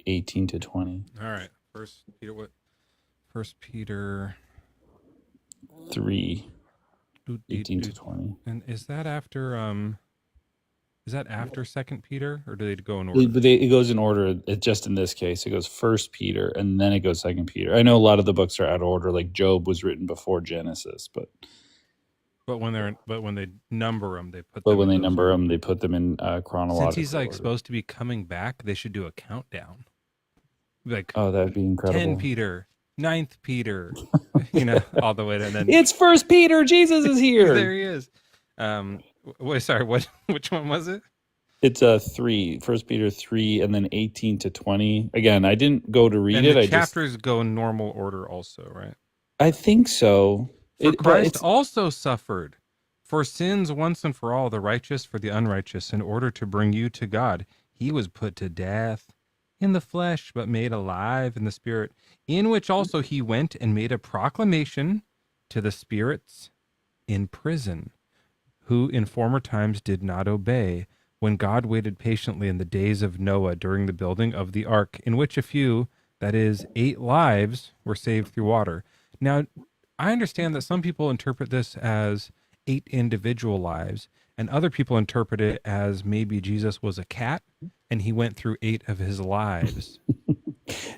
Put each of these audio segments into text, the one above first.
18 to 20. All right. First Peter, what? First Peter 3, 18 to 20. And is that after Second Peter, or do they go in order? It goes in order. Just in this case, it goes First Peter and then it goes Second Peter. I know a lot of the books are out of order, like Job was written before Genesis, but when they number them, they put. But when they number them, they put them in chronological. Since he's like order. supposed to be coming back, they should do a countdown. Like, oh, that'd be incredible. 10 Peter, 9th Peter, all the way to then. It's First Peter. Jesus is here. There he is. Which one was it? It's 3, First Peter 3, and then 18 to 20. Again, I didn't go to read and it. The chapters go in normal order, also, right? I think so. For Christ also suffered for sins once and for all, the righteous for the unrighteous, in order to bring you to God. He was put to death in the flesh, but made alive in the spirit, in which also he went and made a proclamation to the spirits in prison, who in former times did not obey, when God waited patiently in the days of Noah during the building of the ark, in which a few, that is, 8 lives, were saved through water. Now, I understand that some people interpret this as 8 individual lives, and other people interpret it as maybe Jesus was a cat, and he went through 8 of his lives.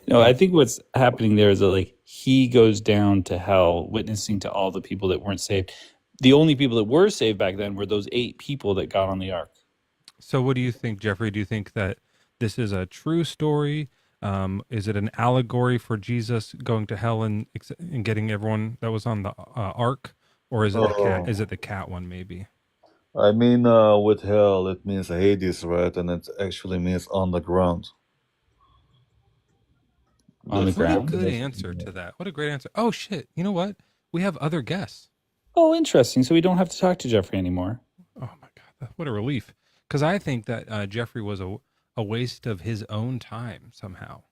No, I think what's happening there is that he goes down to hell, witnessing to all the people that weren't saved. The only people that were saved back then were those 8 people that got on the ark. So what do you think, Jeffrey? Do you think that this is a true story? Is it an allegory for Jesus going to hell and getting everyone that was on the ark? Or is it the cat? Is it the cat one, maybe? I mean, with hell, it means Hades, right? And it actually means on the ground. On the ground. What a good answer to that. What a great answer. Oh, shit. You know what? We have other guests. Oh, interesting. So we don't have to talk to Jeffrey anymore. Oh, my God. What a relief. Because I think that Jeffrey was a waste of his own time somehow.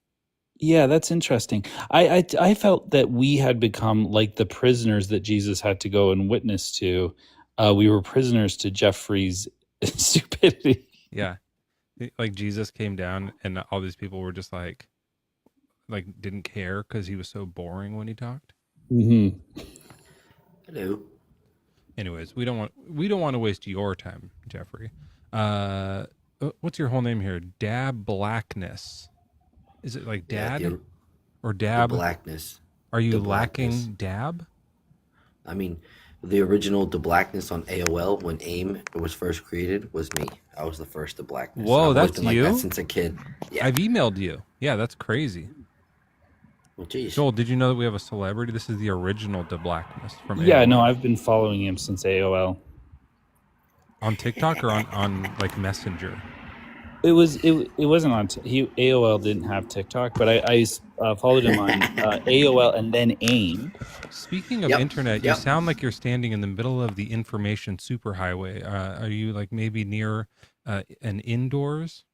Yeah, that's interesting. I felt that we had become like the prisoners that Jesus had to go and witness to. We were prisoners to Jeffrey's stupidity. Yeah. Like Jesus came down and all these people were just like didn't care because he was so boring when he talked. Mm-hmm. Hello. Anyways, we don't want to waste your time, Jeffrey. What's your whole name here? Dab Blackness. Is it like dad or dab? Blackness. Are you lacking dab? I mean, the original The Blackness on AOL when AIM was first created was me. I was the first The Blackness. Whoa, that's you? Like that since a kid. Yeah. I've emailed you. Yeah, that's crazy. Well, geez. Joel, did you know that we have a celebrity? This is the original The Blackness from AOL. Yeah, no, I've been following him since AOL. On TikTok or on like Messenger? It wasn't on AOL didn't have TikTok, but I followed him on AOL and then AIM. Speaking of internet, you sound like you're standing in the middle of the information superhighway. Are you like maybe near an indoors?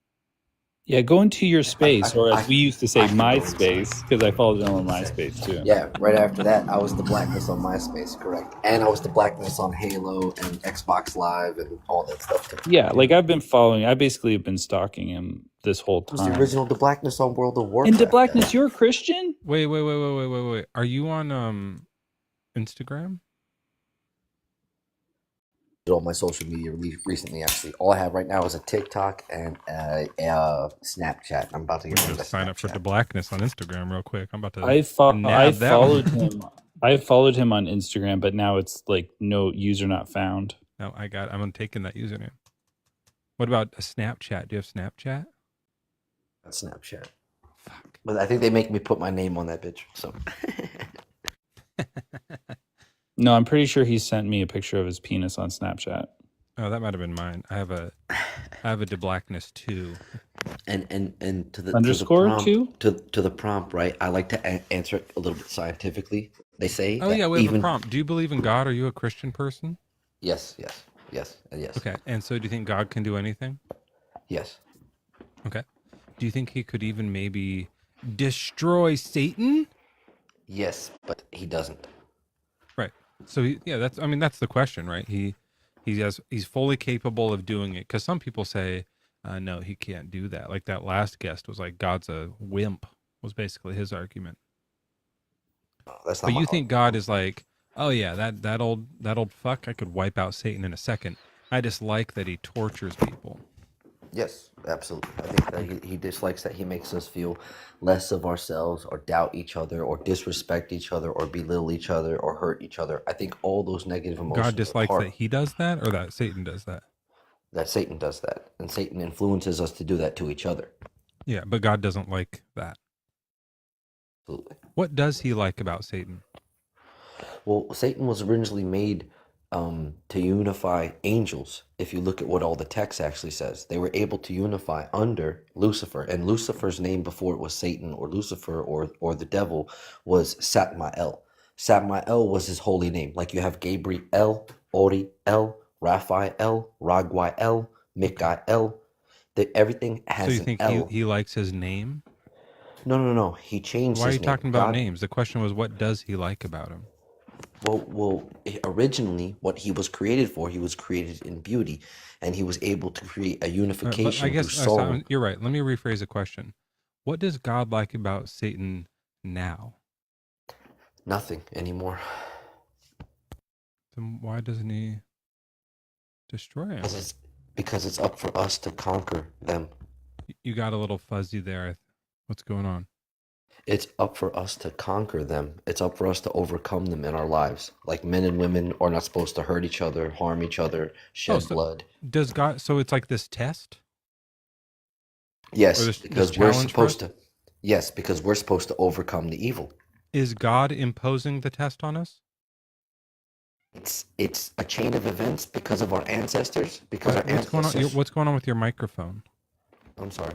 Yeah, go into your space, or as we used to say, MySpace, because I followed him on MySpace too. Yeah, right after that, I was The Blackness on MySpace, correct. And I was The Blackness on Halo and Xbox Live and all that stuff too. Yeah, like I basically have been stalking him this whole time. It was the original The Blackness on World of Warcraft. And The Blackness, you're a Christian? Wait. Are you on Instagram? All my social media recently, actually. All I have right now is a TikTok and a Snapchat. I'm about to get rid of sign up for The Blackness on Instagram real quick. I'm about to. I followed him. I followed him on Instagram, but now it's like no user not found. No, I'm taking that username. What about a Snapchat? Do you have Snapchat? Snapchat. Fuck. But I think they make me put my name on that bitch. So. No, I'm pretty sure he sent me a picture of his penis on Snapchat. Oh, that might have been mine. I have a De Blackness 2. And to the underscore to the prompt, right? I like to answer it a little bit scientifically. They say. Oh yeah, we have a prompt. Do you believe in God? Are you a Christian person? Yes. Okay, and so do you think God can do anything? Yes. Okay. Do you think he could even maybe destroy Satan? Yes, but he doesn't. Right. So that's the question, right? He's fully capable of doing it, because some people say no, he can't do that. Like that last guest was like, God's a wimp, was basically his argument. That's not But my you think argument. God is like, oh yeah, that old fuck, I could wipe out Satan in a second. I just like that he tortures people. Yes, absolutely. I think that he dislikes that he makes us feel less of ourselves or doubt each other or disrespect each other or belittle each other or hurt each other. I think all those negative emotions God are dislikes part that he does that, or that Satan does that. that Satan does that. And Satan influences us to do that to each other. Yeah, but God doesn't like that. Absolutely. What does he like about Satan? Well, Satan was originally made to unify angels. If you look at what all the text actually says, they were able to unify under Lucifer, and Lucifer's name before it was Satan or Lucifer or the devil was Satmael. Satmael was his holy name. Like you have Gabriel, Oriel, Raphael, Raguael, Mikael. Everything So has you an think L. he likes his name? No. He changed Why are his you name. talking about God, names? The question was, what does he like about him? Well, originally, what he was created for, he was created in beauty, and he was able to create a But I unification through guess soul. you're right. Let me rephrase the question. What does God like about Satan now? Nothing anymore. Then why doesn't he destroy him? Because it's up for us to conquer them. You got a little fuzzy there. What's going on? It's up for us to conquer them. It's up for us to overcome them in our lives. Like men and women are not supposed to hurt each other, harm each other, shed blood. Does God? So it's like this test. Yes, Or this because we're challenge for us? supposed to. Yes, because we're supposed to overcome the evil. Is God imposing the test on us? It's a chain of events because of our ancestors. Because our What's going on? ancestors. What's going on with your microphone? I'm sorry.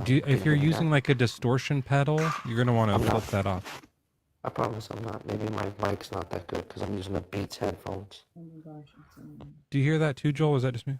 If you're using like a distortion pedal, you're gonna want to flip that off. I promise I'm not. Maybe my mic's not that good because I'm using a Beats headphones. Do you hear that too, Joel? Is that just me?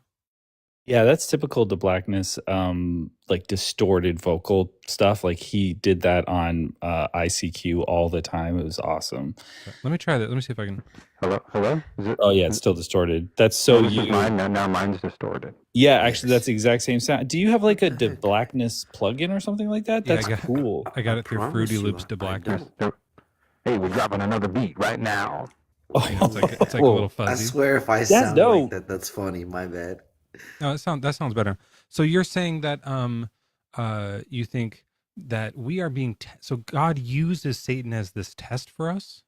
Yeah, that's typical to Blackness, like distorted vocal stuff. Like he did that on ICQ all the time. It was awesome. Let me try that. Let me see if I can. Hello? Is it? Oh yeah, it's still distorted. That's so this is you. mine. Now mine's distorted. Yeah, actually, that's the exact same sound. Do you have like a Blackness plugin or something like that? Yeah, That's cool. I got it through promise Fruity you, Loops to I Blackness. Hey, we're dropping another beat right now. Oh, It's like a little I fuzzy. swear if I That's sound dope. like that, that's funny. My bad. No, that sounds better. So you're saying that you think that we are being so God uses Satan as this test for us?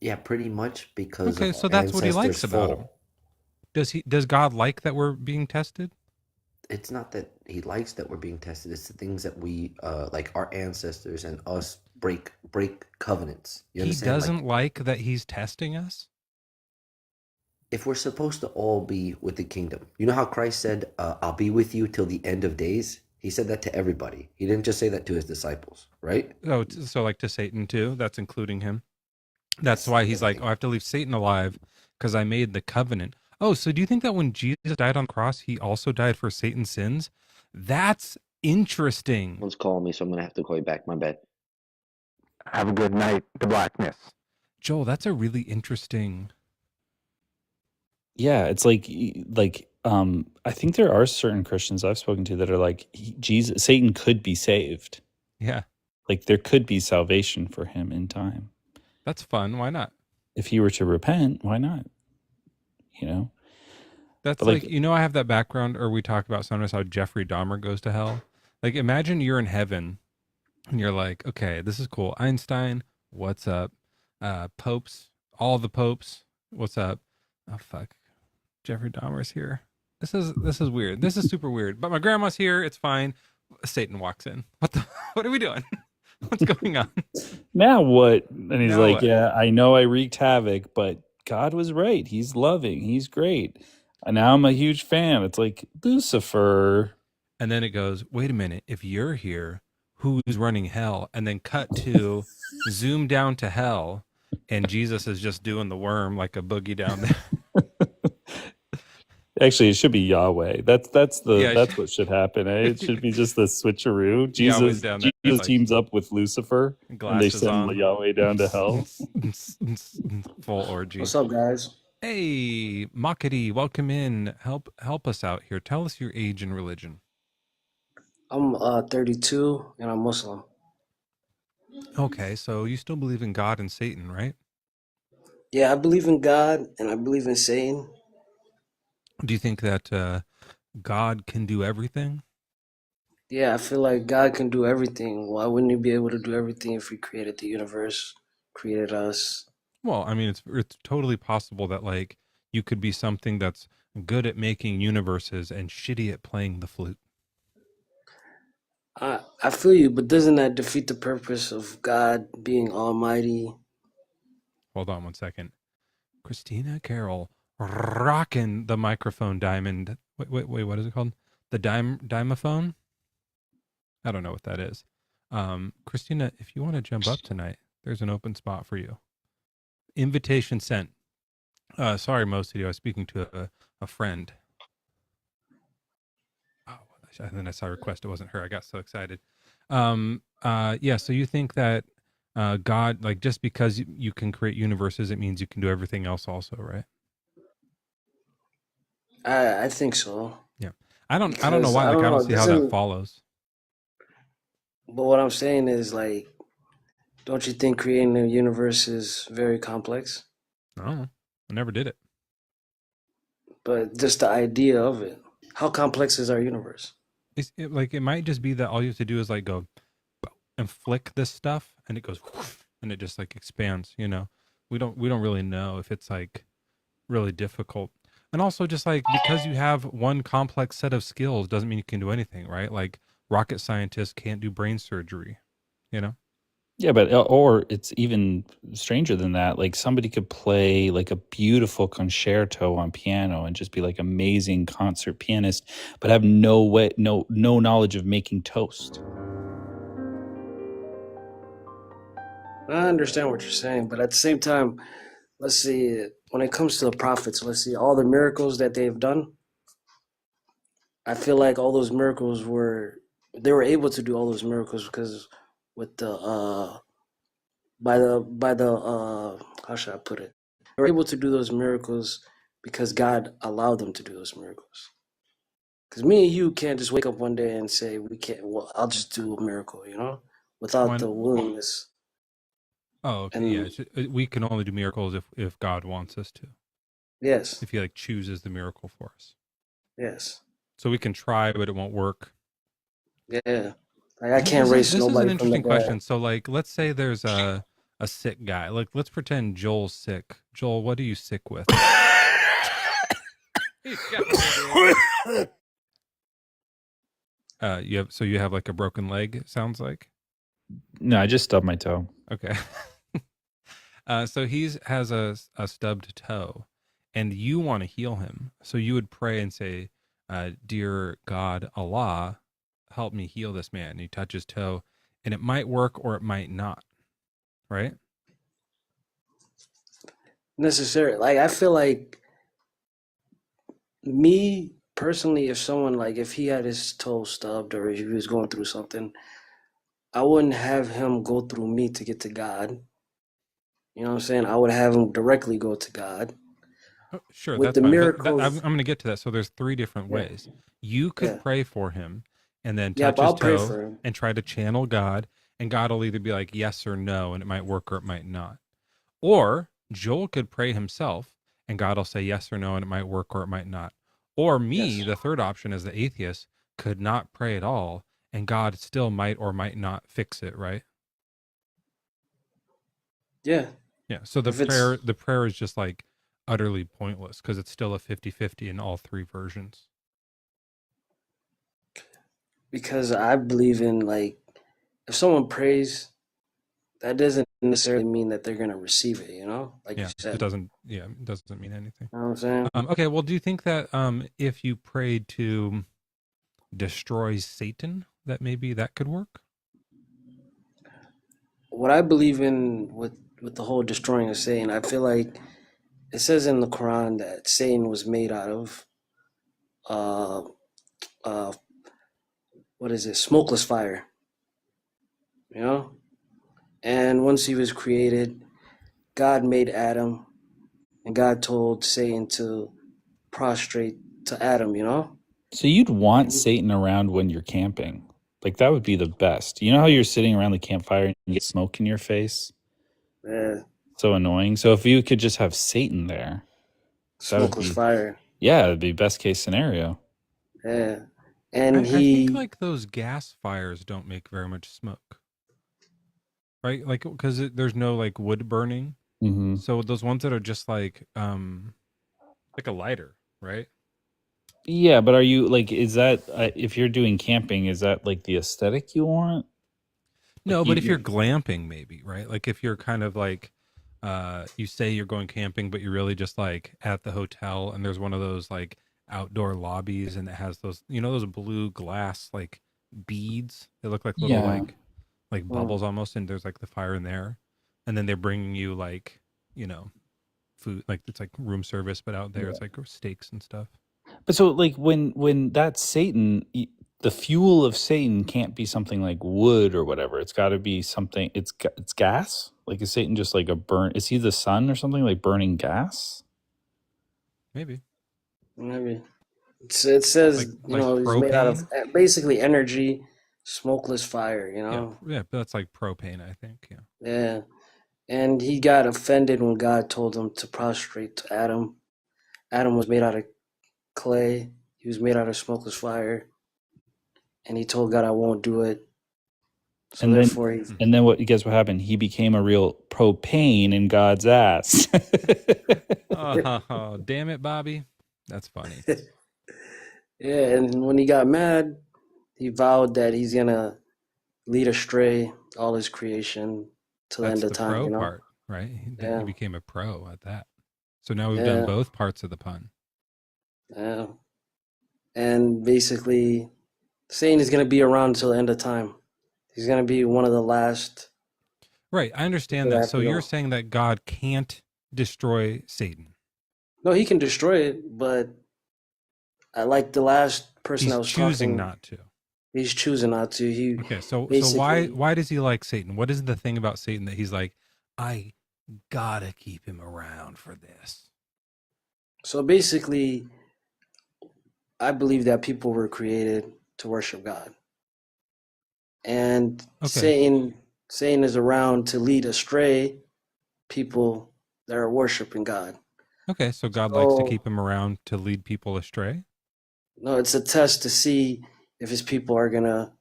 Yeah, pretty much because Okay, of so our that's what he likes ancestors' about him. fall. Does God like that we're being tested? It's not that he likes that we're being tested. It's the things that we like our ancestors and us break covenants. You He understand? doesn't like that he's testing us? If we're supposed to all be with the kingdom, you know how Christ said, I'll be with you till the end of days? He said that to everybody. He didn't just say that to his disciples, right? Oh, so like to Satan too? That's including him? That's why he's like, oh, I have to leave Satan alive because I made the covenant. Oh, so do you think that when Jesus died on the cross, he also died for Satan's sins? That's interesting. Someone's calling me, so I'm going to have to call you back. My bad. Have a good night, the Blackness. Joel, that's a really interesting... Yeah, it's like I think there are certain Christians I've spoken to that are like Satan could be saved. Yeah, Like there could be salvation for him in time. that's fun. Why not? If he were to repent, why not? You know? That's But like, I have that background, or we talk about sometimes how Jeffrey Dahmer goes to hell. Like, imagine you're in heaven and you're like, okay, this is cool. Einstein, what's up? Popes, all the popes, what's up? Oh, fuck. Jeffrey Dahmer's here. This is weird. This is super weird. But my grandma's here. It's fine. Satan walks in. What are we doing? What's going on? Now what? And he's Now like, what? yeah, I know I wreaked havoc, but God was right. He's loving. He's great. And now I'm a huge fan. It's like Lucifer. And then it goes, wait a minute. If you're here, who's running hell? And then cut to zoom down to hell. And Jesus is just doing the worm like a boogie down there. Actually, it should be Yahweh. That's Yeah, what should happen. Eh? It should be just the switcheroo. Yahweh's Jesus down there, Jesus like- teams up with Lucifer, and they Glasses send on. Yahweh down to hell. Full orgy. What's up, guys? Hey, Makati, welcome in. Help us out here. Tell us your age and religion. I'm 32 and I'm Muslim. Okay, so you still believe in God and Satan, right? Yeah, I believe in God and I believe in Satan. Do you think that God can do everything? Yeah, I feel like God can do everything. Why wouldn't he be able to do everything if he created the universe, created us? Well, I mean, it's totally possible that like you could be something that's good at making universes and shitty at playing the flute. I feel you, but doesn't that defeat the purpose of God being almighty? Hold on one second. Christina Carroll rocking the microphone diamond. Wait, what is it called? The dimaphone? I don't know what that is. Christina, if you want to jump up tonight, there's an open spot for you. Invitation sent. Sorry, Mo Studio. I was speaking to a friend. Oh, and then I saw a request. It wasn't her. I got so excited. Yeah. So you think that God, like, just because you can create universes, it means you can do everything else, also, right? I think so. Yeah. I don't know Because why. I Like, don't I don't know, see how that doesn't follows. but what I'm saying is like, don't you think creating a universe is very complex? I don't know. I never did it. But just the idea of it. How complex is our universe? Like, it might just be that all you have to do is like go and flick this stuff, and it goes, whoosh, and it just like expands. We don't really know if it's like really difficult. And also, just like, because you have one complex set of skills doesn't mean you can do anything, right? Like, rocket scientists can't do brain surgery, you know? Yeah, but or it's even stranger than that. Like somebody could play like a beautiful concerto on piano and just be like amazing concert pianist, but have no knowledge of making toast. I understand what you're saying, but at the same time, let's see, when it comes to the prophets, let's see, all the miracles that they've done, I feel like all those miracles they were able to do all those miracles because with the, by the, how should I put it? They were able to do those miracles because God allowed them to do those miracles. Because me and you can't just wake up one day and say, we can't, well, I'll just do a miracle, without the One, willingness. oh, okay, yeah. And We can only do miracles if God wants us to, yes, if He like chooses the miracle for us. yes, So we can try, but it won't work. yeah. Like I Well, can't raise this is an nobody from the interesting dead. question. So, like, let's say there's a sick guy. Like, let's pretend Joel's sick. Joel, what are you sick with? You have like a broken leg, it sounds like. No, I just stubbed my toe. Okay. So has a stubbed toe, and you want to heal him. So you would pray and say, "Dear God, Allah, help me heal this man." And you touch his toe, and it might work or it might not, right? Necessary. Like I feel like me personally, if he had his toe stubbed or if he was going through something, I wouldn't have him go through me to get to God. You know what I'm saying? I would have him directly go to God. Oh, sure, With that's the fine. But I'm miracles, going to get to that. So there's three different yeah, ways. You could yeah. pray for him and then Yeah, touch but his I'll pray toe for him. and try to channel God, and God will either be like yes or no, and it might work or it might not. Or Joel could pray himself, and God will say yes or no, and it might work or it might not. Or me, Yes. the third option as the atheist, could not pray at all, and God still might or might not fix it, right? Yeah. Yeah. So If it's the prayer is just like utterly pointless because it's still a 50-50 in all three versions. because I believe in like if someone prays, that doesn't necessarily mean that they're gonna receive it, like you Yeah, said. it doesn't mean anything. You know what I'm saying? Okay, well, do you think that if you prayed to destroy Satan, that maybe that could work? What I believe in with the whole destroying of Satan, I feel like it says in the Quran that Satan was made out of uh uh what is it, smokeless fire, you know? And once he was created, God made Adam and God told Satan to prostrate to Adam, you know? So you'd want Satan around when you're camping. Like that would be the best. You know how you're sitting around the campfire and you get smoke in your face? Yeah, So annoying. So if you could just have Satan there, that would smokeless be, fire. yeah, it'd be best case scenario. Yeah. And I think he, like those gas fires don't make very much smoke, right? Like because there's no like wood burning. Hmm. So those ones that are just like a lighter, right? Yeah, but are you like, is that, if you're doing camping, is that like the aesthetic you want? No, Like but if you're you glamping, maybe, right? Like if you're kind of like, you say you're going camping, but you're really just like at the hotel, and there's one of those like outdoor lobbies, and it has those, those blue glass like beads. They look like little yeah. like mm, bubbles almost, and there's like the fire in there, and then they're bringing you like, food, like it's like room service, but out there it's like steaks and stuff. But so like when that's Satan, the fuel of Satan can't be something like wood or whatever. It's got to be something. It's gas. Like is Satan just like a burn? Is he the sun or something like burning gas? Maybe maybe. It says, you like know, he's made out of propane. basically energy, smokeless fire, you Yeah, know? yeah, but that's like propane, I think. Yeah. Yeah. And he got offended when God told him to prostrate to Adam. Adam was made out of clay, he was made out of smokeless fire. And he told God, I won't do it. So And then therefore, he, and then what? Guess what happened? He became a real propane in God's ass. Oh, damn it, Bobby. That's funny. yeah. And when he got mad, he vowed that he's going to lead astray all his creation till the That's end of the time, pro you know? part, right? He Yeah. became a pro at that. So now we've done Yeah. both parts of the pun. Yeah. And basically, Satan is going to be around until the end of time. He's going to be one of the last Right. I understand people that that. have So to you're go. saying that God can't destroy Satan. No, he can destroy it, but I like the last person He's that was choosing talking. not to. He's choosing not to. He Okay. So why basically, why does he like Satan? What is the thing about Satan that he's like, I gotta keep him around for this? so basically, I believe that people were created to worship God, and Okay. Satan is around to lead astray people that are worshiping God. Okay. So God likes to So keep him around to lead people astray. no, it's a test to see if his people are gonna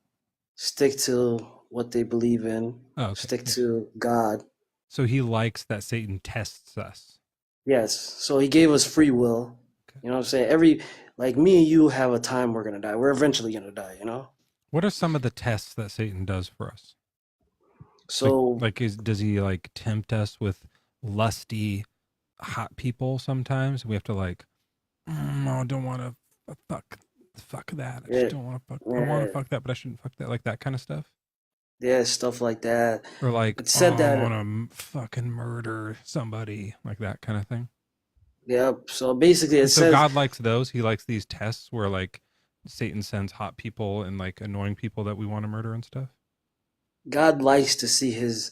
stick to what they believe in, Oh, okay. stick Yeah. to God. So he likes that Satan tests us. Yes. So he gave us free will. Okay. You know what I'm saying? Like me and you have a time we're gonna die. We're eventually gonna die, you know? What are some of the tests that Satan does for us? So Does he like tempt us with lusty hot people sometimes? We have to like, I don't want to fuck that. I just yeah, don't want to fuck. I want yeah, to fuck that, but I shouldn't fuck that. Like that kind of stuff. yeah, stuff like that. Or like, It oh, said I that, want to fucking murder somebody, like that kind of thing. yep. So basically it And so says God likes those. He likes these tests where like Satan sends hot people and like annoying people that we want to murder and stuff. God likes to see his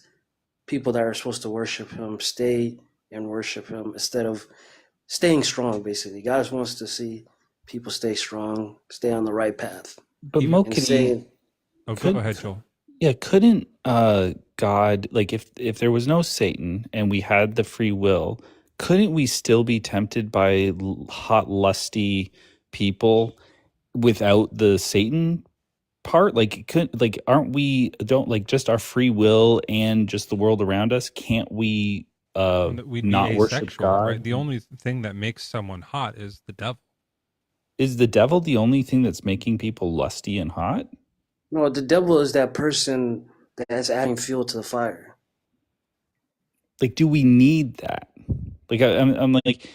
people that are supposed to worship him stay and worship him instead of staying strong, basically. God wants to see people stay strong, stay on the right path. But Even And Mokani, say, oh, go could ahead, Joel. yeah, couldn't God, like if there was no Satan and we had the free will, couldn't we still be tempted by hot lusty people without the Satan part? Like could like aren't we don't like just our free will and just the world around us, can't we We'd be not worship asexual, right? God? The only thing that makes someone hot is the devil. Is the devil the only thing that's making people lusty and hot? no, the devil is that person that's adding fuel to the fire. Like do we need that? Like I'm like,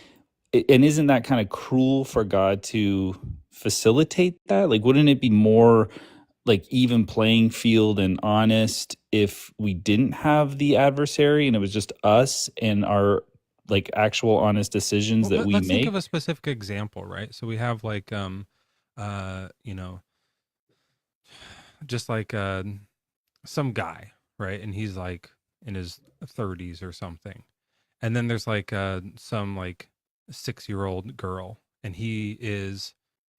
and isn't that kind of cruel for God to facilitate that? Like, wouldn't it be more like even playing field and honest if we didn't have the adversary and it was just us and our like actual honest decisions Well, that we let's think of make? a specific example, right? So we have like, you know, just like some guy, right? And he's like in his 30s or something. And then there's like some like 6-year-old girl, and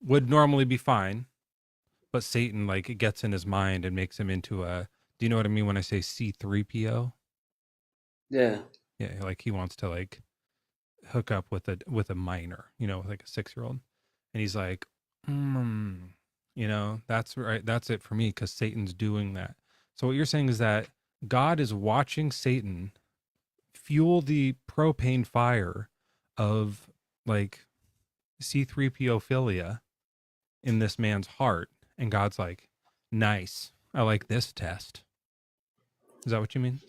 would normally be fine, but Satan like gets in his mind and makes him into a. Do you know what I mean when I say C3PO? Yeah. Yeah, like he wants to like hook up with a minor, like a 6-year-old, and he's like, that's right, that's it for me, because Satan's doing that. So what you're saying is that God is watching Satan fuel the propane fire of like C3PO philia in this man's heart, and God's like, nice, I like this test. Is that what you mean?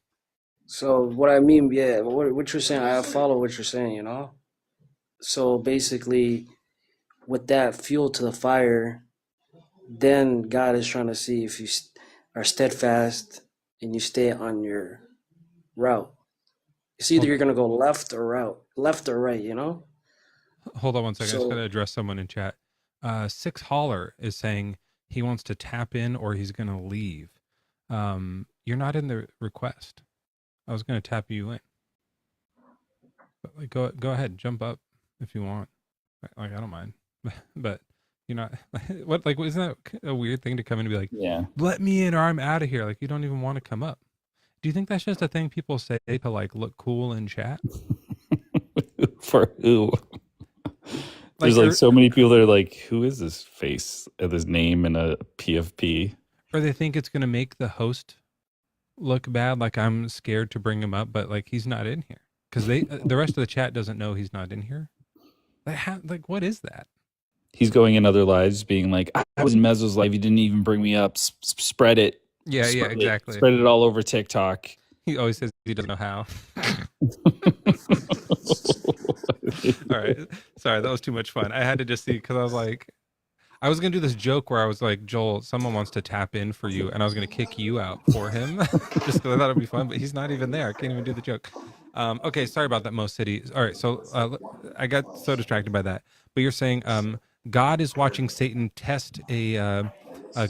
So what I mean, yeah, what you're saying, I follow what you're saying, you know? So basically, with that fuel to the fire, then God is trying to see if you are steadfast and you stay on your route. It's either you're going to go left or right, you know? Hold on one second. I just got to So address someone in chat. Six Holler is saying he wants to tap in or he's going to leave. You're not in the request. I was going to tap you in. But like, go ahead, jump up if you want. Like, I don't mind. But you're not. What? Like, isn't that a weird thing to come in and be like, Yeah. let me in or I'm out of here? Like, you don't even want to come up. Do you think that's just a thing people say to like look cool in chat? For who? There's like so many people that are like, who is this face and this name and a PFP? Or they think it's going to make the host look bad, like I'm scared to bring him up, but like he's not in here because the rest of the chat doesn't know he's not in here. Like what is that? He's going in other lives being like, I was in Mezzo's live, you didn't even bring me up. Spread it. Yeah, exactly. Spread it all over TikTok. He always says he doesn't know how. All right, sorry, that was too much fun. I had to just see, because I was like, I was gonna do this joke where I was like, Joel, someone wants to tap in for you, and I was gonna kick you out for him, just because I thought it'd be fun. But he's not even there. I can't even do the joke. Okay, sorry about that, Mo City. All right, so I got so distracted by that. But you're saying God is watching Satan test a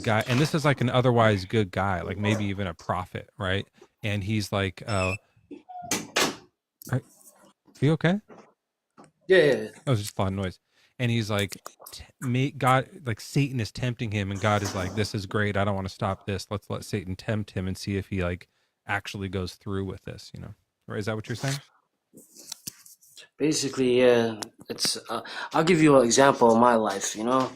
guy, and this is like an otherwise good guy, like maybe even a prophet, right? And he's like, are you okay? yeah. That was just a lot of noise. And he's like, God, like Satan is tempting him, and God is like, this is great. I don't want to stop this. Let's let Satan tempt him and see if he like actually goes through with this, Or is that what you're saying? Basically, yeah. It's. I'll give you an example of my life. Well,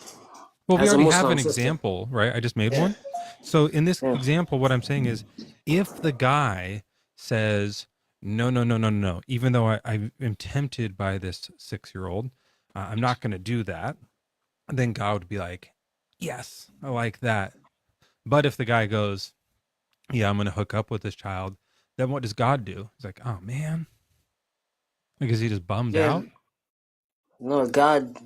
we already have an example, right? I just made one. So in this example, what I'm saying is, if the guy says, no, even though I am tempted by this 6-year-old, I'm not going to do that, then God would be like, yes, I like that. But if the guy goes, yeah, I'm going to hook up with this child, then what does God do? He's like, oh man, like, is he just bummed out? No, God,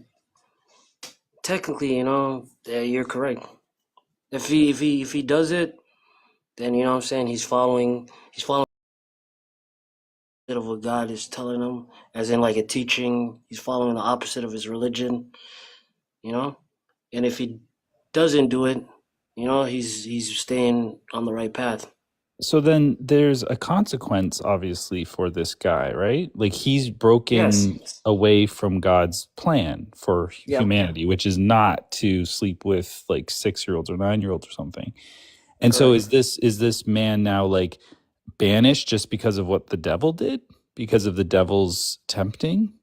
technically, you're correct. If he does it, then what I'm saying, he's following of what God is telling him, as in like a teaching. He's following the opposite of his religion, And if he doesn't do it, he's staying on the right path. So then there's a consequence, obviously, for this guy, right? Like he's broken away from God's plan for humanity, which is not to sleep with like 6-year-olds or 9-year-olds or something. And so is this man now like banished just because of what the devil did? Because of the devil's tempting?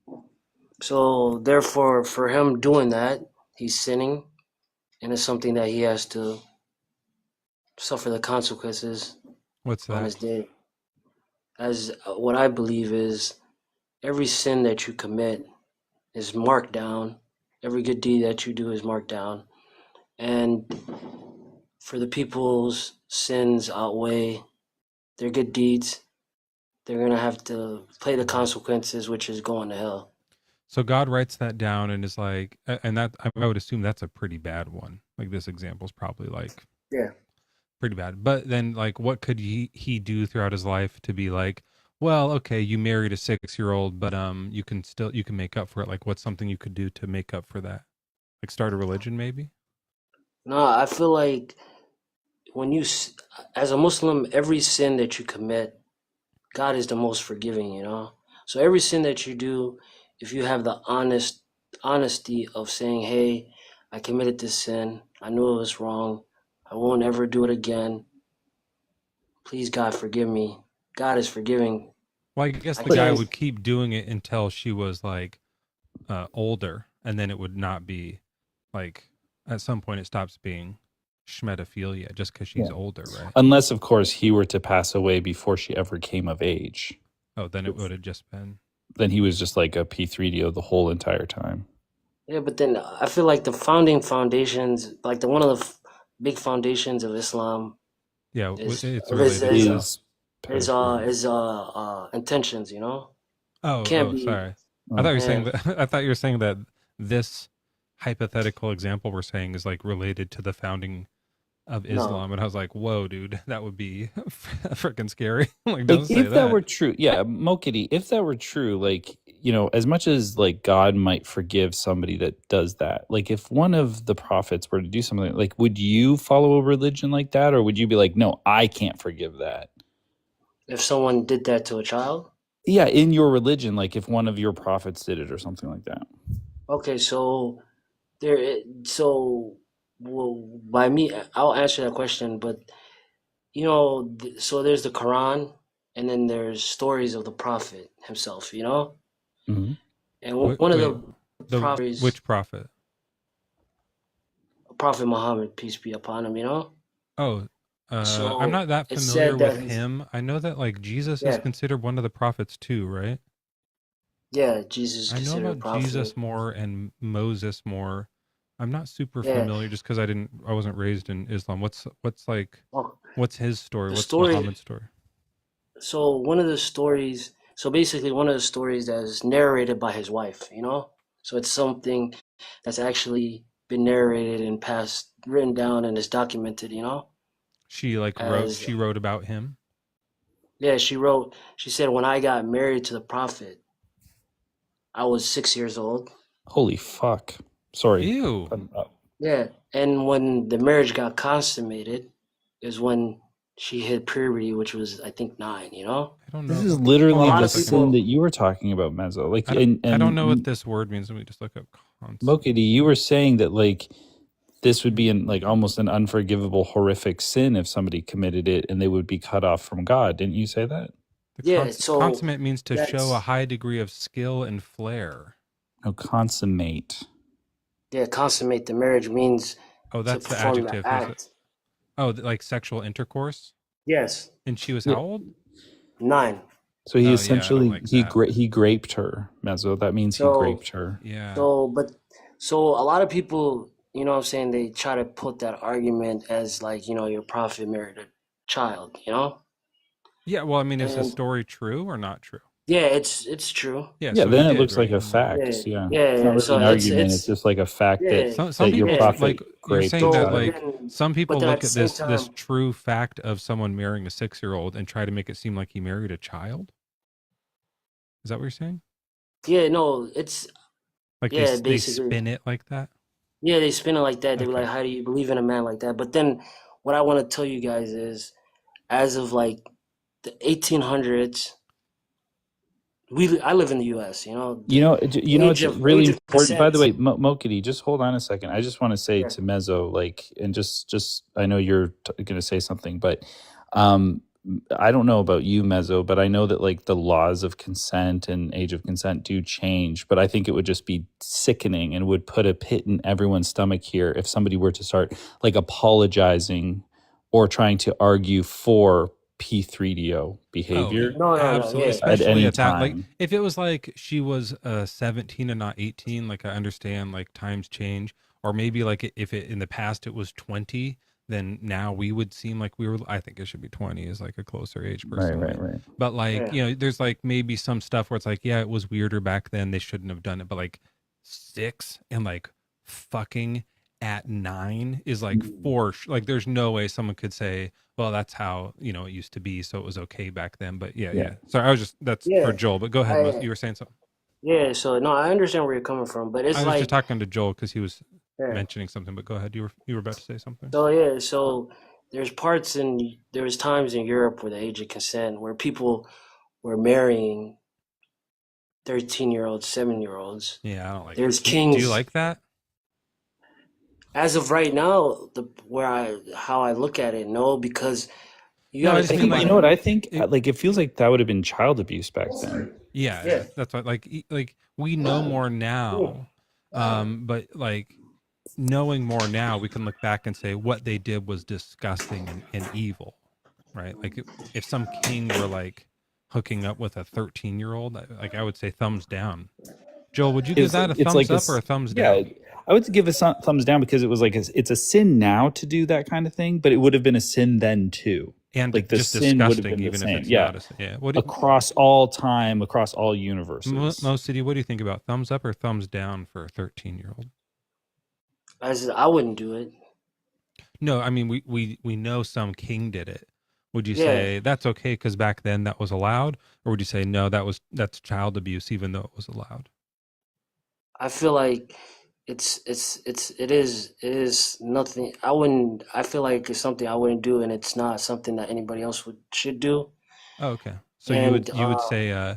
So therefore, for him doing that, he's sinning, and it's something that he has to suffer the consequences. What's that? On his day. As what I believe is, every sin that you commit is marked down. Every good deed that you do is marked down. And for the people's sins outweigh their good deeds, they're going to have to pay the consequences, which is going to hell. So God writes that down and is like, and that I would assume that's a pretty bad one. Like this example is probably like, pretty bad. But then like, what could he do throughout his life to be like, well, okay, you married a 6-year-old, but you can make up for it. Like, what's something you could do to make up for that? Like start a religion, maybe? No, I feel like when as a Muslim, every sin that you commit, God is the most forgiving, So every sin that you do, if you have the honesty of saying, "Hey, I committed this sin. I knew it was wrong. I won't ever do it again. Please, God, forgive me." God is forgiving. Well, I guess I the guy can't. would keep doing it until she was like older, and then it would not be like at some point it stops being schmetophilia just because she's Yeah. older, right? Unless, of course, he were to pass away before she ever came of age. Oh, then it would have just been. Then he was just like a P3DO the whole entire time. Yeah, but then I feel like the founding foundations, like one of the big foundations of Islam, Yeah, is it's is related. is, to- is intentions. You know, can't be. Sorry. I thought you were saying Yeah. that. I thought you were saying that this hypothetical example we're saying is like related to the founding of No. Islam, and I was like, "Whoa, dude, that would be freaking scary." Like, don't Like, say if that that. were true, yeah, Mokity, if that were true, like, you know, as much as like God might forgive somebody that does that, like if one of the prophets were to do something, like, would you follow a religion like that, or would you be like, no, I can't forgive that? If someone did that to a child. Yeah, in your religion, like if one of your prophets did it or something like that. Okay, so well, by me, I'll answer that question, but you know, so there's the Quran, and then there's stories of the Prophet himself, you know, Mm-hmm. and one of the prophets, Which prophet? Prophet Muhammad, peace be upon him, you know. Oh, So I'm not that it's familiar said that with him. I know that like Jesus is Yeah. considered one of the prophets too, right? Yeah, Jesus is I know considered a about prophet. Jesus more and Moses more. I'm not super Yeah. familiar just because I wasn't raised in Islam. What's Oh, his story? The What's story- Muhammad's story? so one of the stories, so basically one of the stories that is narrated by his wife, you know. So it's something that's actually been narrated and passed, written down, and is documented, you know. She As- wrote about him. Yeah, she said, when I got married to the Prophet, I was 6 years old. Holy fuck. Sorry. Ew. Yeah, and when the marriage got consummated is when she hit puberty, which was, I think, 9, you know? I don't know. This is literally Well, a lot the of sin people- that you were talking about, Mezzo. Like, I don't know what this word means. Let me just look up. Mokity, you were saying that like this would be like almost an unforgivable, horrific sin if somebody committed it, and they would be cut off from God. Didn't you say that? Yeah, so Consummate means to show a that's- high degree of skill and flair. No, consummate. Yeah, consummate the marriage means Oh, that's to the perform adjective. the Is it? act. Oh, like sexual intercourse. Yes, And she was Yeah. how old? 9. So he Oh, yeah, I don't essentially like that. he graped her, Mezzo. That means he So- graped her. Yeah. So a lot of people, you know what I'm saying, they try to put that argument as like, you know, your prophet married a child, you know? Yeah. Well, I mean, is the And- story true or not true? Yeah, it's true. Yeah. Yeah, so then he it did, looks like right? a fact. Yeah, Yeah, yeah, It's not really so an it's- argument. it's- It's just like a fact Yeah. that Some that your people prophet like you're graped saying that her. like then- some people but then look at at the this same this time- true fact of someone marrying a 6-year-old and try to make it seem like he married a child. Is that what you're saying? Yeah, no, it's Like Yeah, they basically. spin it like that? Yeah, they spin it like that. They were Okay. like, "How do you believe in a man like that?" But then, what I want to tell you guys is, as of like the 1800s, I live in the U.S. You know, You know, it's really age of important. By the way, consent. Mokity, just hold on a second. I just want to say Yeah. to Mezzo, like, and just I know you're going to say something, but I don't know about you, Mezzo, but I know that like the laws of consent and age of consent do change. But I think it would just be sickening and would put a pit in everyone's stomach here if somebody were to start like apologizing or trying to argue for P3DO behavior. No, Absolutely, yeah. especially At any at that. Like, time. if it was like she was 17 and not 18, like I understand, like times change, or maybe like if it in the past it was 20, then now we would seem like we were. I think it should be 20 is like a closer age personally. Right. But like Yeah. you know, there's like maybe some stuff where it's like, yeah, it was weirder back then. They shouldn't have done it. But like 6 and like fucking at 9 is like like there's no way someone could say, well, that's how you know it used to be, so it was okay back then. But yeah. Sorry, I was just that's Yeah. for Joel. But go ahead, you were saying something. Yeah, so no, I understand where you're coming from, but it's I was like just talking to Joel because he was yeah. mentioning something. But go ahead, you were about to say something. So yeah, so there was times in Europe where the age of consent where people were marrying 13-year-olds, 7-year-olds. Yeah, I don't like There's it. Do you kings. like that? As of right now, how I look at it, no, because you No, got I to just I think mean think, about you like know it. what I think? it. Like, it feels like that would have been child abuse back then. Yeah, Yeah. that's what like we know more now, but like knowing more now, we can look back and say what they did was disgusting and evil, right? Like if some king were like hooking up with a 13-year-old, like I would say thumbs down. Joel, would you give that a It's thumbs like up or a thumbs yeah, down? I would give a thumbs down because it was like it's a sin now to do that kind of thing, but it would have been a sin then too. And Like the just sin would have disgusting, been the even if same. it's Yeah, not yeah. What across all time, across all universes. Mo City? What do you think about thumbs up or thumbs down for a 13-year-old? I wouldn't do it. No, I mean we know some king did it. Would you Yeah, say that's okay because back then that was allowed, or would you say no, that's child abuse even though it was allowed? I feel like it is nothing. I wouldn't. I feel like it's something I wouldn't do, and it's not something that anybody else should do. Oh, okay, so And you would say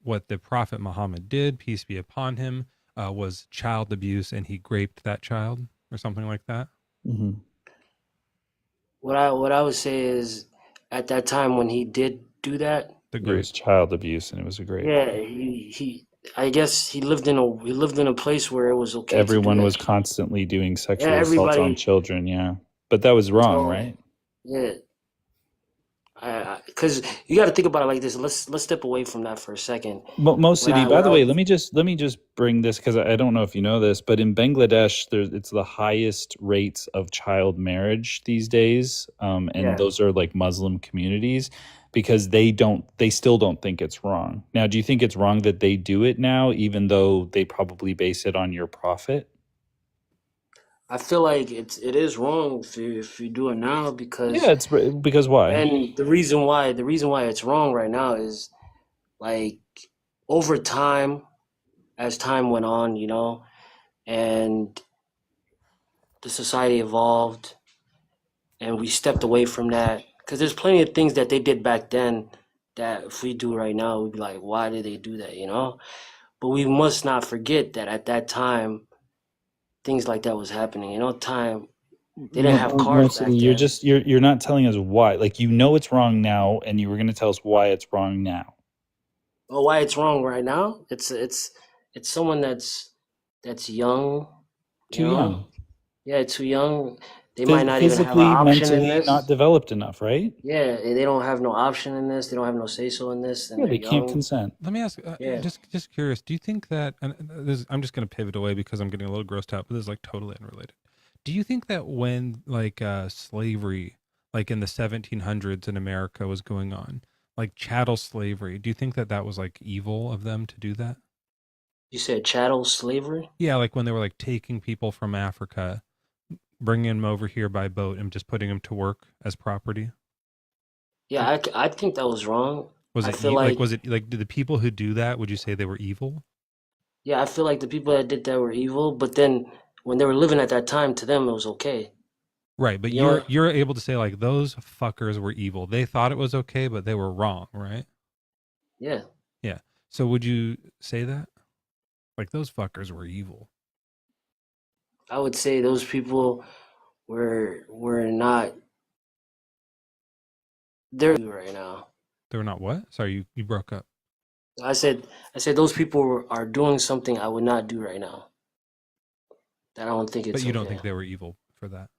what the Prophet Muhammad did, peace be upon him, was child abuse, and he raped that child or something like that. Hmm. what I would say is, at that time when he did do that, The It was grape. child abuse, and it was a grape. yeah, he I guess he lived in a place where it was okay to do Everyone that. was constantly doing Yeah, sexual assaults on everybody. children. Yeah, but that was wrong, So right? yeah, because you got to think about it like this. Let's step away from that for a second. Most What city. I By what the I way, was let me just bring this because I don't know if you know this, but in Bangladesh, it's the highest rates of child marriage these days, and yeah. those are like Muslim communities because they still don't think it's wrong. Now, do you think it's wrong that they do it now, even though they probably base it on your profit? I feel like it is wrong if you do it now Yeah, because it's because why? and the reason why it's wrong right now is like over time, as time went on, and the society evolved and we stepped away from that because there's plenty of things that they did back then that if we do right now we'd be like, why did they do that? But we must not forget that at that time things like that was happening. Time they didn't have cars Most city, back then. you're not telling us why. Like it's wrong now, and you were going to tell us why it's wrong now. Oh, why it's wrong right now? It's someone that's young, you Too know. young. Yeah, too young. They might not even have an Physically, option in mentally not this. developed enough, right? Yeah, they don't have no option in this. They don't have no say so in this, and Yeah, they're they can't young. consent. Let me ask, Yeah. just curious. Do you think that? And I'm just going to pivot away because I'm getting a little grossed out, but this is like totally unrelated. Do you think that when like slavery, like in the 1700s in America was going on, like chattel slavery, do you think that was like evil of them to do that? You said chattel slavery? Yeah, like when they were like taking people from Africa, bringing them over here by boat and just putting them to work as property. Yeah, I think that was wrong. Was I it feel like was it like did the people who do that? Would you say they were evil? yeah, I feel like the people that did that were evil, but then when they were living at that time, to them it was okay. Right, but You know? you're able to say like those fuckers were evil. They thought it was okay, but they were wrong, right? Yeah. Yeah. So would you say that? Like those fuckers were evil. I would say those people were not they're right now. They were not what? Sorry, you broke up. I said those people are doing something I would not do right now. That I don't think But it's you don't okay. think they were evil for that.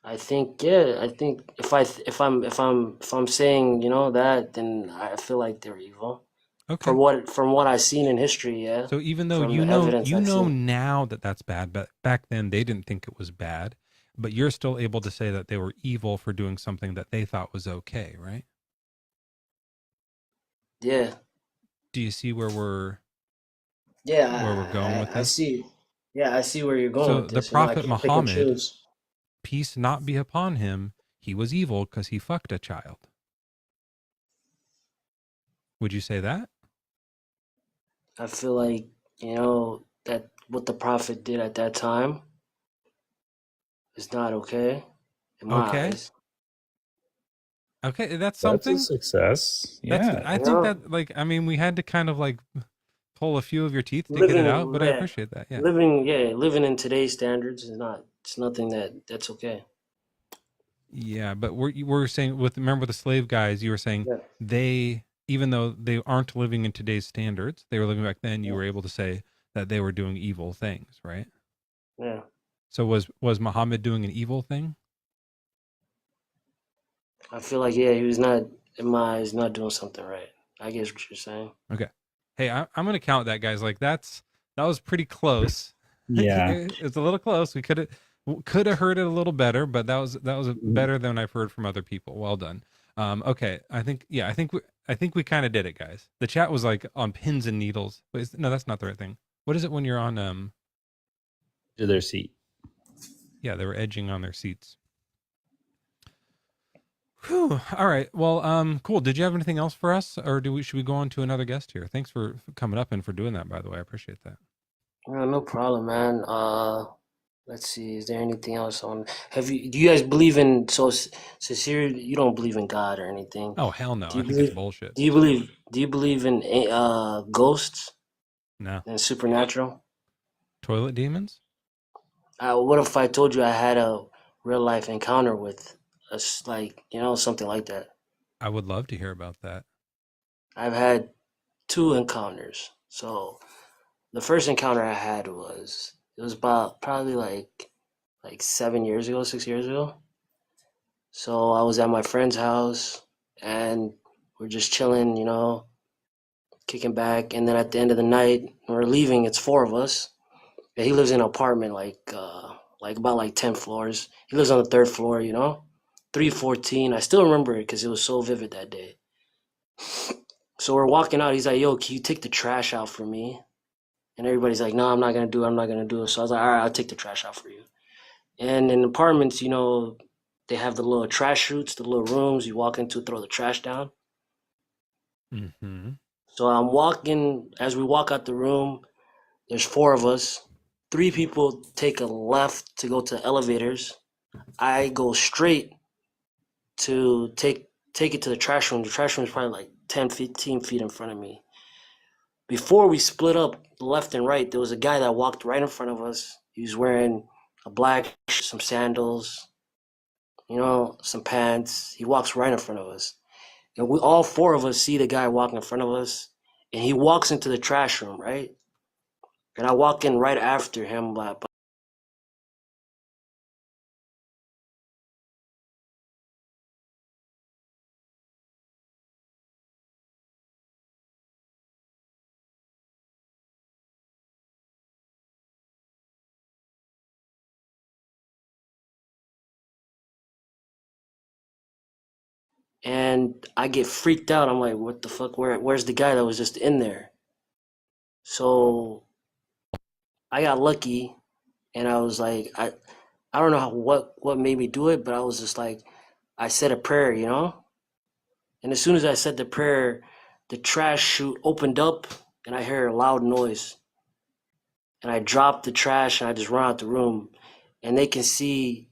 I think yeah. I think if I'm saying that, then I feel like they're evil. Okay. From what I've seen in history, yeah. So even though From the evidence you I've know seen. now that that's bad, but back then they didn't think it was bad, but you're still able to say that they were evil for doing something that they thought was okay, right? Yeah. Do you see where we're Yeah, going with I this? see. Yeah, I see where you're going So with the this. I Prophet can't pick and Muhammad, choose. peace not be upon him, he was evil because he fucked a child. Would you say that? I feel like, that what the prophet did at that time is not okay in my Okay. eyes. Okay, that's That's a something. success. That's Yeah. I You think know, that like I mean we had to kind of like pull a few of your teeth to get it out, living, but I yeah, appreciate that. Yeah. living in today's standards is not. It's nothing that's okay. Yeah, but we're saying with remember the slave guys, you were saying Yeah, they even though they aren't living in today's standards, they were living back then, you yeah, were able to say that they were doing evil things, right? yeah. So was Muhammad doing an evil thing? I feel like yeah, he was not in my eyes not doing something right. I guess what you're saying. Okay. Hey, I'm gonna count that, guys. Like that was pretty close. Yeah. It's a little close. We could have heard it a little better, but that was better than I've heard from other people. Well done. Okay. I think we kind of did it, guys. The chat was like on pins and needles. Wait, no, that's not the right thing. What is it when you're on To their seat. yeah, they were edging on their seats. Whew. All right. Well, cool. Did you have anything else for us, or should we go on to another guest here? Thanks for coming up and for doing that, by the way. I appreciate that. No problem, man. Let's see. Is there anything else on? Do you guys believe in sincere? You don't believe in God or anything. Oh hell no! Do I you think it's believe? bullshit. Do you believe in ghosts No. and supernatural? Toilet demons? What if I told you I had a real life encounter with us, like something like that? I would love to hear about that. I've had two encounters. So the first encounter I had it was about probably like 7 years ago, 6 years ago. So I was at my friend's house and we're just chilling, kicking back. And then at the end of the night, when we're leaving, it's four of us. And he lives in an apartment like about like 10 floors. He lives on the third floor, 314. I still remember it because it was so vivid that day. So we're walking out. He's like, "Yo, can you take the trash out for me?" And everybody's like, "No, I'm not gonna do it. I'm not gonna do it." So I was like, "All right, I'll take the trash out for you." And in apartments, they have the little trash chutes, the little rooms you walk into, throw the trash down. Mm-hmm. So I'm walking, as we walk out the room, there's four of us. Three people take a left to go to the elevators. I go straight to take it to the trash room. The trash room is probably like 10, 15 feet in front of me. Before we split up left and right, there was a guy that walked right in front of us. He was wearing a black, some sandals, some pants. He walks right in front of us. And we all four of us see the guy walking in front of us. And he walks into the trash room, right? And I walk in right after him. And I get freaked out. I'm like, what the fuck? Where's the guy that was just in there? So I got lucky, and I was like, I don't know what made me do it, but I was just like, I said a prayer, And as soon as I said the prayer, the trash chute opened up, and I heard a loud noise. And I dropped the trash, and I just run out the room, and they can see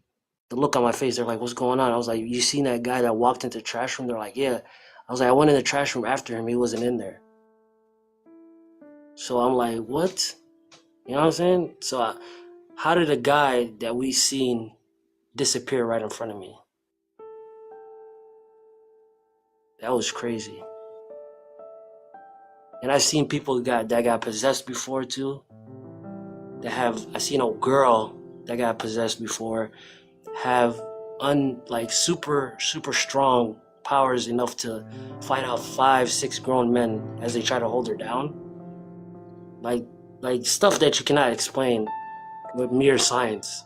the look on my face. They're like, "What's going on?" I was like, "You seen that guy that walked into the trash room?" They're like, "Yeah." I was like, "I went in the trash room after him. He wasn't in there." So I'm like, "What?" You know what I'm saying? So how did a guy that we seen disappear right in front of me? That was crazy. And I've seen people that got possessed before too. I seen a girl that got possessed before have super strong powers enough to fight out 5, 6 grown men as they try to hold her down. Like stuff that you cannot explain with mere science.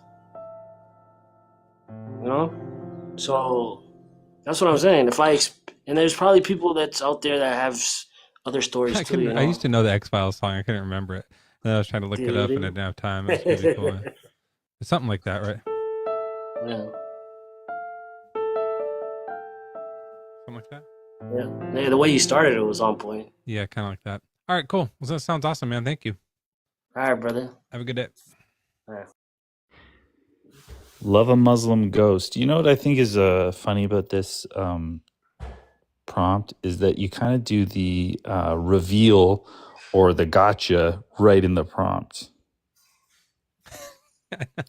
So that's what I'm saying. And there's probably people that's out there that have other stories I too. I used to know the X-Files song. I couldn't remember it. And I was trying to look it up and I didn't have time. I was busy going. It's something like that, right? Yeah. Something like that. Yeah. The way you started it was on point. Yeah, kind of like that. All right, cool. Well, that sounds awesome, man. Thank you. All right, brother. Have a good day. All right. Love a Muslim ghost. You know what I think is funny about this? prompt is that you kind of do the reveal or the gotcha right in the prompt.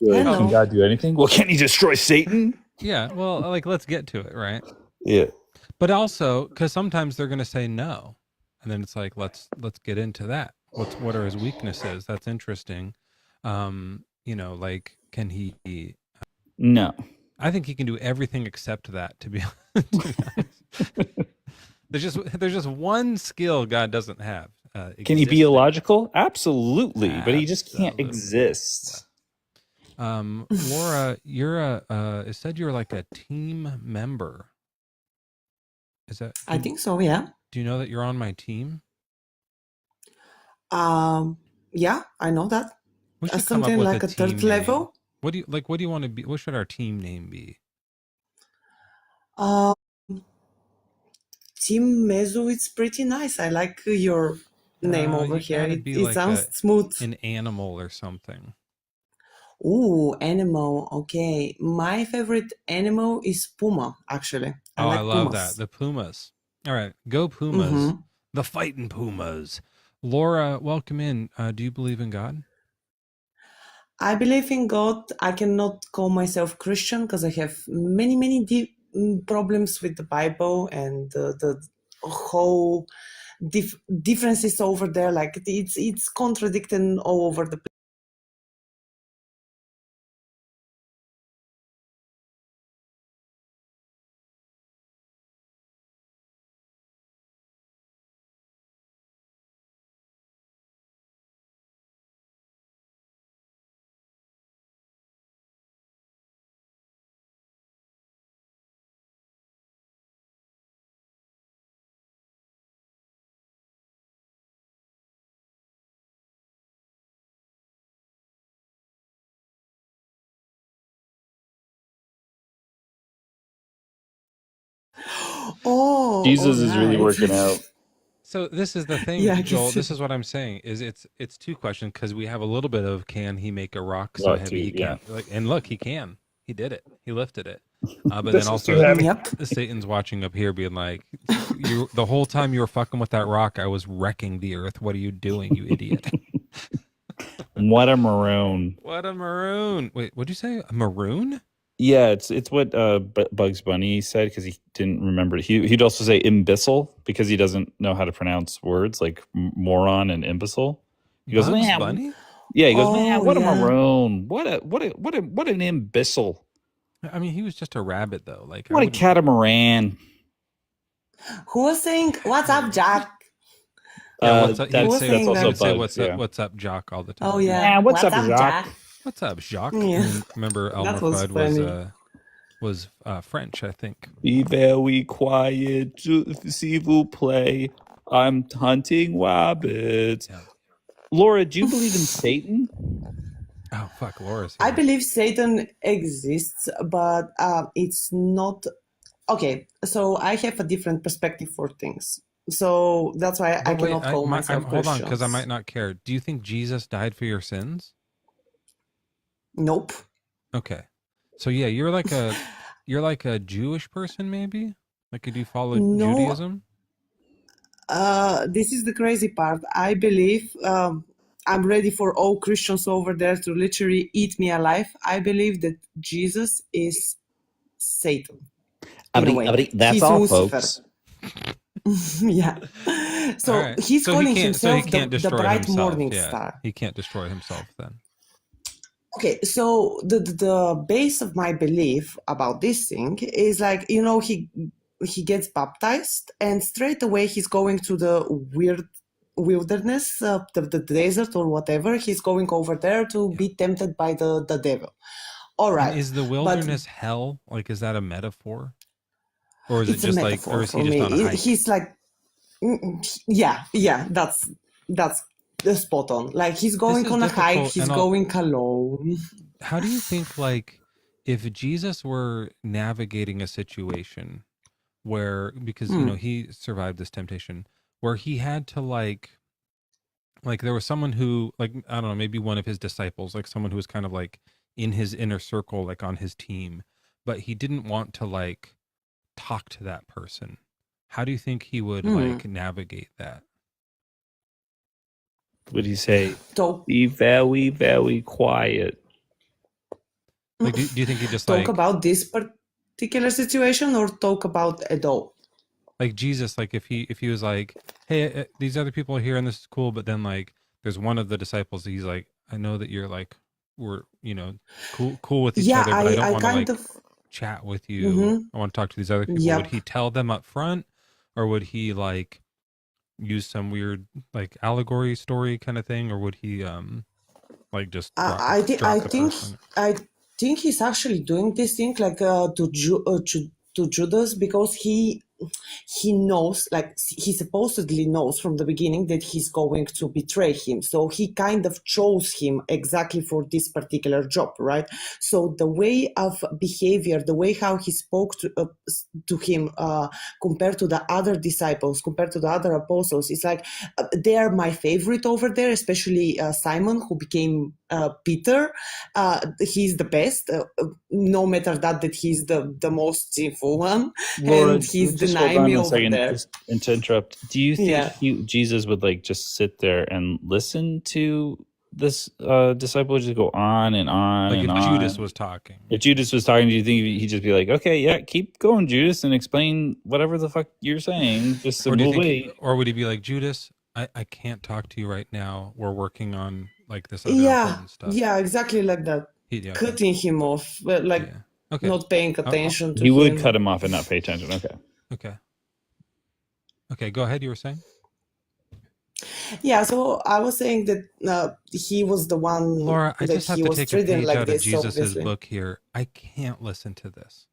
You're like, can Hello. God do anything? Well, can he destroy Satan? Yeah, well, like let's get to it, right? Yeah. But also because sometimes they're going to say no, and then it's like let's get into that. What are his weaknesses? That's interesting. Like can he? No. I think he can do everything except that. To be honest, there's just one skill God doesn't have. Can he be Existing. illogical? Absolutely, but he just can't Absolutely. exist. Laura, you're it said you're like a team member. Is that? I think so, yeah. Do you know that you're on my team? Yeah, I know that. We should come up Something with like a team third name. level. What do you want to be? What should our team name be? Team Mezzo, it's pretty nice. I like your name over You here. gotta It, be it like sounds smooth. an animal or something. Ooh, animal. Okay. My favorite animal is puma, actually. I like I love pumas. that. The Pumas. All right, go Pumas. Mm-hmm. The fighting Pumas. Laura, welcome in. Do you believe in God? I believe in God. I cannot call myself Christian because I have many problems with the Bible and the whole differences over there. Like it's contradicting all over the place. Oh, Jesus is really all right. working out. So this is the thing, Yeah, I Joel. guess This is what I'm saying. Is it's two questions because we have a little bit of can he make a rock so Well, heavy two, he yeah. can't? Like, and look, he can. He did it. He lifted it. But This then is too also heavy. Yep. Satan's watching up here, being like, "You the whole time you were fucking with that rock, I was wrecking the earth. What are you doing, you idiot?" What a maroon. What a maroon! Wait, what'd you say? A maroon? Yeah, it's what Bugs Bunny said because he didn't remember. He'd also say imbecile because he doesn't know how to pronounce words like moron and imbecile. He goes, Bugs "Man, Bunny? yeah." He goes, "Man, Oh, what a yeah. maroon! What an imbecile! I mean, he was just a rabbit, though. Like, I What a wouldn't- catamaran!" Who was saying, "What's up, Jack"? Yeah, what's up? He That's, would was say, saying he also that? would say, Bugs. "What's up, Jock?" all the time. Oh yeah. Man, what's up, Jacques? What's up, Jacques? Yeah. And remember, Elmer That was Fudd funny. was French, I think. Be very quiet, s'il vous plaît. I'm hunting rabbits. Yeah. Laura, do you believe in Satan? Oh fuck, Laura's I here. believe Satan exists, but it's not. Okay, so I have a different perspective for things. So that's why I But wait, cannot call myself hold on, because I Christians. might not care. Do you think Jesus died for your sins? Nope. Okay, so yeah, you're like a Jewish person, maybe. Like, do you follow No. Judaism? This is the crazy part. I believe I'm ready for all Christians over there to literally eat me alive. I believe that Jesus is Satan. In a way. That's He's all, Lucifer. folks. Yeah. So All right. he's So calling he himself can't the destroy bright himself. morning Yeah, star. he can't destroy himself then. Okay, so the base of my belief about this thing is like, he gets baptized and straight away he's going to the wilderness, the desert or whatever. He's going over there to be tempted by the devil. All right. And is the wilderness hell? Like, is that a metaphor? Or is it It's a just like, metaphor or is he for just me. on a hike? He's like, yeah, that's the spot on. Like, he's going is on a hike, difficult, he's and going alone. How do you think, like, if Jesus were navigating a situation where, because, he survived this temptation, where he had to, like there was someone who, like, I don't know, maybe one of his disciples, like someone who was kind of like in his inner circle, like on his team, but he didn't want to, like, talk to that person. how do you think he would like navigate that? Would he say, Talk be very, very quiet? Like, do you think he just talk like about this particular situation, or talk about at all? like Jesus, like if he was like, hey, these other people are here and this is cool, but then like there's one of the disciples, he's like, I know that you're like, we're cool with each Yeah, other, but I don't I want to kind like of. chat with you. Mhm. I want to talk to these other people. Would Yep. he tell them up front, or would he like use some weird like allegory story kind of thing, or would he like just drop the person? I think he's actually doing this thing like to Judas, because he knows, like he supposedly knows from the beginning that he's going to betray him, so he kind of chose him exactly for this particular job, right? So the way of behavior, the way how he spoke to him, compared to the other disciples, compared to the other apostles, it's like they are my favorite over there, especially Simon, who became Peter. He's the best, no matter that he's the most sinful one. Laura, And he's just hold denying on me a over second, there. and to interrupt. Do you think Yeah. Jesus would like just sit there and listen to this disciple just go on and on Like and if on? Judas was talking. If Judas was talking, do you think he'd just be like, okay, yeah, keep going, Judas, and explain whatever the fuck you're saying, just Or do you we'll think, wait. or would he be like, Judas, I can't talk to you right now. We're working on like this other Yeah, important stuff. yeah, exactly like that. Okay. Cutting him off, but like Yeah. Okay. not paying attention to He would him. cut him off and not pay attention. Okay. Okay, go ahead. You were saying? Yeah, so I was saying that he was the one Laura, I that just have he to was take a treating page like out of this, Jesus's obviously. book here. I can't listen to this.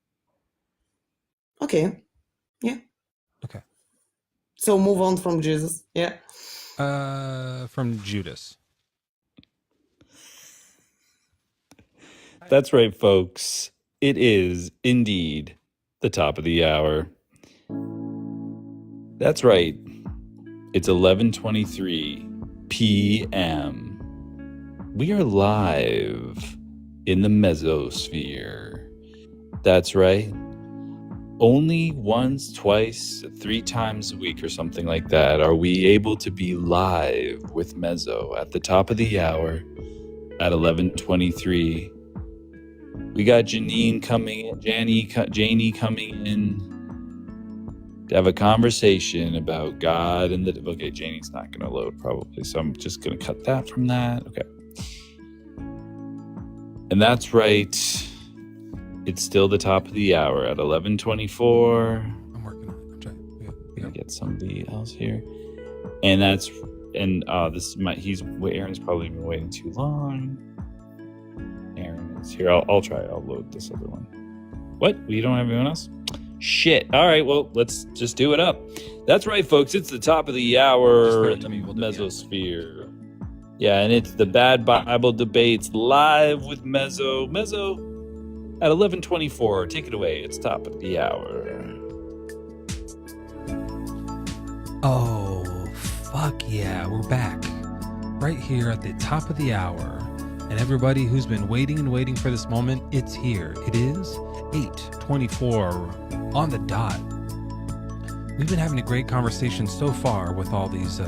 Okay, yeah. Okay. So move on from Jesus. Yeah. From Judas. That's right, folks. It is indeed the top of the hour. That's right. It's 11:23 p.m. We are live in the Mezzosphere. That's right. Only once, twice, 3 times a week or something like that are we able to be live with Mezzo at the top of the hour at 11:23. We got Janie coming in to have a conversation about God and the... Okay, Janie's not going to load probably, so I'm just going to cut that from that. Okay. And that's right. It's still the top of the hour at 11:24. I'm working on it. I'm trying. I'm going to get somebody else here. And that's... And Aaron's probably been waiting too long. Aaron is here. I'll try. I'll load this other one. What? We don't have anyone else? Shit. All right. Well, let's just do it up. That's right, folks. It's the top of the hour in the Mezzosphere. Yeah, and it's the Bad Bible Debates live with Mezzo. Mezzo at 11:24. Take it away. It's top of the hour. Oh, fuck yeah. We're back. Right here at the top of the hour. And everybody who's been waiting for this moment, it's here. It is 8:24 on the dot. We've been having a great conversation so far with all these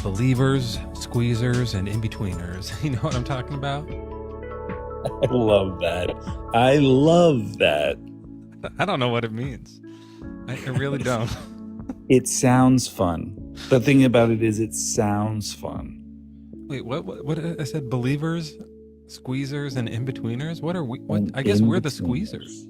believers, squeezers, and in-betweeners. You know what I'm talking about? I love that. I love that. I don't know what it means. I really don't. It sounds fun. The thing about it is it sounds fun. Wait, what I said? Believers, squeezers, and in-betweeners? What are we? What? I guess we're the squeezers.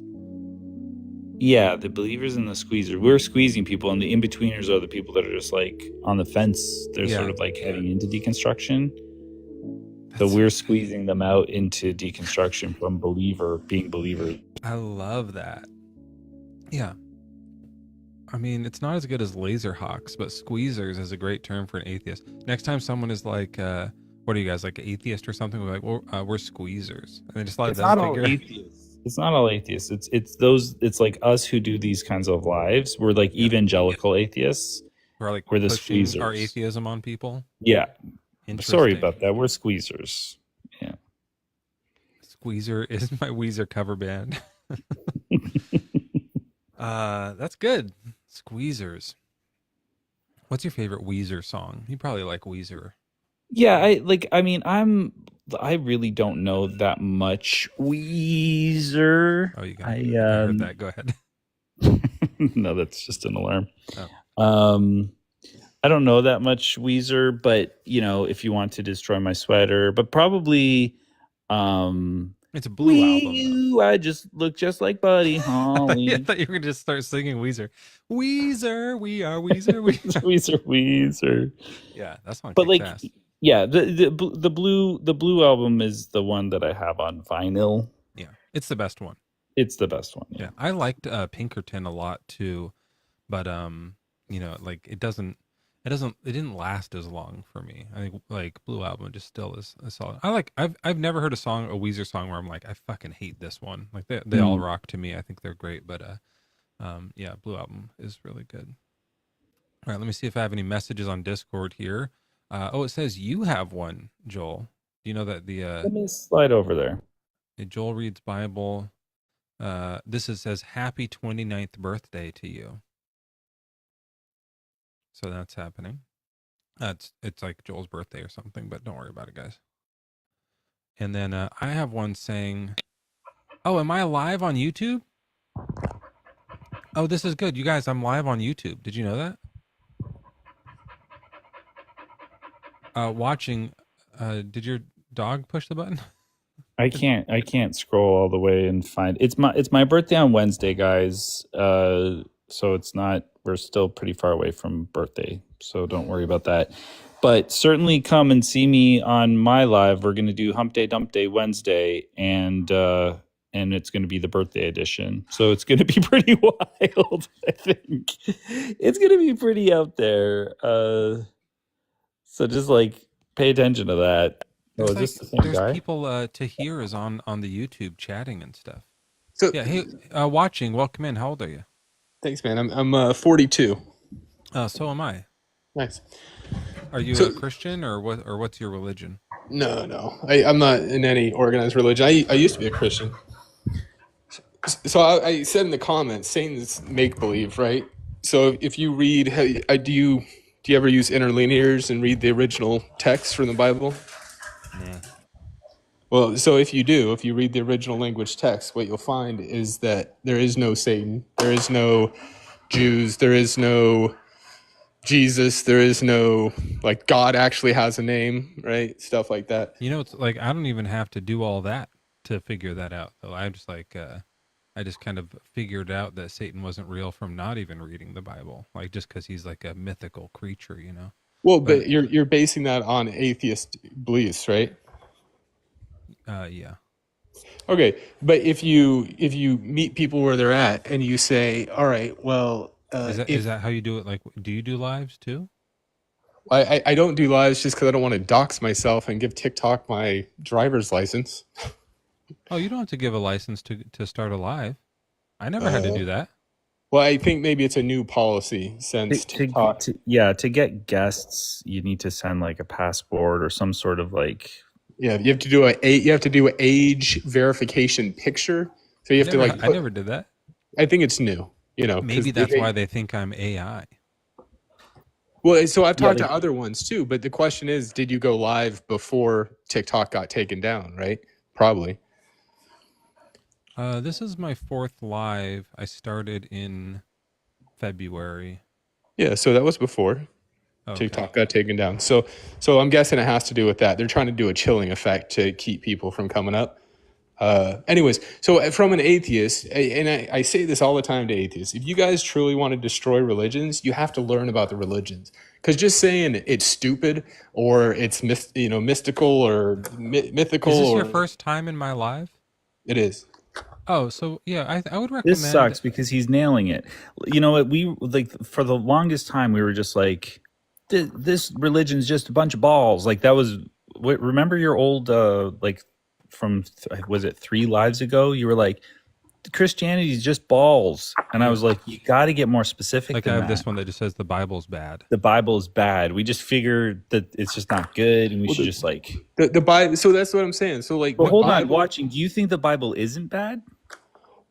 Yeah, the believers and the squeezers. We're squeezing people, and the in-betweeners are the people that are just like on the fence. They're sort of like heading into deconstruction. So we're squeezing them out into deconstruction from being believers. I love that. Yeah. I mean, it's not as good as laser hawks, but squeezers is a great term for an atheist. Next time someone is like, what are you guys, like atheist or something? We're like, well, we're squeezers. And they just let them figure it. It's not all atheists. It's like us who do these kinds of lives. We're like evangelical atheists. We're like we're the pushing squeezers. Our atheism on people. Yeah. Sorry about that. We're squeezers. Yeah. Squeezer is my Weezer cover band. That's good. Squeezers. What's your favorite Weezer song? You probably like Weezer. Yeah, I really don't know that much Weezer. Oh, I heard that. Go ahead. No, that's just an alarm. Oh. I don't know that much Weezer, but if you want to destroy my sweater, but probably It's a Blue album. I just look just like Buddy Holly. I thought you were going to just start singing Weezer. Weezer, we are Weezer. We Weezer. Yeah, that song But kicks ass. yeah, the blue album is the one that I have on vinyl. Yeah, it's the best one. It's the best one. Yeah, I liked Pinkerton a lot too, but like it didn't last as long for me. I think like Blue Album just still is solid. I've never heard a Weezer song where I'm like, I fucking hate this one. Like they all rock to me. I think they're great, but yeah, Blue Album is really good. All right, let me see if I have any messages on Discord here. It says you have one, Joel. Do you know that Let me slide over there. Joel Reads Bible. Says happy 29th birthday to you. So that's happening. It's like Joel's birthday or something, but don't worry about it, guys. And then I have one saying, "Oh, am I live on YouTube?" Oh, this is good, you guys. I'm live on YouTube. Did you know that? Watching. Did your dog push the button? I can't scroll all the way and find it's my birthday on Wednesday, guys. So it's not, we're still pretty far away from birthday, so don't worry about that. But certainly come and see me on my live. We're going to do Hump Day Dump Day Wednesday, and it's going to be the birthday edition. So it's going to be pretty wild. I think it's going to be pretty out there. So just pay attention to that. There's people Tahir is on the YouTube chatting and stuff. So yeah, hey, watching. Welcome in. How old are you? Thanks, man. I'm 42. So am I. Nice. Are you a Christian or what? Or what's your religion? No. I'm not in any organized religion. I used to be a Christian. So I said in the comments, Satan's make believe, right? So if you read, do you ever use interlinears and read the original text from the Bible? Nah. Well, so if you read the original language text, what you'll find is that there is no Satan, there is no Jews, there is no Jesus, there is no, God actually has a name, right? Stuff like that. It's like I don't even have to do all that to figure that out, though. I'm just I just kind of figured out that Satan wasn't real from not even reading the Bible, just because he's like a mythical creature, Well, but you're basing that on atheist beliefs, right? Yeah. Okay, but if you meet people where they're at and you say, all right, well, is that how you do it? Do you do lives too? I don't do lives just because I don't want to dox myself and give TikTok my driver's license. Oh, you don't have to give a license to start a live. I never had to do that. Well, I think maybe it's a new policy since TikTok. To get guests, you need to send a passport or some sort of Yeah, you have to do an age verification picture. So you have I never did that. I think it's new. Maybe that's why they think I'm AI. Well, so I've talked to other ones too, but the question is, did you go live before TikTok got taken down? Right? Probably. This is my 4th live. I started in February. Yeah, so that was before TikTok got taken down. So I'm guessing it has to do with that. They're trying to do a chilling effect to keep people from coming up. Anyways, so from an atheist, and I say this all the time to atheists, if you guys truly want to destroy religions, you have to learn about the religions. Because just saying it's stupid or it's mystical or mythical. Is this your first time in my live? It is. Oh, so yeah, I would recommend. This sucks because he's nailing it. You know what? We for the longest time we were just this religion's just a bunch of balls. That was remember your old from was it 3 lives ago? You were like, Christianity is just balls, and I was like, you got to get more specific. I have this one that just says the Bible's bad. The Bible is bad. We just figured that it's just not good, and we should just the Bible. So that's what I'm saying. So but hold on, watching. Do you think the Bible isn't bad?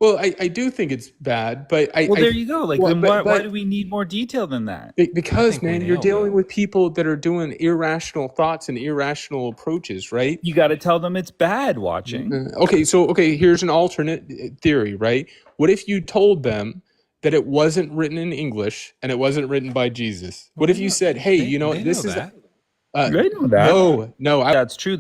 Well, I do think it's bad, but Well, there you go. Like, well, then why do we need more detail than that? because, we man, you're nailed dealing it. with people that are doing irrational thoughts and irrational approaches, right? You got to tell them it's bad watching. Okay, here's an alternate theory, right? What if you told them that it wasn't written in English and it wasn't written by Jesus? What if you said, "Hey, They this know is that. They know that. no, That's true.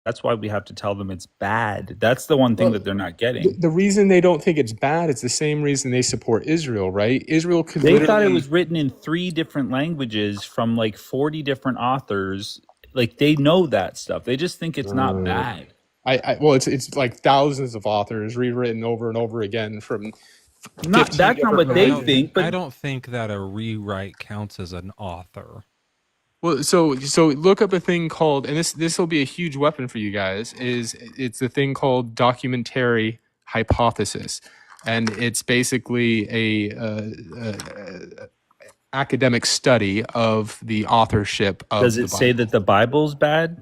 That's why we have to tell them it's bad. That's the one thing that they're not getting. the reason they don't think it's bad is the same reason they support Israel, right? Israel could They thought it literally- was written in 3 different languages from like 40 different authors. Like, they know that stuff. They just think it's not bad. well, it's like thousands of authors rewritten over and over again from. That's not what they think. But I don't think that a rewrite counts as an author. Well, so look up a thing called, and this will be a huge weapon for you guys. It's a thing called documentary hypothesis, and it's basically a academic study of the authorship of. Does it say that the Bible's bad?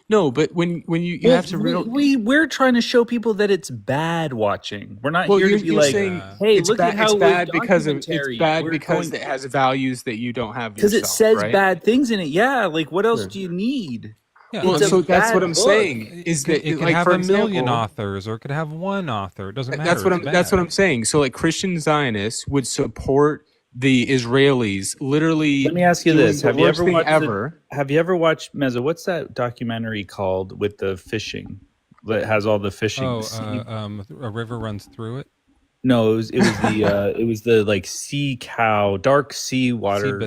No, but when you have to we're trying to show people that it's bad watching. We're not well, here to be you're like, saying hey, it's look bad, at how it's bad we're because documentary. it has values that you don't have because yourself, it says right? bad things in it. Yeah, like what else do you need? Yeah, Well, It's a so that's bad what I'm book. saying is that it could like have for a million example, authors, or it could have one author. It doesn't matter. That's what I'm saying. So like Christian Zionists would support the Israelis literally. Let me ask you doing this: the Have you worst ever thing watched? ever? Have you ever watched Mezzo? What's that documentary called with the fishing that has all the fishing? A river runs through it. No, it was it was the like sea cow, dark sea water,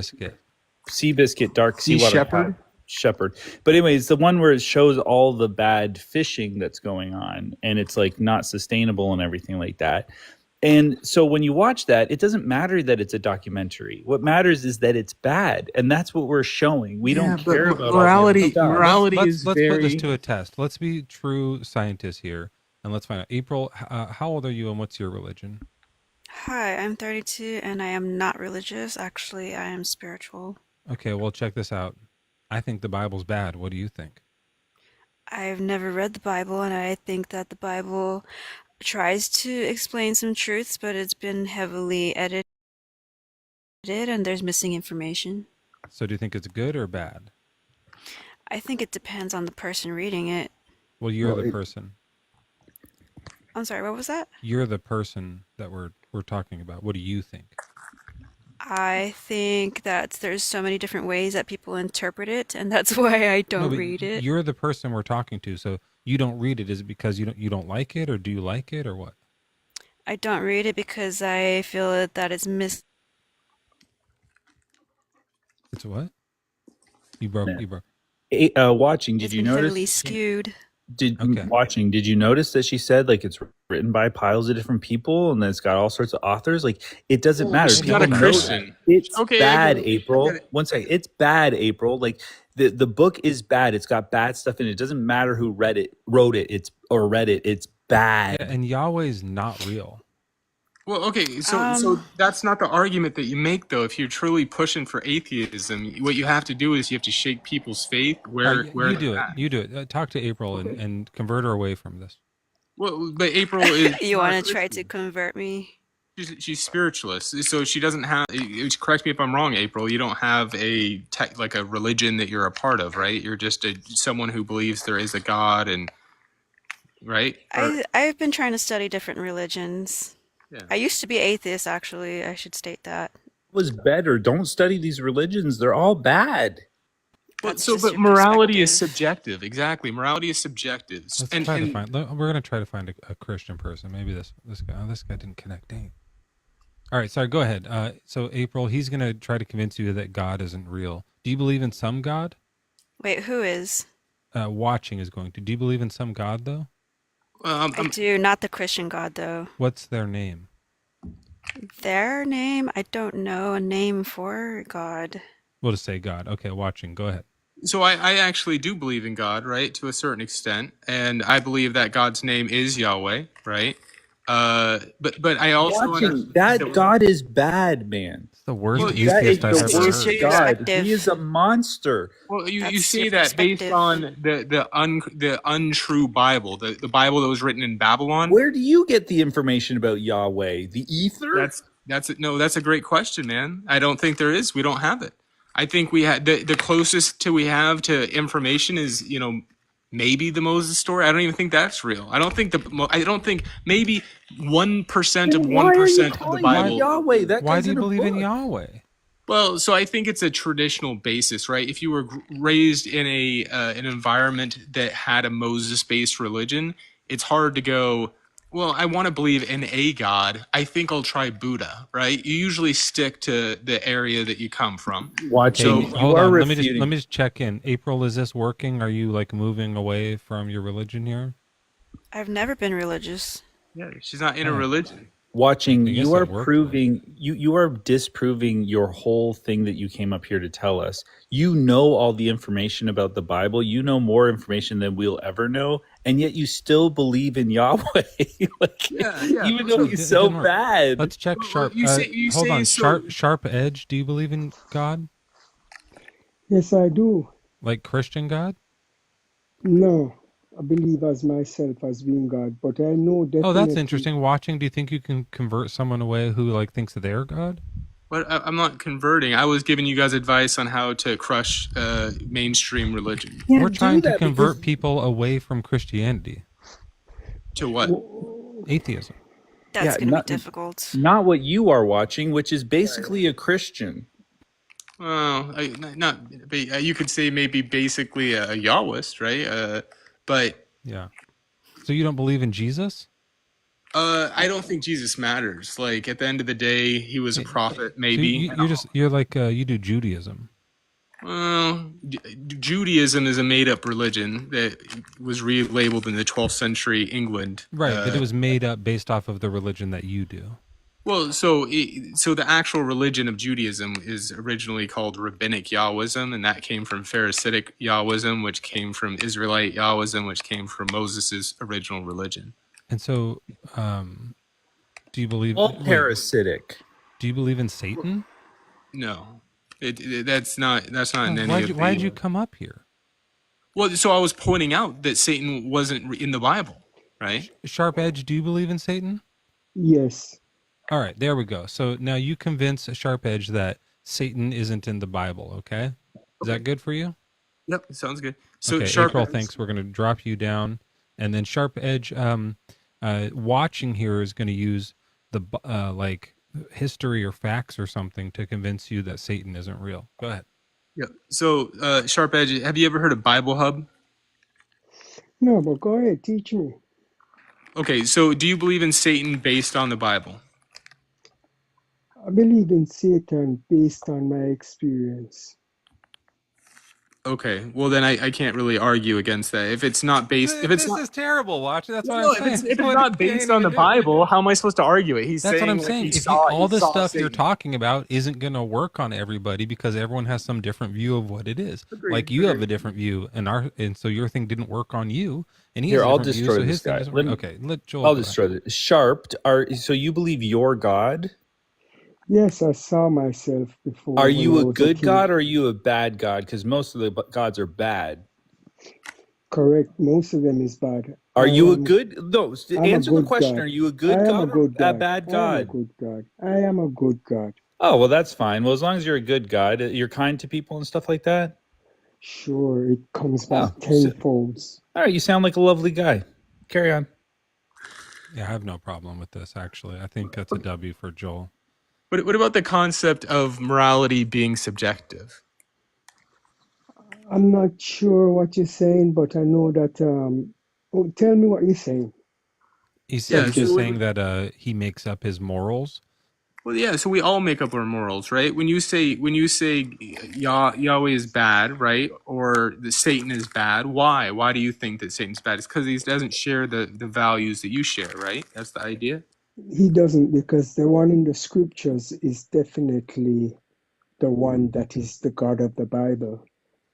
sea biscuit, dark sea water shepherd. But anyway, it's the one where it shows all the bad fishing that's going on, and it's like not sustainable and everything like that. And so when you watch that, it doesn't matter that it's a documentary. What matters is that it's bad, and that's what we're showing. We don't care about morality. All Morality let's is very. put this to a test. Let's be true scientists here, and let's find out. April, how old are you, and what's your religion? Hi, I'm 32 and I am not religious. Actually, I am spiritual. Okay, well, check this out. I think the Bible's bad. What do you think? I've never read the Bible, and I think that the Bible tries to explain some truths, but it's been heavily edited and there's missing information. So do you think it's good or bad? I think it depends on the person reading it. Well, you're the person. I'm sorry, what was that? You're the person that we're talking about. What do you think? I think that there's so many different ways that people interpret it, and that's why I don't read it. You're the person we're talking to, so you don't read it. Is it because you don't like it, or do you like it, or what? I don't read it because I feel that it's It's what? You broke. Yeah. You broke. Watching, did it's you been notice? heavily skewed. Watching, did you notice that she said like it's written by piles of different people and then it's got all sorts of authors? Like, it doesn't matter. She's not a People know Christian. that. It's Okay, bad, I get it. April. One second. It's bad, April. Like the book is bad. It's got bad stuff in it. It doesn't matter who wrote it. Or read it. It's bad. Yeah, and Yahweh's not real. Well, okay, so that's not the argument that you make, though. If you're truly pushing for atheism, what you have to do is you have to shake people's faith. Where you do it. You do it. Talk to April and convert her away from this. Well, but April is. You want to try to convert me? She's spiritualist, so she doesn't have. Correct me if I'm wrong, April. You don't have like a religion that you're a part of, right? You're just someone who believes there is a God, and right. I've been trying to study different religions. Yeah. I used to be atheist, actually. I should state that. It was better. Don't study these religions. They're all bad. But That's just but your morality is perspective. subjective. Exactly, morality is subjective. Let's try to find. We're going to try to find a Christian person. Maybe this guy didn't connect. Dang. All right, sorry. Go ahead. So April, he's going to try to convince you that God isn't real. Do you believe in some God? Wait, who is? Watching is going to. Do you believe in some God though? I do, not the Christian God, though. What's their name? Their name? I don't know a name for God. We'll just say God. Okay, watching. Go ahead. So I actually do believe in God, right, to a certain extent, and I believe that God's name is Yahweh, right? But I also Watching that God is bad, man. It's the worst Well, That is atheist I've the ever That's just worst your heard. God. perspective. He is a monster. well, you That's your say that based perspective. on the untrue Bible, the Bible that was written in Babylon. Where do you get the information about Yahweh? The ether? That's a great question, man. I don't think there is. We don't have it. I think we had the closest to we have to information is maybe the Moses story. I don't even think that's real. I don't think maybe 1% of Why are you 1% of the calling him Bible. Yahweh? That Why guy's do you in a believe in book. Yahweh? Well, so I think it's a traditional basis, right? If you were raised in an environment that had a Moses-based religion, it's hard to go, well, I want to believe in a God. I think I'll try Buddha, right? You usually stick to the area that you come from. Watching, Okay, you hold are on. refuting. Let me just check in. April, is this working? Are you like moving away from your religion here? I've never been religious. Yeah, she's not in a Right. religion. Watching, I guess you are it worked, proving you are disproving your whole thing that you came up here to tell us. You know all the information about the Bible. You know more information than we'll ever know, and yet you still believe in Yahweh. Like, Yeah. even though So he's it so didn't work. bad. Let's check Well, sharp. you Hold say on, so. sharp edge. Do you believe in God, Yes, I do. like Christian God? No, I believe as myself as being God, but I know Oh, that's definitely. interesting. Watching, do you think you can convert someone away who like thinks that they're God? But I'm not converting. I was giving you guys advice on how to crush mainstream religion. We're Do trying to that because convert people away from Christianity, To what? atheism. That's going to be difficult. not what you are watching, which is basically a Christian. Well, you could say maybe basically a Yahwist, right? But Yeah. So you don't believe in Jesus? I don't think Jesus matters. Like at the end of the day, he was a prophet, So maybe. you're like you do Judaism. Well, Judaism is a made-up religion that was relabeled in the 12th century England. Right, but it was made up based off of the religion that you do. Well, so the actual religion of Judaism is originally called Rabbinic Yahwism, and that came from Pharisaic Yahwism, which came from Israelite Yahwism, which came from Moses' original religion. And so, do you believe? All parasitic. Do you believe in Satan? No, that's not in any of the. Why'd you come up here? Well, so I was pointing out that Satan wasn't in the Bible, right? Sharp Edge, do you believe in Satan? Yes. All right, there we go. So now you convince Sharp Edge that Satan isn't in the Bible, okay? Is that good for you? Yep, sounds good. So okay, Sharp April, thanks. We're going to drop you down. And then Sharp Edge watching here is going to use the like history or facts or something to convince you that Satan isn't real. Go ahead. Yeah. So Sharp Edge, have you ever heard of Bible Hub? No, but go ahead, teach me. Okay, so do you believe in Satan based on the Bible? I believe in Satan based on my experience. Okay, well then I can't really argue against that. If it's not based, This is terrible, Watch. That's what I'm saying. if it's not based on the Bible, how am I supposed to argue it? That's what I'm saying. If all the stuff you're talking about isn't going to work on everybody because everyone has some different view of what it is. Like you have a different view, and so your thing didn't work on you. And he has a Here, I'll different view, destroy so this his thing guy. doesn't work. Okay, let Joel. I'll go destroy this. Sharp, so you believe you're God? Yes, I saw myself before. Are you when I a was good kid. God or are you a bad God? Because most of the gods are bad. Correct. Most of them is bad. Are you a good? No, I'm answer a the good question. God. Are you a good I am God a good or a God. bad I am a God? good God. I am a good God. Oh, well, that's fine. Well, as long as you're a good God, you're kind to people and stuff like that. Sure, it comes back Oh, tenfold. All right, you sound like a lovely guy. Carry on. Yeah, I have no problem with this, actually. I think that's a W for Joel. What about the concept of morality being subjective? I'm not sure what you're saying, but I know that. Tell me what you're saying. He's Yeah, just so saying that he makes up his morals. well, yeah. So we all make up our morals, right? When you say Yahweh is bad, right, or the Satan is bad, why? Why do you think that Satan's bad? It's because he doesn't share the values that you share, right? That's the idea. He doesn't, because the one in the scriptures is definitely the one that is the God of the Bible,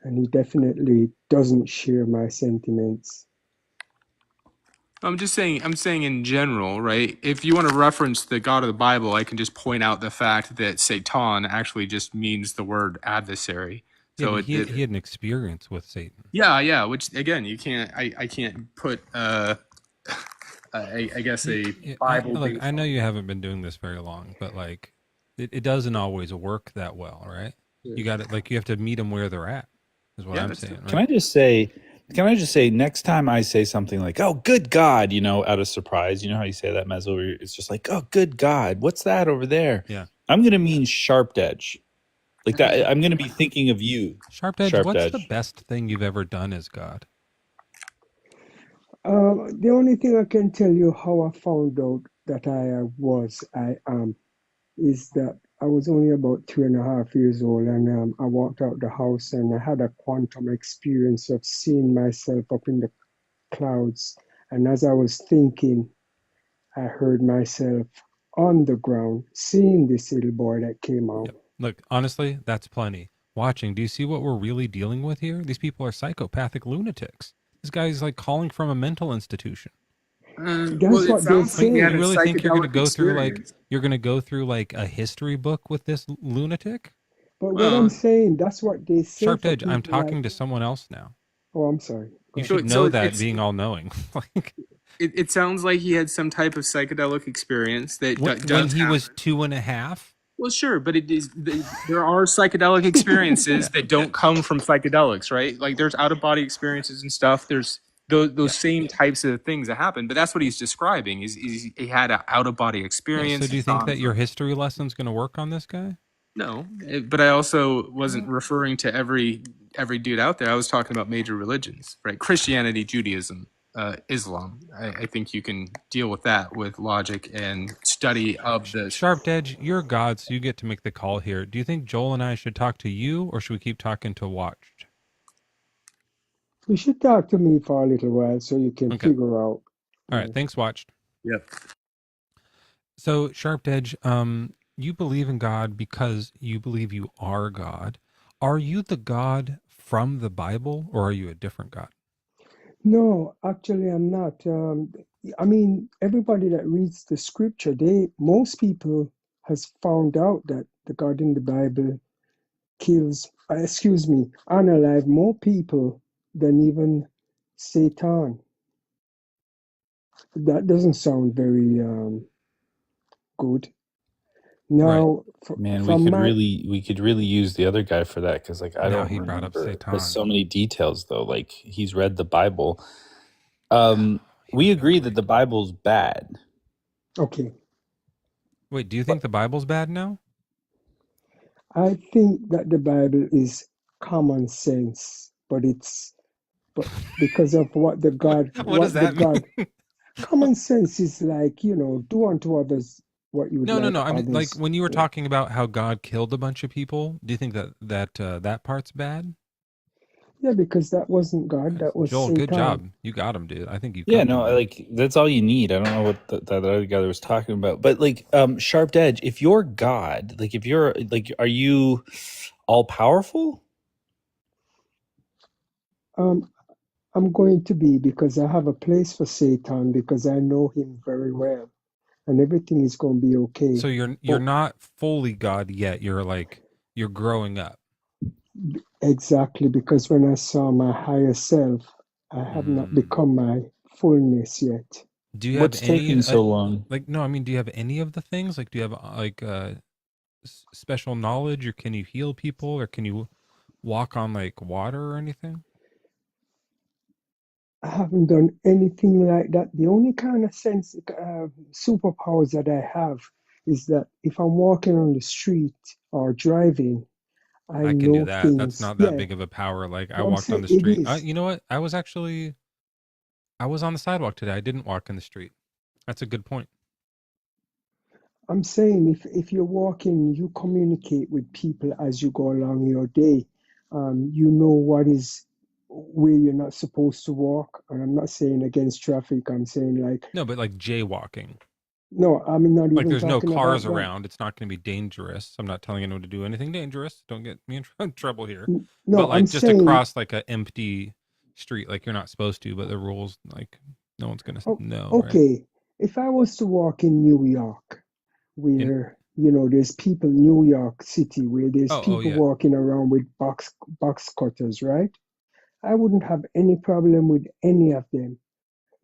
and he definitely doesn't share my sentiments. I'm just saying, I'm saying in general, right? If you want to reference the God of the Bible, I can just point out the fact that Satan actually just means the word adversary. Yeah, So but it he had an experience with Satan. yeah, which again, you can't, I can't put, I guess a Bible Look, based I know on. you haven't been doing this very long, but like, it doesn't always work that well, right? You got to like, you have to meet them where they're at, is what Yeah, I'm that's saying, Can right? I just say, next time I say something like, "Oh, good God," out of surprise, you know how you say that, Mezzo? Where it's just like, "Oh, good God, what's that over there?" Yeah. I'm gonna mean sharp edge, like that. I'm gonna be thinking of you, Sharp Edge, sharp what's the edge. best thing you've ever done as God? The only thing I can tell you how I found out that I am, is that I was only about 2.5 years old, and I walked out the house and I had a quantum experience of seeing myself up in the clouds. And as I was thinking, I heard myself on the ground, seeing this little boy that came out. Yep. Look, honestly, that's plenty. Watching, do you see what we're really dealing with here? These people are psychopathic lunatics. This guy's like calling from a mental institution. Well, That's it what they sounds like he had You a say. really think you're going to psychedelic go through like experience. a history book with this lunatic? But what I'm Well, saying, that's what they say Sharp for Edge, I'm people like, talking to someone else now. oh, I'm sorry. Go You ahead. should so know that, it's being all knowing. Like it sounds like he had some type of psychedelic experience that when does he was happen. 2.5. Well, sure, but there are psychedelic experiences that don't come from psychedelics, right? Like there's out of body experiences and stuff. There's those Yeah. same types of things that happen, but that's what he's describing. Is he had an out of body Yeah. So experience? do He you think saw that your history lesson's going to work on this guy? no, but I also wasn't referring to every dude out there. I was talking about major religions, right? Christianity, Judaism, Islam. I think you can deal with that with logic and study of this. Sharp Edge, you're God, so you get to make the call here. Do you think Joel and I should talk to you, or should we keep talking to Watched? You should talk to me for a little while so you can Okay. figure out. All right. Thanks, Watched. Yep. So, Sharp Edge, you believe in God because you believe you are God. Are you the God from the Bible, or are you a different God? No, actually, I'm not. I mean, everybody that reads the scripture, most people has found out that the God in the Bible kills, unalive more people than even Satan. That doesn't sound very good. Right. Now, Man, from my, we could really use the other guy for that, because like I Now don't he brought up remember. There's Satan. so many details though. Like he's read the Bible. He We would know, agree that right? the Bible's bad. okay, Wait, do you But think the Bible's bad now? I think that the Bible is common sense, but because of What does what the that mean? God, common sense is like, do unto others what you would No. like I mean, like others. when you were Yeah, talking about how God killed a bunch of people, do you think that part's bad? yeah, because that wasn't God, that was Joel, good Satan. job. You got him, dude. I think you yeah, cooked him, no, man. like that's all you need. I don't know what that other guy was talking about, but like, Sharp Edge, if you're God, like if you're like, are you all powerful? Um, I'm going to be, because I have a place for Satan, because I know him very well, and everything is going to be okay. So you're But not fully God yet. You're growing up. exactly, because when I saw my higher self, I have not Mm. become my fullness yet. Do you have What's any taking so long? like no, I mean, do you have any of the things? Like do you have special knowledge, or can you heal people, or can you walk on like water or anything? I haven't done anything like that. The only kind of superpowers that I have is that if I'm walking on the street or driving, I I can do know that. That's things. not that Yeah, big of a power. Like I but I'm walked on saying the it street. is. You know what? I was on the sidewalk today. I didn't walk in the street. That's a good point. I'm saying if you're walking, you communicate with people as you go along your day. You know what is where you're not supposed to walk. And I'm not saying against traffic. I'm saying like, No, but like jaywalking. no, I'm not Like even there's no talking cars about that. around. It's not going to be dangerous. I'm not telling anyone to do anything dangerous. Don't get me in trouble here. But No, I'm like just saying, across like an empty street, like you're not supposed to, but the rules like No one's gonna Oh, know, right? okay. If I was to walk in New York, In where there's people, New York City, where there's oh people yeah. walking around with box cutters, right? I wouldn't have any problem with any of them.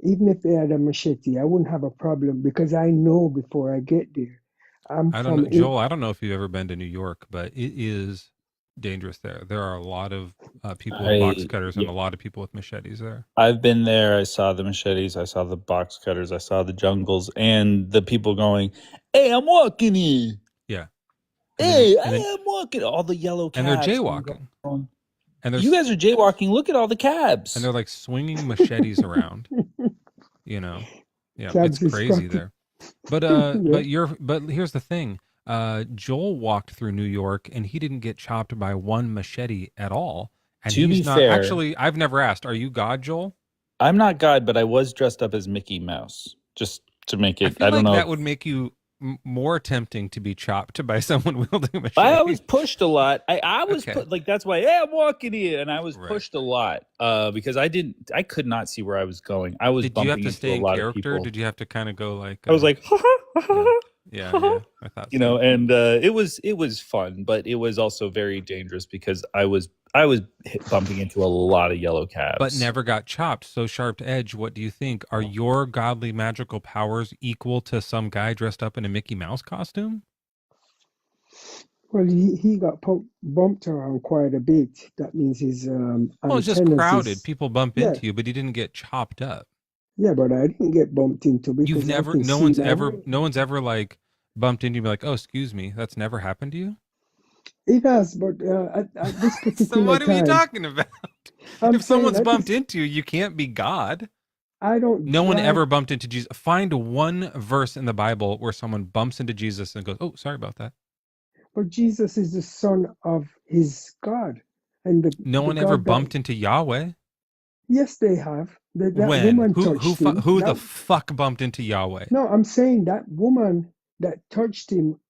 Even if they had a machete, I wouldn't have a problem because I know before I get there. I'm I don't know, from it. Joel. I don't know if you've ever been to New York, but it is dangerous there. There are a lot of people with box I cutters and yeah, a lot of people with machetes there. I've been there. I saw the machetes. I saw the box cutters. I saw the jungles and the people going, "Hey, I'm walking here. Yeah, and then Hey, and then I am walking." All the yellow and they're cabs going. jaywalking, and You guys are jaywalking. Look at all the and cabs. they're like swinging machetes around. You know, yeah, it's Cabs is crazy funny. there. But Yeah. but here's the thing. Joel walked through New York and he didn't get chopped by one machete at all. And To be he's not fair, actually. I've never asked. Are you God, Joel? I'm not God, but I was dressed up as Mickey Mouse just to make I it. feel I don't like know. that would make you more tempting to be chopped by someone wielding a I machete. was pushed a lot. I was Okay. put like that's why. Hey, I'm walking here, and I was Right. pushed a lot because I could not see where I was going. I was Did you have bumping to into stay a in lot of character? people. Did you have to kind of go like? I was like, yeah. I thought you so. know, and it was fun, but it was also very dangerous because I was bumping into a lot of yellow cabs. But never got chopped. So sharp edge. What do you think? Are your godly magical powers equal to some guy dressed up in a Mickey Mouse costume? Well, he got bumped around quite a bit. That means his Well, it's just antennas crowded. is, People bump yeah, into you, but he didn't get chopped up. yeah, but I didn't get bumped into You've because I never, can see my way. no one's ever like bumped into you and be like, oh, excuse me. That's never happened to you? It has, but at this So particular what are you time, talking about? I'm If saying someone's at bumped this, into you, you can't be God. I don't No one drive, ever bumped into Jesus. Find one verse in the Bible where someone bumps into Jesus and goes, oh, sorry about that. but Jesus is the son of his God. And No the one ever God that, bumped into Yahweh. yes, they have. That When? woman touched him. Who the fuck bumped into Yahweh? No, I'm saying that woman that touched him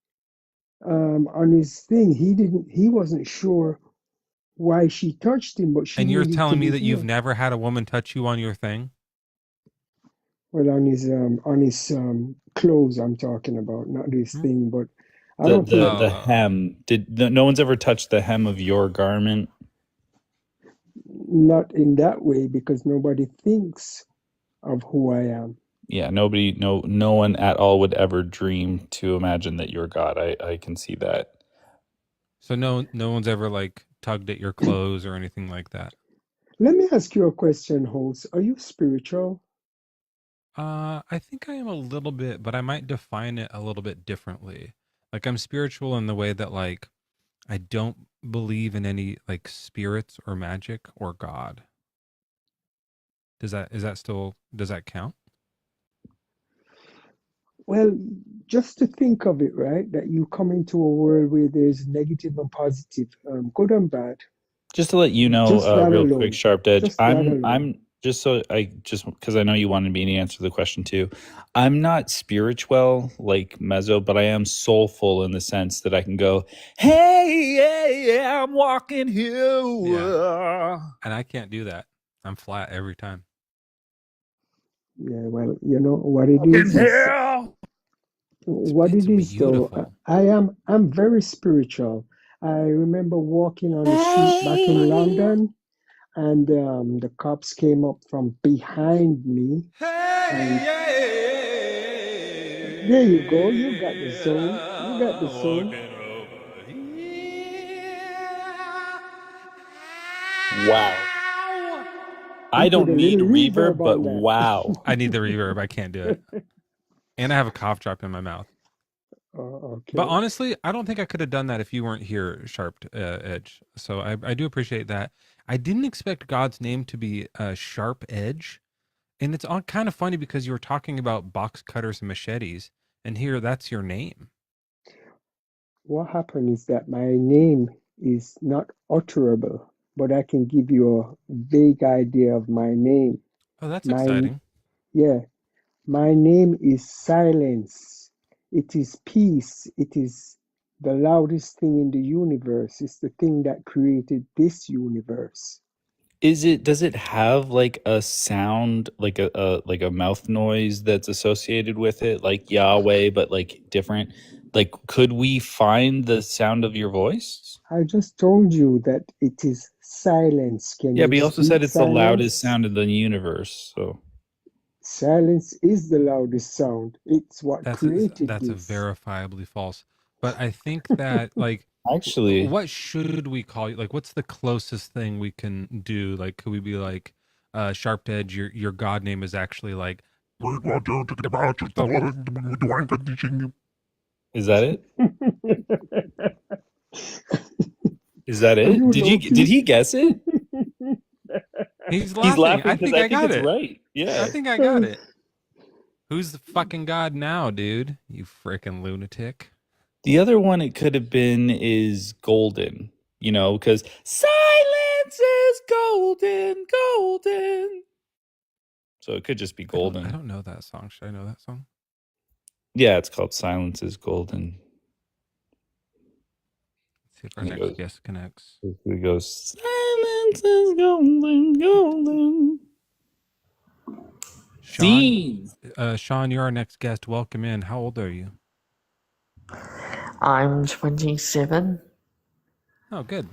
on his thing, he wasn't sure why she touched him, but she And you're needed to telling me be that you've healed. never had a woman touch you on your thing? Well, on his clothes, I'm talking about, not this Hmm? thing. But I the don't think the hem. No one's ever touched the hem of your garment? not in that way because nobody thinks of who I am. Yeah, nobody, no one at all would ever dream to imagine that you're God. I can see that. So no one's ever like tugged at your clothes or anything like that. Let me ask you a question, host. Are you spiritual? I think I am a little bit, but I might define it a little bit differently. Like I'm spiritual in the way that like I don't believe in any like spirits or magic or God. Does that count? Well, just to think of it, right? That you come into a world where there's negative and positive, good and bad. Just to let you know, Just that real quick, alone. Sharp Edge. Just that alone. I'm just so I just because I know you wanted me to answer the question too. I'm not spiritual like Mezzo, but I am soulful in the sense that I can go, hey, I'm walking here. Yeah. And I can't do that. I'm flat every time. Yeah, well, you know what it is what It's it is though. beautiful. I'm very spiritual. I remember walking on the street back in London, and the cops came up from behind me. And there you go. You got the zone. You got the zone. Wow. I You don't put a need little reverb, but on that. wow. I need the reverb. I can't do it. And I have a cough drop in my mouth. Okay. But honestly, I don't think I could have done that if you weren't here, Sharp Edge. So I do appreciate that. I didn't expect God's name to be Sharp Edge. And it's all kind of funny because you were talking about box cutters and machetes. And here, that's your name. What happened is that my name is not utterable, but I can give you a vague idea of my name. Oh, that's exciting. Yeah, my name is silence. It is peace. It is the loudest thing in the universe. It's the thing that created this universe. Does it have like a sound, like a mouth noise that's associated with it, like Yahweh, but like different? Like, could we find the sound of your voice? I just told you that it is silence. Can Yeah, you but you also said speak it's the loudest silence? sound in the universe. So Silence is the loudest sound. It's what created That's a this. verifiably false. But I think that like actually, what should we call you? Like, what's the closest thing we can do? Like, could we be like, Sharp Edge? Your god name is actually like. is that it? Is that I it? don't Did know, did he guess it? He's He's laughing. I laughing because think I I think got it's it. right. Yeah. I think I got it. Who's the fucking god now, dude? You freaking lunatic. The other one it could have been is golden, because silence is golden, golden. So it could just be I golden. don't know that song. Should I know that song? Yeah, it's called Silence is Golden. Let's see if our next guest connects. It goes, silence is golden, golden. Sean, you're our next guest. Welcome in. How old are you? I'm 27. Oh, good.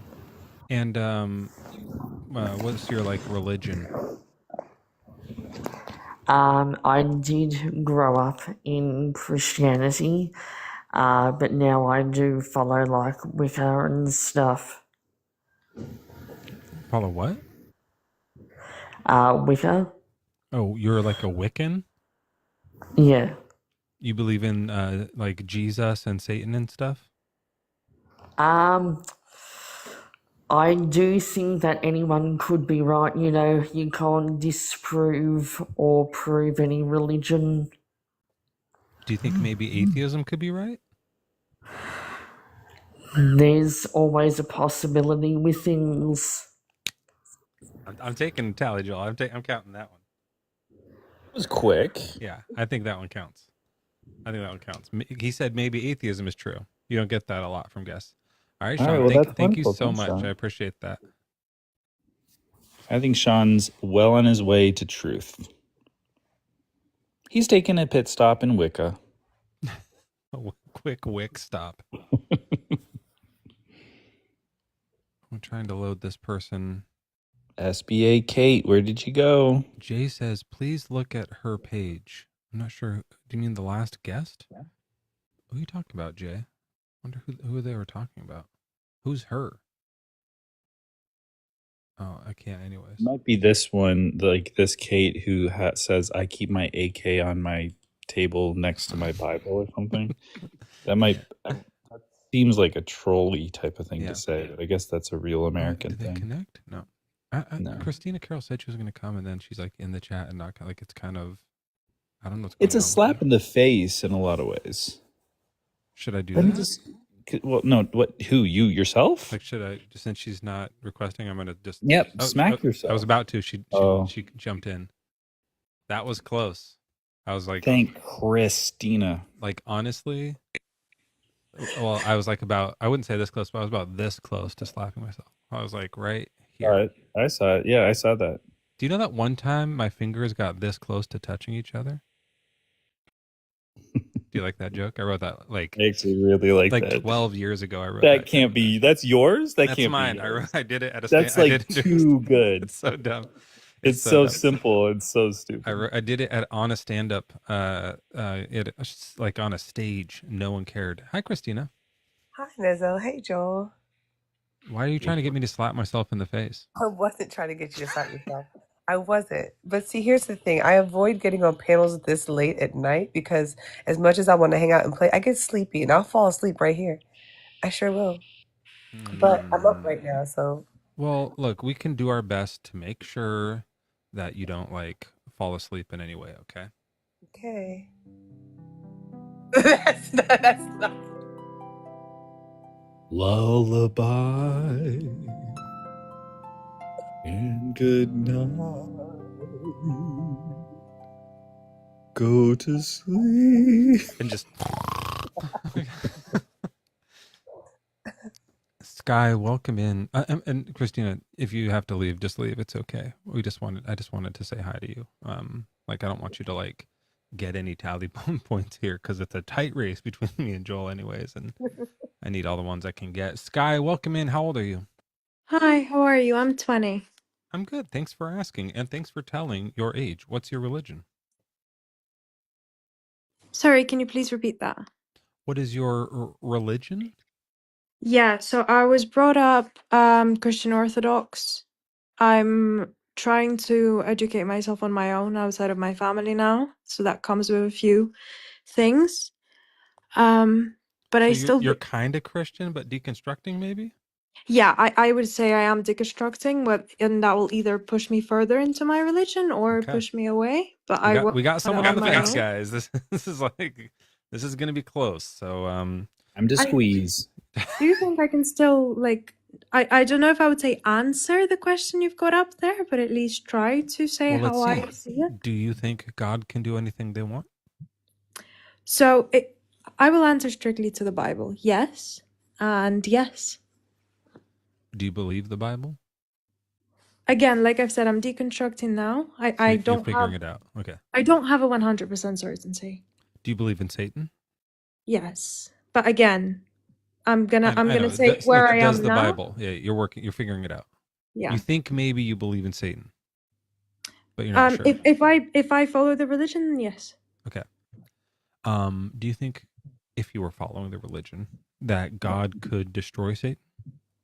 And what's your like religion? I did grow up in Christianity, but now I do follow like Wicca and stuff. Follow what? Wicca. Oh, you're like a Wiccan? Yeah. You believe in like Jesus and Satan and stuff? I do think that anyone could be right. You can't disprove or prove any religion. Do you think maybe atheism could be right? There's always a possibility with things. I'm taking a tally, Joel. I'm counting that one. It was quick. Yeah, I think that one counts. He said maybe atheism is true. You don't get that a lot from guests. All right, Sean. Thank you so much. Sean. I appreciate that. I think Sean's well on his way to truth. He's taking a pit stop in Wicca. A quick wick stop. I'm trying to load this person. SBA Kate, where did you go? Jay says, please look at her page. I'm not sure. Do you mean the last guest? Yeah. Who are you talking about, Jay? I wonder who they were talking about. Who's her? Oh, I can't anyways. It might be this one, like this Kate who says, I keep my AK on my table next to my Bible or something. That seems like a trolley type of thing to say, but I guess that's a real American thing. Did they connect? No. No. Christina Carroll said she was going to come, and then she's like in the chat and not like it's kind of, I don't know what's going on. It's a slap in the face in a lot of ways. Should I do that? Well, no. What? Who? You yourself? Like, should I? Since she's not requesting, I'm gonna just. Smack yourself. I was about to. She jumped in. That was close. I was like, thank Christina. Like honestly, well, I was like about. I wouldn't say this close, but I was about this close to slapping myself. I was like right here. All right, I saw it. Yeah, I saw that. Do you know that one time my fingers got this close to touching each other? Do you like that joke? I wrote that like I actually really like that. 12 years ago. I wrote that. Can't be. That's yours. That's mine. I did it at a. That's like too good. It's so dumb. It's so simple and so stupid. I did it on a stand-up. Like on a stage. No one cared. Hi, Christina. Hi, Mezzo. Hey, Joel. Why are you trying to get me to slap myself in the face? I wasn't trying to get you to slap yourself. I wasn't. But see, here's the thing. I avoid getting on panels this late at night because as much as I want to hang out and play, I get sleepy and I'll fall asleep right here. I sure will. But I'm up right now, so. Well, look, we can do our best to make sure that you don't like fall asleep in any way, okay? Okay. That's not. Lullaby and good night. Go to sleep and just Sky, welcome in. And Christina, if you have to leave, just leave. It's okay. I just wanted to say hi to you. Like I don't want you to like get any tally points here because it's a tight race between me and Joel, anyways, and I need all the ones I can get. Sky, welcome in. How old are you? Hi, how are you? I'm 20. I'm good. Thanks for asking, and thanks for telling your age. What's your religion? Sorry, can you please repeat that? What is your religion? Yeah, so I was brought up Christian Orthodox. I'm trying to educate myself on my own outside of my family now, so that comes with a few things. But So I still, you're kind of Christian, but deconstructing maybe? yeah, I would say I am deconstructing, and that will either push me further into my religion or Okay. push me away. But I We got someone on the my fence, own. guys. This is gonna be close. So I'm to squeeze. Do you think I can still like I don't know if I would say answer the question you've got up there, but at least try to say well, let's how see. I see it. Do you think God can do anything they want? So I will answer strictly to the Bible. Yes. And yes. Do you believe the Bible? Again, like I've said, I'm deconstructing now. I You're don't figuring have it out. Okay. I don't have a 100% certainty. Do you believe in Satan? Yes. But again, I'm I gonna know. say where I Does am the now. Bible? Yeah, you're figuring it out. Yeah. You think maybe you believe in Satan, but you're not sure. If I follow the religion, yes. Okay. Do you think if you were following the religion that God could destroy Satan?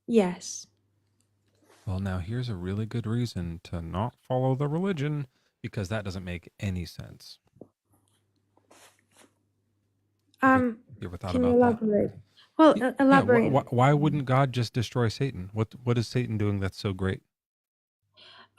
Yes. Well, now here's a really good reason to not follow the religion because that doesn't make any sense. You ever thought Can you about that? elaborate? Well, elaborate. Yeah, why wouldn't God just destroy Satan? What is Satan doing that's so great?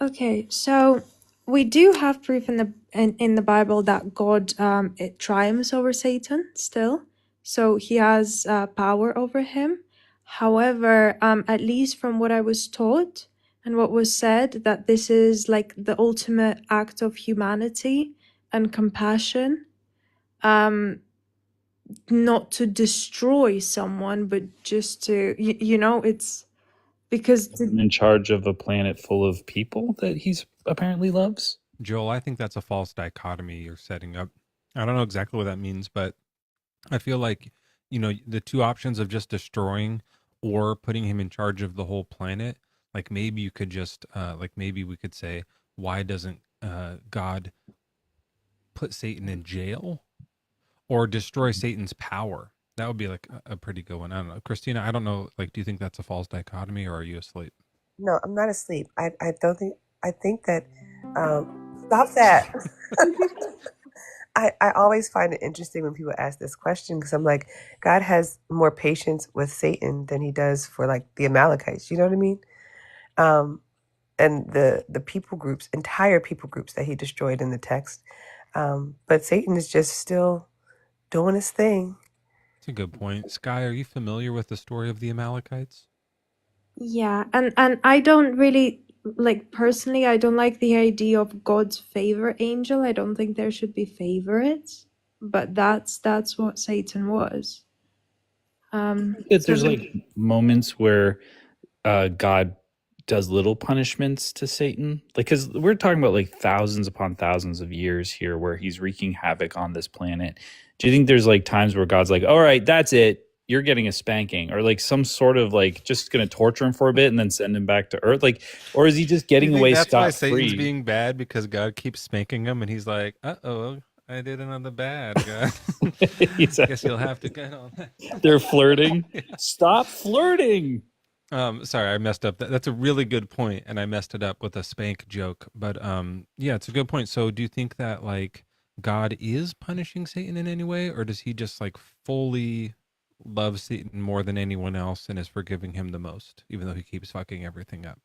Okay, so we do have proof in the Bible that God it triumphs over Satan still, so he has power over him. However, at least from what I was taught and what was said, that this is like the ultimate act of humanity and compassion, not to destroy someone, but just to it's because In charge of a planet full of people that he's apparently loves. Joel, I think that's a false dichotomy you're setting up. I don't know exactly what that means, but I feel like, the two options of just destroying or putting him in charge of the whole planet, like maybe you could just, maybe we could say, why doesn't God put Satan in jail or destroy Satan's power? That would be like a pretty good one. I don't know. Christina, I don't know. Like, do you think that's a false dichotomy or are you asleep? No, I'm not asleep. I don't think. I think that. Stop that. I always find it interesting when people ask this question because I'm like, God has more patience with Satan than he does for like the Amalekites. You know what I mean? And the people groups, entire people groups that he destroyed in the text. But Satan is just still doing his thing. That's a good point. Sky, are you familiar with the story of the Amalekites? Yeah, and I don't really like personally, I don't like the idea of God's favorite angel. I don't think there should be favorites, but that's what Satan was. There's like moments where God does little punishments to Satan, like because we're talking about like thousands upon thousands of years here where he's wreaking havoc on this planet. Do you think there's like times where God's like, all right, that's it, you're getting a spanking, or like some sort of like just gonna torture him for a bit and then send him back to Earth, like, or is he just getting away That's why scot-free? Satan's being bad because God keeps spanking him and he's like, uh-oh, I did another bad, God. Exactly. Guess you'll have to get on that. They're flirting. Stop flirting. Sorry, I messed up. That's a really good point, and I messed it up with a spank joke. But yeah, it's a good point. So, do you think that like God is punishing Satan in any way, or does he just like fully love Satan more than anyone else and is forgiving him the most, even though he keeps fucking everything up?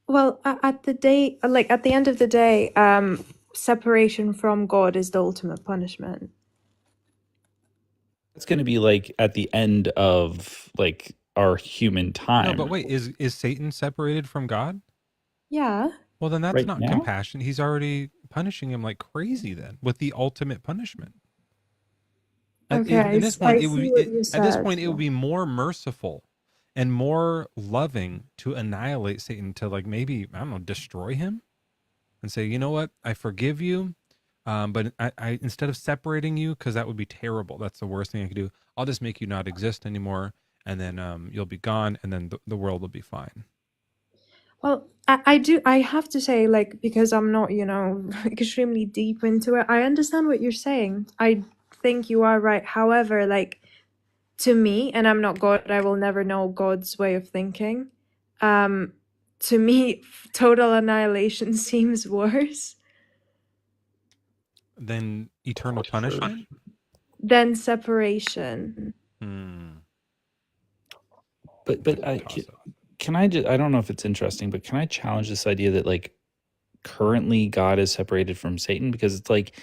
Well, at the end of the day, separation from God is the ultimate punishment. It's going to be like at the end of like our human time. No, but wait, is Satan separated from God? Yeah. Well, then that's Right not now? compassion. He's already punishing him like crazy then with the ultimate punishment. Okay, At this I point, see what you at this said. point, it would be more merciful and more loving to annihilate Satan, to like maybe, I don't know, destroy him and say, you know what, I forgive you. But I instead of separating you, because that would be terrible, that's the worst thing I could do, I'll just make you not exist anymore, and then you'll be gone, and then the world will be fine. Well, I have to say, like, because I'm not, extremely deep into it, I understand what you're saying. I think you are right. However, like, to me, and I'm not God, I will never know God's way of thinking. To me, total annihilation seems worse Then eternal punishment? than separation. But can I just, I don't know if it's interesting, but can I challenge this idea that like currently God is separated from Satan? Because it's like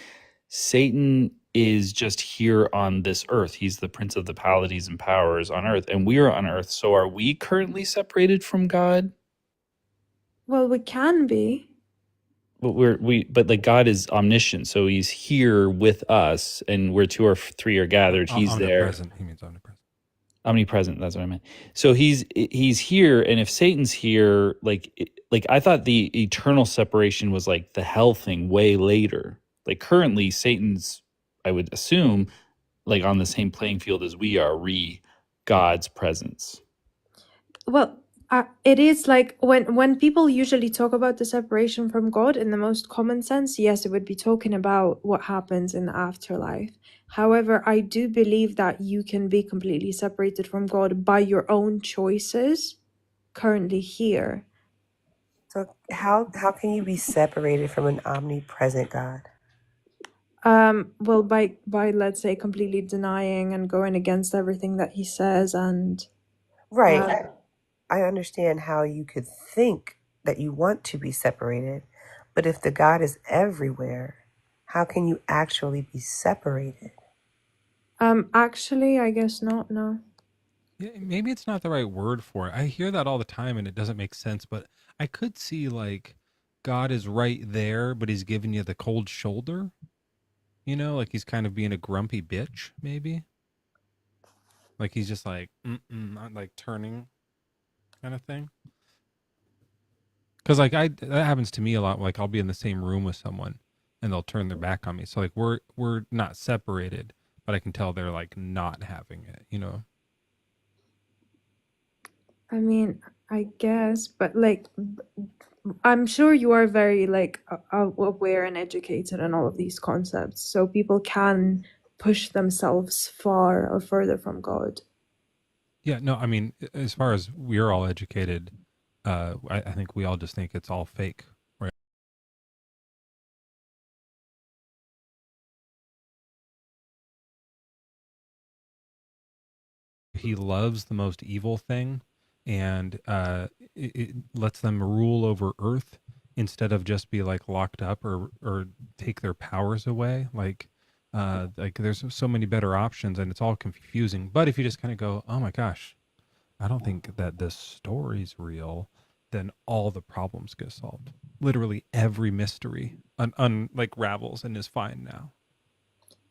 Satan is just here on this earth. He's the prince of the powers and powers on earth, and we are on earth. So are we currently separated from God? Well, we can be. But but like God is omniscient, so he's here with us, and where two or three are gathered, he's there. Omnipresent. He means omnipresent. Omnipresent, that's what I meant. So he's here, and if Satan's here, like I thought the eternal separation was like the hell thing way later. Like currently Satan's, I would assume, like on the same playing field as we are, God's presence. Well, it is like when people usually talk about the separation from God in the most common sense, yes, it would be talking about what happens in the afterlife. However, I do believe that you can be completely separated from God by your own choices currently here. So how can you be separated from an omnipresent God? Well, by let's say completely denying and going against everything that he says, and Right. I understand how you could think that you want to be separated, but if the God is everywhere, how can you actually be separated? Actually, I guess not, no. Yeah, maybe it's not the right word for it. I hear that all the time and it doesn't make sense, but I could see like God is right there, but he's giving you the cold shoulder. You know, like he's kind of being a grumpy bitch, maybe. Like he's just like, not like turning kind of thing. Because like that happens to me a lot. Like I'll be in the same room with someone and they'll turn their back on me. So like we're not separated, but I can tell they're like not having it, you know? I mean, I guess, but like, I'm sure you are very like aware and educated in all of these concepts, so people can push themselves far or further from God. Yeah, no, I mean, as far as we're all educated, I think we all just think it's all fake, right? He loves the most evil thing, and it lets them rule over Earth instead of just be like locked up or take their powers away. Like there's so many better options, and it's all confusing. But if you just kind of go, oh my gosh, I don't think that this story's real, then all the problems get solved. Literally every mystery like ravels and is fine now.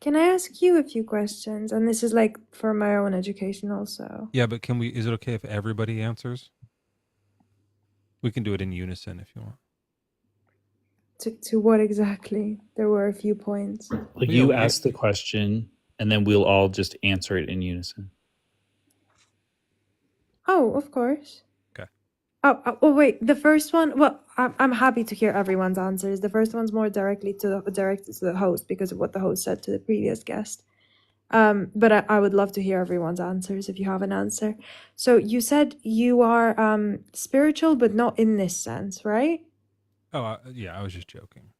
Can I ask you a few questions? And this is like for my own education also. Yeah, but is it okay if everybody answers? We can do it in unison if you want. To what exactly? There were a few points. Like you ask the question and then we'll all just answer it in unison. Oh, of course. Okay. Oh, wait. The first one. Well, I'm happy to hear everyone's answers. The first one's more directed to the host because of what the host said to the previous guest. But I would love to hear everyone's answers if you have an answer. So you said you are spiritual, but not in this sense, right? Oh, yeah. I was just joking.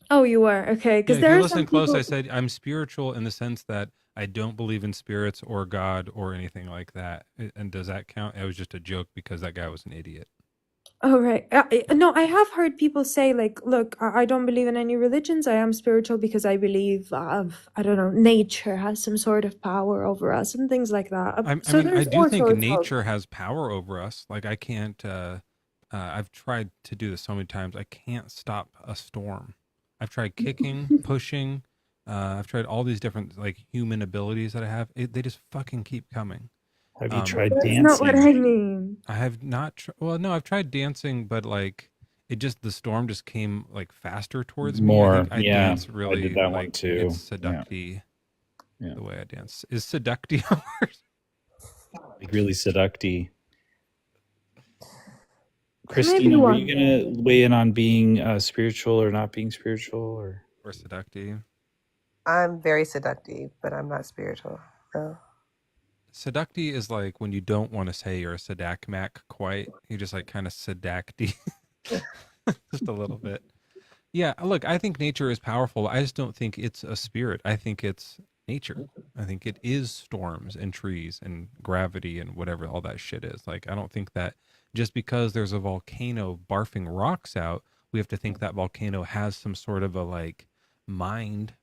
Oh, you were? Okay. Because if you listen close, I said I'm spiritual in the sense that I don't believe in spirits or God or anything like that. And does that count? It was just a joke because that guy was an idiot. Oh, right. No, I have heard people say, like, look, I don't believe in any religions. I am spiritual because I believe, I don't know, nature has some sort of power over us and things like that. I do think nature has power over us. Like, I can't, I've tried to do this so many times. I can't stop a storm. I've tried kicking, pushing. I've tried all these different, like, human abilities that I have. They just fucking keep coming. Have you tried That's not what dancing? I mean. I have not. Well, no, I've tried dancing, but like the storm just came like faster towards me. I think More, I yeah. dance I did really that one like too. it's Yeah. seducty. Yeah. The way I dance is seducty a word? Like really seducty. Maybe Christina, were you one. gonna weigh in on being spiritual or not being spiritual, or seducty? I'm very seductive, but I'm not spiritual. No. Seducty is like when you don't want to say you're a sedacmac quite. You just like kind of sedacty, just a little bit. Yeah, look, I think nature is powerful. I just don't think it's a spirit. I think it's nature. I think it is storms and trees and gravity and whatever all that shit is. Like, I don't think that just because there's a volcano barfing rocks out, we have to think that volcano has some sort of a like mind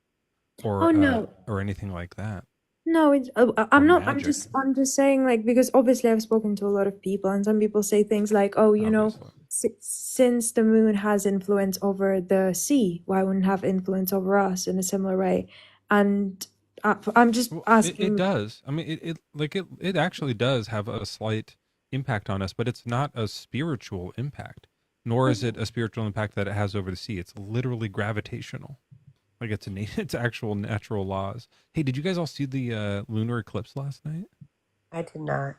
Oh no. or anything like that. No, it's Or I'm not. magic. I'm just saying, like, because obviously I've spoken to a lot of people, and some people say things like, "Oh, you know, Obviously. since the moon has influence over the sea, why wouldn't it have influence over us in a similar way?" And I'm just Well, asking. it does. I mean, it actually does have a slight impact on us, but it's not a spiritual impact, nor is it a spiritual impact that it has over the sea. It's literally gravitational. Like it's actual natural laws. Hey, did you guys all see the lunar eclipse last night? I did not.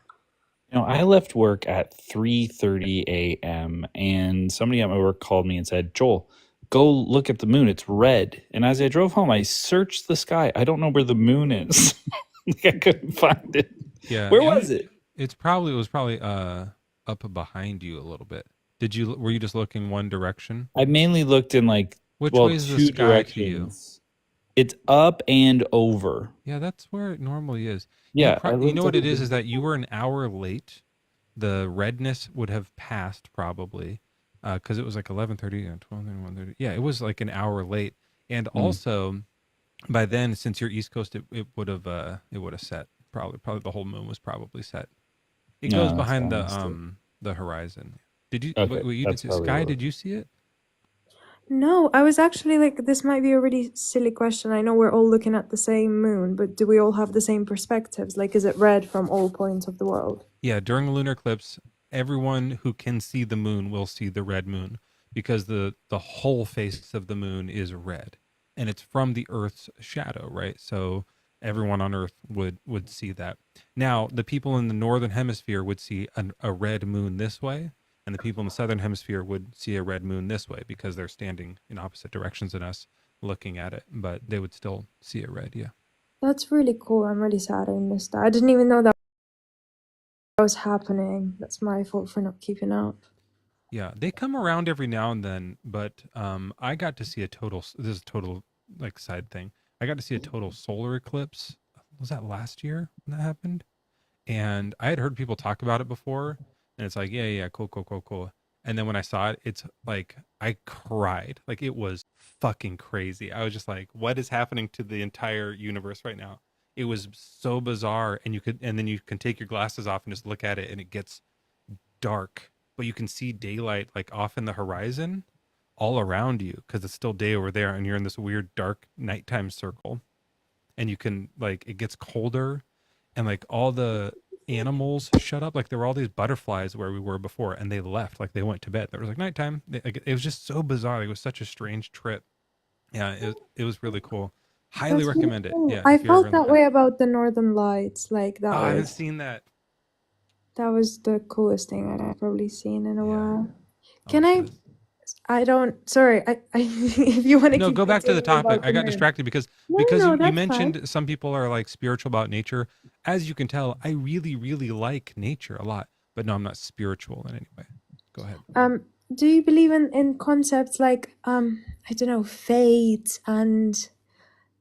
You know, I left work at 3:30 a.m. and somebody at my work called me and said, "Joel, go look at the moon. It's red." And as I drove home, I searched the sky. I don't know where the moon is. Like, I couldn't find it. Yeah. Where was it? It was probably up behind you a little bit. Were you just looking one direction? I mainly looked in like Which way is the two sky to you? directions. It's up and over. Yeah, that's where it normally is. Yeah, You know what it is that you were an hour late. The redness would have passed probably because it was like 11:30 and 12:30, 1:30. Yeah, it was like an hour late. And also by then, since you're East Coast, it would have set. Probably the whole moon was probably set. It goes behind the horizon. Did you? Okay, Wait, you did see Sky? Did you see it? No, I was actually like, this might be a really silly question. I know we're all looking at the same moon, but do we all have the same perspectives? Like, is it red from all points of the world? Yeah, during a lunar eclipse, everyone who can see the moon will see the red moon because the whole face of the moon is red, and it's from the Earth's shadow, right? So everyone on Earth would see that. Now, the people in the northern hemisphere would see a red moon this way, and the people in the southern hemisphere would see a red moon this way because they're standing in opposite directions than us looking at it, but they would still see it red. Yeah. That's really cool. I'm really sad I missed that. I didn't even know that was happening. That's my fault for not keeping up. Yeah, they come around every now and then, but I got to see this is a total like side thing. I got to see a total solar eclipse. Was that last year when that happened? And I had heard people talk about it before, and it's like, yeah, cool. And then when I saw it, it's like I cried. Like, it was fucking crazy. I was just like, what is happening to the entire universe right now? It was so bizarre, and then you can take your glasses off and just look at it, and it gets dark, but you can see daylight like off in the horizon all around you because it's still day over there, and you're in this weird dark nighttime circle, and you can like, it gets colder, and like all the animals shut up. Like, there were all these butterflies where we were before, and they left, like they went to bed. There was like nighttime. Like, it was just so bizarre. It was such a strange trip. Yeah, it was really cool. Highly That's recommend really cool. it. Yeah, I if you're ever felt in that way about the Northern Lights. Like, that I haven't was seen that. that was the coolest thing I've probably seen in a while. Oh, Can I don't. Sorry, I if you want to No, keep go back to the continuing topic. about I got moon. distracted because No, you that's mentioned fine. some people are like spiritual about nature. As you can tell, I really, really like nature a lot. But no, I'm not spiritual in any way. Go ahead. Do you believe in concepts like I don't know, fate and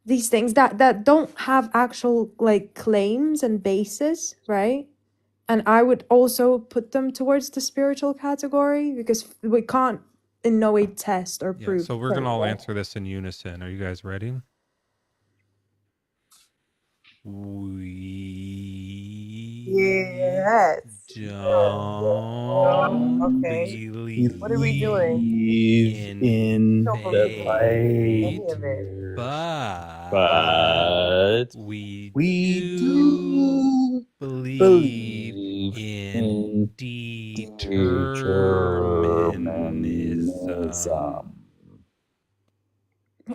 these things that don't have actual like claims and basis, right? And I would also put them towards the spiritual category because we can't in no way test or Yeah, prove. so we're gonna all answer this in unison. Are you guys ready? We Yes. don't Okay. believe What are we doing? in Don't the believe any light, of it. but but we we do do believe Awesome.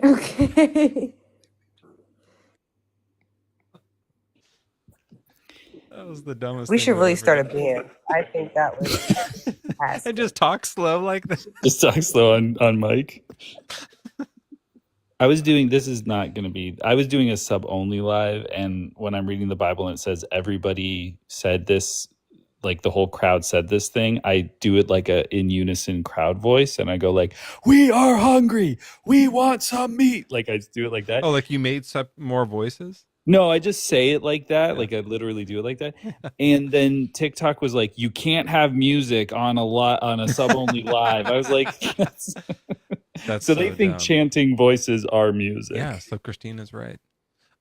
Okay. That was the dumbest We thing should I've really ever start a done. band. I think that was And fantastic. just talk slow like that. Just talk slow on mic. I was doing a sub only live, and when I'm reading the Bible and it says everybody said this, like the whole crowd said this thing, I do it like a in unison crowd voice, and I go like, "We are hungry. We want some meat." Like I just do it like that. Oh, like you made more voices? No, I just say it like that. Yeah. Like I literally do it like that. And then TikTok was like, "You can't have music on a sub only live." I was like, That's so they think dumb. chanting voices are music. Yeah, so Christina's right.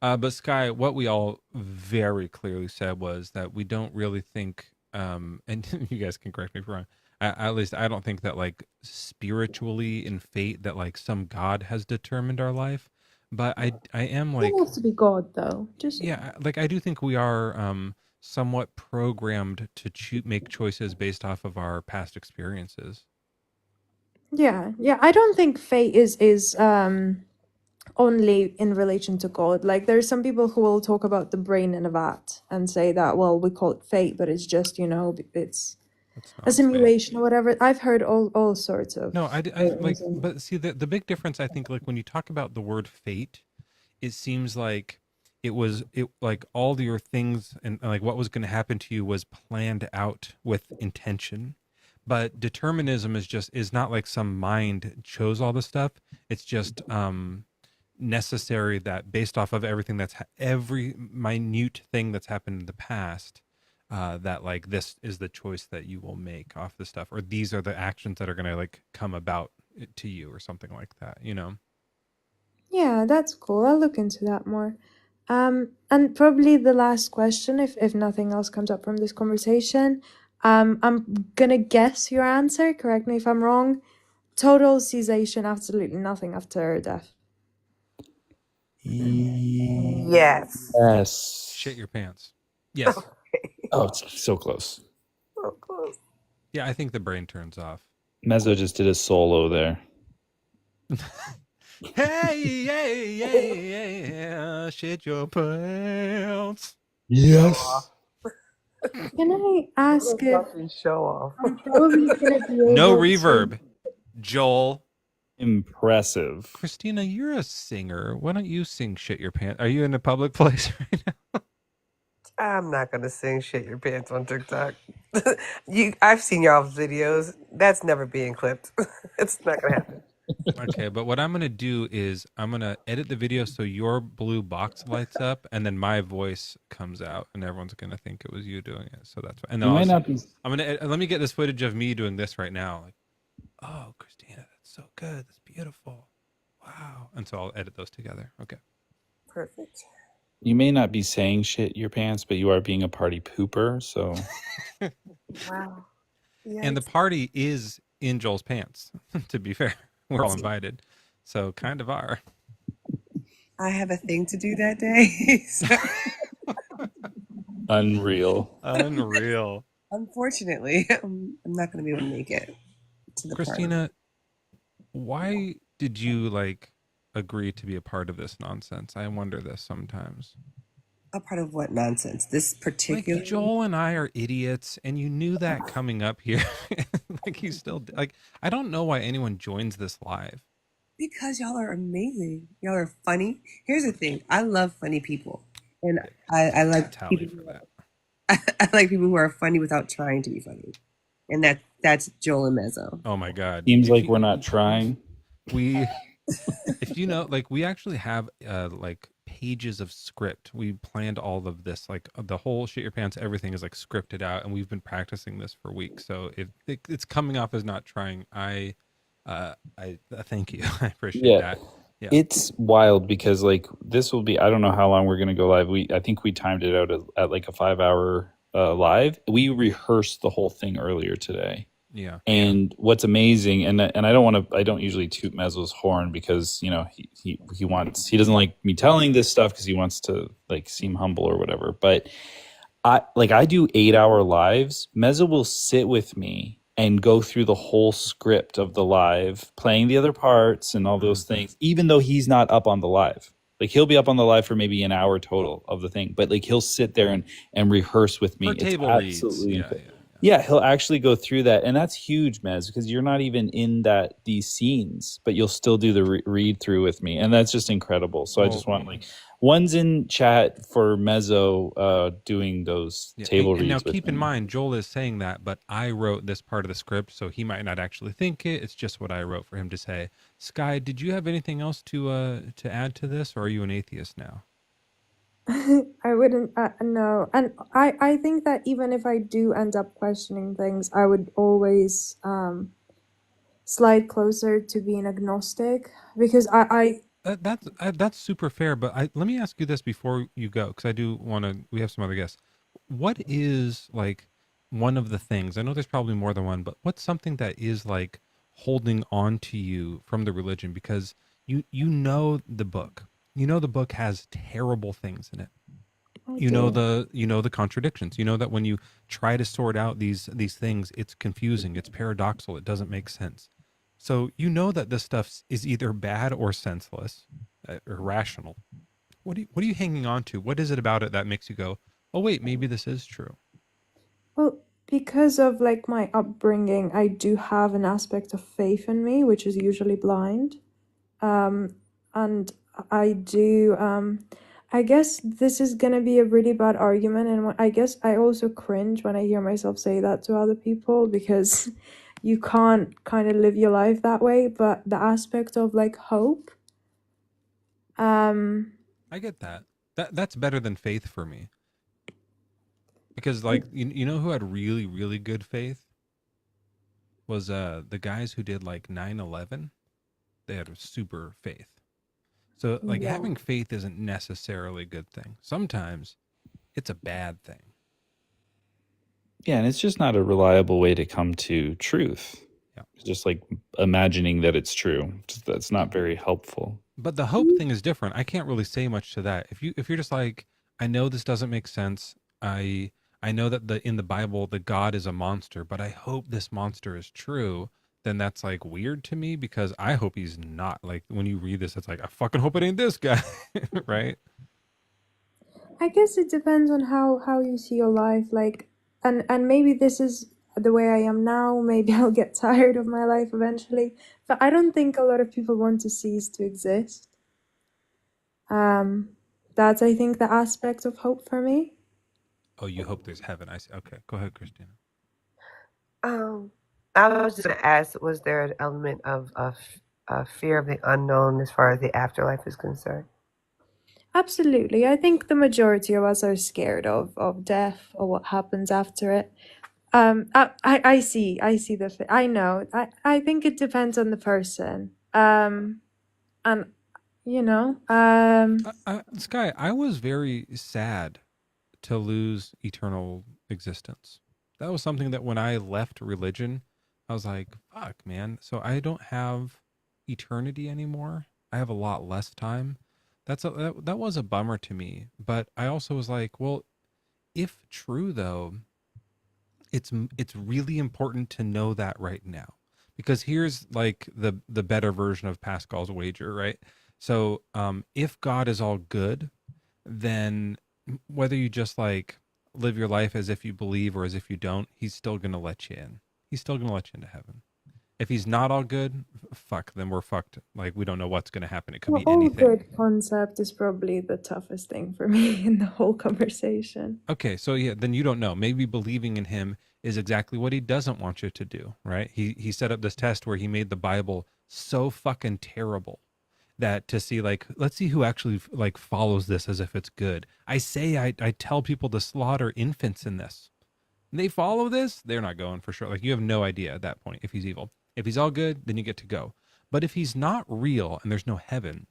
But Sky, what we all very clearly said was that we don't really think, and you guys can correct me if I'm wrong. At least I don't think that like spiritually in fate that like some God has determined our life. But I am like, It doesn't have to be God though. Just yeah, like I do think we are somewhat programmed to make choices based off of our past experiences. yeah. I don't think fate is only in relation to God. Like there's some people who will talk about the brain in a vat and say that, well, we call it fate, but it's just, it's a simulation or whatever. I've heard all sorts of No, I like, things and- but see the big difference, I think, like when you talk about the word fate, it seems like it like all your things and like what was going to happen to you was planned out with intention. But determinism is not like some mind chose all the stuff. It's just necessary that based off of everything every minute thing that's happened in the past, that like this is the choice that you will make off the stuff, or these are the actions that are going to like come about to you or something like that, Yeah, that's cool. I'll look into that more. And probably the last question, if nothing else comes up from this conversation, I'm gonna guess your answer. Correct me if I'm wrong. Total cessation, absolutely nothing after death. Yes. Yes. Shit your pants. Yes. Oh, it's so close. So close. Yeah, I think the brain turns off. Mezzo just did a solo there. Hey, shit your pants. Yes. Can I ask if Fucking show off. I'm probably gonna be able No to- reverb. Joel. Impressive. Christina, you're a singer. Why don't you sing shit your pants? Are you in a public place right now? I'm not gonna sing shit your pants on TikTok. I've seen y'all's videos. That's never being clipped. It's not gonna happen. Okay, but what I'm going to do is I'm going to edit the video so your blue box lights up and then my voice comes out and everyone's going to think it was you doing it. So that's fine. And You might not be. I'm going to let me get this footage of me doing this right now. Like, oh, Christina, that's so good. That's beautiful. Wow. And so I'll edit those together. Okay. Perfect. You may not be saying shit your pants, but you are being a party pooper. So. Wow. And the party is in Joel's pants, to be fair. We're all invited. So kind of are. I have a thing to do that day. So, Unreal. Unreal. unfortunately, I'm not going to be able to make it to the party. Christina, why did you like agree to be a part of this nonsense? I wonder this sometimes. A part of what nonsense? This particular. Like Joel and I are idiots, and you knew that coming up here. Like you still like. I don't know why anyone joins this live. Because y'all are amazing. Y'all are funny. Here's the thing. I love funny people, and I like Tally people. for that. I like people who are funny without trying to be funny, and that's Joel and Mezzo. Oh my God! Seems like we're not trying. If you know, like we actually have like pages of script. We planned all of this, like the whole shit your pants, everything is like scripted out, and we've been practicing this for weeks. So if it's coming off as not trying, I thank you. I appreciate that. Yeah. It's wild because like this will be, I don't know how long we're going to go live. I think we timed it out at like a 5-hour live. We rehearsed the whole thing earlier today. Yeah. And what's amazing, and I don't usually toot Mezzo's horn because, you know, he doesn't like me telling this stuff because he wants to like seem humble or whatever. But I do 8-hour lives. Mezzo will sit with me and go through the whole script of the live, playing the other parts and all those things, even though he's not up on the live. Like he'll be up on the live for maybe an hour total of the thing, but like he'll sit there and rehearse with me. For It's table reads. absolutely Yeah. yeah, he'll actually go through that, and that's huge, Mez, because you're not even in these scenes, but you'll still do the read through with me, and that's just incredible. So I just want like one's in chat for Mezzo doing those table reads. And now with keep me. in mind, Joel is saying that, but I wrote this part of the script, so he might not actually think it. It's just what I wrote for him to say. Sky, did you have anything else to add to this, or are you an atheist now? I wouldn't no, and I think that even if I do end up questioning things, I would always slide closer to being agnostic, because that's super fair. But let me ask you this before you go, because I do want to. We have some other guests. What is like one of the things? I know there's probably more than one, but what's something that is like holding on to you from the religion? Because you know the book. You know the book has terrible things in it. You know the contradictions. You know that when you try to sort out these things, it's confusing, it's paradoxical, it doesn't make sense. So you know that this stuff is either bad or senseless, or irrational. What are you hanging on to? What is it about it that makes you go, oh wait, maybe this is true? Well, because of like my upbringing, I do have an aspect of faith in me, which is usually blind. And I do, I guess this is gonna be a really bad argument, and I guess I also cringe when I hear myself say that to other people, because you can't kind of live your life that way. But the aspect of like hope, I get that. That's better than faith for me. Because like you know who had really, really good faith was the guys who did like 9/11. They had a super faith. So like having faith isn't necessarily a good thing. Sometimes it's a bad thing. Yeah, and it's just not a reliable way to come to truth. Yeah. It's just like imagining that it's true. That's not very helpful. But the hope thing is different. I can't really say much to that. If you're just like, I know this doesn't make sense. I know that in the Bible the God is a monster, but I hope this monster is true. Then that's like weird to me, because I hope he's not. Like when you read this, it's like, I fucking hope it ain't this guy, right? I guess it depends on how you see your life, like, and maybe this is the way I am now. Maybe I'll get tired of my life eventually, but I don't think a lot of people want to cease to exist. That's, I think, the aspect of hope for me. Oh, you hope there's heaven. I see. Okay, go ahead, Christina. I was just going to ask, was there an element of fear of the unknown as far as the afterlife is concerned? Absolutely. I think the majority of us are scared of death or what happens after it. I see I know. I think it depends on the person. And you know, Sky, I was very sad to lose eternal existence. That was something that when I left religion, I was like, fuck, man. So I don't have eternity anymore. I have a lot less time. That was a bummer to me. But I also was like, well, if true though, it's really important to know that right now, because here's like the better version of Pascal's wager, right? So if God is all good, then whether you just like live your life as if you believe or as if you don't, he's still going to let you in. He's still going to let you into heaven. If he's not all good, fuck, then we're fucked. Like, we don't know what's going to happen. It could be all anything. good concept is probably the toughest thing for me in the whole conversation. Okay, so yeah, then you don't know. Maybe believing in him is exactly what he doesn't want you to do, right? He set up this test where he made the Bible so fucking terrible that to see, like, let's see who actually like follows this as if it's good. I tell people to slaughter infants in this. And they follow this, they're not going for sure. Like, you have no idea at that point if he's evil. If he's all good, then you get to go. But if he's not real and there's no heaven,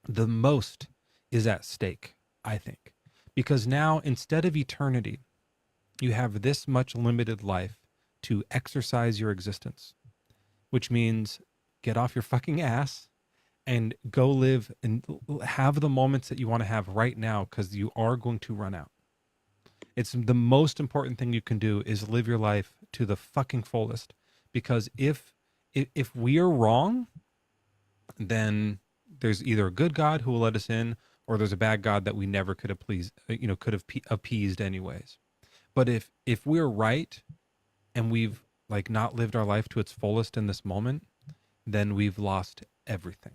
the most is at stake, I think. Because now, instead of eternity, you have this much limited life to exercise your existence, which means get off your fucking ass and go live and have the moments that you want to have right now, because you are going to run out. It's the most important thing you can do is live your life to the fucking fullest. because if we are wrong, then there's either a good God who will let us in, or there's a bad God that we never could have appeased anyways. But if we're right and we've like not lived our life to its fullest in this moment, then we've lost everything.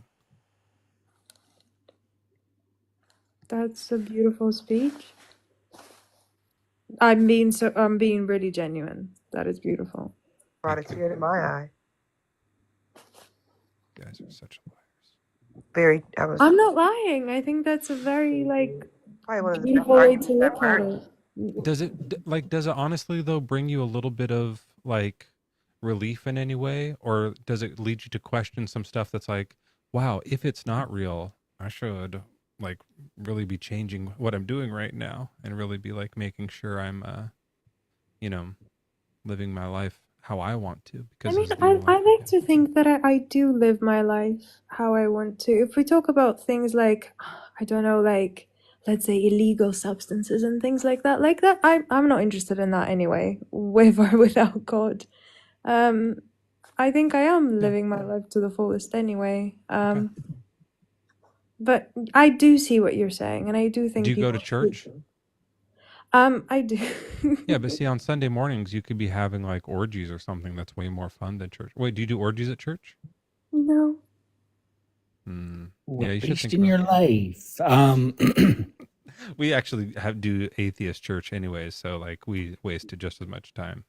That's a beautiful speech. I'm being really genuine. That is beautiful. Brought a tear to my eye. You guys are such liars. Very. I'm not lying. I think that's a very probably one of the best beautiful way arguments to I've look at heard. it. Does it honestly though bring you a little bit of like relief in any way, or does it lead you to question some stuff that's like, wow, if it's not real, I should like really be changing what I'm doing right now and really be like making sure I'm living my life how I want to, because I like to think that I do live my life how I want to. If we talk about things like, I don't know, like let's say illegal substances and things like that, I'm not interested in that anyway, with or without God. I think I am living my life to the fullest anyway. But I do see what you're saying, and I do think. Do you go to church? I do. Yeah, but see, on Sunday mornings you could be having like orgies or something that's way more fun than church. Wait, do you do orgies at church? No. Yeah, you should think wasting your life. We actually do atheist church anyways, so like we wasted just as much time.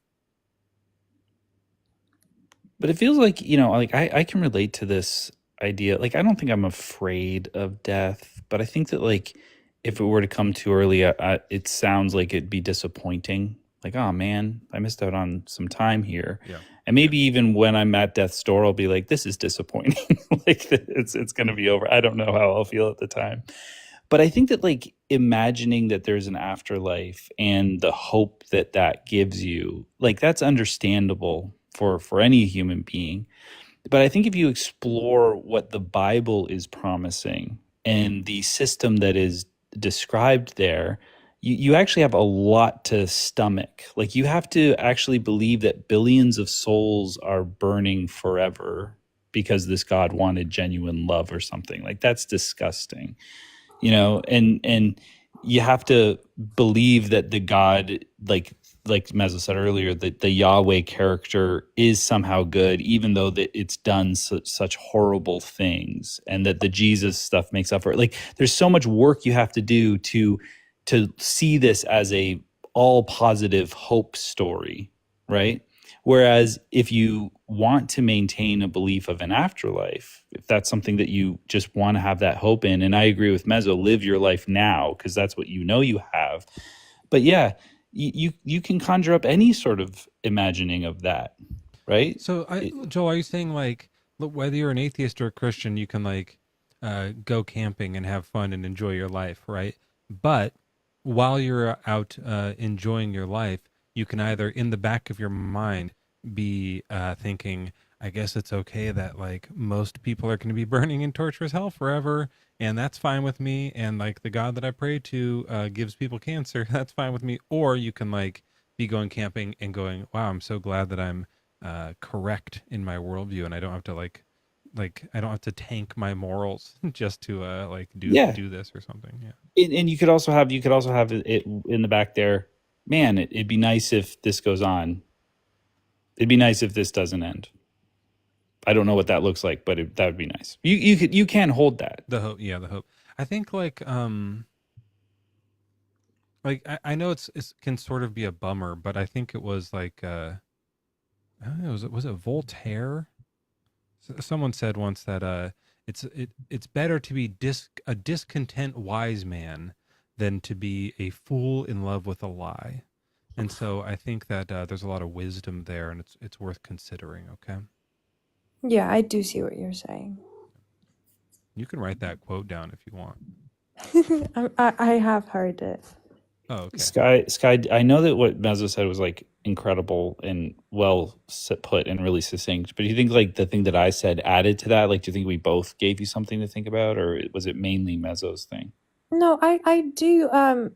But it feels like, like I can relate to this idea. Like, I don't think I'm afraid of death, but I think that like if it were to come too early, it sounds like it'd be disappointing. Like, oh man, I missed out on some time here. Yeah. And maybe even when I'm at death's door, I'll be like, this is disappointing. Like it's going to be over. I don't know how I'll feel at the time. But I think that like imagining that there's an afterlife and the hope that that gives you, like that's understandable for any human being. But I think if you explore what the Bible is promising and the system that is described there, you actually have a lot to stomach. Like you have to actually believe that billions of souls are burning forever because this God wanted genuine love or something. Like that's disgusting. And you have to believe that the God, like Mezzo said earlier, that the Yahweh character is somehow good, even though that it's done such horrible things, and that the Jesus stuff makes up for it. Like there's so much work you have to do to see this as a all positive hope story, right? Whereas if you want to maintain a belief of an afterlife, if that's something that you just want to have that hope in, and I agree with Mezzo, live your life now because that's what you have. But yeah, you can conjure up any sort of imagining of that, right? So, Joel, are you saying like whether you're an atheist or a Christian, you can like go camping and have fun and enjoy your life, right? But while you're out enjoying your life, you can either in the back of your mind be thinking, I guess it's okay that like most people are going to be burning in torturous hell forever, and that's fine with me, and like the God that I pray to gives people cancer, that's fine with me. Or you can like be going camping and going, wow, I'm so glad that I'm correct in my worldview, and I don't have to like I don't have to tank my morals just to do this or something. Yeah. And you could also have it in the back there. Man, it'd be nice if this goes on. It'd be nice if this doesn't end. I don't know what that looks like, but that would be nice. You can hold that. The hope, yeah, the hope. I think like I know it can sort of be a bummer, but I think it was like I don't know, was it Voltaire? Someone said once that it's better to be a discontent wise man than to be a fool in love with a lie. And so I think that there's a lot of wisdom there, and it's worth considering. Okay. Yeah, I do see what you're saying. You can write that quote down if you want. I have heard it. Oh, okay. Sky, I know that what Mezzo said was like incredible and well put and really succinct, but do you think like the thing that I said added to that? Like, do you think we both gave you something to think about, or was it mainly Mezzo's thing? No, I do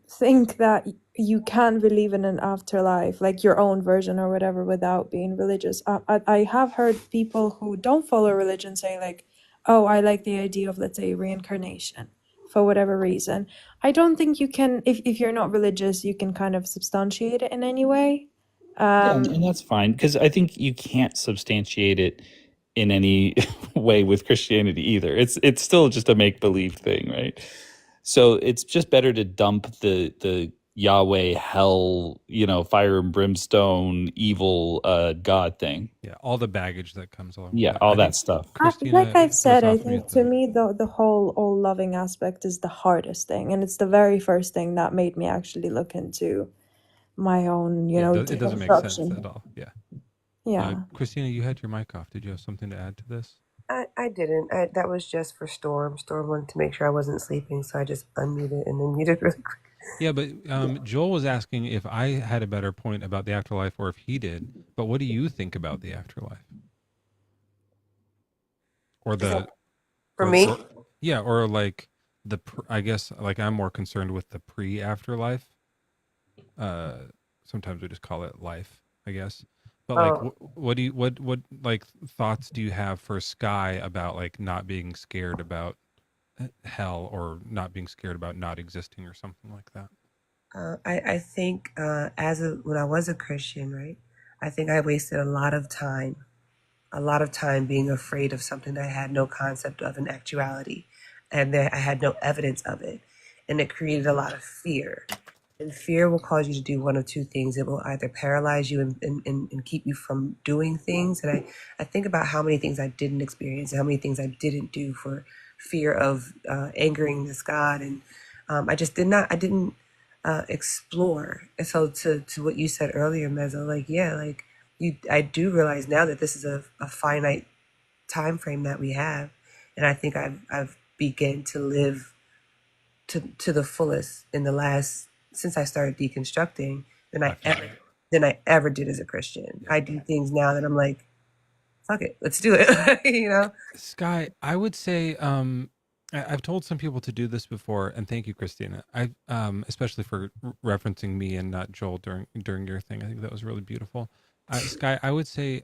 think that you can believe in an afterlife, like your own version or whatever, without being religious. I have heard people who don't follow religion say like, "Oh, I like the idea of, let's say, reincarnation for whatever reason." I don't think you can, if you're not religious, you can kind of substantiate it in any way. Yeah, and that's fine because I think you can't substantiate it in any way with Christianity either. It's still just a make believe thing, right? So it's just better to dump the Yahweh hell, fire and brimstone, evil God thing. Yeah, all the baggage that comes along with Yeah, that. all I that think stuff. Like Christina I've said, was I off think mute to though. me the whole all loving aspect is the hardest thing, and it's the very first thing that made me actually look into my own, Yeah, it doesn't make sense deconstruction. at all. Yeah. Yeah. Christina, you had your mic off. Did you have something to add to this? I didn't. That was just for Storm. Storm wanted to make sure I wasn't sleeping, so I just unmuted and then muted really quick. Yeah, but Joel was asking if I had a better point about the afterlife or if he did. But what do you think about the afterlife? Or the For me? or like I guess like I'm more concerned with the pre-afterlife. Sometimes we just call it life, I guess. But like, what like thoughts do you have for Sky about like not being scared about hell or not being scared about not existing or something like that? I think when I was a Christian, right, I think I wasted a lot of time being afraid of something that I had no concept of in actuality, and that I had no evidence of it, and it created a lot of fear. And fear will cause you to do one of two things. It will either paralyze you and keep you from doing things. And I think about how many things I didn't experience, and how many things I didn't do for fear of angering this God. And I didn't explore. And so to what you said earlier, Mezzo, I do realize now that this is a finite time frame that we have. And I think I've begun to live to the fullest since I started deconstructing than I ever did as a Christian. I do things now that I'm like, fuck it, let's do it. Sky, I would say I've told some people to do this before, and thank you, Christina. I especially for referencing me and not Joel during your thing. I think that was really beautiful. Sky, I would say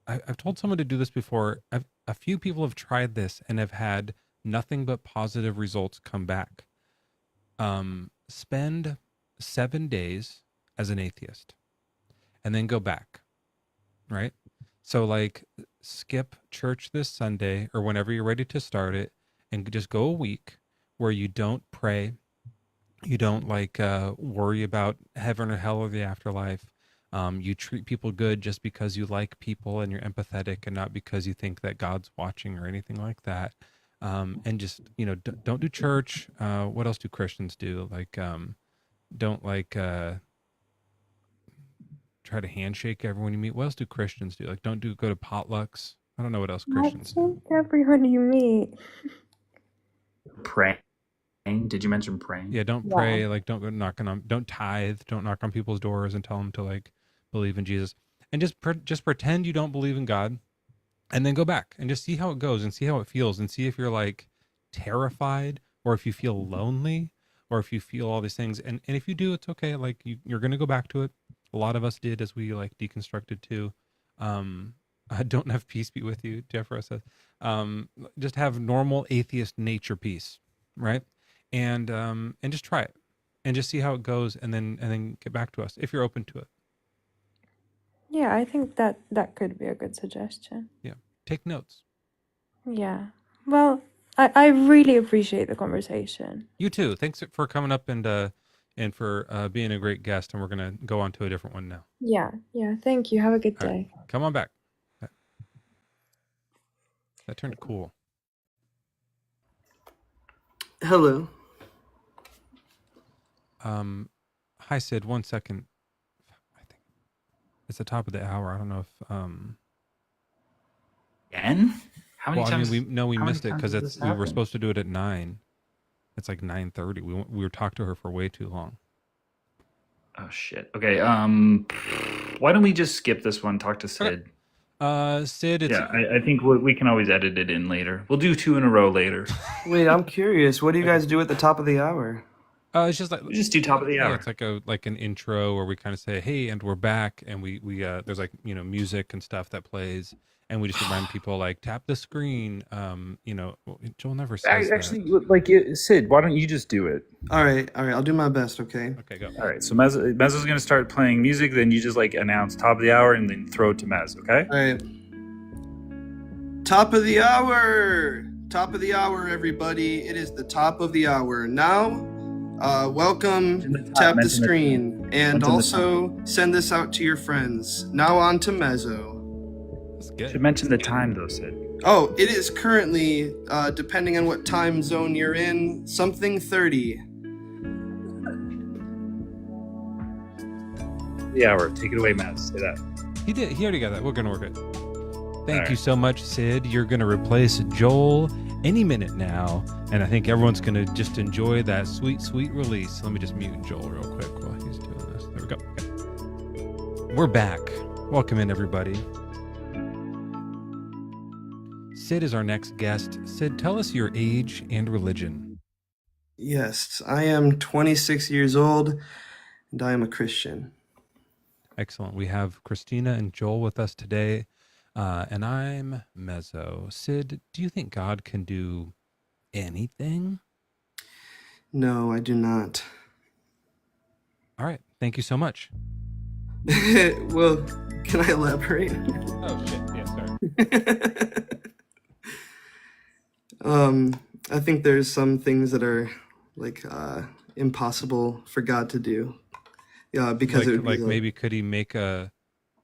I've told someone to do this before. A few people have tried this and have had nothing but positive results come back. Spend 7 days as an atheist and then go back, right? So like skip church this Sunday or whenever you're ready to start it and just go a week where you don't pray, you don't worry about heaven or hell or the afterlife. You treat people good just because you like people and you're empathetic and not because you think that God's watching or anything like that. And just, don't do church. What else do Christians do? Don't try to handshake everyone you meet. What else do Christians do? Don't go to potlucks. I don't know what else Christians do. Everyone you meet. Praying. Did you mention praying? Yeah, don't pray. Don't go knocking on. Don't tithe. Don't knock on people's doors and tell them to believe in Jesus. And just pretend you don't believe in God, and then go back and just see how it goes and see how it feels and see if you're terrified or if you feel lonely or if you feel all these things. And if you do, it's okay. You're going to go back to it. A lot of us did as we deconstructed too. I don't have peace be with you, Jeffra says. Just have normal atheist nature peace, right? And just try it and just see how it goes and then get back to us if you're open to it. Yeah, I think that could be a good suggestion. Yeah. Take notes. Yeah. Well, I really appreciate the conversation. You too. Thanks for coming up and for being a great guest. And we're going to go on to a different one now. Yeah. Thank you. Have a good day. Right. Come on back. That turned cool. Hello. Hi, Sid. 1 second. I think it's the top of the hour. I don't know if Again? How many times? we missed it because we were supposed to do it at 9. It's 9:30. We were talking to her for way too long. Oh shit. Okay. Why don't we just skip this one? Talk to Sid. Sid, it's Yeah, I think we can always edit it in later. We'll do 2 in a row later. Wait, I'm curious. What do you guys do at the top of the hour? it's just like We just do top of the yeah, hour. it's like an intro where we kind of say, "Hey, and we're back," and we there's like music and stuff that plays, and we just remind people like tap the screen. Joel never says Actually, that. like Sid, why don't you just do it? All right. I'll do my best. Okay. Okay, go. All right, so Mezzo's going to start playing music, then you just like announce top of the hour and then throw it to Mezzo, okay? All right. Top of the hour. Top of the hour, everybody. It is the top of the hour now. Welcome. Tap the screen and also send this out to your friends. Now on to Mezzo. That's good. Should mention the time though, Sid. Oh, it is currently, depending on what time zone you're in, something 30. The hour. Take it away, Mez. Say that. He already got that. We're gonna work it. Thank you so much, Sid. You're gonna replace Joel any minute now, and I think everyone's gonna just enjoy that sweet, sweet release. Let me just mute Joel real quick while he's doing this. There we go. Okay. We're back. Welcome in, everybody. Sid is our next guest. Sid, tell us your age and religion. Yes, I am 26 years old, and I am a Christian. Excellent. We have Christina and Joel with us today, and I'm Mezzo. Sid, do you think God can do anything? No, I do not. All right. Thank you so much. Well, can I elaborate? Oh, shit. Yeah, sorry. I think there's some things that are like impossible for God to do. Yeah, because it would be maybe could he make a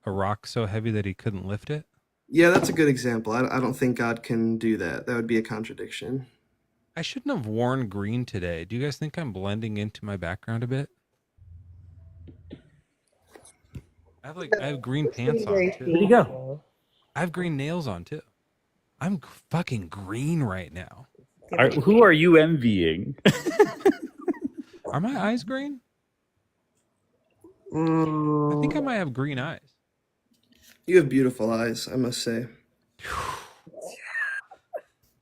rock so heavy that he couldn't lift it? Yeah, that's a good example. I don't think God can do that. That would be a contradiction. I shouldn't have worn green today. Do you guys think I'm blending into my background a bit? I have green pants on too. Where'd you go? I have green nails on too. I'm fucking green right now. Who are you envying? Are my eyes green? I think I might have green eyes. You have beautiful eyes, I must say.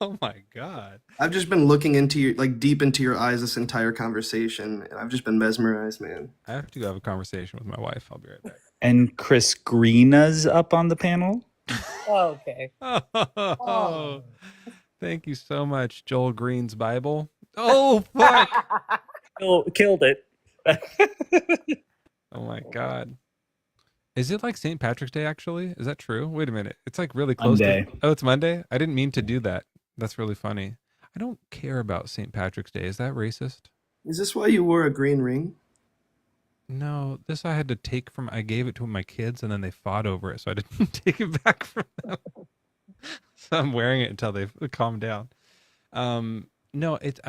Oh my God. I've just been looking into your, like, deep into your eyes this entire conversation, and I've just been mesmerized, man. I have to go have a conversation with my wife. I'll be right back. And Chris Greena's up on the panel. Oh, okay. Oh, thank you so much, JoelReadsBible. Oh, fuck. Killed it. Oh my God. Is it like St. Patrick's Day, actually? Is that true? Wait a minute. It's like really close Monday. to... Oh, it's Monday? I didn't mean to do that. That's really funny. I don't care about St. Patrick's Day. Is that racist? Is this why you wore a green ring? No, this I had to take from... I gave it to my kids and then they fought over it, so I didn't take it back from them. So I'm wearing it until they calm down. No, it's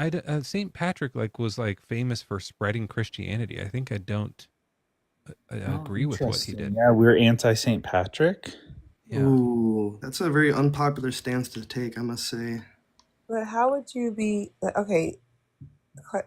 St. Patrick was famous for spreading Christianity. I think I don't agree with what he did. Yeah, we're anti St. Patrick. Yeah. Ooh, that's a very unpopular stance to take, I must say. But how would you be okay?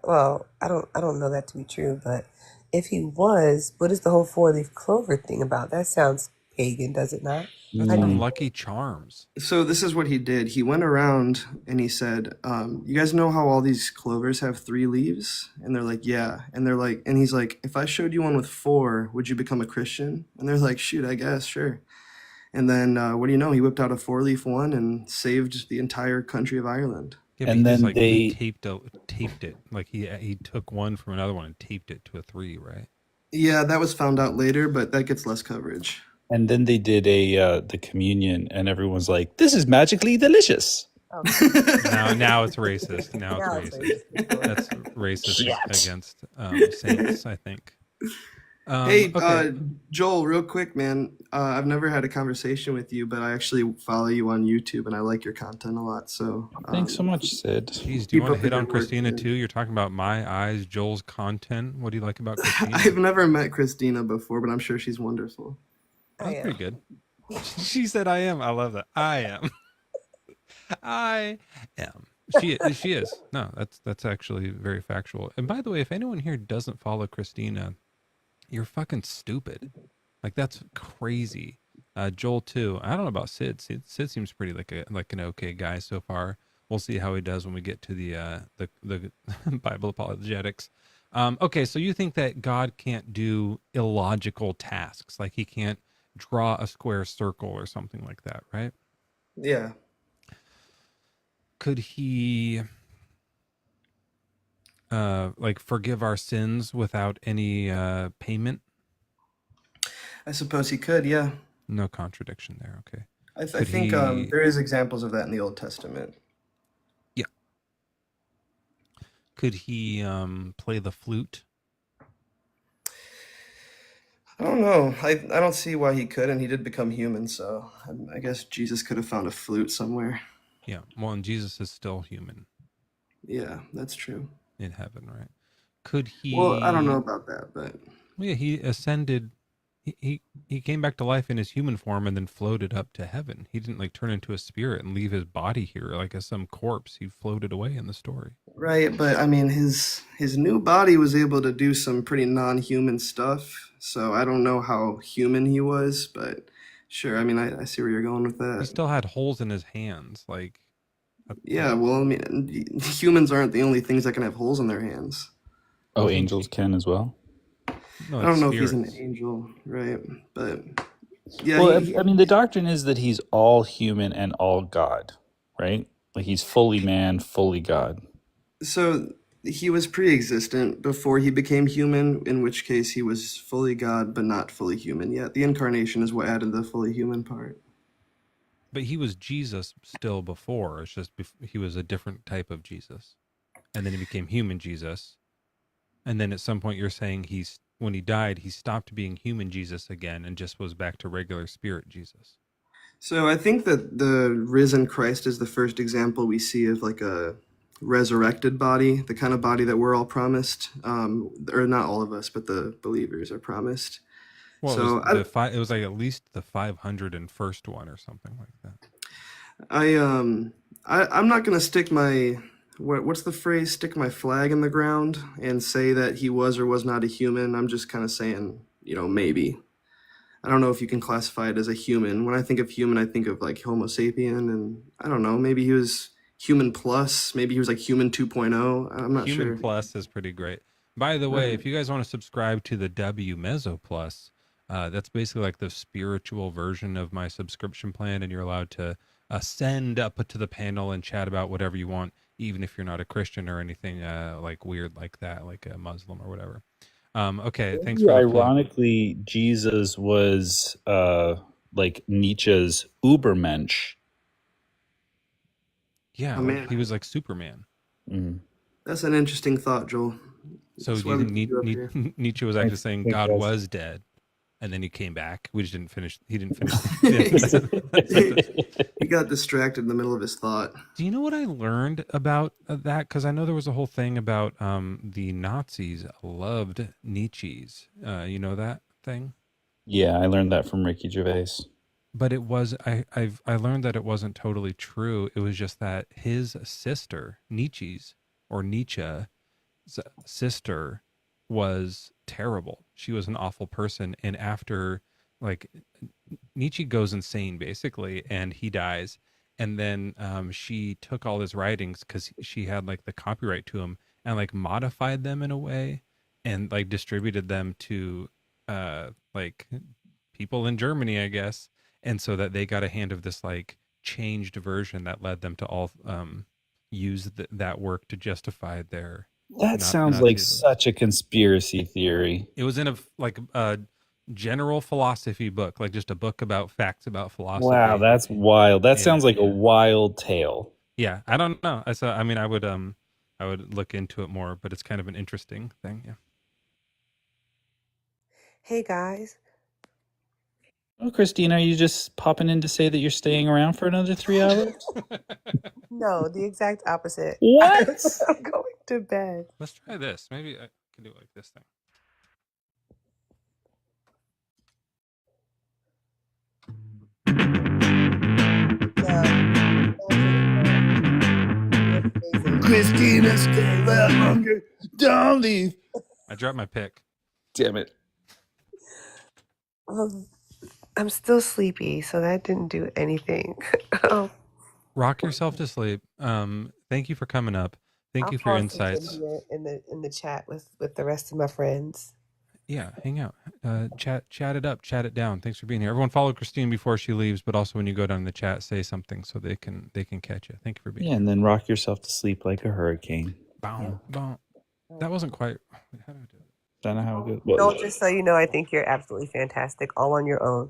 Well, I don't know that to be true, but if he was, what is the whole 4-leaf clover thing about? That sounds pagan, does it not? Lucky Charms. So this is what he did. He went around and he said, you guys know how all these clovers have 3 leaves? And they're like, yeah. And they're like, and he's like, if I showed you one with 4, would you become a Christian? And they're like, shoot, I guess, sure. And then what do you know? He whipped out a 4-leaf one and saved the entire country of Ireland. Yeah, and then he taped it. Like he took one from another one and taped it to a 3, right? Yeah, that was found out later, but that gets less coverage. And then they did the communion, and everyone's like, "This is magically delicious." Okay. now it's racist. Now it's racist. That's racist against saints, I think. Hey, okay. Joel, real quick, man. I've never had a conversation with you, but I actually follow you on YouTube, and I like your content a lot. So thanks so much, Sid. Jeez, do you want to hit on Christina too? You're talking about my eyes, Joel's content. What do you like about Christina? I've never met Christina before, but I'm sure she's wonderful. Oh, that's pretty good. She said, "I am." I love that. I am. I am. She is. No, that's actually very factual. And by the way, if anyone here doesn't follow Christina, you're fucking stupid. Like, that's crazy. Joel too. I don't know about Sid. Sid seems pretty like an okay guy so far. We'll see how he does when we get to the Bible apologetics. Okay, so you think that God can't do illogical tasks, like he can't draw a square circle or something like that, right? Yeah. Could he like forgive our sins without any payment? I suppose he could, yeah. No contradiction there. Okay. I Could think he? there is examples of that in the Old Testament. Yeah. Could he play the flute? I don't know. I don't see why he couldn't. He did become human, so I guess Jesus could have found a flute somewhere. Yeah. Well, and Jesus is still human. Yeah, that's true. In heaven, right? Could he? Well, I don't know about that, but yeah, he ascended. He came back to life in his human form and then floated up to heaven. He didn't like turn into a spirit and leave his body here like as some corpse. He floated away in the story. right. But I mean, his new body was able to do some pretty non-human stuff. So I don't know how human he was, but sure. I mean, I see where you're going with that. He still had holes in his hands, like. Yeah, well, I mean, humans aren't the only things that can have holes in their hands. Oh, angels can as well. No, I don't know spirits. if he's an angel, right? But yeah. Well, I mean, the doctrine is that he's all human and all God, right? Like he's fully man, fully God. So he was pre-existent before he became human, in which case he was fully God, but not fully human yet. The incarnation is what added the fully human part. But he was Jesus still before. It's just he was a different type of Jesus, and then he became human Jesus. And then at some point, you're saying when he died, he stopped being human Jesus again and just was back to regular spirit Jesus. So I think that the risen Christ is the first example we see of like a resurrected body, the kind of body that we're all promised, or not all of us, but the believers are promised. Well, so it was like at least the 501st one or something like that. I'm not gonna stick my what's the phrase? Stick my flag in the ground and say that he was or was not a human. I'm just kind of saying, maybe. I don't know if you can classify it as a human. When I think of human, I think of like Homo sapien, and I don't know. Maybe he was human plus. Maybe he was like human 2.0. I'm not sure. Human plus is pretty great. By the way, if you guys want to subscribe to the Mezzo Plus, that's basically like the spiritual version of my subscription plan, and you're allowed to ascend up to the panel and chat about whatever you want, even if you're not a Christian or anything like weird like that, like a Muslim or whatever. Okay, thanks for the plug. Ironically, Jesus was like Nietzsche's Ubermensch. Yeah, man. He was like Superman. Mm. That's an interesting thought, Joel. So do you think Nietzsche was actually saying God was dead, and then he came back? We just didn't finish. He didn't finish. He got distracted in the middle of his thought. Do you know what I learned about that? Because I know there was a whole thing about the Nazis loved Nietzsche's. You know that thing? Yeah, I learned that from Ricky Gervais. But it was I learned that it wasn't totally true. It was just that his sister, Nietzsche's sister, was terrible. She was an awful person, and after like Nietzsche goes insane basically, and he dies, and then she took all his writings because she had like the copyright to him, and like modified them in a way, and like distributed them to like people in Germany, I guess. And so that they got a hand of this like changed version that led them to all use that work to justify their. That sounds like such a conspiracy theory. It was in a general philosophy book, like just a book about facts about philosophy. Wow, that's wild. That sounds like a wild tale. Yeah, I don't know. I mean, I would look into it more, but it's kind of an interesting thing. Yeah. Hey guys. Oh, Christina, are you just popping in to say that you're staying around for another 3 hours? No, the exact opposite. What? I'm going to bed. Let's try this. Maybe I can do it like this thing. Christina, stay a little longer. Don't leave. I dropped my pick. Damn it. I'm still sleepy, so that didn't do anything. Oh, Rock yourself to sleep. Thank you for coming up. Thank I'll you for your fall asleep in insights. here in the chat with the rest of my friends. Yeah, hang out. Chat it up, chat it down. Thanks for being here. Everyone follow Christine before she leaves, but also when you go down in the chat, say something so they can catch you. Thank you for being Yeah, and then rock yourself to sleep like a hurricane. Bow, bow. That wasn't quite. How do I do it? Don't know how it goes. Well, Joel, just so you know, I think you're absolutely fantastic, all on your own.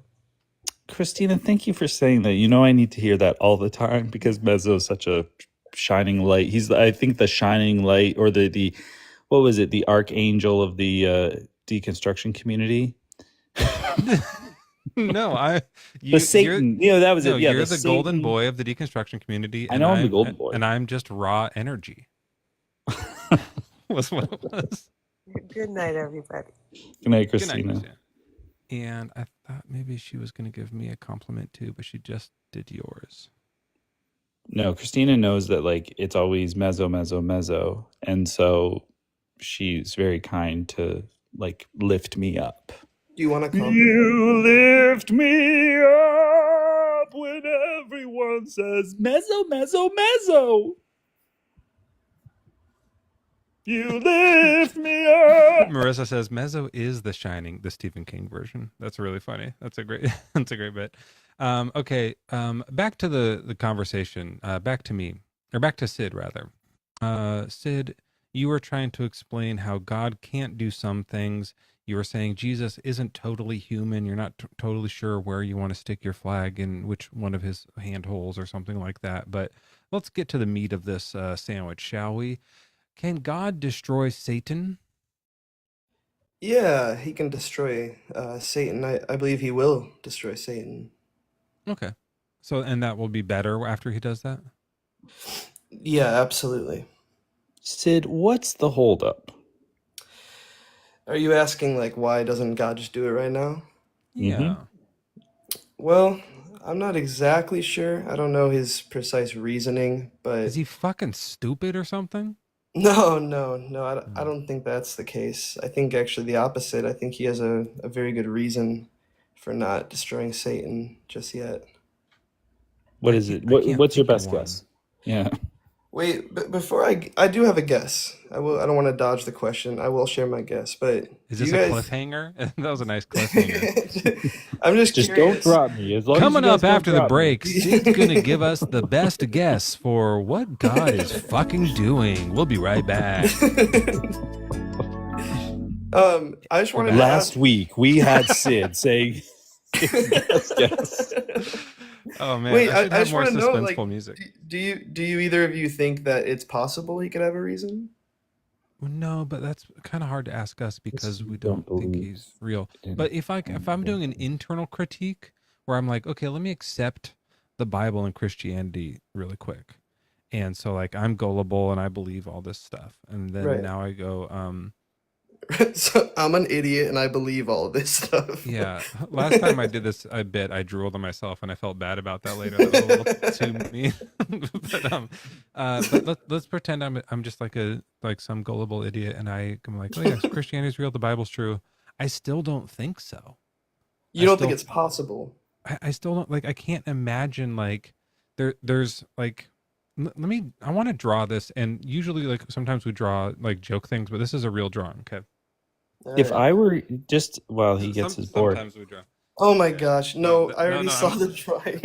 Christina, thank you for saying that. You know, I need to hear that all the time because Mezzo is such a shining light. He's, I think, the shining light, or the what was it? The archangel of the deconstruction community. No, the Satan. You know, that was no, it. Yeah, you're the the golden Satan. boy of the deconstruction community. I know I'm the golden boy, and I'm just raw energy. Was what it was. Good night, everybody. Good night, Christina. Good night, Christina. And I thought maybe she was going to give me a compliment too, but she just did yours. No, Christina knows that like it's always mezzo, mezzo, mezzo, and so she's very kind to like lift me up. Do you want to come? You lift me up when everyone says mezzo, mezzo, mezzo. You lift me up. Marissa says Mezzo is The Shining, the Stephen King version. That's really funny. That's a great bit. Okay, back to the conversation. Back to me, or back to Sid rather. Sid, you were trying to explain how God can't do some things. You were saying Jesus isn't totally human. You're not totally sure where you want to stick your flag in which one of his handholds or something like that. But let's get to the meat of this sandwich, shall we? Can God destroy Satan? Yeah, he can destroy Satan. I believe he will destroy Satan. Okay. So, and that will be better after he does that? Yeah, absolutely. Sid, what's the holdup? Are you asking, like, why doesn't God just do it right now? Yeah. Mm-hmm. Well, I'm not exactly sure. I don't know his precise reasoning, but... Is he fucking stupid or something? No, I don't think that's the case. I think actually the opposite. I think he has a very good reason for not destroying Satan just yet. What is it? What's your best guess? Yeah. Wait, but before I do have a guess. I don't want to dodge the question. I will share my guess, but Is do this you a guys... cliffhanger? That was a nice cliffhanger. I'm just don't curious. drop me. As long Coming as you guys up don't after the drop me. break, Sid's gonna give us the best guess for what God is fucking doing. We'll be right back. I just wanted to Last ask... week we had Sid saying guess. Oh man, Wait, I should I have just more want to know, suspenseful like, music. do you either of you think that it's possible he could have a reason? No, but that's kind of hard to ask us because we don't think he's real. But if I'm doing an internal critique where I'm like, okay, let me accept the Bible and Christianity really quick. And so like I'm gullible and I believe all this stuff. And then Right. now I go, So I'm an idiot and I believe all of this stuff. yeah. Last time I did this, I bet I drooled on myself and I felt bad about that later. That was a little too mean. But let's pretend I'm just like some gullible idiot and I'm like, oh yeah, Christianity's real, the Bible's true. I still don't think so. You don't think it's possible? I still don't, like, I can't imagine like there's like, I want to draw this, and usually like sometimes we draw like joke things, but this is a real drawing. Okay. If I were just while he gets his board. Sometimes we draw. Oh my gosh! No, I already saw the drawing.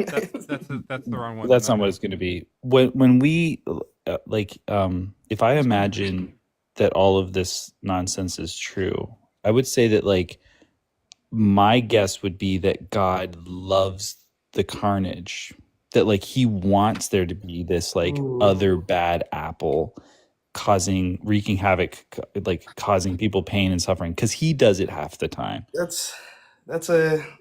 That's the wrong one. That's not what it's going to be. When we if I imagine that all of this nonsense is true, I would say that like my guess would be that God loves the carnage. That like he wants there to be this like other bad apple wreaking havoc, like causing people pain and suffering, because he does it half the time. That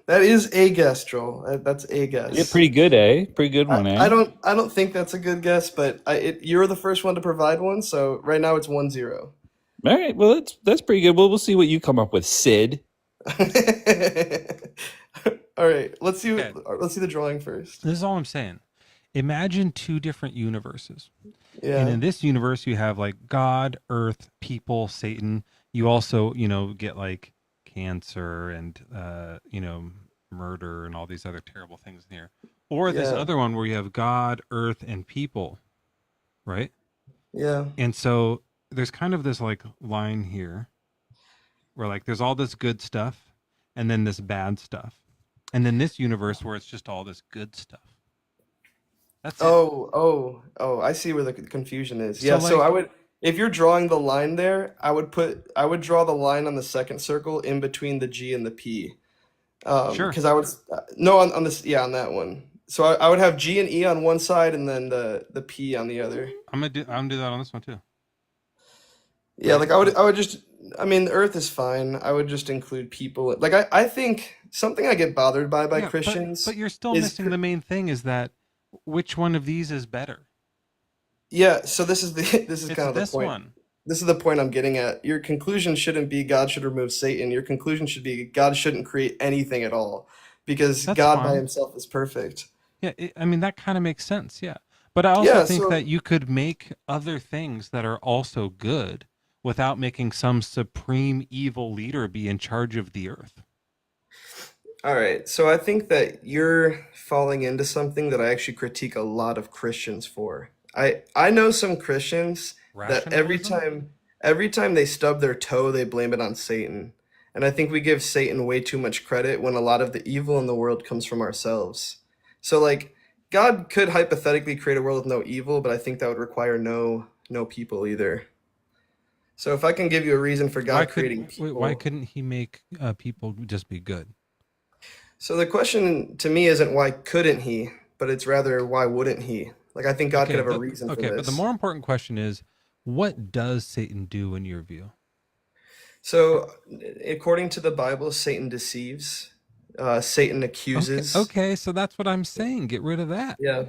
is a guess, Joel. That's a guess. Yeah, pretty good, eh? Pretty good one, eh? I don't think that's a good guess, but you're the first one to provide one, so right now it's 1-0. All right, well that's pretty good. We'll see what you come up with, Sid. All right, let's see the drawing first. This is all I'm saying. Imagine two different universes. Yeah. And in this universe, you have like God, Earth, people, Satan. You also, get like Cancer and, murder and all these other terrible things in here. Or this Yeah. other one where you have God, earth, and people, right? Yeah. And so there's kind of this like line here where like there's all this good stuff and then this bad stuff. And then this universe where it's just all this good stuff. That's it. Oh, I see where the confusion is. So Yeah, so like I would, if you're drawing the line there, I would draw the line on the second circle in between the G and the P. sure. Because I would, no, on this, yeah, on that one. So I would have G and E on one side and then the P on the other. I'm gonna do that on this one too. Yeah, Right? like I would just, I mean, the earth is fine. I would just include people. Like I think something I get bothered by Yeah, Christians but you're still is, missing the main thing is that which one of these is better? yeah, so this is It's kind of the this point. one. This is the point I'm getting at. Your conclusion shouldn't be God should remove Satan. Your conclusion should be God shouldn't create anything at all because That's God by fine. himself is perfect. Yeah, I mean that kind of makes sense. Yeah, but I also Yeah, think so that you could make other things that are also good without making some supreme evil leader be in charge of the earth. all right. So I think that you're falling into something that I actually critique a lot of Christians for. I know some Christians that Rationalism? every time they stub their toe, they blame it on Satan. And I think we give Satan way too much credit when a lot of the evil in the world comes from ourselves. So like God could hypothetically create a world with no evil, but I think that would require no people either. So if I can give you a reason for God creating Why people, couldn't he make people just be good? so the question to me isn't why couldn't he, but it's rather why wouldn't he? Like I think God could have a reason for but the this. more important question is, what does Satan do in your view? So according to the Bible, Satan deceives. Satan accuses. Okay, so that's what I'm saying. Get rid of that. Yeah.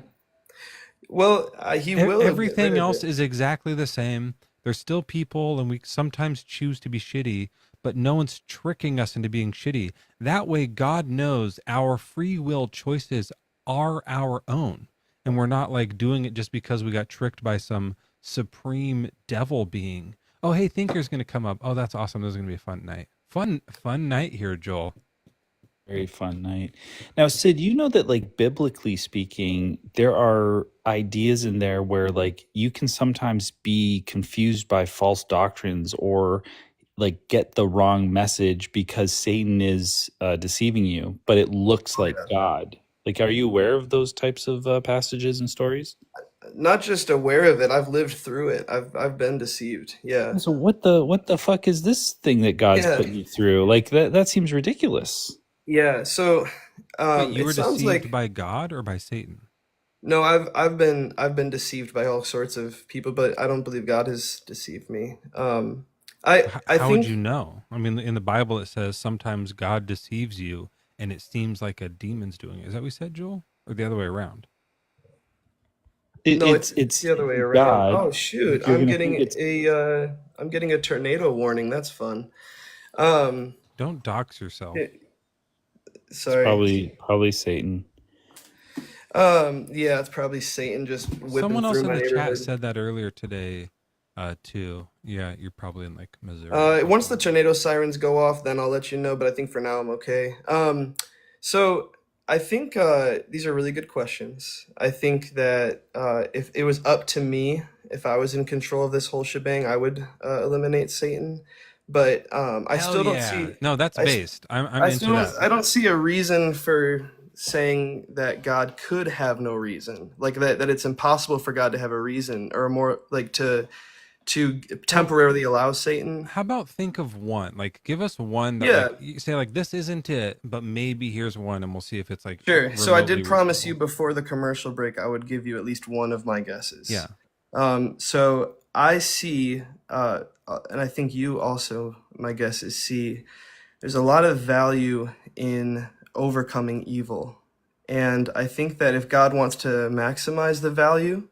Well, he will get Everything rid of else it. is exactly the same. There's still people, and we sometimes choose to be shitty, but no one's tricking us into being shitty. That way, God knows our free will choices are our own, and we're not like doing it just because we got tricked by some supreme devil being. Oh, hey, Thinker's going to come up. Oh, that's awesome. This is going to be a fun night. Fun night here, Joel. Very fun night. Now, Sid, you know that, like, biblically speaking, there are ideas in there where, like, you can sometimes be confused by false doctrines or, like, get the wrong message because Satan is deceiving you, but it looks like God. Like, are you aware of those types of passages and stories? Not just aware of it, I've lived through it. I've been deceived. Yeah. So what the fuck is this thing that God's Yeah. putting you through? Like, that seems ridiculous. Yeah. So Wait, you it were sounds deceived like by God or by Satan? no, I've been deceived by all sorts of people, but I don't believe God has deceived me. I How would think you know? I mean, in the Bible it says sometimes God deceives you, and it seems like a demon's doing it. Is that what we said, Joel, or the other way around? no, it's the other way around. God, Oh shoot, but you're I'm gonna getting think it's I'm getting a tornado warning. That's fun. Um, Don't dox yourself. sorry. probably Satan. Yeah, it's probably Satan just whipping Someone else through in my the chat neighborhood. said that earlier today, too. Yeah, you're probably in like Missouri. Once the tornado sirens go off, then I'll let you know, but I think for now I'm okay. So I think these are really good questions. I think that if it was up to me, if I was in control of this whole shebang, I would eliminate Satan. But I Hell still don't yeah. see. No, that's I, based. I'm I into still that. I don't see a reason for saying that God could have no reason, like that it's impossible for God to have a reason or more like to temporarily allow Satan. How about think of one? Like, give us one that Yeah. like, you say like this isn't it, but maybe here's one, and we'll see if it's like Sure. So I did remotely promise you reasonable. before the commercial break I would give you at least one of my guesses. Yeah. So I see, and I think you also, my guess is see, there's a lot of value in overcoming evil. And I think that if God wants to maximize the value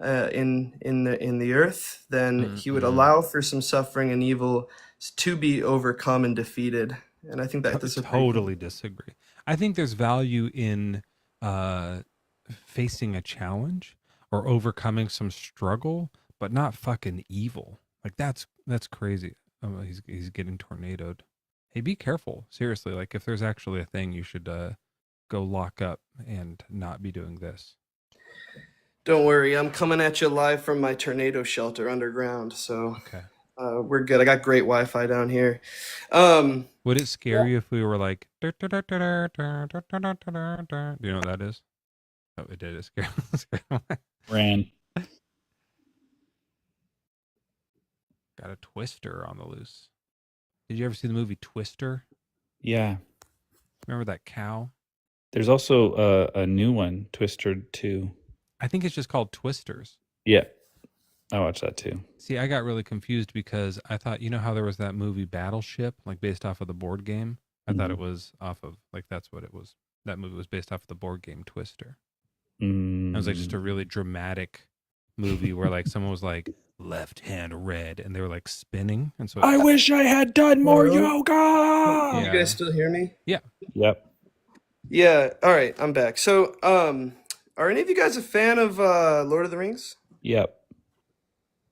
in the earth, then he would allow for some suffering and evil to be overcome and defeated. And I think that this is Totally disagree. I think there's value in facing a challenge or overcoming some struggle, but not fucking evil. Like that's crazy. Oh, he's getting tornadoed. Hey, be careful. Seriously, like if there's actually a thing, you should go lock up and not be doing this. Don't worry, I'm coming at you live from my tornado shelter underground, so Okay. we're good. I got great Wi-Fi down here. Would it scare you if we were like, do you know what that is? Oh, it did. It scared Ran. Got a twister on the loose. Did you ever see the movie Twister? Yeah. Remember that cow? There's also a new one, Twister 2. I think it's just called Twisters. Yeah. I watched that too. See, I got really confused because I thought, you know how there was that movie Battleship, like based off of the board game? I thought it was off of, like, that's what it was. That movie was based off of the board game Twister. It was like just a really dramatic movie where like someone was like, left hand red, and they were like spinning. And so I wish I had done more Hello? yoga. Can you guys still hear me? Yeah. Yep. Yeah. All right, I'm back. So, are any of you guys a fan of Lord of the Rings? Yep.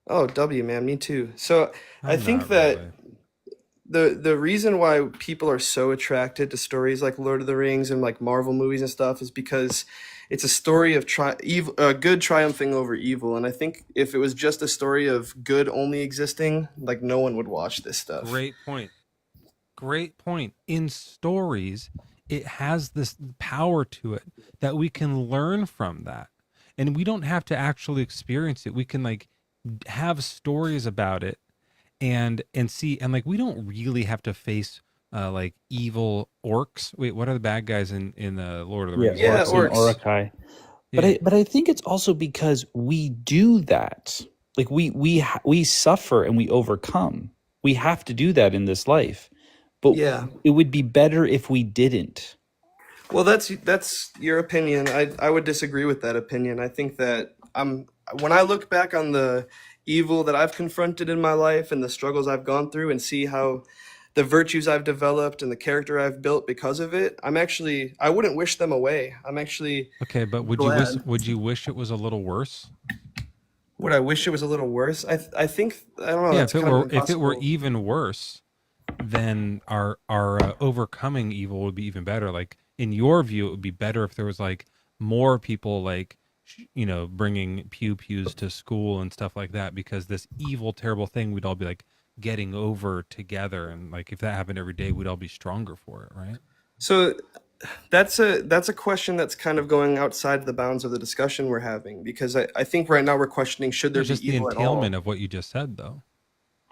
Oh, W, man, me too. So I I'm think not that really. the reason why people are so attracted to stories like Lord of the Rings and like Marvel movies and stuff is because it's a story of good triumphing over evil. And I think if it was just a story of good only existing, like no one would watch this stuff. Great point. Great point. In stories, it has this power to it that we can learn from that. And we don't have to actually experience it. We can like have stories about it and see, and like we don't really have to face like evil orcs. Wait, what are the bad guys in the Lord of the Rings? Yeah, orcs and orcs. Orokai. Yeah. But I think it's also because we do that. Like we suffer and we overcome. We have to do that in this life. But Yeah. it would be better if we didn't. Well, that's your opinion. I would disagree with that opinion. I think that when I look back on the evil that I've confronted in my life and the struggles I've gone through and see how the virtues I've developed and the character I've built because of it, I wouldn't wish them away. I'm actually Okay, but would you wish it was a little worse? Would I wish it was a little worse? I think I don't know. Yeah, That's if kind of it were impossible. even worse, then our overcoming evil would be even better. Like in your view, it would be better if there was like more people like bringing pews to school and stuff like that, because this evil, terrible thing we'd all be like getting over together, and like if that happened every day, we'd all be stronger for it, right? So that's a question that's kind of going outside the bounds of the discussion we're having, because I think right now we're questioning should there It's be just the evil at all. entailment of what you just said, though.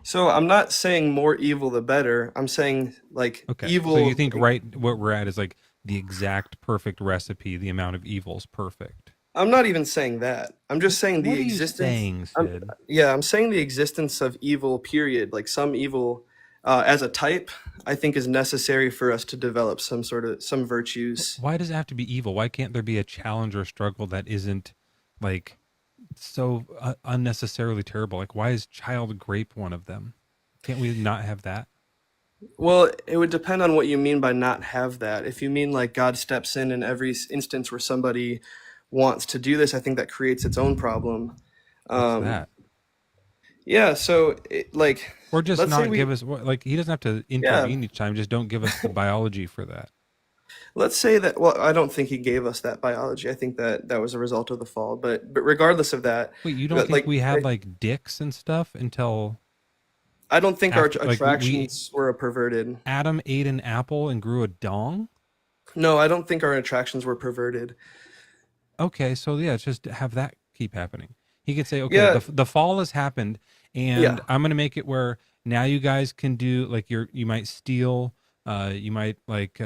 So I'm not saying more evil the better. I'm saying like Okay, evil. so you think right what we're at is like the exact perfect recipe, the amount of evil is perfect. I'm not even saying that. I'm just saying the What are you existence. saying, Sid? I'm saying the existence of evil, period. Like some evil as a type, I think is necessary for us to develop some virtues. Why does it have to be evil? Why can't there be a challenge or struggle that isn't like so unnecessarily terrible? Like, why is child grape one of them? Can't we not have that? Well, it would depend on what you mean by not have that. If you mean like God steps in every instance where somebody wants to do this, I think that creates its own problem. What's that? Yeah, so or just let's say not give us like he doesn't have to intervene each time. Just don't give us the biology for that. Let's say that. Well, I don't think he gave us that biology. I think that was a result of the fall. But regardless of that, wait, you don't think we had like dicks and stuff until? I don't think our attractions were perverted. Adam ate an apple and grew a dong? No, I don't think our attractions were perverted. Okay, so yeah, it's just have that keep happening. He could say, okay, the fall has happened, and I'm going to make it where now you guys can do like you might steal, you might like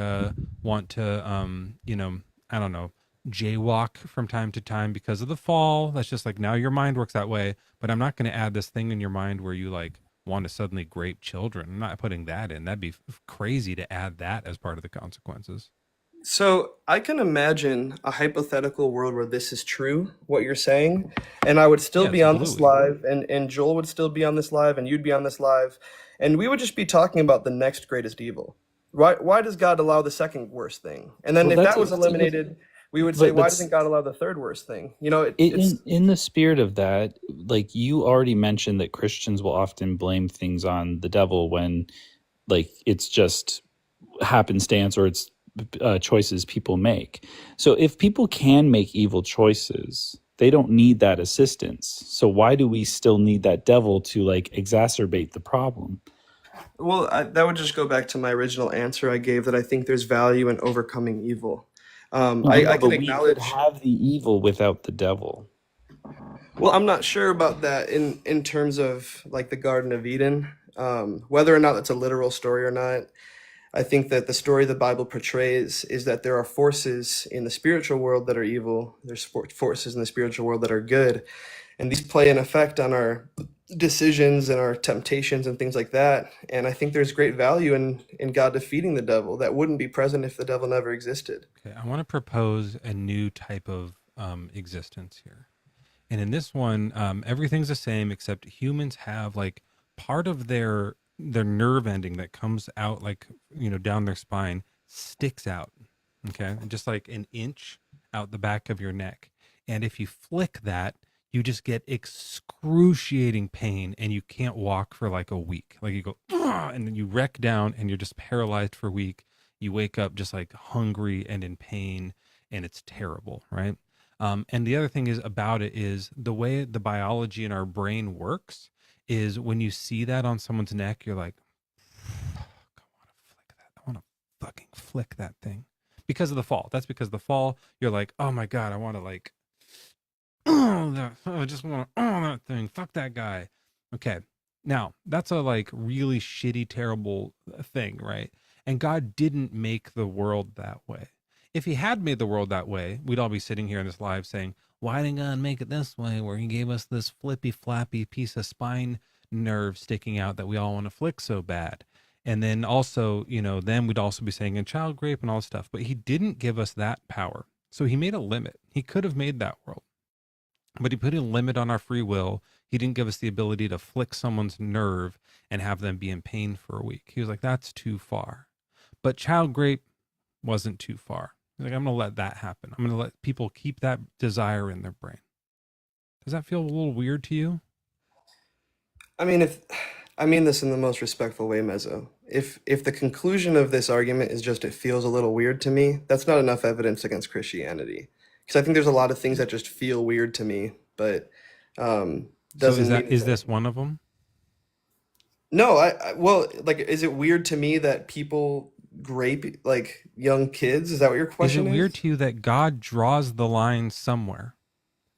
want to I don't know, jaywalk from time to time because of the fall. That's just like now your mind works that way. But I'm not going to add this thing in your mind where you like want to suddenly grape children. I'm not putting that in. That'd be crazy to add that as part of the consequences. So I can imagine a hypothetical world where this is true, what you're saying, and I would still be on this live, and Joel would still be on this live, and you'd be on this live, and we would just be talking about the next greatest evil. Why does God allow the second worst thing? And then if that was eliminated, we would say, why doesn't God allow the third worst thing? In the spirit of that, like you already mentioned that Christians will often blame things on the devil when like it's just happenstance or it's choices people make. So if people can make evil choices, they don't need that assistance. So why do we still need that devil to like exacerbate the problem? Well, that would just go back to my original answer I gave, that I think there's value in overcoming evil. I can But we could acknowledge. have the evil without the devil. Well, I'm not sure about that in terms of like the Garden of Eden, whether or not that's a literal story or not. I think that the story the Bible portrays is that there are forces in the spiritual world that are evil. There's forces in the spiritual world that are good. And these play an effect on our decisions and our temptations and things like that. And I think there's great value in God defeating the devil that wouldn't be present if the devil never existed. Okay, I want to propose a new type of existence here. And in this one, everything's the same except humans have like part of their nerve ending that comes out like, down their spine sticks out. Okay. Just like an inch out the back of your neck. And if you flick that, you just get excruciating pain and you can't walk for like a week. Like you go, and then you wreck down and you're just paralyzed for a week. You wake up just like hungry and in pain and it's terrible. Right. And the other thing is about it is the way the biology in our brain works is when you see that on someone's neck, you're like, I want to fucking flick that thing because of the fall. That's because the fall, you're like, oh my God, I want to like, I just want to, that thing. Fuck that guy. Okay. Now that's a like really shitty, terrible thing. Right. And God didn't make the world that way. If he had made the world that way, we'd all be sitting here in this live saying, why didn't God make it this way where he gave us this flippy flappy piece of spine nerve sticking out that we all want to flick so bad? And then also, then we'd also be saying in child rape and all this stuff, but he didn't give us that power. So he made a limit. He could have made that world, but he put a limit on our free will. He didn't give us the ability to flick someone's nerve and have them be in pain for a week. He was like, that's too far. But child rape wasn't too far. Like, I'm going to let that happen. I'm going to let people keep that desire in their brain. Does that feel a little weird to you? I mean, I mean this in the most respectful way, Mezzo. If the conclusion of this argument is just it feels a little weird to me, that's not enough evidence against Christianity. Because I think there's a lot of things that just feel weird to me, but doesn't. So is this one of them? No, well, like, is it weird to me that people grape like young kids? Is that what your question is? Is it weird to you that God draws the line somewhere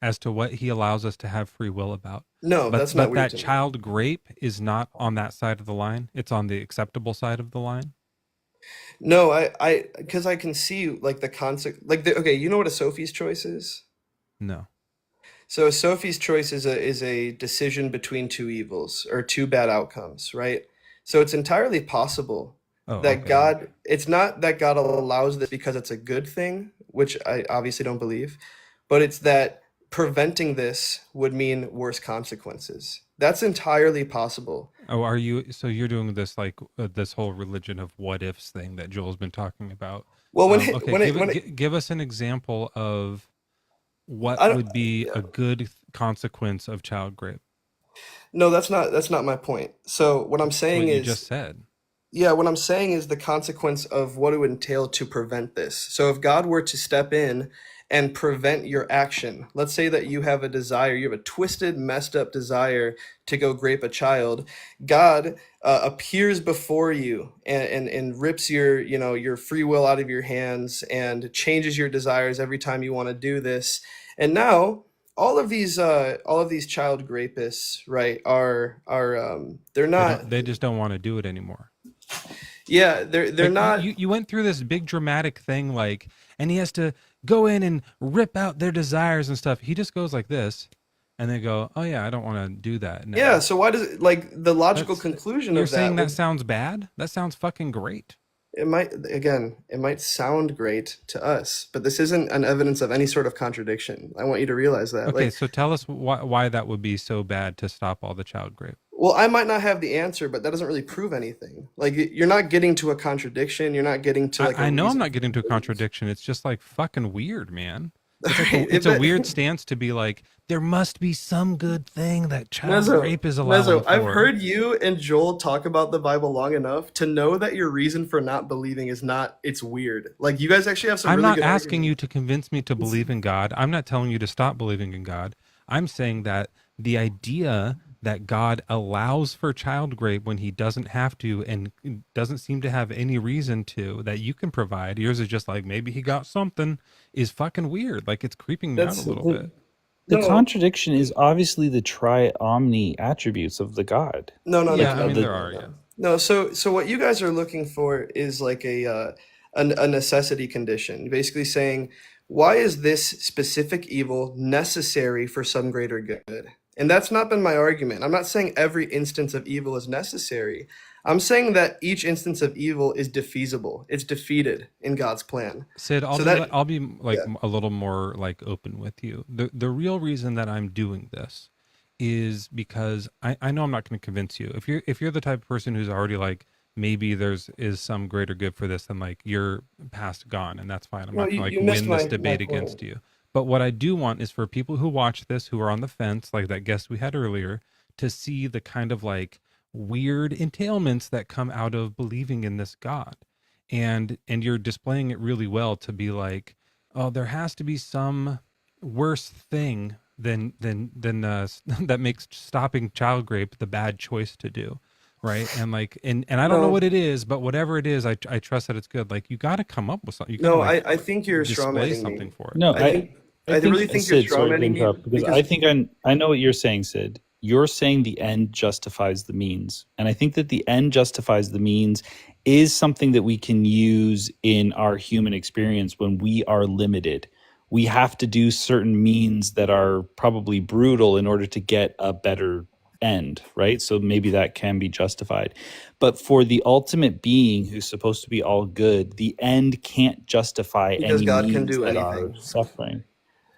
as to what he allows us to have free will about? No, that's not weird. But that child grape is not on that side of the line. It's on the acceptable side of the line. No, because I can see like the concept, like okay, you know what a Sophie's choice is? No. So a Sophie's choice is a decision between two evils or two bad outcomes, right? So it's entirely possible that God, it's not that God allows this because it's a good thing, which I obviously don't believe, but it's that preventing this would mean worse consequences. That's entirely possible. Oh, so you're doing this like this whole religion of what ifs thing that Joel's been talking about. Well, give us an example of what would be a good consequence of child rape. No, that's not my point. So what I'm saying is, you just said. Yeah, what I'm saying is the consequence of what it would entail to prevent this. So if God were to step in and prevent your action, let's say that you have a desire, you have a twisted, messed up desire to go grape a child, God appears before you and rips your free will out of your hands and changes your desires every time you want to do this. And now all of these child rapists, right, are they're not. They just don't want to do it anymore. Yeah, they're like, not. You went through this big dramatic thing, like, and he has to go in and rip out their desires and stuff. He just goes like this, and they go, "Oh yeah, I don't want to do that." No. Yeah, so why does it, like the logical conclusion you're of that? You're saying that sounds bad? That sounds fucking great. It might sound great to us, but this isn't an evidence of any sort of contradiction. I want you to realize that. Okay, so tell us why that would be so bad to stop all the child rape. Well, I might not have the answer, but that doesn't really prove anything. Like, you're not getting to a contradiction. You're not getting to like. I know I'm not getting to a contradiction. It's just like fucking weird, man. It's like Right, it's a weird stance to be like, there must be some good thing that child Mezzo, rape is allowing Mezzo, I've for. heard you and Joel talk about the Bible long enough to know that your reason for not believing is not, it's weird. Like, you guys actually have some I'm really not good asking arguments. you to convince me to believe in God. I'm not telling you to stop believing in God. I'm saying that the idea that God allows for child rape when he doesn't have to and doesn't seem to have any reason to, that you can provide, yours is just like, maybe he got something, is fucking weird. Like, it's creeping me out a little bit. The No. contradiction is obviously the tri-omni attributes of the God. No, Yeah, I mean, there are, yeah. No, so what you guys are looking for is like a necessity condition, basically saying, why is this specific evil necessary for some greater good? And that's not been my argument. I'm not saying every instance of evil is necessary. I'm saying that each instance of evil is defeasible. It's defeated in God's plan. Sid, So that- I'll be like yeah. a little more like open with you. The real reason that I'm doing this is because I know I'm not going to convince you. If you're the type of person who's already like, maybe is some greater good for this, then like you're past gone, and that's fine. I'm Well, not going to you like missed win this my debate point. against you. But what I do want is for people who watch this, who are on the fence, like that guest we had earlier, to see the kind of like weird entailments that come out of believing in this God. And you're displaying it really well to be like, oh, there has to be some worse thing than that makes stopping child rape the bad choice to do, right? And like, and I don't know what it is, but whatever it is, I trust that it's good. Like, you got to come up with something. You gotta, No, like, I think you're display strawmanning something me. for it. No, I really think you're Sid, sorry to strawmanning me interrupt, because I think I know what you're saying, Sid. You're saying the end justifies the means. And I think that the end justifies the means is something that we can use in our human experience when we are limited. We have to do certain means that are probably brutal in order to get a better end, right? So maybe that can be justified. But for the ultimate being who's supposed to be all good, the end can't justify Because any God can means do that anything. are suffering.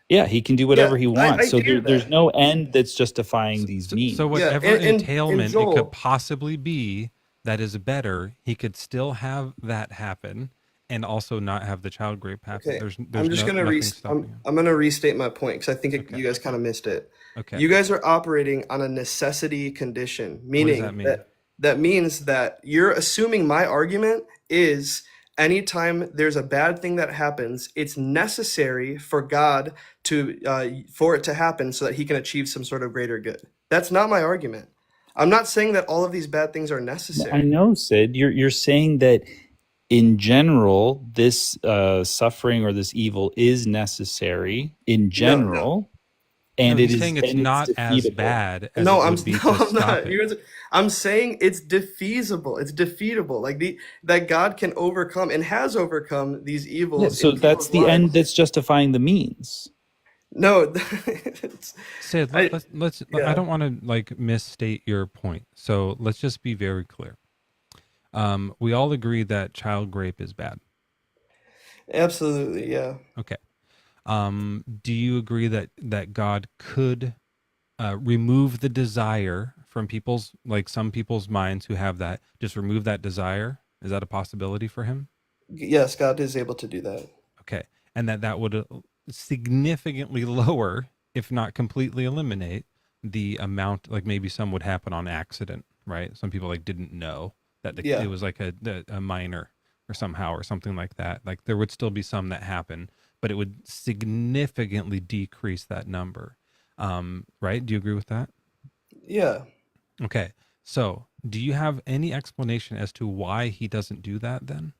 Yeah, he can do whatever he wants. I So hear there's that. no end that's justifying these means. So whatever and entailment it Joel- could possibly be that is better, he could still have that happen and also not have the child rape happen. Okay, There's I'm just gonna nothing stopping him. I'm gonna restate my point because I think you guys kind of missed it. Okay. You guys are operating on a necessity condition, meaning that mean? that means that you're assuming my argument is anytime there's a bad thing that happens, it's necessary for God to for it to happen so that he can achieve some sort of greater good. That's not my argument. I'm not saying that all of these bad things are necessary. I know, Sid. You're saying that in general, this suffering or this evil is necessary in general, and No, it he's is saying it's and not as defeatable. bad as No, it I'm would be no, to I'm stop not. it. I'm saying it's defeasible. It's defeatable. Like that God can overcome and has overcome these evils. Yeah, so in that's people's the end lives. that's justifying the means. No, Sid, let's yeah. I don't want to like misstate your point. So let's just be very clear. We all agree that child rape is bad. Absolutely, yeah. Okay. Do you agree that God could remove the desire from some people's minds who have that, just remove that desire? Is that a possibility for him? Yes, God is able to do that. Okay. And that would significantly lower, if not completely eliminate, the amount, like maybe some would happen on accident, right? Some people like didn't know that it was like a minor or somehow or something like that. Like there would still be some that happen, but it would significantly decrease that number. Right? Do you agree with that? Yeah. Okay. So do you have any explanation as to why he doesn't do that then?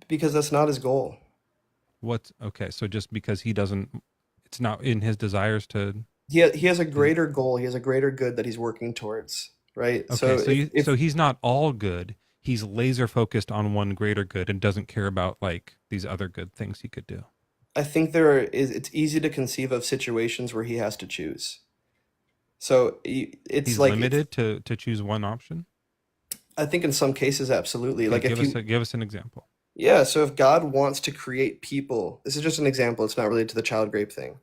Because that's not his goal. Okay. So just because it's not in his desires to. He has a greater goal. He has a greater good that he's working towards, right? Okay. So he's not all good. He's laser focused on one greater good and doesn't care about like these other good things he could do. I think it's easy to conceive of situations where he has to choose. So it's he's like limited to choose one option. I think in some cases, absolutely. Okay, Like give us an example. Yeah, so if God wants to create people, this is just an example, it's not related to the child rape thing.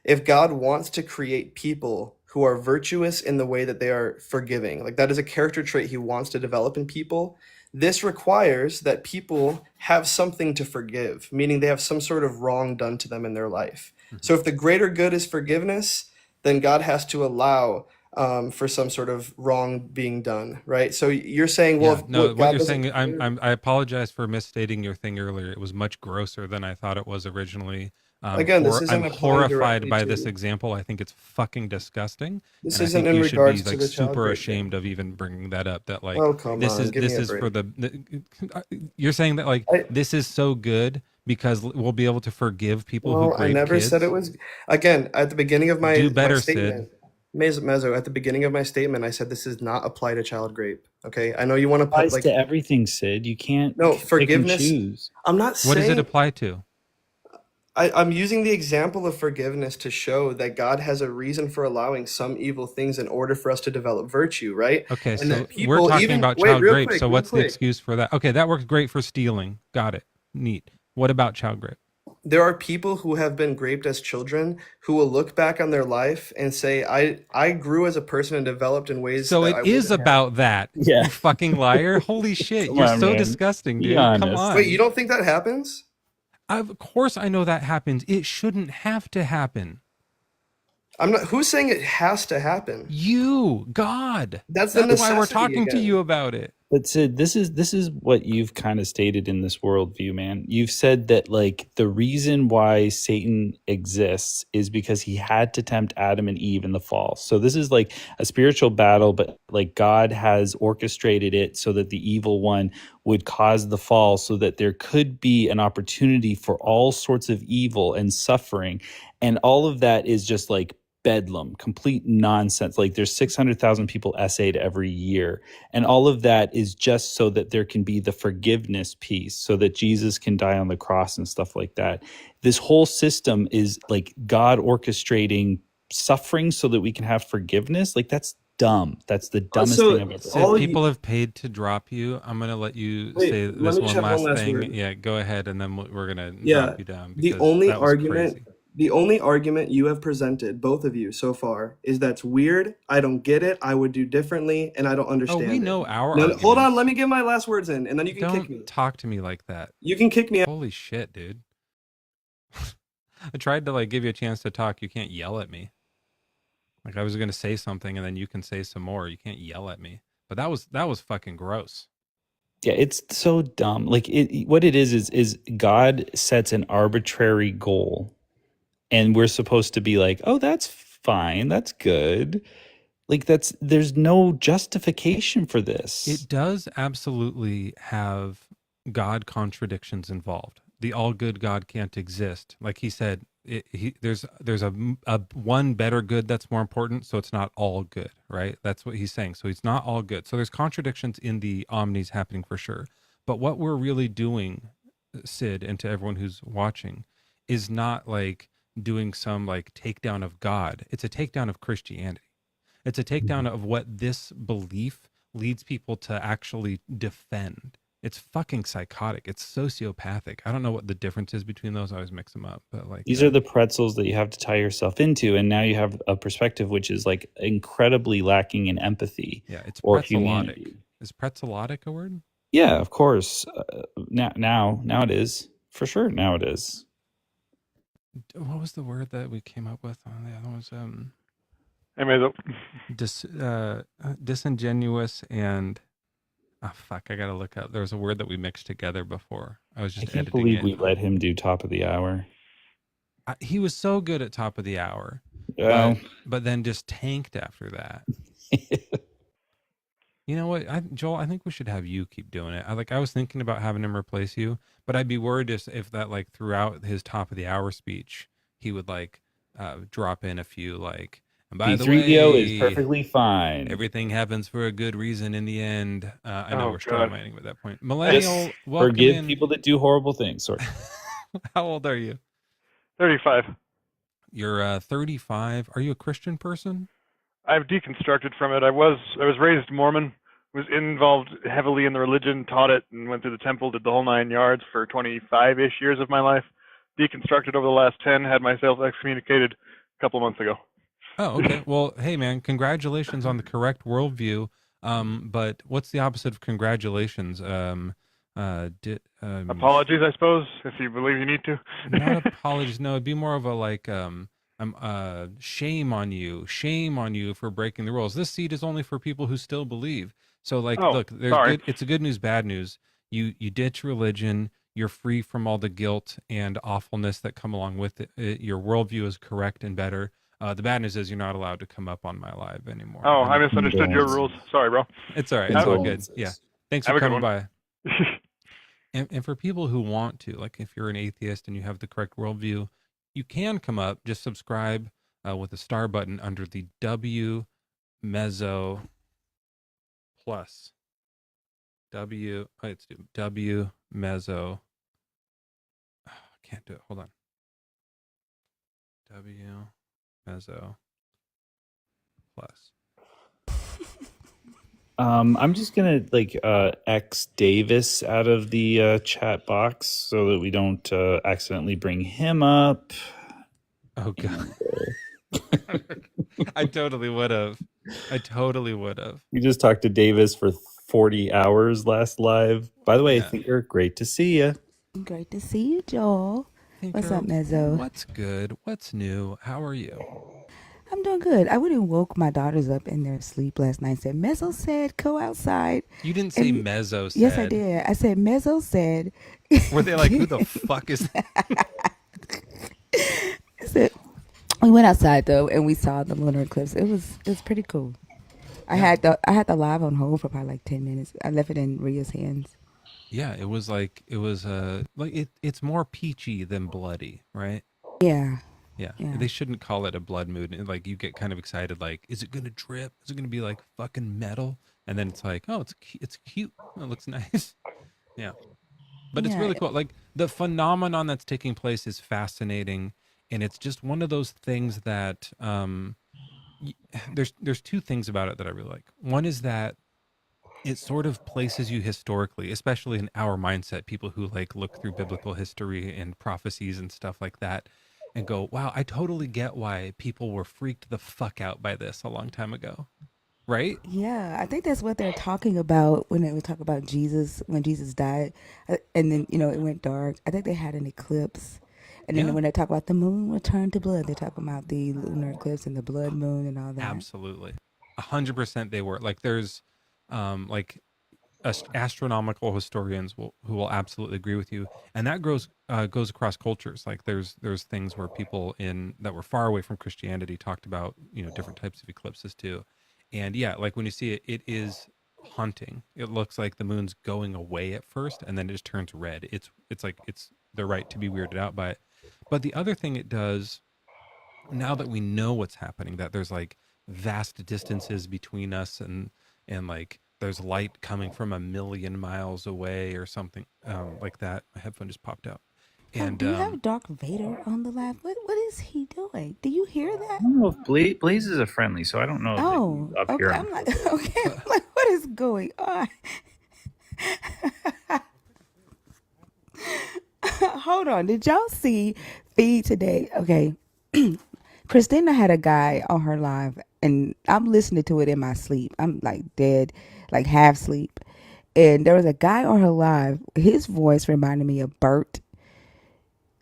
If God wants to create people who are virtuous in the way that they are forgiving, like that is a character trait he wants to develop in people, this requires that people have something to forgive, meaning they have some sort of wrong done to them in their life. So if the greater good is forgiveness, then God has to allow for some sort of wrong being done, right? So you're saying, well, Yeah, if, no, what what God you're doesn't saying, care. I apologize for misstating your thing earlier. It was much grosser than I thought it was originally. Again, this I'm isn't applying horrified directly by this to. example. I think it's fucking disgusting, This and I isn't think in you should be regards to like the child super rape thing. ashamed of even bringing that up. That like Oh, come on, give me this a is for break. you're saying that like this is so good because we'll be able to forgive people who No, I grape never said it kids. was. Again, at the beginning of Do my better, statement, Sid. Mezzo, at the beginning of my statement, I said this does not apply to child rape. Okay, I know you want to put Applies like to everything, Sid. You can't no pick and forgiveness. choose. I'm not What does it saying. apply to? I'm using the example of forgiveness to show that God has a reason for allowing some evil things in order for us to develop virtue, right? Okay, And so that we're people talking even about wait, child real grape. quick, So real what's the quick. excuse for that? Okay, that works great for stealing.Got it. Neat. What about child grape? There are people who have been raped as children who will look back on their life and say, I grew as a person and developed in ways So that it I is wouldn't have. about that. Yeah. You fucking liar. Holy shit. Come You're on, so man. disgusting, Be dude. Come honest. on. Wait, you don't think that happens? Of course I know that happens. It shouldn't have to happen. I'm not. Who's saying it has to happen? You, God. That's the That's why we're necessity talking to again. you about it. But Sid, this is what you've kind of stated in this worldview, man. You've said that like the reason why Satan exists is because he had to tempt Adam and Eve in the fall. So this is like a spiritual battle, but like God has orchestrated it so that the evil one would cause the fall, so that there could be an opportunity for all sorts of evil and suffering, and all of that is just like bedlam, complete nonsense. Like there's 600,000 people essayed every year. And all of that is just so that there can be the forgiveness piece, so that Jesus can die on the cross and stuff like that. This whole system is like God orchestrating suffering so that we can have forgiveness. Like that's dumb. That's the dumbest So thing I've ever Sid, all heard. people have paid to drop you. I'm going to let you say wait, let this me just one have one last last thing. word. Yeah, go ahead. And then we're going to Yeah, drop you down the because only that was argument, crazy. the only argument you have presented, both of you so far, is that's weird. I don't get it. I would do differently, and I don't Oh, understand we it. know our No, hold on. arguments. Let me get my last words in, and then you can kick me. Don't talk to me like that. You can kick me out. Holy shit, dude. I tried to like give you a chance to talk. You can't yell at me. Like I was going to say something and then you can say some more. You can't yell at me. But that was fucking gross. Yeah, it's so dumb. Like what it is God sets an arbitrary goal, and we're supposed to be like, oh, that's fine, that's good. Like there's no justification for this. It does absolutely have God contradictions involved. The all good God can't exist. Like he said, there's a one better good that's more important, so it's not all good, right? That's what he's saying. So it's not all good. So there's contradictions in the omnis happening for sure. But what we're really doing, Sid, and to everyone who's watching, is not like doing some like takedown of God. It's a takedown of Christianity. It's a takedown of what this belief leads people to actually defend. It's fucking psychotic. It's sociopathic. I don't know what the difference is between those. I always mix them up. But like These are the pretzels that you have to tie yourself into, and now you have a perspective which is like incredibly lacking in empathy. Yeah, it's or pretzelotic. humanity. Is pretzelotic a word? Yeah, of course. Now it is for sure. Now it is. What was the word that we came up with? The other was Hey, Mezzo. disingenuous and fuck. I gotta look up. There was a word that we mixed together before. I was I just can't editing believe it. we let him do top of the hour. He was so good at top of the hour, Well, but then just tanked after that. You know what, Joel? I think we should have you keep doing it. I was thinking about having him replace you, but I'd be worried if that like throughout his top of the hour speech, he would like drop in a few like. And by the way, B3DO is perfectly fine. Everything happens for a good reason in the end. I know we're God. strawmanning with that point. Millennial, Just welcome forgive in. people that do horrible things. Sorry. How old are you? 35. You're 35. Are you a Christian person? I've deconstructed from it. I was raised Mormon, was involved heavily in the religion, taught it, and went through the temple, did the whole 9 yards for 25-ish years of my life. Deconstructed over the last 10, had myself excommunicated a couple months ago. Oh, okay. Well, hey, man, congratulations on the correct worldview. But what's the opposite of congratulations? Apologies, I suppose, if you believe you need to. Not apologies. No, it'd be more of a like, shame on you for breaking the rules. This seed is only for people who still believe. So like, Oh, look, there's sorry. good. It's a good news, bad news. You ditch religion. You're free from all the guilt and awfulness that come along with it. Your worldview is correct and better. The bad news is you're not allowed to come up on my live anymore. Oh, I misunderstood your rules. Sorry, bro. It's all right. It's all good. Yeah. Thanks Have for a good coming one. by. And for people who want to, like if you're an atheist and you have the correct worldview, you can come up, just subscribe with the star button under the W Mezzo plus. Let's do W Mezzo. I can't do it. Hold on. W Mezzo plus. I'm just gonna like X Davis out of the chat box so that we don't accidentally bring him up. Oh god. I totally would have. We just talked to Davis for 40 hours last live. By the way, Yeah. Thinker, great to see you. Great to see you, Joel. What's up, Mezzo? What's good? What's new? How are you? I'm doing good. I went and woke my daughters up in their sleep last night and said, Mezzo said, go outside. You didn't say Mezzo said. Yes, I did. I said, Mezzo said. Were they like, who the fuck is that? I said, we went outside though, and we saw the lunar eclipse. It was pretty cool. I had the live on hold for probably like 10 minutes. I left it in Ria's hands. Yeah, it's more peachy than bloody, right? Yeah. Yeah. They shouldn't call it a blood moon. Like you get kind of excited, like, is it gonna drip? Is it gonna be like fucking metal? And then it's like, oh, it's cute. Oh, it looks nice. Yeah. But it's really cool. Like the phenomenon that's taking place is fascinating, and it's just one of those things that there's two things about it that I really like. One is that it sort of places you historically, especially in our mindset, people who like look through biblical history and prophecies and stuff like that and go, wow, I totally get why people were freaked the fuck out by this a long time ago. Right? Yeah, I think that's what they're talking about when they would talk about Jesus, when Jesus died. And then, it went dark. I think they had an eclipse. And then when they talk about the moon returned to blood, they're talking about the lunar eclipse and the blood moon and all that. Absolutely. 100% they were. Like there's astronomical historians who will absolutely agree with you, and that goes across cultures. Like there's things where people that were far away from Christianity talked about different types of eclipses too, and yeah, like when you see it, it is haunting. It looks like the moon's going away at first, and then it just turns red. It's they're right to be weirded out by it, but the other thing it does, now that we know what's happening, that there's like vast distances between us and like there's light coming from 1,000,000 miles away or something like that. My headphone just popped out. And do you have Dark Vader on the live? What is he doing? Do you hear that? I don't know if Blaze is a friendly, so I don't know. Oh, okay. I'm like, okay. I'm like, what is going on? Hold on. Did y'all see Feed today? Okay. Christina had a guy on her live, and I'm listening to it in my sleep. I'm like dead, like half sleep. And there was a guy on her live. His voice reminded me of Bert.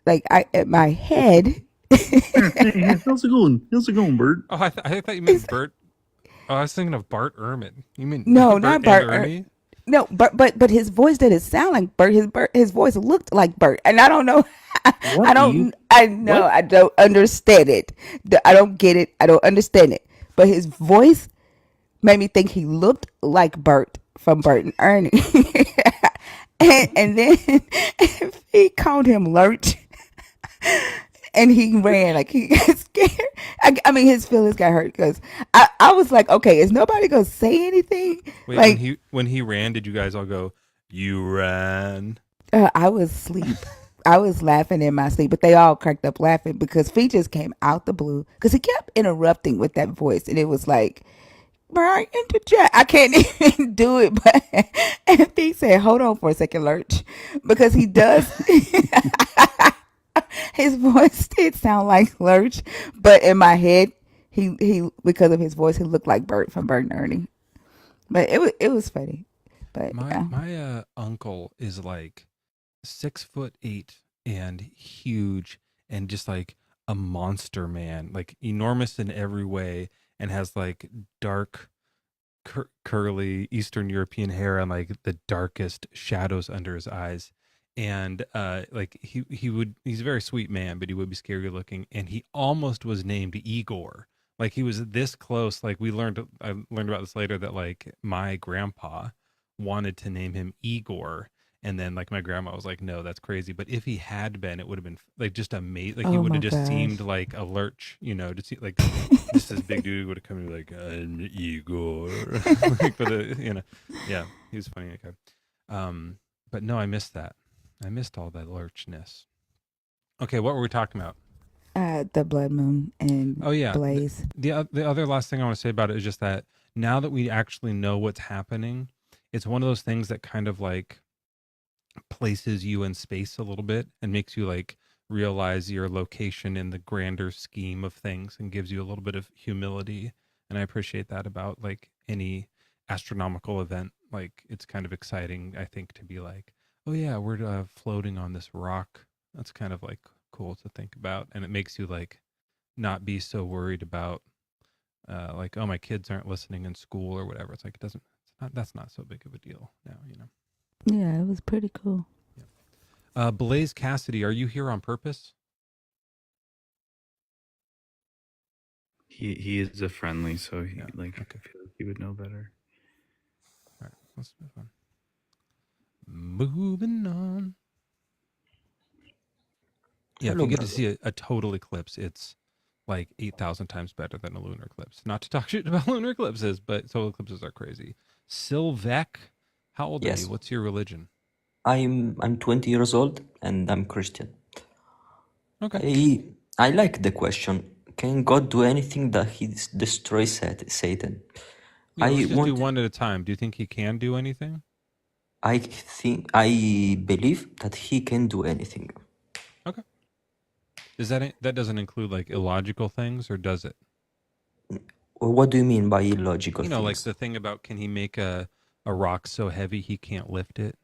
Like at my head. Hey, how's it going, Bert? Oh, I thought you meant Bert. Oh, I was thinking of Bart Ehrman. You mean no, Bert not Bart Ernie? No, but his voice didn't sound like Bert. His voice looked like Bert, and I don't know. I don't understand it. I don't get it. I don't understand it. But his voice made me think he looked like Bert from Bert and Ernie. and then he called him Lurch. And he ran, like he got scared. I mean, his feelings got hurt because I was like, okay, is nobody gonna say anything? Wait, like when he ran, did you guys all go, you ran? I was asleep. I was laughing in my sleep, but they all cracked up laughing because Fee just came out the blue because he kept interrupting with that voice, and it was like, Brian, interject. I can't even do it, but and Fee said, hold on for a second, Lurch, because he does. His voice did sound like Lurch, but in my head, he because of his voice, he looked like Bert from Bert and Ernie. But it was funny. But My yeah. my uncle is like 6'8" and huge and just like a monster man, like enormous in every way, and has like dark curly Eastern European hair and like the darkest shadows under his eyes. And like he's a very sweet man, but he would be scary looking. And he almost was named Igor. Like he was this close. Like I learned about this later, that like my grandpa wanted to name him Igor. And then like my grandma was like, no, that's crazy. But if he had been, it would have been like just amazing. Like he Oh would my have just gosh. seemed like a lurch, you know, just like just this big dude would have come and be like, I'm Igor. Like for the, you know, yeah, he was funny. Okay. But no, I missed that. I missed all that lurchness. Okay, what were we talking about? The blood moon and Oh yeah, Blaze. the other last thing I want to say about it is just that now that we actually know what's happening, it's one of those things that kind of like places you in space a little bit and makes you like realize your location in the grander scheme of things and gives you a little bit of humility. And I appreciate that about like any astronomical event. Like it's kind of exciting, I think, to be like, oh yeah, we're floating on this rock. That's kind of like cool to think about. And it makes you like not be so worried about like, oh, my kids aren't listening in school or whatever. It's like, that's not so big of a deal now, you know? Yeah, it was pretty cool. Blaze Cassidy, are you here on purpose? He is a friendly, so he Yeah, like okay. I feel like he would know better. All right, let's move on. Moving on. Yeah, Hello, if you get to brother. see a total eclipse, it's like 8,000 times better than a lunar eclipse. Not to talk shit about lunar eclipses, but total eclipses are crazy. Silvek, how old are you? Yes, What's your religion? I'm 20 years old and I'm Christian. Okay. I like the question. Can God do anything that he destroys Satan? Yeah, let's just do want. one at a time. Do you think he can do anything? I believe that he can do anything. Okay. That doesn't include like illogical things, or does it? What do you mean by illogical You know, like things? the thing about, can he make a rock so heavy he can't lift it?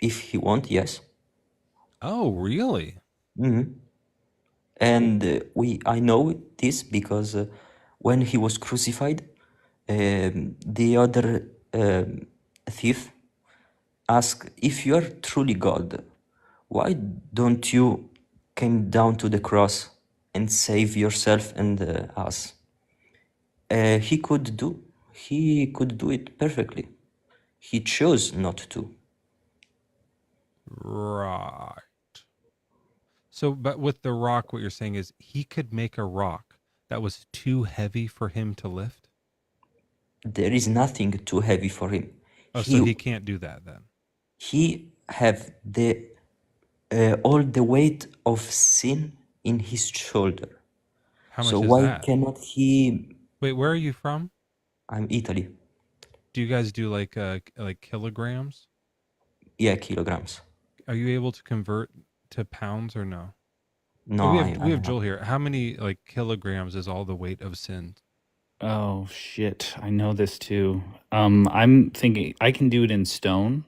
If he want, yes. Oh, really? hmm And I know this because when he was crucified, the other thief asked, "If you are truly God, why don't you come down to the cross and save yourself and us?" He could do it perfectly. He chose not to. Right. So, but with the rock, what you're saying is he could make a rock that was too heavy for him to lift? There is nothing too heavy for him. Oh, so He he can't do that then? he have the all the weight of sin in his shoulder. How So much is why that? cannot he? Wait, where are you from? I'm Italy. Do you guys do like kilograms? Yeah, kilograms. Are you able to convert to pounds or no? No, Oh, we I have am not. Joel here. How many like kilograms is all the weight of sin? Oh shit, I know this too. I'm thinking I can do it in stone.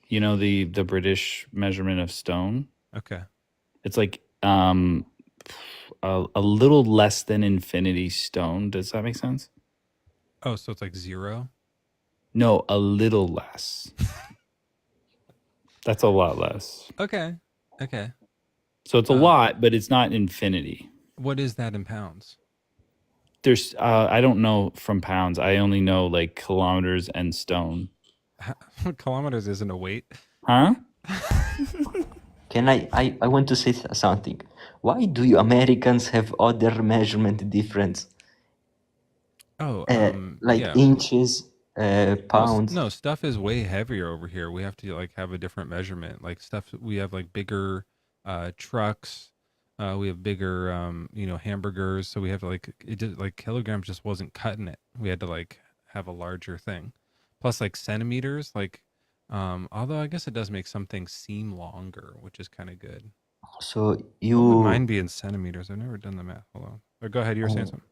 You know the British measurement of stone? Okay. It's like a little less than infinity stone. Does that make sense? Oh, so it's like 0? No, a little less. That's a lot less. Okay. Okay. So it's a lot, but it's not infinity. What is that in pounds? There's I don't know from pounds. I only know like kilometers and stone. Kilometers isn't a weight. Huh? Can I want to say something. Why do you Americans have other measurement difference? Oh, Like yeah. inches, pounds. No, stuff is way heavier over here. We have to like have a different measurement. Like stuff, we have like bigger trucks. We have bigger, hamburgers. So we have to like kilograms just wasn't cutting it. We had to like have a larger thing. Plus like centimeters, although I guess it does make some things seem longer, which is kind of good. So What would you mine be in centimeters? I've never done the math. Hold on. Or go ahead. You were saying something.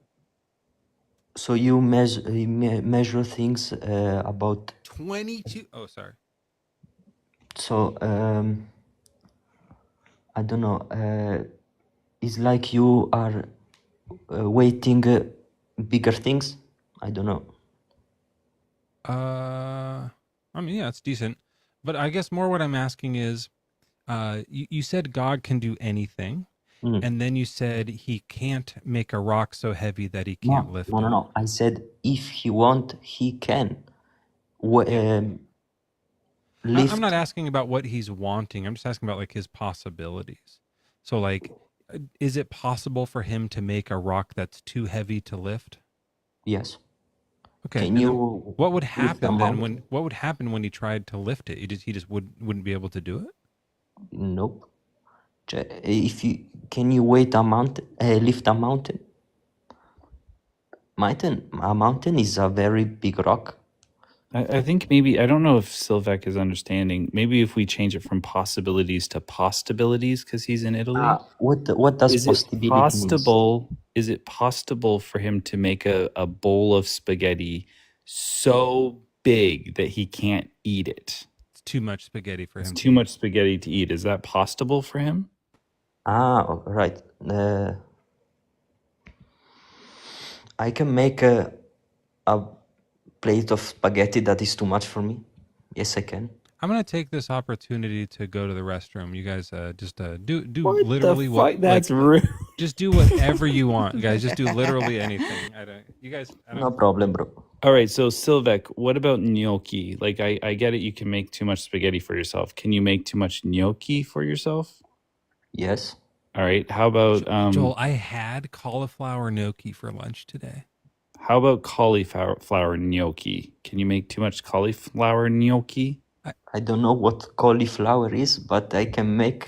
So you measure things about. 22. Oh, sorry. So I don't know. It's like you are weighting bigger things. I don't know. I mean, yeah, it's decent. But I guess more what I'm asking is, you said God can do anything, and then you said he can't make a rock so heavy that he can't lift it. No. I said if he want, he can. Lift. I'm not asking about what he's wanting. I'm just asking about like his possibilities. So like, is it possible for him to make a rock that's too heavy to lift? Yes. Okay. Can you? What would lift happen a then mountain? what would happen when he tried to lift it? He just wouldn't be able to do it? Nope. If you can you weight a mountain, lift a mountain? A mountain is a very big rock. I think maybe, I don't know if Silvek is understanding. Maybe if we change it from possibilities to postabilities, because he's in Italy. What does Is it possibility possible? Is it possible for him to make a bowl of spaghetti so big that he can't eat it? It's too much spaghetti for him. It's too much spaghetti to eat. Is that possible for him? Right. I can make a plate of spaghetti that is too much for me. Yes, I can. I'm gonna take this opportunity to go to the restroom. You guys just do What literally the what fuck? That's like, rude. just do whatever you want, guys. Just do literally anything. I don't. No problem, bro. All right, so Silvek, what about gnocchi? Like, I get it, you can make too much spaghetti for yourself. Can you make too much gnocchi for yourself? Yes. All right, how about Joel, I had cauliflower gnocchi for lunch today. How about cauliflower gnocchi? Can you make too much cauliflower gnocchi? I don't know what cauliflower is, but I can make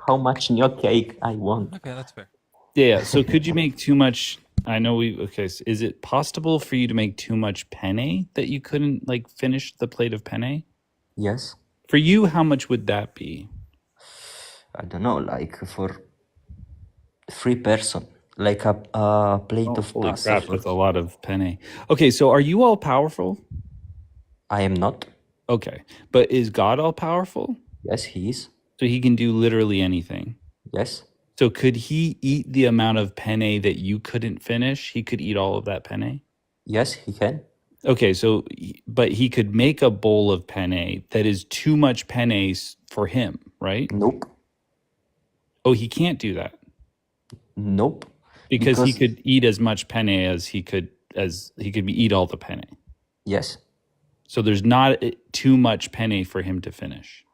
how much gnocchi I want. Okay, that's fair. Yeah, so could you make too much? I know so is it possible for you to make too much penne that you couldn't like finish the plate of penne? Yes. For you, how much would that be? I don't know, like for 3 person, like a plate of Holy pasta. crap, that's a lot of penne. Okay, so are you all powerful? I am not. Okay, but is God all powerful? Yes, he is. So he can do literally anything? Yes. So could he eat the amount of penne that you couldn't finish? He could eat all of that penne? Yes, he can. Okay, so, but he could make a bowl of penne that is too much penne for him, right? Nope. Oh, he can't do that? Nope. Because he could eat as much penne as he could eat all the penne. Yes. So there's not too much penne for him to finish.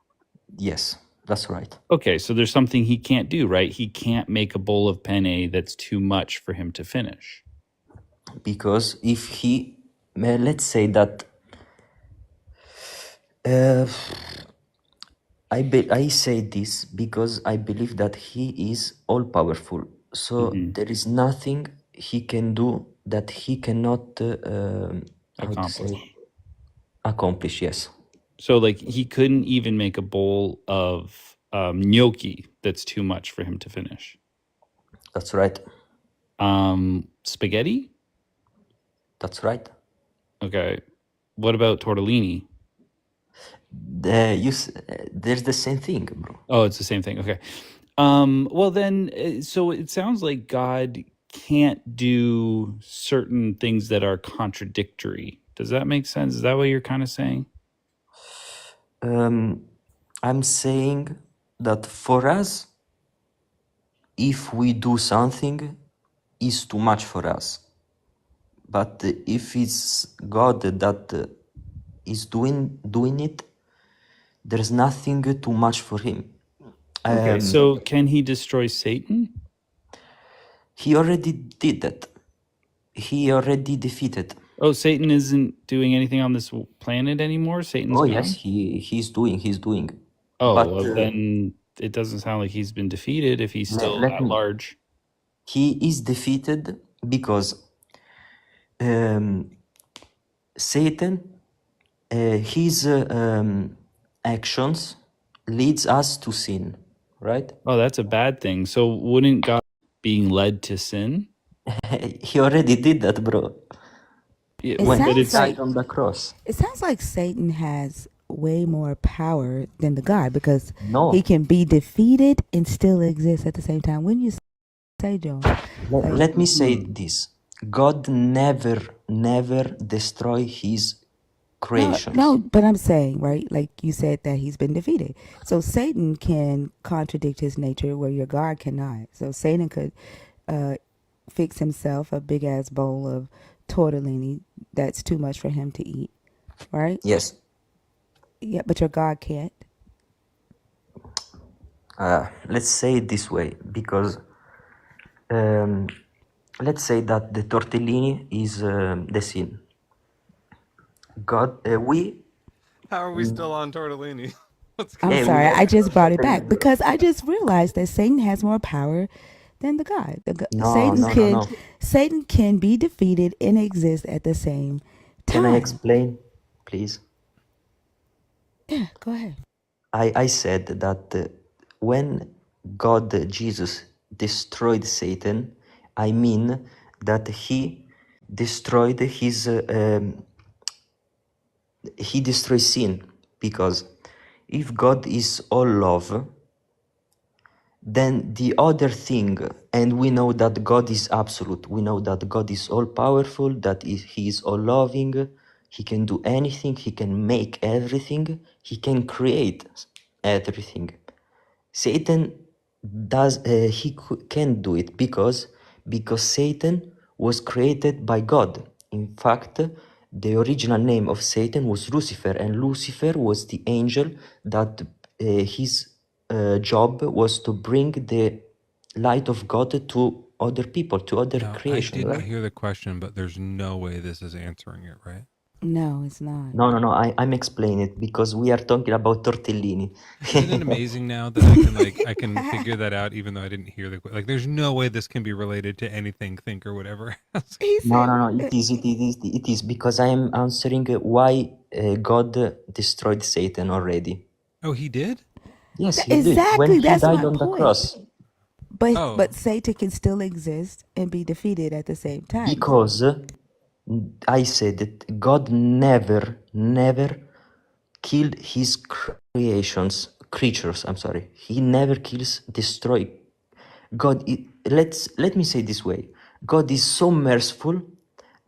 Yes, that's right. Okay, so there's something he can't do, right? He can't make a bowl of penne that's too much for him to finish. Because if he, let's say that, I say this because I believe that he is all powerful. So there is nothing he can do that he cannot accomplish. Yes. So like he couldn't even make a bowl of gnocchi that's too much for him to finish. That's right. Spaghetti? That's right. Okay. What about tortellini? There's the same thing, bro. Oh, it's the same thing. Okay. Well then, so it sounds like God can't do certain things that are contradictory. Does that make sense? Is that what you're kind of saying? I'm saying that for us, if we do something, is too much for us. But if it's God that is doing it, there's nothing too much for him. Okay, so can he destroy Satan? He already did that. He already defeated. Oh, Satan isn't doing anything on this planet anymore? Satan's gone? Yes, he's doing. Oh, but, well, then it doesn't sound like he's been defeated if he's still at large. He is defeated because Satan, his actions leads us to sin, right? Oh, that's a bad thing. So wouldn't God being led to sin? He already did that, bro. Yeah, It When but he sounds it's died like on the cross. Satan has way more power than the God because he No. can be defeated and still exist at the same time. Wouldn't you say, Joel? Like, Let me say this. God never destroy his no, creations. but I'm saying, right? Like you said that he's been defeated. So Satan can contradict his nature where your God cannot. So Satan could uh, fix himself a big ass bowl of tortellini that's too much for him to eat, right? Yes. Yeah, but your God can't. Let's say it this way, because um, let's say that the tortellini is the sin. God, we. How are we still on tortellini? What's I'm going We sorry, on? are I just brought it back tortellini. because I just realized that Satan has more power than the God. No, no, no, no. Satan can be defeated and exist at the same Can I time. explain, please? Yeah, go ahead. I said that when God, Jesus, destroyed Satan, I mean that he destroyed he destroyed sin, because if God is all love, then the other thing, and we know that God is absolute, we know that God is all powerful, that he is all loving, he can do anything, he can make everything, he can create everything. Satan can't do it because Satan was created by God. In fact, the original name of Satan was Lucifer, and Lucifer was the angel that his job was to bring the light of God to other people, to other No, I creation, didn't right? hear the question, but there's no way this is answering it, right? No, it's not. No, I'm explaining it because we are talking about tortellini. Isn't it amazing now that I can figure that out even though I didn't hear like there's no way this can be related to anything, think or whatever. He No, said, no, no. It is because I am answering why God destroyed Satan already. Oh, he did? Yes, he did. When exactly, he that's died my on the point. cross. Oh, But Satan can still exist and be defeated at the same time. Because I said that God never killed his creatures. I'm sorry. He never kills, destroy. Let me say this way. God is so merciful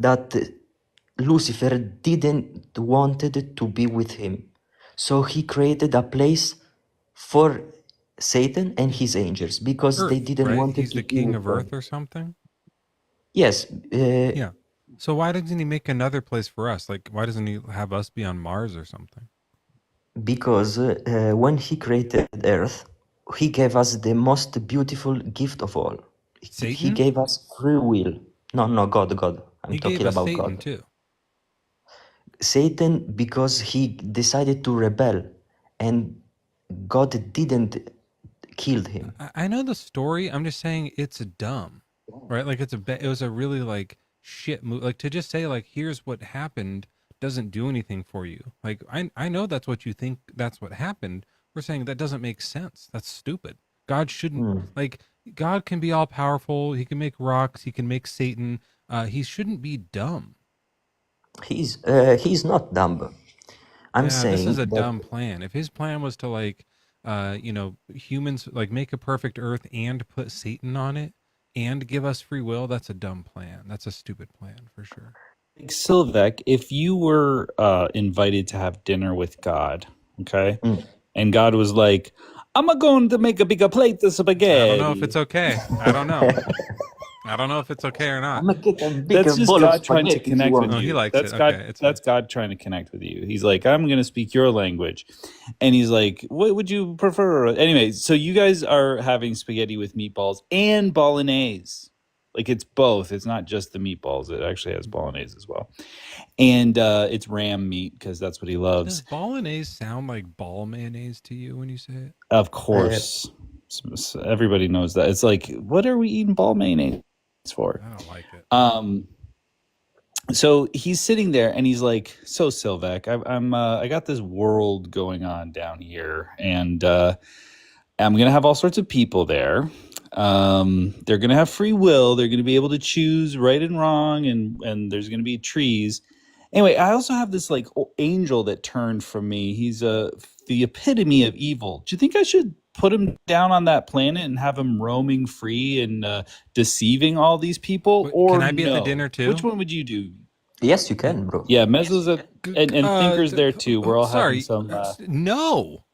that Lucifer didn't wanted to be with him. So he created a place for Satan and his angels because they Earth, didn't right? wanted He's to the be king with of them. Earth or something? Yes, Yeah. So why doesn't he make another place for us? Like, why doesn't he have us be on Mars or something? because when he created Earth, he gave us the most beautiful gift of all. He Satan? gave us free will. No, God. I'm He gave talking us about Satan God. too. Satan, because he decided to rebel, and God didn't kill him. I know the story. I'm just saying it's dumb, right? Like it was a really like shit move. Like to just say like here's what happened doesn't do anything for you. Like I know that's what you think. That's what happened. We're saying that doesn't make sense. That's stupid. God shouldn't like God can be all powerful. He can make rocks. He can make Satan. He shouldn't be dumb. He's not dumb. I'm Yeah, this is saying a that dumb plan. If his plan was to like, humans like make a perfect Earth and put Satan on it and give us free will, that's a dumb plan. That's a stupid plan for sure. like Silvek, if you were invited to have dinner with God, okay, and God was like, I'm going to make a bigger plate of I don't know if spaghetti. it's okay. I don't know. I don't know if it's okay or not. I'm gonna get a bigger That's just bowl of God trying to spaghetti if you connect with want. Oh, he you. likes it. That's God. Okay, it's fine. That's God trying to connect with you. He's like, I'm going to speak your language, and he's like, what would you prefer? Anyway, so you guys are having spaghetti with meatballs and bolognese. Like it's both. It's not just the meatballs. It actually has bolognese as well, and it's ram meat because that's what he Does loves. bolognese sound like ball mayonnaise to you when you say it? Of course, everybody knows that. It's like, what are we eating ball mayonnaise for? I don't like it. So he's sitting there and he's like, so Silvek, I got this world going on down here, and I'm gonna have all sorts of people there. They're going to have free will. They're going to be able to choose right and wrong, and there's going to be trees. Anyway, I also have this like angel that turned from me. He's the epitome of evil. Do you think I should put him down on that planet and have him roaming free and deceiving all these people, or Can I be no? at the dinner too? Which one would you do? Yes, you can, bro. Yeah, Mezzo's and Thinker's there too. We're all having some. No,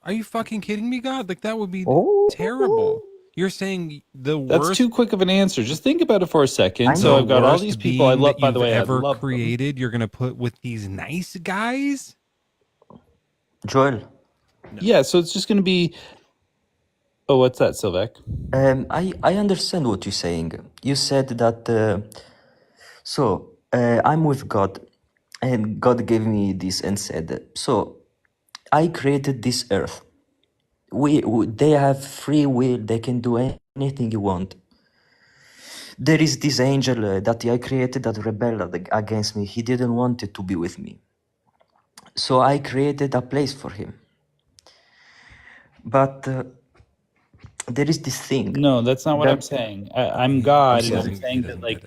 are you fucking kidding me, God? Like that would be terrible. You're saying the worst. That's too quick of an answer. Just think about it for a second. So I've got all these people I love. By the way, I love created. You're gonna put with these nice guys, Joel. Yeah, so it's just gonna be. Oh, what's that, Sylvek? I understand what you're saying. You said that. I'm with God, and God gave me this and said, so I created this earth. They have free will. They can do anything you want. There is this angel that I created that rebelled against me. He didn't want it to be with me. So I created a place for him. But there is this thing. No, that's not what I'm saying. I'm God, and I'm saying that like.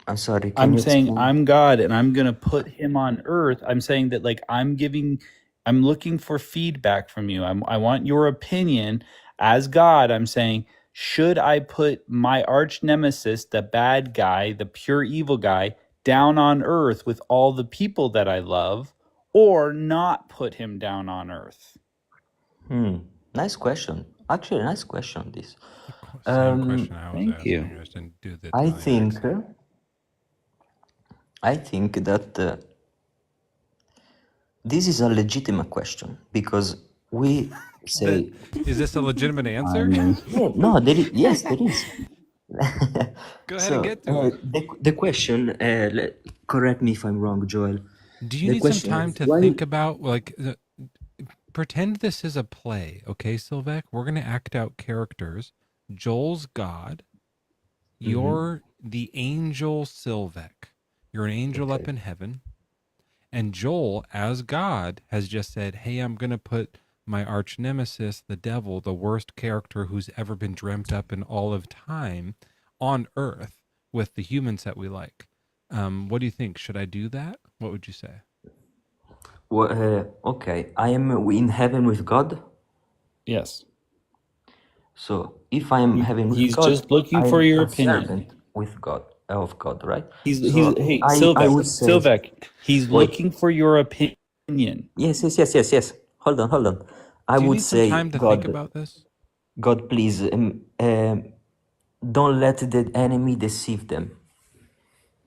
I'm sorry. I'm saying I'm God, and I'm gonna put him on Earth. I'm saying that like I'm looking for feedback from you. I want your opinion as God. I'm saying, should I put my arch nemesis, the bad guy, the pure evil guy, down on Earth with all the people that I love, or not put him down on Earth? Nice question. Actually, nice question. This. Same question I was Thank asking. you. I just didn't do the I think that this is a legitimate question because we say. Is this a legitimate answer? Yeah, no, yes, there is. Go ahead and get to it. The question, correct me if I'm wrong, Joel. Do you need some time to think about, like, pretend this is a play, okay, Sylvek? We're going to act out characters. Joel's God. You're the angel Sylvek. You're an angel up in heaven. And Joel, as God, has just said, hey, I'm going to put my arch nemesis, the devil, the worst character who's ever been dreamt up in all of time, on Earth with the humans that we like. What do you think? Should I do that? What would you say? Well, okay, I am in heaven with God. Yes. So if I am heaven with He's God, just looking for your opinion. Servant with God, of God, right? Hey, I would say, Sylvek, he's looking for your opinion. Yes. Hold on. I Do you would need say, some time to God, think about this? God, please, don't let the enemy deceive them.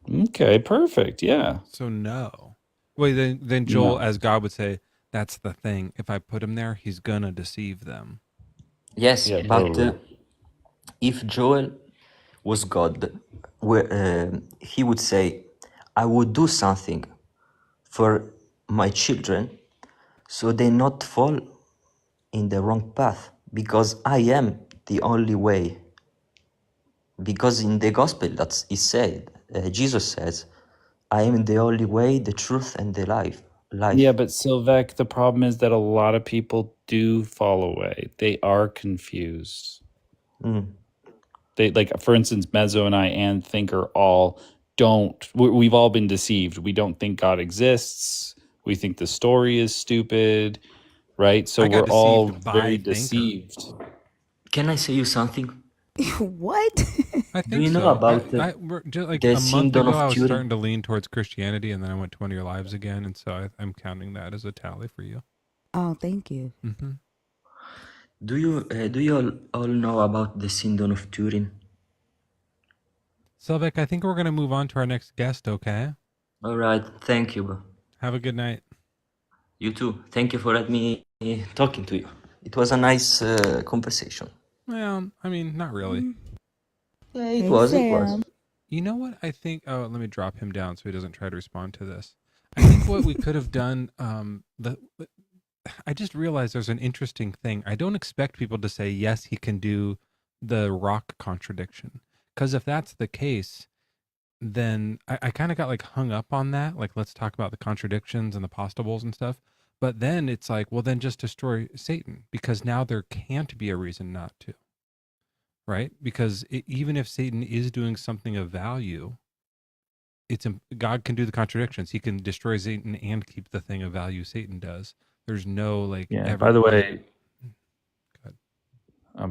Okay, perfect. Yeah. So no. Wait, then Joel, as God would say, that's the thing. If I put him there, he's gonna deceive them. Yes, Yeah, but totally. if Joel was God, he would say, I would do something for my children so they not fall in the wrong path, because I am the only way. Because in the gospel that's is said, Jesus says, I am the only way, the truth, and the life. Yeah, but Sylvek, the problem is that a lot of people do fall away. They are confused. They, like, for instance, Mezzo and I and Thinker all don't. We've all been deceived. We don't think God exists. We think the story is stupid, right? So we're all very deceived. Can I say you something? What? I think Do you know about like the a month syndrome ago, of I was Turing? starting to lean towards Christianity, and then I went 20 Your Lives again, and so I'm counting that as a tally for you. Oh, thank you. Mm-hmm. Do you all know about the syndrome of Turing? Sylvek, I think we're going to move on to our next guest, okay? All right, thank you, bro. Have a good night. You too. Thank you for letting me talking to you. It was a nice conversation. Well, I mean, not really. Yeah, it was. You know what I think? Oh, let me drop him down so he doesn't try to respond to this. I think what we could have done, I just realized there's an interesting thing. I don't expect people to say, yes, he can do the rock contradiction. Because if that's the case, then I kind of got like hung up on that. Like, let's talk about the contradictions and the postables and stuff. But then it's like, well, then just destroy Satan, because now there can't be a reason not to, right? Because even if Satan is doing something of value, God can do the contradictions. He can destroy Satan and keep the thing of value Satan does. There's no like. Yeah. By the way, I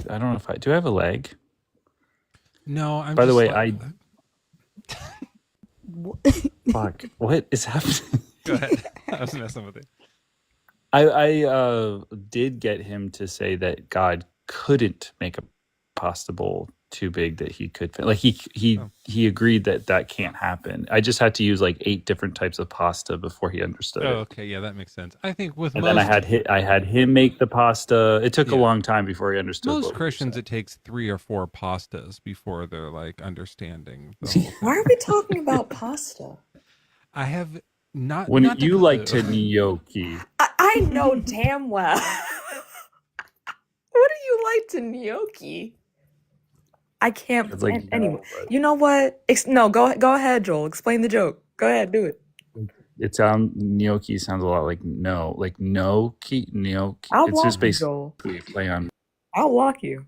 don't know if do I have a leg? No, I'm. By the just way, fuck. What is happening? Go ahead. I was messing with it. I did get him to say that God couldn't make a pasta bowl too big that he could fit. Like he agreed that can't happen. I just had to use like 8 different types of pasta before he understood it. Okay, yeah, that makes sense. I think with and then I had him make the pasta. It took a long time before he understood. Most Christians, it takes 3 or 4 pastas before they're like understanding. Why are we talking about pasta? I have not. When not you like to gnocchi. I know damn well. What do you like to gnocchi? I can't. It's like, anyway, you know what? No, go ahead, Joel. Explain the joke. Go ahead, do it. Gnocchi sounds a lot like gnocchi. I'll It's walk just you, basically Joel. a play on. I'll walk you.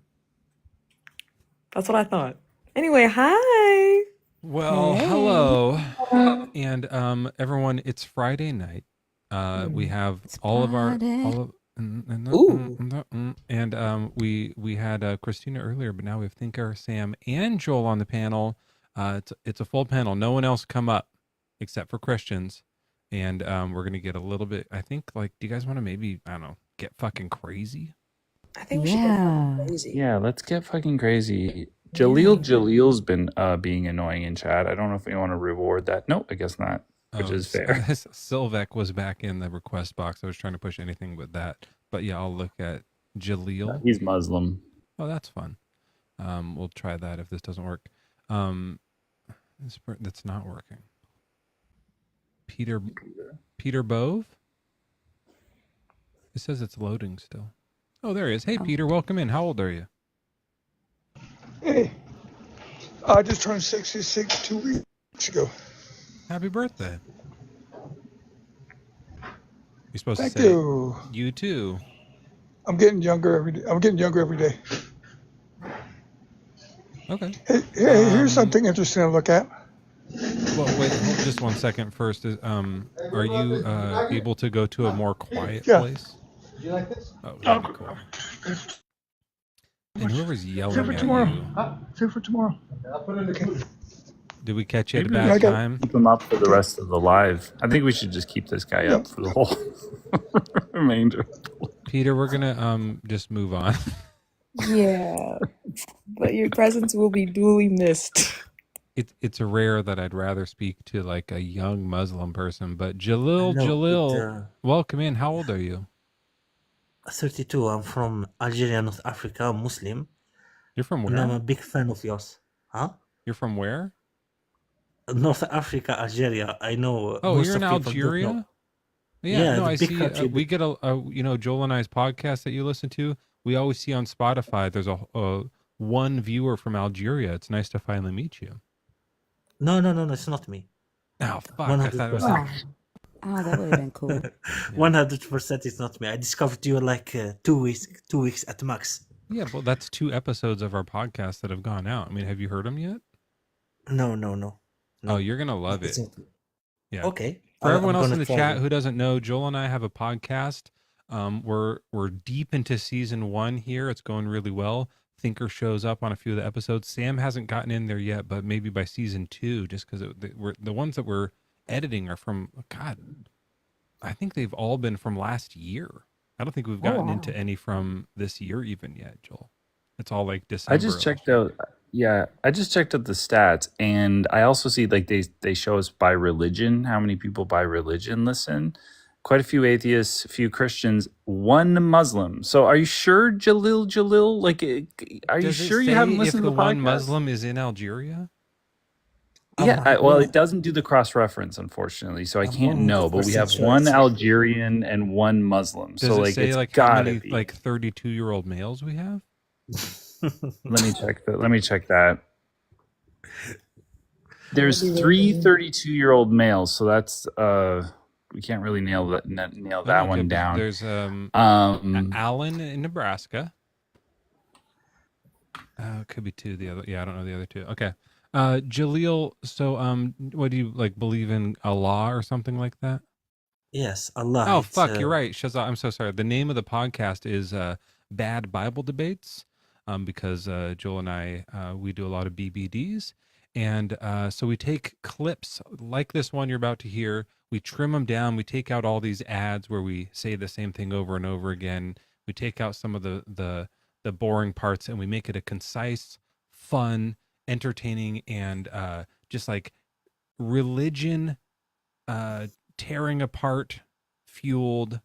That's what I thought. Anyway, hi. Well, hello, and everyone. It's Friday night. We have all of our and we had Christina earlier, but now we have Thinker, Sam, and Joel on the panel. It's a full panel. No one else come up except for Christians, and we're gonna get a little bit. I think do you guys want to maybe get fucking crazy? I think we should get fucking crazy. Yeah, let's get fucking crazy. Jalil's been being annoying in chat. I don't know if you want to reward that. Nope, I guess not. Which is fair. Silvek was back in the request box. I was trying to push anything but that. But yeah, I'll look at Jalil. He's Muslim. Oh, that's fun. We'll try that if this doesn't work. That's not working. Peter Bove? It says it's loading still. Oh, there he is. Hey, Peter, welcome in. How old are you? Hey, I just turned 66 2 weeks ago. Happy birthday. You're supposed Thank to say you. You too. I'm getting younger every day. Okay. Hey, here's something interesting to look at. Well, wait, just 1 second first. Are you able to go to a more quiet place? Do you like this? Oh, that'd be cool. And whoever's yelling Save for at tomorrow. you. Save for tomorrow. I'll put it in the food. Did we catch you at a Maybe bad we gotta time? Keep him up for the rest of the live. I think we should just keep this guy up for the whole remainder. Peter, we're gonna just move on. Yeah, but your presence will be duly missed. It's rare that I'd rather speak to like a young Muslim person, but Hello, Jalil, Peter. welcome in. How old are you? 32. I'm from Algeria, North Africa. I'm Muslim. You're from And I'm where? a big fan of yours. Huh? You're from where? North Africa, Algeria. I know. Oh, most you're in of people don't know. Algeria? Yeah, no, the I big see. country. We get Joel and I's podcast that you listen to. We always see on Spotify. There's a one viewer from Algeria. It's nice to finally meet you. No, it's not me. Oh fuck! I thought it was 100%. Oh, that would have been cool. 100% it's not me. I discovered you like 2 weeks at max. Yeah, well, that's 2 episodes of our podcast that have gone out. I mean, have you heard them yet? No. Oh, you're gonna love it. Yeah. Okay. For everyone I'm else in gonna the try chat it. who doesn't know, Joel and I have a podcast. We're deep into season 1 here. It's going really well. Thinker shows up on a few of the episodes. Sam hasn't gotten in there yet, but maybe by season 2, just because the ones that we're editing are from I think they've all been from last year. I don't think we've gotten into any from this year even yet, Joel. It's all like December. I just checked out the stats, and I also see like they show us by religion, how many people by religion listen. Quite a few atheists, a few Christians, 1 Muslim. So are you sure, Jalil? Like, are you sure you haven't listened to the podcast? One Muslim is in Algeria? Yeah, well, it doesn't do the cross-reference, unfortunately, so I can't know. But we have 1 Algerian and 1 Muslim. Does so it like, say it's like how gotta many be. like 32-year-old males we have? Let me check that. There's 3 32-year-old males, so that's we can't really nail that Oh, that no, one down. there's Allen in Nebraska. Could be two. The other, I don't know the other two. Okay, Jaleel. So, what do you like? Believe in Allah or something like that? Yes, Allah. Oh, It's fuck, you're right, Shazza. I'm so sorry. The name of the podcast is Bad Bible Debates, because Joel and I we do a lot of BBDs, and so we take clips like this one you're about to hear. We trim them down. We take out all these ads where we say the same thing over and over again. We take out some of the boring parts, and we make it a concise, fun, entertaining, and just like religion tearing apart fueled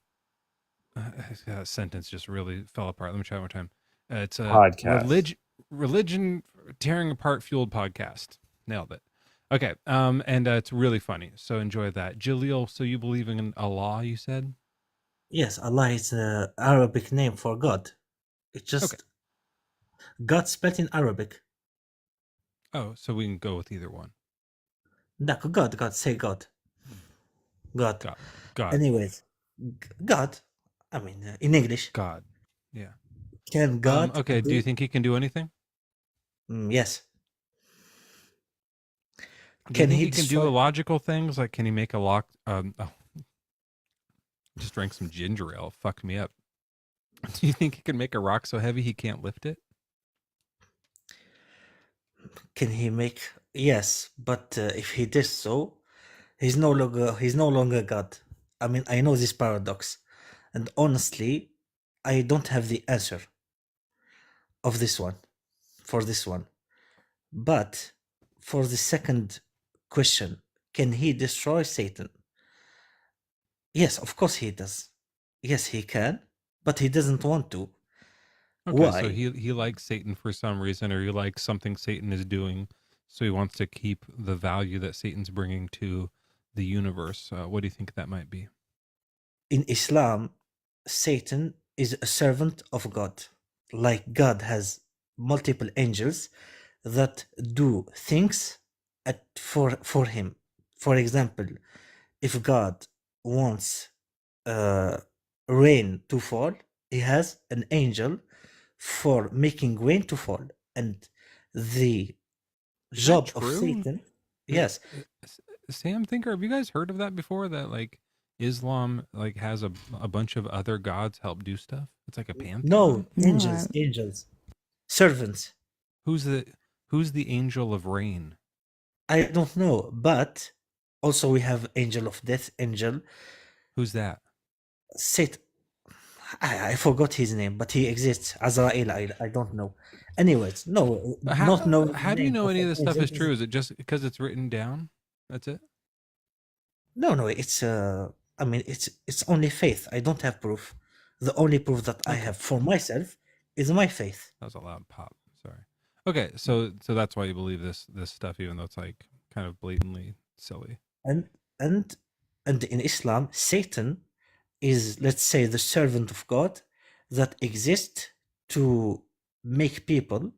sentence just really fell apart. Let me try one more time. It's a Podcast. religion tearing apart fueled podcast. Nailed it. Okay. And it's really funny. So enjoy that. Jaleel, so you believe in Allah, you said? Yes, Allah is an Arabic name for God. It's just God spelled in Arabic. Oh, so we can go with either one. No, God, say God. God. God. Anyways, God. I mean, in English. God. Yeah. Can God? Okay. Do you think he can do anything? Yes. Do you think he can do illogical things? Like, can he make a lock? Just drank some ginger ale. Fuck me up. Do you think he can make a rock so heavy he can't lift it? Can he make? Yes, but if he did so, he's no longer God. I mean, I know this paradox, and honestly, I don't have the answer of this one, for this one. But for the second question, can he destroy Satan? Yes, of course he does. Yes, he can, but he doesn't want to. Okay, Why? so he likes Satan for some reason, or he likes something Satan is doing, so he wants to keep the value that Satan's bringing to the universe. What do you think that might be? In Islam, Satan is a servant of God. Like God has multiple angels that do things for him. For example, if God wants rain to fall, he has an angel for making rain to fall. And the job of Satan, yes. Sam Thinker, have you guys heard of that before? That like Islam like has a bunch of other gods help do stuff? It's like a pantheon. No, angels, servants. Who's the angel of rain? I don't know, but also we have angel of death, angel. Who's that? Satan. I forgot his name, but he exists. Azrael, I don't know. Anyways, no, How do you name know of any of an this stuff angel is true? Is it just because it's written down? That's it? No, it's I mean it's only faith. I don't have proof. The only proof that I have for myself is my faith. That was a loud pop. Sorry. Okay, so that's why you believe this stuff, even though it's like kind of blatantly silly. And in Islam, Satan is, let's say, the servant of God that exists to make people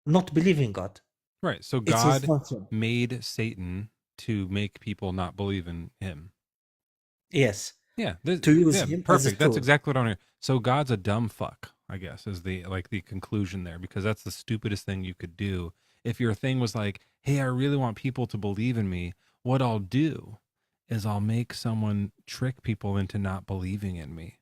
not believe in God. Right. So It's his God function. made Satan to make people not believe in him. Yes. Yeah. To use him perfect. as a That's tool. exactly what I'm hearing. So God's a dumb fuck, I guess, is the conclusion there, because that's the stupidest thing you could do. If your thing was like, hey, I really want people to believe in me, what I'll do is I'll make someone trick people into not believing in me.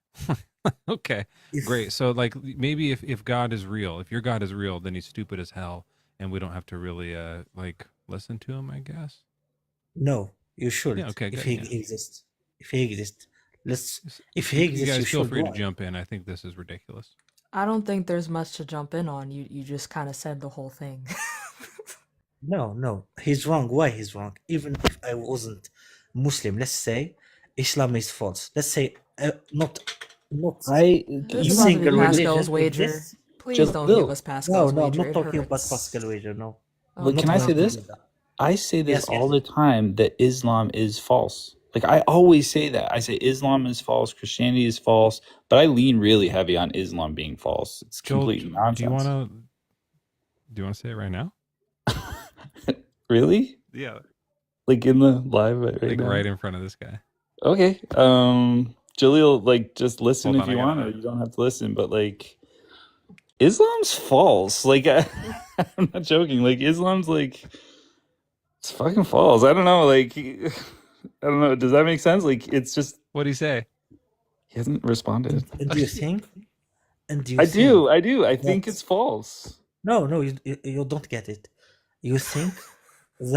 Okay, great. So like maybe if God is real, if your God is real, then he's stupid as hell, and we don't have to really like listen to him, I guess. No, you should. Yeah, okay, if good, he yeah. exists. If he exists. If he You exists, guys you feel should. free to Why? jump in. I think this is ridiculous. I don't think there's much to jump in on. You just kind of said the whole thing. No, he's wrong. Why he's wrong? Even if I wasn't Muslim, let's say Islam is false. Let's say not This is about to be Pascal's wager. Please don't give us Pascal's No, I'm wager. not It talking about hurts. Pascal wager. No. Oh, But can I say this? I say this Yes, all the time, that Islam is false. Like I always say that. I say Islam is false, Christianity is false, but I lean really heavy on Islam being false. It's Joel, complete nonsense. do you want to say it right now? Really? Yeah. Like in the live right Like now? right in front of this guy. Okay. Jaleel, like, just listen Hold if on, you I want, or gotta. you don't have to listen. But like, Islam's false. Like, I'm not joking. Like, Islam's like, it's fucking false. I don't know. Like, I don't know. Does that make sense? Like, it's just. What do you say? He hasn't responded. And do you think? And do you I think do. I do. I think that? it's false. No, no, you don't get it. You think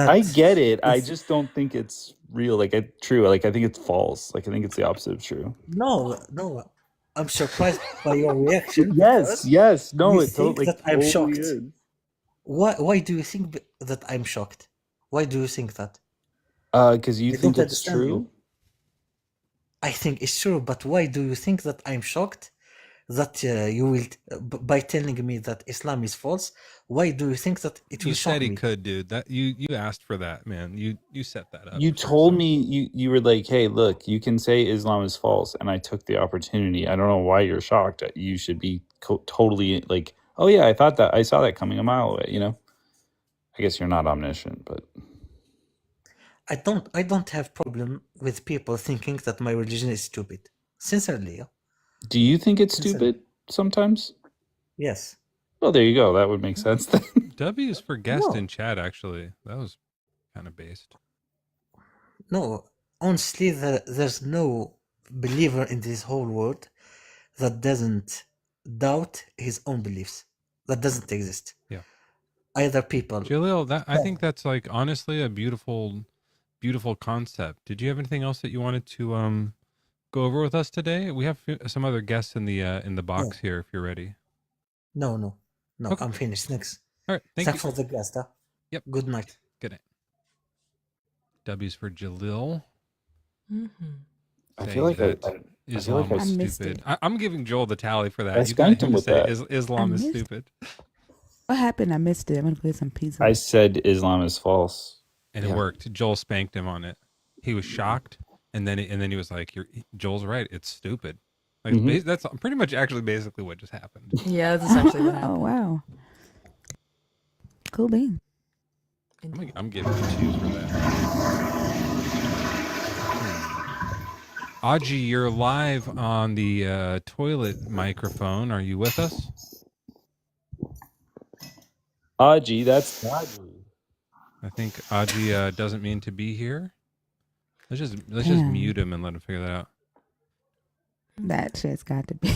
I that get it. I if just don't think it's real. Like, true. Like, I think it's false. Like, I think it's the opposite of true. no, I'm surprised by your reaction Yes. because Yes. No. you It think totally that I'm shocked. is. Why do you think that I'm shocked? Why do you think that? Because you I think don't it's understand true. you. I think it's true, but why do you think that I'm shocked? That you will by telling me that Islam is false. Why do you think that it will You shock said he me? could, dude. That you asked for that, man. You set that up. You told me you were like, hey, look, you can say Islam is false, and I took the opportunity. I don't know why you're shocked. You should be totally like, oh yeah, I saw that coming a mile away. You know, I guess you're not omniscient, but I don't have problem with people thinking that my religion is stupid. Sincerely, yeah. do you think it's Sincerely. stupid sometimes? Yes. Well, there you go. That would make sense then. W is for guest No. in chat. Actually, that was kind of based. No, honestly, there's no believer in this whole world that doesn't doubt his own beliefs. That doesn't exist. Yeah. Either people. Jaleel, I think that's like honestly a beautiful concept. Did you have anything else that you wanted to go over with us today? We have some other guests in the box here if you're ready. No. Okay. I'm finished. Thanks. All right. Thank you for the guest. Huh? Yep. Good night. Good night. W's for Jaleel. I feel like I Islam feel like is I stupid. I'm giving Joel the tally for that. I You got spanked him him to with say that. Islam I is missed- stupid. What happened? I missed it. I'm gonna get some pizza. I said Islam is false, And it worked. Joel spanked him on it. He was shocked, and then he was like, Joel's right. It's stupid." Like that's pretty much actually basically what just happened. Yeah, that's essentially what happened. Oh wow. Cool bean. I'm giving you 2 for that. Aji, you're live on the toilet microphone. Are you with us? Aji, that's Aji. I think Aji doesn't mean to be here. Let's just mute him and let him figure that out. That shit's got to be.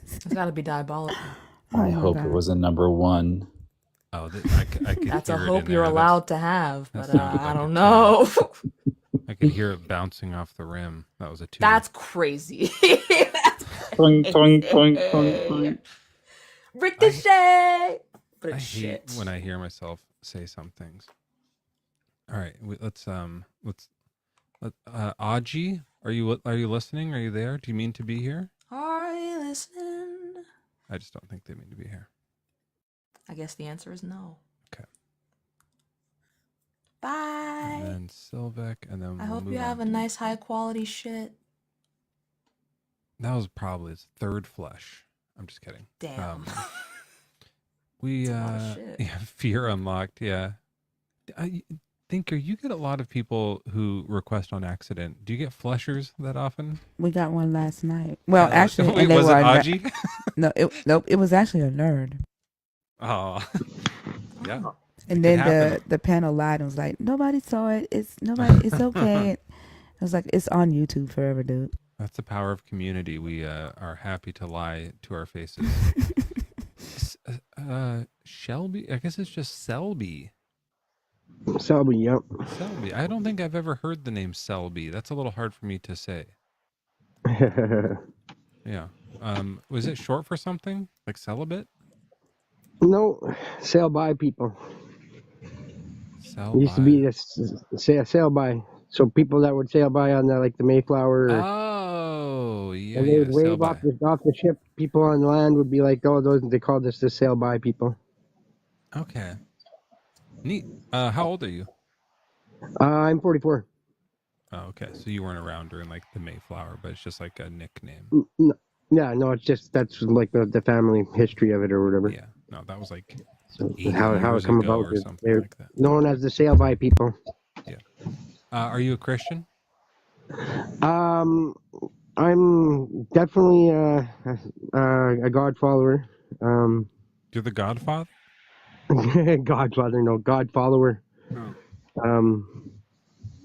It's got to be diabolical. I hope it was a number 1. Oh, I could That's a hear it hope in you're there. allowed to have, but sounded I like don't a know. I could hear it bouncing off the rim. That was a 2. That's crazy. That's Toink, toink, toink, toink, toink. Ricochet. But I it's hate shit. when I hear myself say some things. All right, let's Aji, are you listening? Are you there? Do you mean to be here? Are you listening? I just don't think they mean to be here. I guess the answer is no. Okay. Bye. And then Silvek, and then I we'll hope move you have on. a nice high quality shit. That was probably his 3rd flush. I'm just kidding. Damn. We That's a lot of shit. yeah, fear unlocked. Yeah. Thinker, you get a lot of people who request on accident. Do you get flushers that often? We got one last night. Well, actually, Wait, and they was were it Aji? Nope, it was actually a nerd. Oh, yeah. And then the panel lied and was like, "Nobody saw it. It's okay." I was like, "It's on YouTube forever, dude." That's the power of community. We are happy to lie to our faces. Shelby, I guess it's just Selby. Selby, yep. Selby. I don't think I've ever heard the name Selby. That's a little hard for me to say. Yeah. Was it short for something? Like celibate? No, sail by people. Sail It used to be a sail by. So people that would sail by on the Mayflower. Oh, yeah, and they would sail wave by. off the ship. People on land would be like, "Oh, those." They called us the sail by people. Okay. Neat. How old are you? I'm 44. Oh, okay. So you weren't around during like the Mayflower, but it's just like a nickname. Yeah, no, it's just that's like the family history of it or whatever. Yeah. No, that was like So 80 how years it come ago about? or something They're like that. known as the sail by people. Yeah. Are you a Christian? I'm definitely a God follower. You're the Godfather? Godfather, no, God follower. Oh.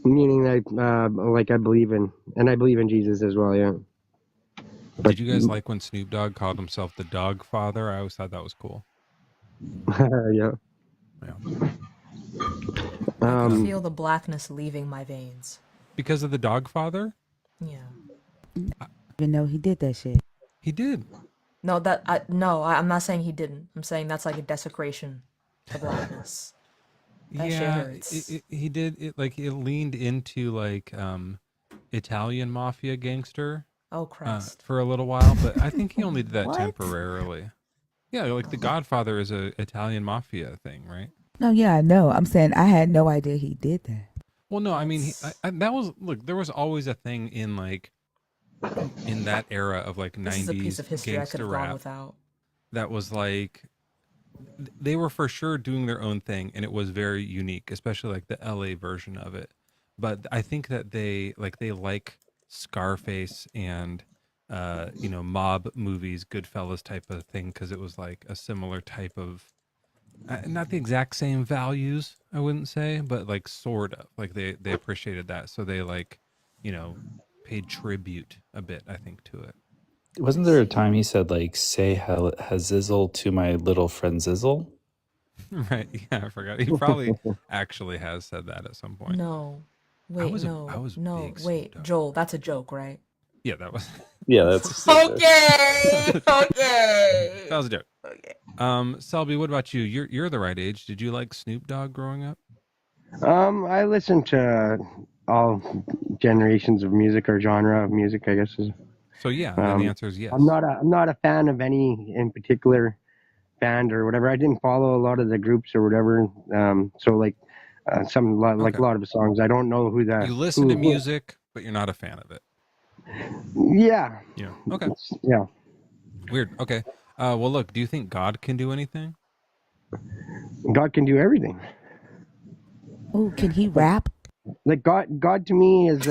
Meaning that, like I believe in Jesus as well, yeah. But Did you guys like when Snoop Dogg called himself the Dog Father? I always thought that was cool. yeah. Yeah. I can feel the blackness leaving my veins. Because of the Dog Father? Yeah. Even know he did that shit. He did. No, I'm not saying he didn't. I'm saying that's like a desecration to blackness. That shit Yeah, hurts. he did it. Like it leaned into like Italian mafia gangster. Oh Christ. For a little while, but I think he only did that What? temporarily. Yeah, like The Godfather is a Italian mafia thing, right? No, yeah, I know. I'm saying I had no idea he did that. Well, no, I mean that was there was always a thing in like in that era of like This is a piece 90s of history I could gangster have gone rap without. that was like they were for sure doing their own thing, and it was very unique, especially like the LA version of it. But I think that they like Scarface and mob movies, Goodfellas type of thing, because it was like a similar type of not the exact same values, I wouldn't say, but like sort of like they appreciated that, so they like paid tribute a bit, I think, to it. Wasn't there a time he said like "say hazizzle to my little friend Zizzle"? Right? Yeah, I forgot. He probably actually has said that at some point. No. Wait, wait, Joel, that's a joke, right? Yeah, that was. Yeah, that's okay. Okay. That was a joke. Okay. Selby, what about you? You're the right age. Did you like Snoop Dogg growing up? I listen to all generations of music or genre of music, I guess. So yeah, then the answer is yes. I'm not a fan of any in particular band or whatever. I didn't follow a lot of the groups or whatever. So like a lot of the songs, I don't know who that. You listen to music, but you're not a fan of it. Yeah. Yeah. Okay. Yeah. Weird. Okay. Well, look. Do you think God can do anything? God can do everything. Oh, can he rap? Like God to me is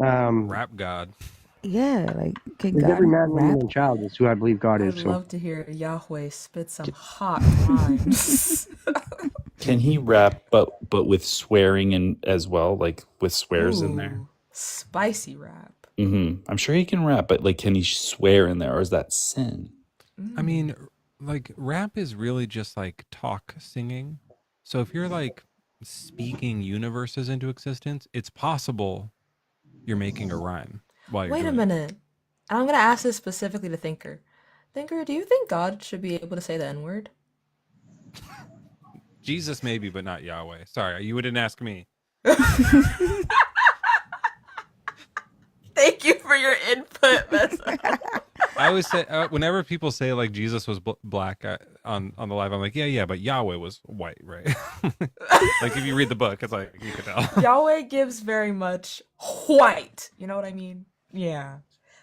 Rap God. Yeah, like can is God every man, rap? woman, and child is who I believe God I'd is. So love to hear Yahweh spit some hot rhymes. Can he rap, but with swearing and as well, like with swears in there? Ooh, spicy rap. I'm sure he can rap, but like, can he swear in there, or is that sin? I mean, like rap is really just like talk singing. So if you're like speaking universes into existence, it's possible you're making a rhyme while you're Wait a doing minute. I'm gonna ask this specifically to Thinker. Thinker, do you think God should be able to say the N-word? Jesus maybe, but not Yahweh. Sorry, you wouldn't ask me. Thank you for your input, Mezzo. I always say whenever people say like Jesus was black on the live, I'm like, yeah, but Yahweh was white, right? Like if you read the book, it's like you could tell. Yahweh gives very much white. You know what I mean? Yeah.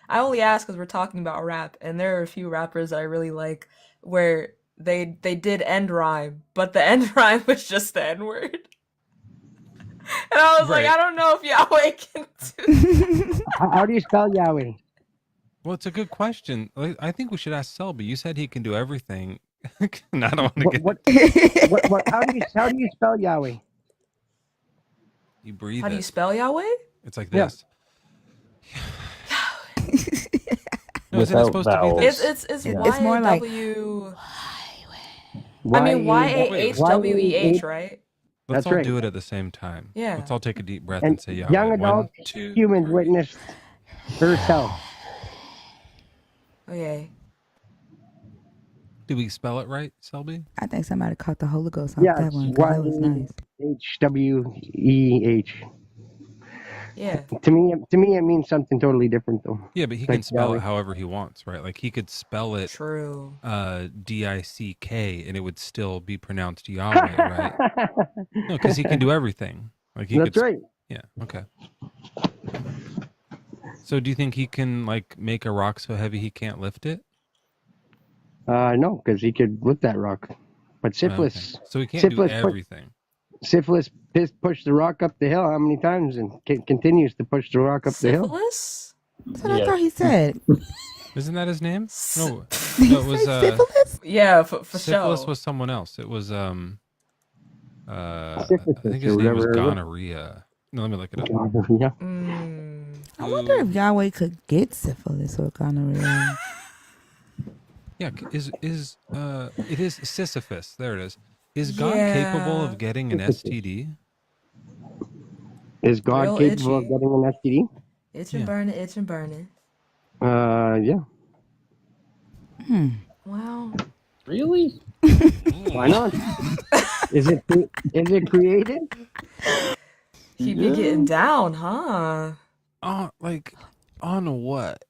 I only ask because we're talking about rap, and there are a few rappers that I really like where they did end rhyme, but the end rhyme was just the N word. And I was like, I don't know if Yahweh can do that. how do you spell Yahweh? Well, it's a good question. I think we should ask Selby. You said he can do everything. And I don't want to get. What? How do you spell Yahweh? You breathe. How do you spell Yahweh? It's like this. No, Without supposed to be this? It's Yeah. It's more like Y-A-W... I mean, Y-A-H-W-E-H, right? Let's That's all right. do it at the same time. Yeah. Let's all take a deep breath And and say Yahweh. young 1, adult 2. humans witnessed herself. Okay. Did we spell it right, Selby? I think somebody caught the Holy Ghost off Yeah, that one. 'Cause that was nice. H-W-E-H. Yeah. To me, it means something totally different, though. Yeah, but he Like can spell Yahweh. it however he wants, right? Like he could spell it True. D-I-C-K and it would still be pronounced Yahweh, right? No, because he can do everything. Like he That's could, right. Yeah. Okay. So do you think he can like make a rock so heavy he can't lift it? No, because he could lift that rock. But syphilis. Okay. So he can't do everything. Syphilis pushed the rock up the hill how many times and continues to push the rock up the hill? Syphilis? That's what I thought he said. Isn't that his name? No, Did no, he it was say syphilis? Yeah, for syphilis sure. was someone else. It was I Syphilis think his or name was whatever. gonorrhea. No, let me look it up. Yeah. I wonder if Yahweh could get syphilis or gonorrhea. Yeah, it is Sisyphus. There it is. Is God capable of getting an STD? Is God Real capable itchy. of getting an STD? Itch and burn it, itch and burn it. Yeah. Wow. Really? Why not? Is it created? He be getting down, huh? Like on what?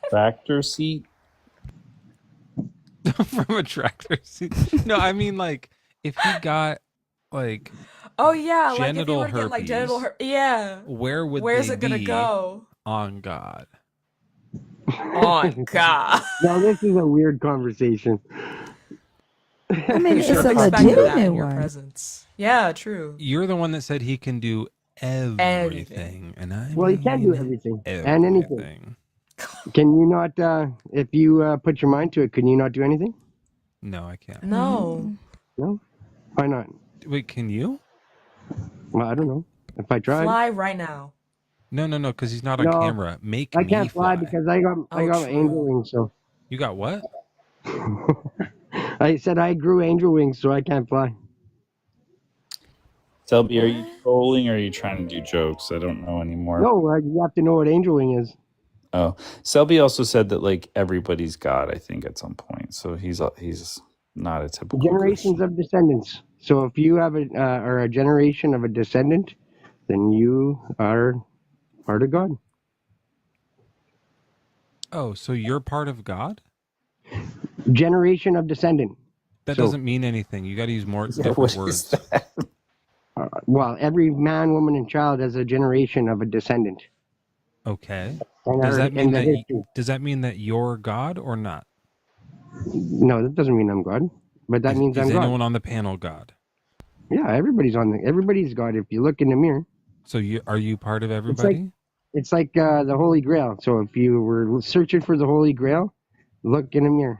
Tractor seat? From a tractor seat? No, I mean like if he got like Oh yeah, like if you genital were to get like genital herpes, herpes, yeah. where would Where's they it gonna be go? on God? On God. Now this is a weird conversation. I mean, You it's should a have expected that legitimate in your one. presence. Yeah, true. You're the one that said he can do everything, and I Well, he can do mean everything and everything. anything. Can you not, if you put your mind to it, can you not do anything? No, I can't. No. No? Why not? Wait, can you? Well, I don't know. If I tried. Fly right now. No, because he's not on No, camera. Make I me can't fly fly. because I got angel wings, so. You got what? I said I grew angel wings, so I can't fly. Selby, are you trolling or are you trying to do jokes? I don't know anymore. No, you have to know what angel wing is. Oh, Selby also said that like everybody's God, I think, at some point. So he's not a typical Generations of descendants. So if you have are a generation of a descendant, then you are part of God. Oh, so you're part of God? Generation of descendant. That So- doesn't mean anything. You got to use more different what is words. that? Well, every man, woman, and child has a generation of a descendant. Okay. And Does that mean the that history. does that mean that you're God or not? No, that doesn't mean I'm God, but that means Is I'm God. anyone on the panel God? Yeah, everybody's God. If you look in the mirror, So are you part of everybody? it's like the Holy Grail. So if you were searching for the Holy Grail, look in the mirror.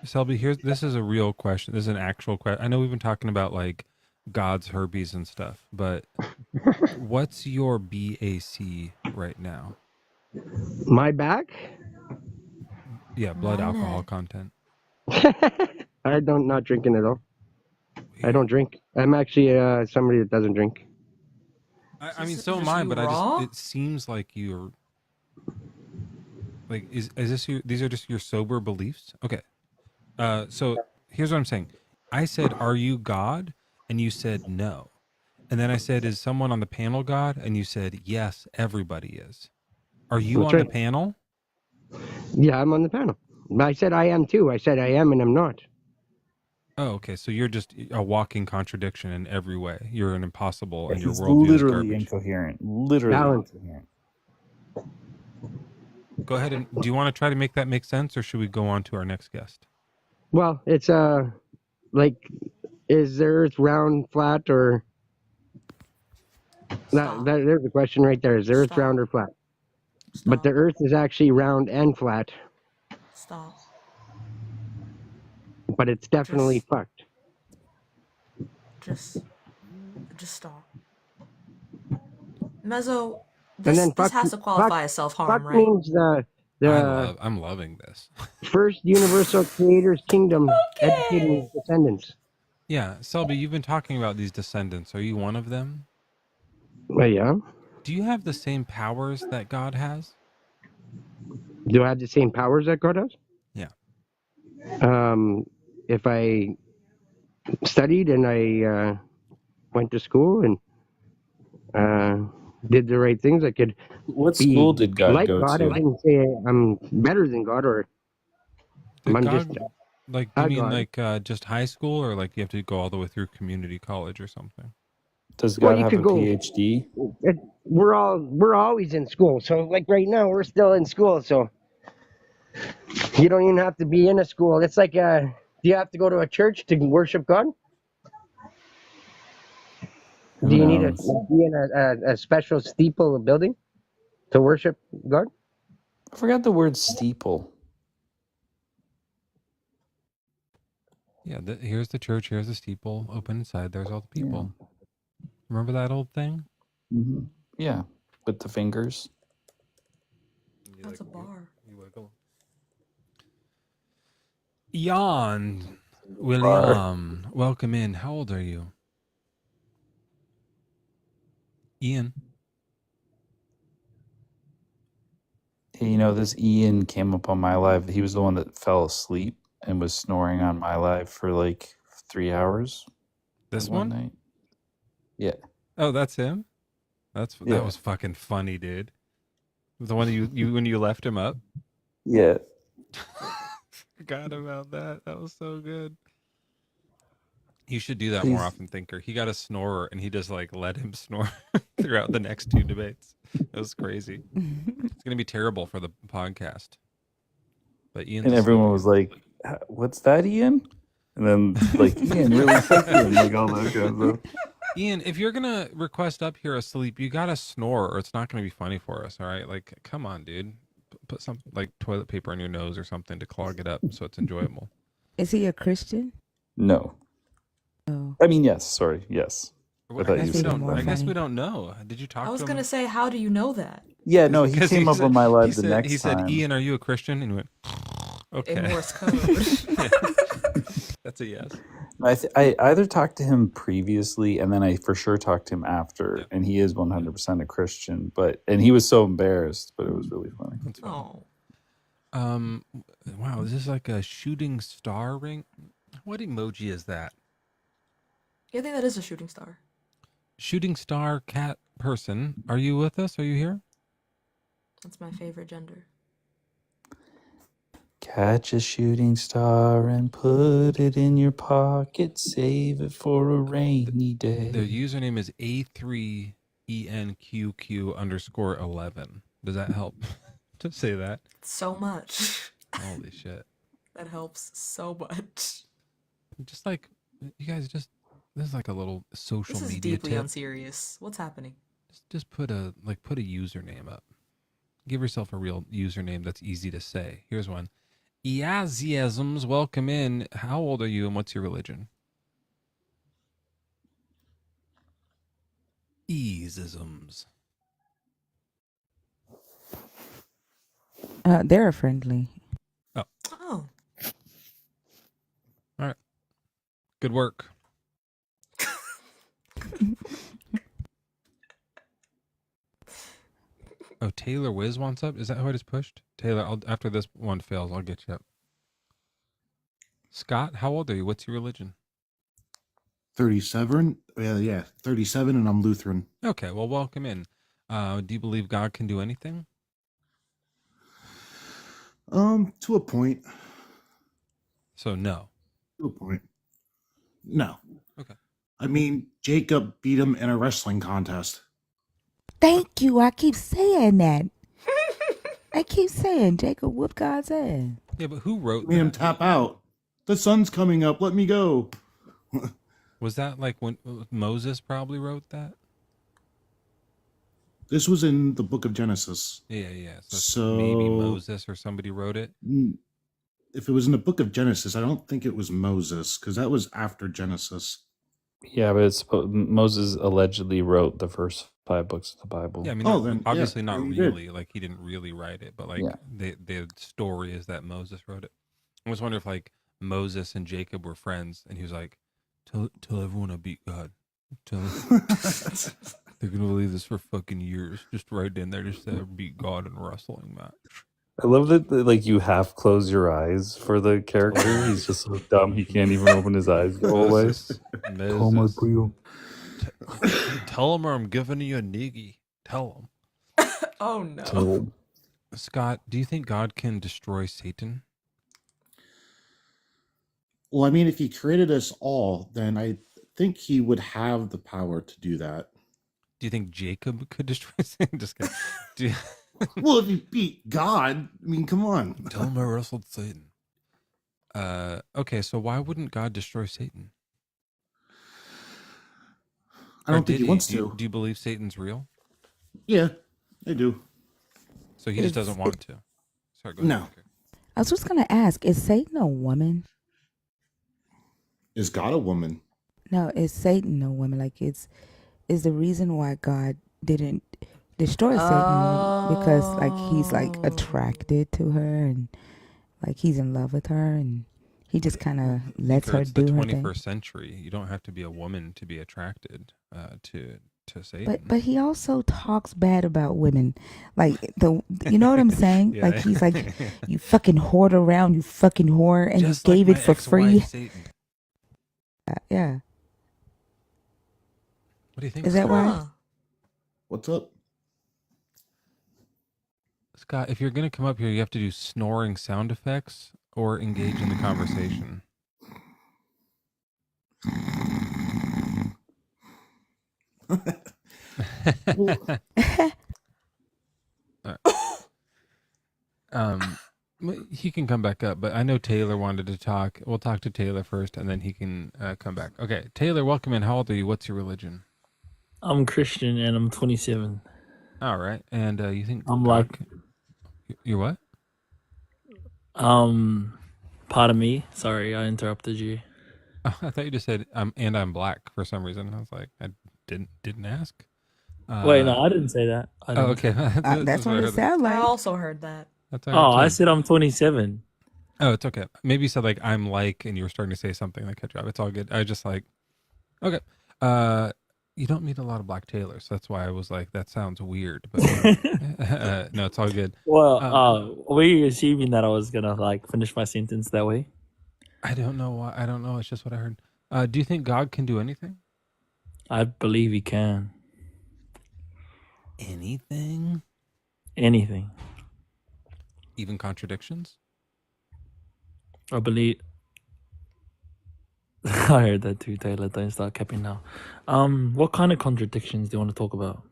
Selby, this is a real question. This is an actual question. I know we've been talking about like God's herpes and stuff, but what's your BAC right now? My back? Yeah, blood alcohol content. I don't not drinking at all. I don't drink. I'm actually somebody that doesn't drink. I mean, so am I, but it seems like you're like, is this these are just your sober beliefs? Okay. So here's what I'm saying. I said, are you God? And you said no. And then I said, is someone on the panel God? And you said, yes, everybody is. Are you That's on right. the panel? Yeah, I'm on the panel. I said I am too. I said I am and I'm not. Oh, okay. So you're just a walking contradiction in every way. You're an impossible, and your He's worldview is literally garbage. incoherent. Literally incoherent. Go ahead and do you want to try to make that make sense, or should we go on to our next guest? Well, it's like, is the Earth round, flat, or there's a question right there. Is the Earth round or flat? But the Earth is actually round and flat, Stop. but it's definitely fucked. Just stop. Mezzo, And this then has to qualify as self-harm, fuck right? means I'm loving this. first universal creator's kingdom educating his descendants. Yeah, Selby, you've been talking about these descendants. Are you one of them? Well, yeah. Do you have the same powers that God has? Do I have the same powers that God has? Yeah. If I studied and I went to school and did the right things, I could. What school did God like go God? to? I didn't say I'm better than God, or Did I'm God, just like, a you mean God. like just high school, or like you have to go all the way through community college or something? Does Well, God you have could a go- PhD? We're always in school. So like right now we're still in school. So you don't even have to be in a school. It's like Do you have to go to a church to worship God? Who Do you need to knows? be in a special steeple building to worship God? I forgot the word steeple. Yeah, here's the church. Here's the steeple. Open inside. There's all the people. Remember that old thing? Mm-hmm. Yeah, with the fingers. That's a bar. You wiggle. Jan, William, welcome in. How old are you? Ian. Hey, you know, this Ian came up on my live. He was the one that fell asleep and was snoring on my live for like 3 hours. This one one? night. Yeah. Oh, that's him? That Yeah. was fucking funny, dude. The one you when you left him up? Yeah. Forgot about that. That was so good. You should do that He's- more often, Thinker. He got a snorer and he just like let him snore throughout the next 2 debates. It was crazy. It's gonna be terrible for the podcast. But Ian's And everyone was like, "What's that, Ian?" And then like, "Ian, really sexy," and like all that kind of stuff. Ian, if you're gonna request up here asleep, you gotta snore, or it's not gonna be funny for us. All right, like, come on, dude. Put some like toilet paper on your nose or something to clog it up so it's enjoyable. Is he a Christian? No. Oh. I mean, yes. Sorry, yes. I guess we don't know. Did you talk to him? I was gonna say, how do you know that? Yeah, no, he Because came up said- on my live he the said, next He said, time. "Ian, are you a Christian?" And he went, "Okay." In Morse code. That's a yes. I either talked to him previously and then I for sure talked to him after, and he is 100% a Christian. And he was so embarrassed, but it was really funny. Oh. Wow, this is like a shooting star ring. What emoji is that? Yeah, I think that is a shooting star. Shooting star cat person. Are you with us? Are you here? That's my favorite gender. Catch a shooting star and put it in your pocket. Save it for a rainy day. Their username is A3ENQQ_11. Does that help to say that? So much. Holy shit. That helps so much. Just like, you guys this is like a little social This is media deeply tip. unserious. What's happening? Just put a username up. Give yourself a real username that's easy to say. Here's one. Easiasms, welcome in. How old are you and what's your religion? Easisms. They're friendly. Oh. Oh. All right. Good work. Oh, Taylor Wiz wants up? Is that who I just pushed? Taylor, after this one fails, I'll get you up. Scott, how old are you? What's your religion? 37. Yeah, 37, and I'm Lutheran. Okay, well, welcome in. Do you believe God can do anything? To a point. So no. To a point. No. Okay. I mean, Jacob beat him in a wrestling contest. Thank you. I keep saying that. I keep saying Jacob whooped God's ass. Yeah, but who wrote Made him tap out. The sun's coming up. Let me go. Was that like when Moses probably wrote that? This was in the book of Genesis. Yeah. So maybe Moses or somebody wrote it. If it was in the book of Genesis, I don't think it was Moses, because that was after Genesis. Yeah, but Moses allegedly wrote the first 5 books of the Bible. Yeah, I mean, obviously not really. Like, he didn't really write it, but like the story is that Moses wrote it. I was wondering if like Moses and Jacob were friends, and he was like, "Tell everyone I beat God. Tell them they're gonna believe this for fucking years. Just right in there, just beat God in a wrestling match." I love that like you half close your eyes for the character. He's just so dumb he can't even open his eyes the whole way. Moses. Tell him or I'm giving you a niggy. Tell him. Oh no. Scott, do you think God can destroy Satan? Well, I mean, if he created us all, then I think he would have the power to do that. Do you think Jacob could destroy Satan? Just kidding. Well, if he beat God, I mean, come on. Tell him I wrestled Satan. Okay, so why wouldn't God destroy Satan? I don't think he wants to. Do you believe Satan's real? Yeah, I do. So he just doesn't want to. Sorry, go ahead. No. Okay. I was just gonna ask: is Satan a woman? Is God a woman? No, is Satan a woman? Like, is the reason why God didn't destroy Satan because like he's like attracted to her and like he's in love with her and he just kind of lets Peter, her it's the do her thing. 21st century. You don't have to be a woman to be attracted to Satan. But he also talks bad about women, like you know what I'm saying? Yeah. Like he's like, you fucking whored around, you fucking whore, and Just you like gave my it for ex-wife, free. Satan. Yeah. What do you think? Is that Scott? right? What's up? Scott, if you're going to come up here, you have to do snoring sound effects or engage in the conversation. He can come back up, but I know Taylor wanted to talk. We'll talk to Taylor first, and then he can come back. Okay, Taylor, welcome in. How old are you? What's your religion? I'm Christian and I'm 27. All right, and you think I'm God like, you're what? pardon me. Sorry, I interrupted you. Oh, I thought you just said I'm black for some reason. I was like, I didn't ask. Wait, no, I didn't say that. I didn't okay. That's what it sounds I like. also heard that. That's Oh, I said I'm 27. Oh, it's okay. Maybe you said like I'm like, and you were starting to say something that cut you off. It's all good. I just like, okay. You don't meet a lot of black Taylors, so that's why I was like, that sounds weird. But no, it's all good. Well, were you assuming that I was gonna like finish my sentence that way? I don't know why. I don't know. It's just what I heard. Do you think God can do anything? I believe he can. Anything? Anything. Even contradictions? I believe. I heard that too, Taylor. Don't start capping now. What kind of contradictions do you want to talk about?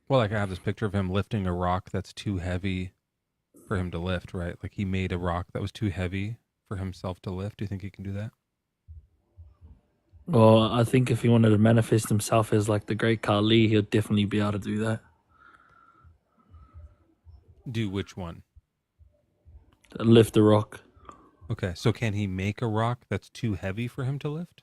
Well, like I have this picture of him lifting a rock that's too heavy for him to lift, right? Like he made a rock that was too heavy for himself to lift. Do you think he can do that? Well, I think if he wanted to manifest himself as like the great Kali, he'll definitely be able to do that. Do which one? Lift the rock. Okay, so can he make a rock that's too heavy for him to lift?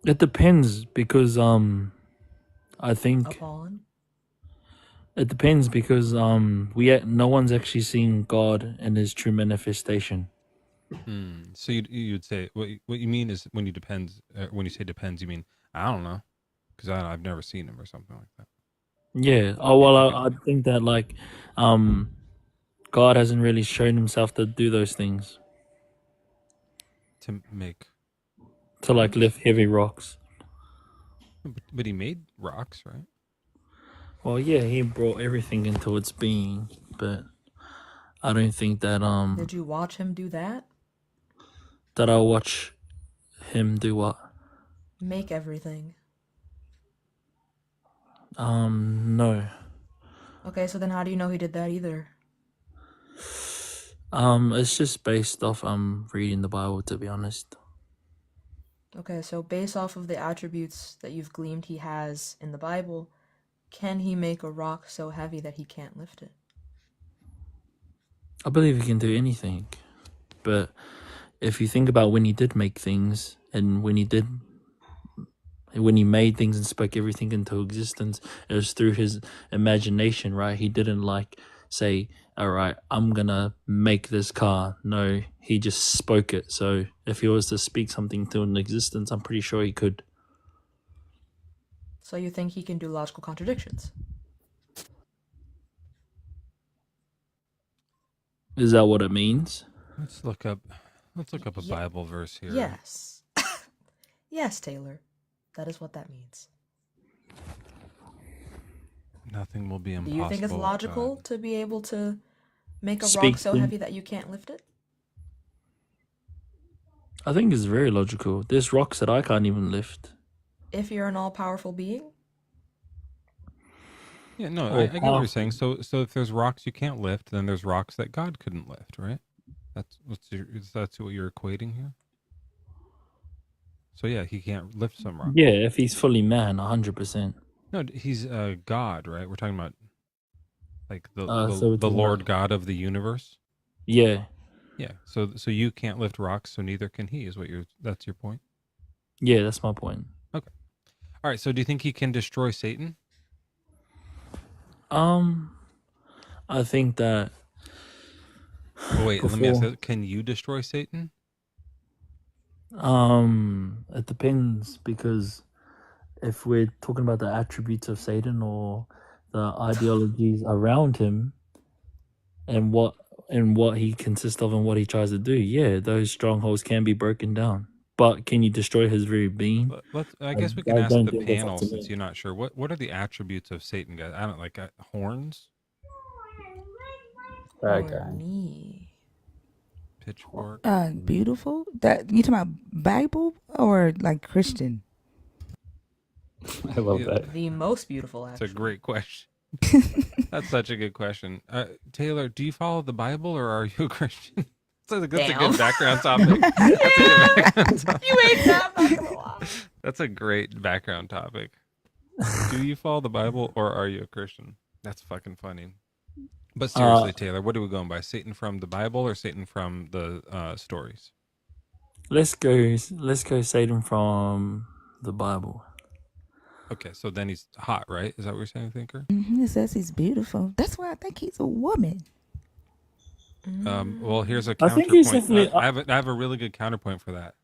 It depends because I think Upon? it depends because no one's actually seen God in his true manifestation. So you'd say what you mean is when you say depends, you mean I don't know because I've never seen him or something like that. Yeah. Oh well, I think that like God hasn't really shown himself to do those things. To like lift heavy rocks. But he made rocks, right? Well, yeah, he brought everything into its being, but I don't think that Did you watch him do that? that I'll watch him do what? Make everything. No. Okay, so then how do you know he did that either? It's just based off reading the Bible, to be honest. Okay, so based off of the attributes that you've gleaned he has in the Bible, can he make a rock so heavy that he can't lift it? I believe he can do anything, but if you think about when he did make things and when he made things and spoke everything into existence, it was through his imagination, right? He didn't like say, all right, I'm gonna make this car. No, he just spoke it. So if he was to speak something to an existence, I'm pretty sure he could. So you think he can do logical contradictions? Is that what it means? Let's look up a Bible verse here. Yes. Yes, Taylor. That is what that means. Nothing will be Do impossible. you think it's logical to be able to make a Speak rock so to- heavy that you can't lift it? I think it's very logical. There's rocks that I can't even lift. If you're an all-powerful being? Yeah, no, or I get what you're saying. powerful. So if there's rocks you can't lift, then there's rocks that God couldn't lift, right? That's what you're equating here. So yeah, he can't lift some rocks. Yeah, if he's fully man, 100%. No, he's God, right? We're talking about like So the it's Lord God of the universe. yeah, Yeah. So you can't lift rocks, so neither can he. That's your point. yeah, that's my point. Okay. All right. So do you think he can destroy Satan? I think that Oh, wait, let me ask before, that. Can you destroy Satan? it depends, because if we're talking about the attributes of Satan or the ideologies around him and what he consists of and what he tries to do, yeah, those strongholds can be broken down. But can you destroy his very being? I guess we can I ask don't the think that's up panel, to since me. you're not sure. What are the attributes of Satan, guys? I don't like horns, Bad Or guy. me. pitchfork. Beautiful. That you talking about Bible or like Christian? I love Yeah, that. The most beautiful, That's a actually. great question. That's such a good question. Taylor, do you follow the Bible or are you a Christian? That's a Damn. good background topic. That's a good background topic. You ain't that, I'm not gonna lie. That's a great background topic. Do you follow the Bible or are you a Christian? That's fucking funny. But seriously, Taylor, what are we going by? Satan from the Bible or Satan from the stories? Let's go Satan from the Bible. Okay, so then he's hot, right? Is that what you're saying, Thinker? It says he's beautiful. That's why I think he's a woman. Well, here's a I think he's counterpoint. definitely. I have a really good counterpoint for that.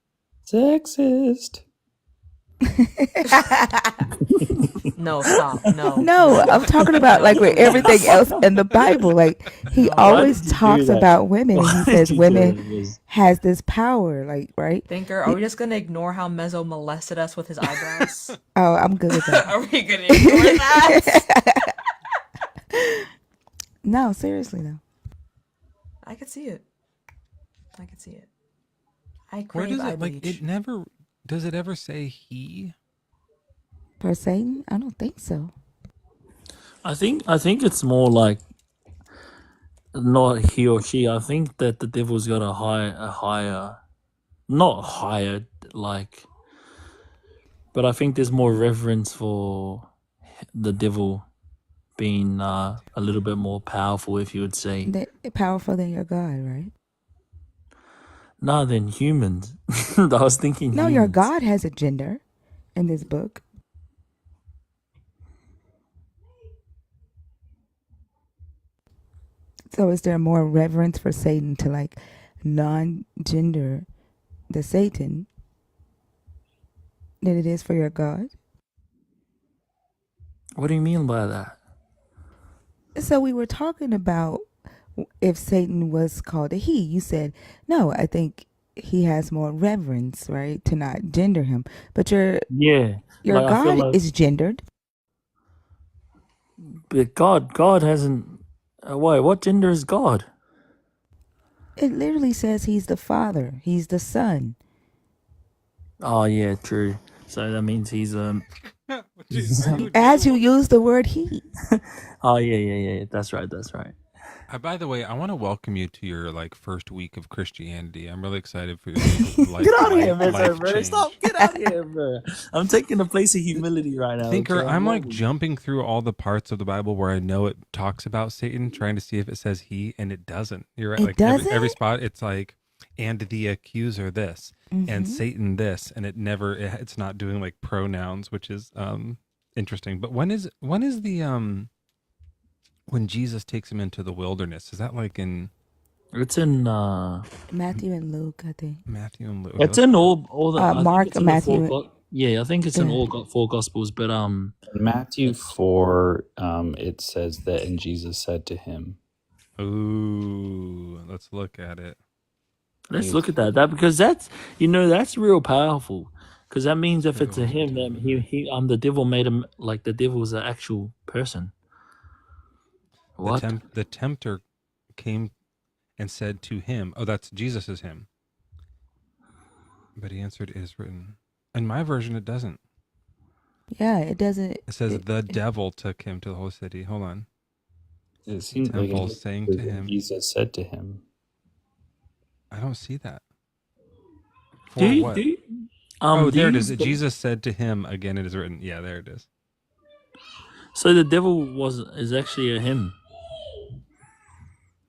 Sexist. No, stop. No. No, I'm talking about like with everything else in the Bible. Like he Why always did you do talks that? about women, and Why he says did you do women that? has this power. Like right? Thinker, are we just gonna ignore how Mezzo molested us with his eyebrows? Oh, I'm good with that. Are we gonna ignore that? No, seriously though. I could see it. I could see it. I Where crave does eye it like bleach. it never does it ever say he? For Satan, I don't think so. I think it's more like not he or she. I think that the devil's got a higher, not higher, like, but I think there's more reverence for the devil being a little bit more powerful, if you would say, They're powerful than your God, right? than humans. I was thinking No, your humans. God has a gender in this book. So is there more reverence for Satan to like non-gender the Satan than it is for your God? What do you mean by that? So we were talking about if Satan was called a he. You said, no, I think he has more reverence, right, to not gender him. But your Yeah, like I feel God like, is gendered. but God hasn't. Why? What gender is God? It literally says he's the Father. He's the Son. Oh yeah, true. So that means he's As you use the word he. Oh yeah. That's right. By the way, I want to welcome you to your first week of Christianity. I'm really excited for your life. Get out of here, Mezzo, life bro. change. Stop. Get out of here, bro. I'm taking the place of humility right now. Thinker, okay? I'm loving it. jumping through all the parts of the Bible where I know it talks about Satan, trying to see if it says he, and it doesn't. You're right. It Every doesn't? spot, it's like, and the accuser this, and Satan this, and it's not doing pronouns, which is interesting. But when is the when Jesus takes him into the wilderness? Is that in? It's in Matthew and Luke, I think. Matthew and Luke. it's in all the I think Mark, it's in the four Matthew. yeah, I think it's in Yeah. all four gospels, but In Matthew 4, it says that, and Jesus said to him. Ooh, let's look at it. let's look at that because that's real powerful, because that means if it's a him, that he the devil made him, like the devil's an actual person. What? The tempter came and said to him, oh, that's Jesus is him. But he answered, it is written. In my version, it doesn't. Yeah, it doesn't. It says the devil took him to the holy city. Hold on. It seemed like Temple saying to him. Jesus said to him. I don't see that. For Do you, what? do you, Oh, do there it you is. th- Jesus said to him, again it is written. Yeah, there it is. So the devil is actually a him.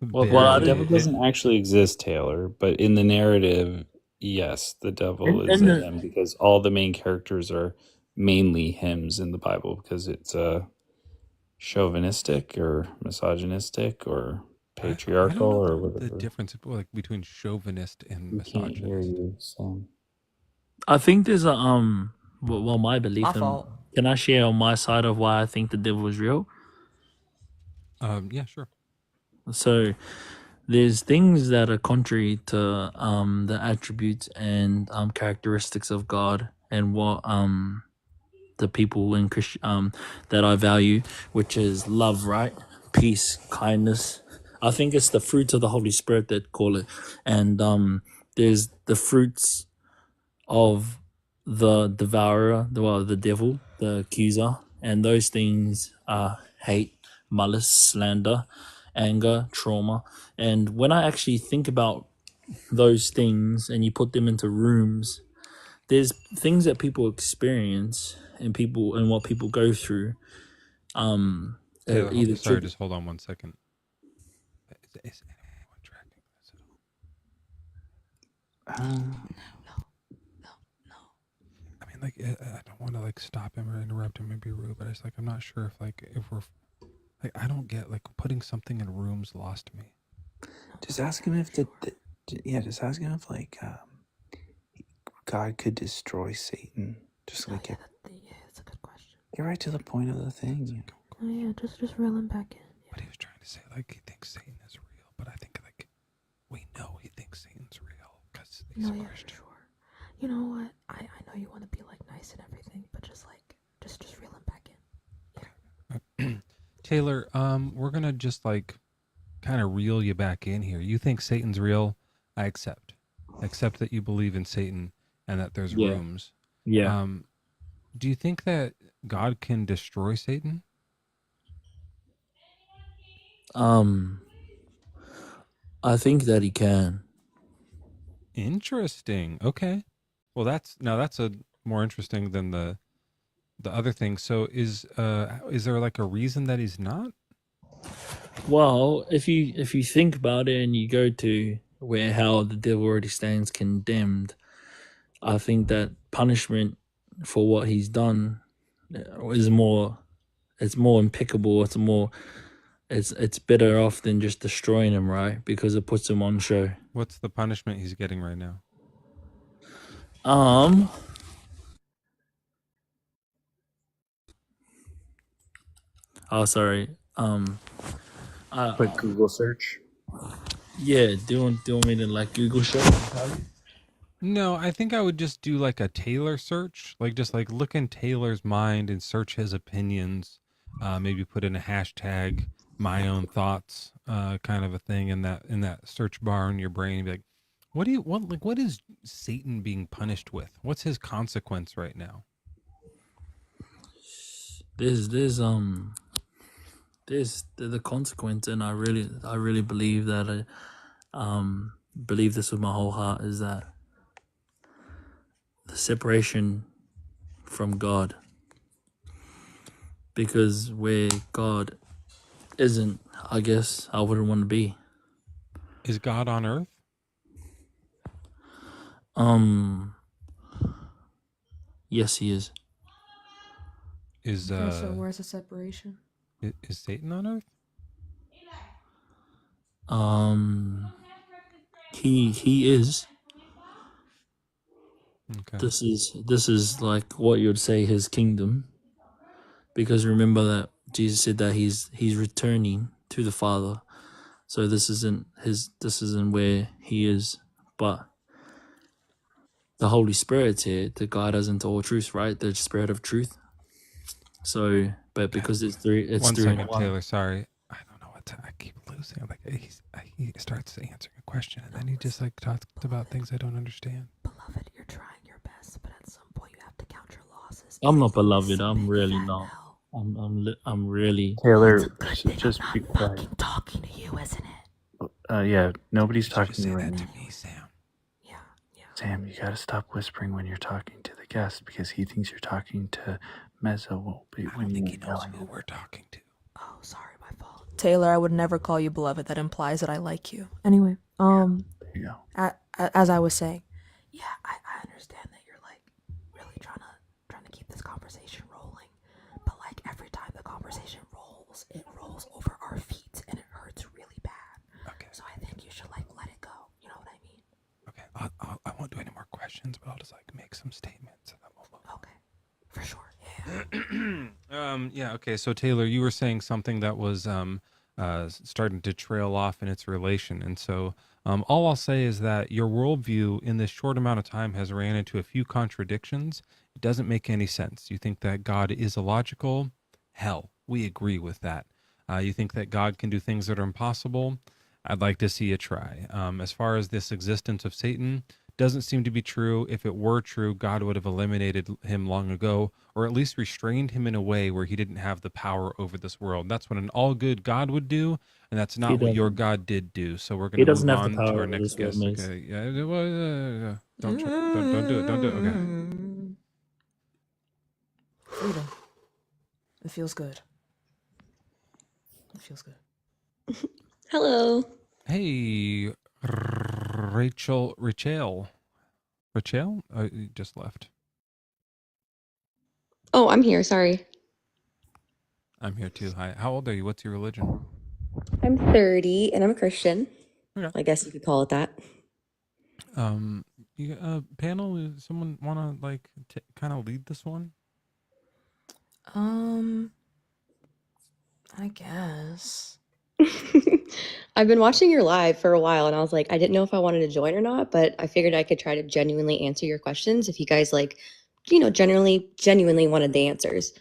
Well, Well, the devil doesn't actually exist, Taylor, but in the narrative, yes, the devil is a him because all the main characters are mainly hymns in the Bible because it's chauvinistic or misogynistic or patriarchal I or don't know whatever. the difference like between chauvinist and We can't hear misogynist. you, Sam. I think there's a well, my belief. My and fault. Can I share on my side of why I think the devil is real? Yeah, sure. So there's things that are contrary to the attributes and characteristics of God and what the people in that I value, which is love, right? Peace, kindness. I think it's the fruits of the Holy Spirit that call it. And there's the fruits of the devourer, the devil, the accuser, and those things are hate, malice, slander, anger, trauma. And when I actually think about those things and you put them into rooms, there's things that people experience and what people go through. Taylor, Either sorry, just hold on one second. Is anyone tracking this? I mean, like, I don't want to like stop him or interrupt him and be rude, but it's like I'm not sure if we're like I don't get like putting something in rooms lost me. Just ask him if just ask him if like God could destroy Satan. Just like it's a good question. Get right to the point of the thing. Oh yeah, just reel him back in. Yeah. But he was trying to say like he thinks Satan is real, but I think like we know he thinks Satan's real because he's a Christian. Sure. You know what? I know you want to be like nice and everything, but just reel him back in. Yeah. Taylor, we're gonna just like kind of reel you back in here. You think Satan's real? I accept that you believe in Satan and that there's rooms. Yeah. Do you think that God can destroy Satan? I think that he can. Interesting. Okay. Well, that's a more interesting than the other thing. So is there like a reason that he's not? Well, if you think about it and you go to how the devil already stands condemned, I think that punishment for what he's done is more impeccable. It's better off than just destroying him, right? Because it puts him on show. What's the punishment he's getting right now? Oh, sorry. Quick Google search. Yeah, do you want me to like Google search? No, I think I would just do like a Taylor search, like just like look in Taylor's mind and search his opinions. Maybe put in a hashtag my own thoughts, kind of a thing in that search bar in your brain. And be like, what is Satan being punished with? What's his consequence right now? There's the consequence, and I really believe that believe this with my whole heart, is that the separation from God, because where God isn't, I guess I wouldn't want to be. Is God on earth? Yes, he is. So where's the separation? Is Satan on earth? He is. Okay. This is like what you would say his kingdom, because remember that Jesus said that he's returning to the Father. So this isn't where he is, but the Holy Spirit's here to guide us into all truth, right? The Spirit of truth. So, but because it's through Taylor. Sorry, I don't know what I keep losing. Like he starts answering a question and then he just like talks about things I don't understand. Beloved, you're trying your best, but at some point you have to count your losses. I'm not beloved. I'm really not. I'm really. Taylor, Good thing just I'm be not quiet. fucking talking to you, isn't it? Yeah, nobody's Did you talking just to say you right that now. to me, Sam? Sam, you gotta stop whispering when you're talking to the guest because he thinks you're talking to Mezzo when you yell. Who we're talking to? Oh, sorry, my fault. Taylor, I would never call you beloved. That implies that I like you. Anyway, There you go. as I was saying, Yeah, I understand that you're like really trying to keep this conversation rolling, but like every time the conversation rolls, it rolls over our feet and it hurts really bad. Okay. So I think you should like let it go. You know what I mean? Okay. I won't do any more questions, but I'll just like make some statements and then we'll move. Okay. For sure. Yeah. Okay. So Taylor, you were saying something that was starting to trail off in its relation, and so all I'll say is that your worldview in this short amount of time has ran into a few contradictions. It doesn't make any sense. You think that God is illogical? Hell, we agree with that. You think that God can do things that are impossible? I'd like to see you try. As far as this existence of Satan, doesn't seem to be true. If it were true, God would have eliminated him long ago, or at least restrained him in a way where he didn't have the power over this world. That's what an all-good God would do, and that's not what your God did do. So we're going to move on to our next guest. Okay, yeah, don't do it. Don't do it. Okay. freedom. It feels good. It feels good. Hello. Hey, Rachel. You just left. Oh, I'm here. Sorry. I'm here too. Hi. How old are you? What's your religion? I'm 30 and I'm a Christian. Okay. I guess you could call it that. Panel, someone want to like kind of lead this one? I guess. I've been watching your live for a while and I was like, I didn't know if I wanted to join or not, but I figured I could try to genuinely answer your questions if you guys like, genuinely wanted the answers.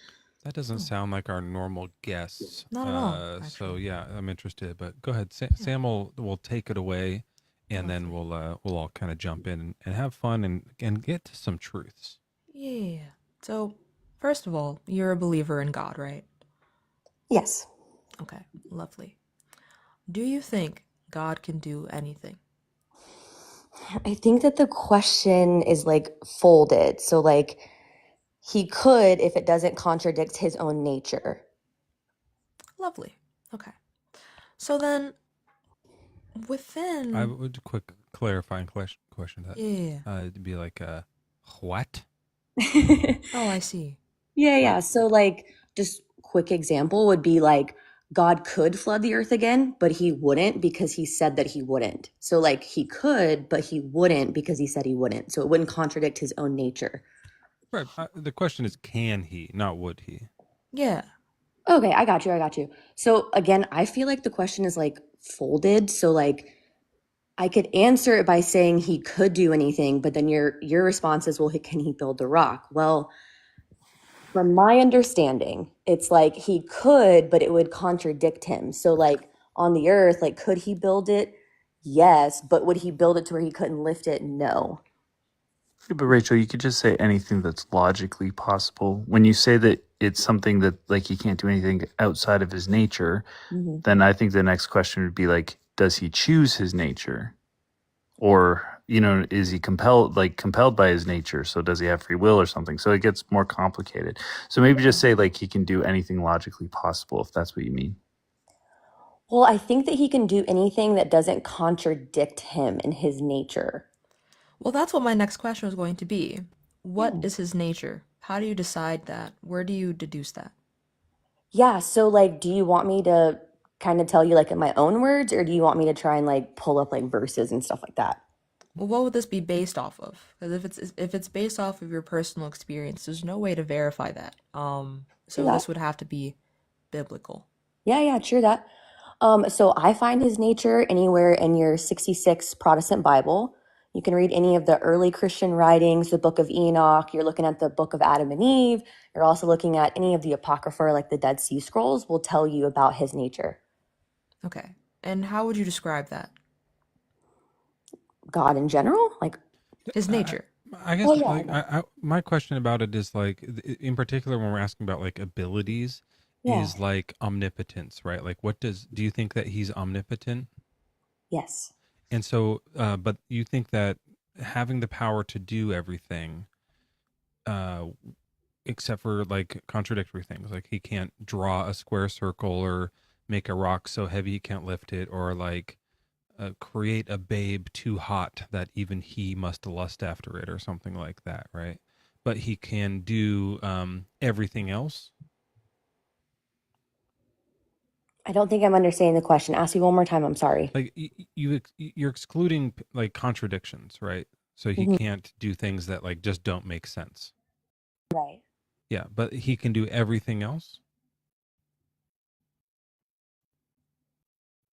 That doesn't sound like our normal guests. Not at all, So yeah, I'm interested. But go ahead, Sam will take it away, and then we'll all kind of jump in and have fun and get to some truths. Yeah. So, first of all, you're a believer in God, right? Yes. Okay, lovely. Do you think God can do anything? I think that the question is like folded. So like he could if it doesn't contradict his own nature. Lovely. Okay. So then, within... I would quick clarifying question that. Yeah. It'd be like what? Oh, I see. Yeah. So like just quick example would be like God could flood the earth again, but he wouldn't because he said that he wouldn't. So like he could, but he wouldn't because he said he wouldn't. So it wouldn't contradict his own nature. Right. The question is, can he, not would he? Yeah. Okay, I got you. So again, I feel like the question is like folded. So like I could answer it by saying he could do anything, but then your response is, well, can he build the rock? Well, from my understanding, it's like he could, but it would contradict him. So like on the earth, like could he build it? Yes, but would he build it to where he couldn't lift it? No. Yeah, but Rachel, you could just say anything that's logically possible. When you say that it's something that like he can't do anything outside of his nature, then I think the next question would be like, does he choose his nature? Or, is he compelled by his nature? So does he have free will or something? So it gets more complicated. So maybe just say like he can do anything logically possible, if that's what you mean. Well, I think that he can do anything that doesn't contradict him in his nature. Well, that's what my next question was going to be. What is his nature? How do you decide that? Where do you deduce that? Yeah, so like, do you want me to kind of tell you like in my own words, or do you want me to try and like pull up like verses and stuff like that? Well, what would this be based off of? Because if it's based off of your personal experience, there's no way to verify that. So this would have to be biblical. Yeah, true that. So I find his nature anywhere in your 66 Protestant Bible. You can read any of the early Christian writings, the Book of Enoch. You're looking at the Book of Adam and Eve. You're also looking at any of the Apocrypha, like the Dead Sea Scrolls, will tell you about his nature. Okay. And how would you describe that? God in general? Like his nature. I guess Oh yeah, like my question about it is like in particular when we're asking about like abilities yeah, is like omnipotence, right? Like do you think that he's omnipotent? yes. And so but you think that having the power to do everything uh except for like contradictory things, like he can't draw a square circle or make a rock so heavy he can't lift it, or like create a babe too hot that even he must lust after it or something like that, right? But he can do everything else. I don't think I'm understanding the question. Ask me one more time. I'm sorry. Like you're excluding like contradictions, right? So he Mhm. can't do things that like just don't make sense. Right. Yeah, but he can do everything else.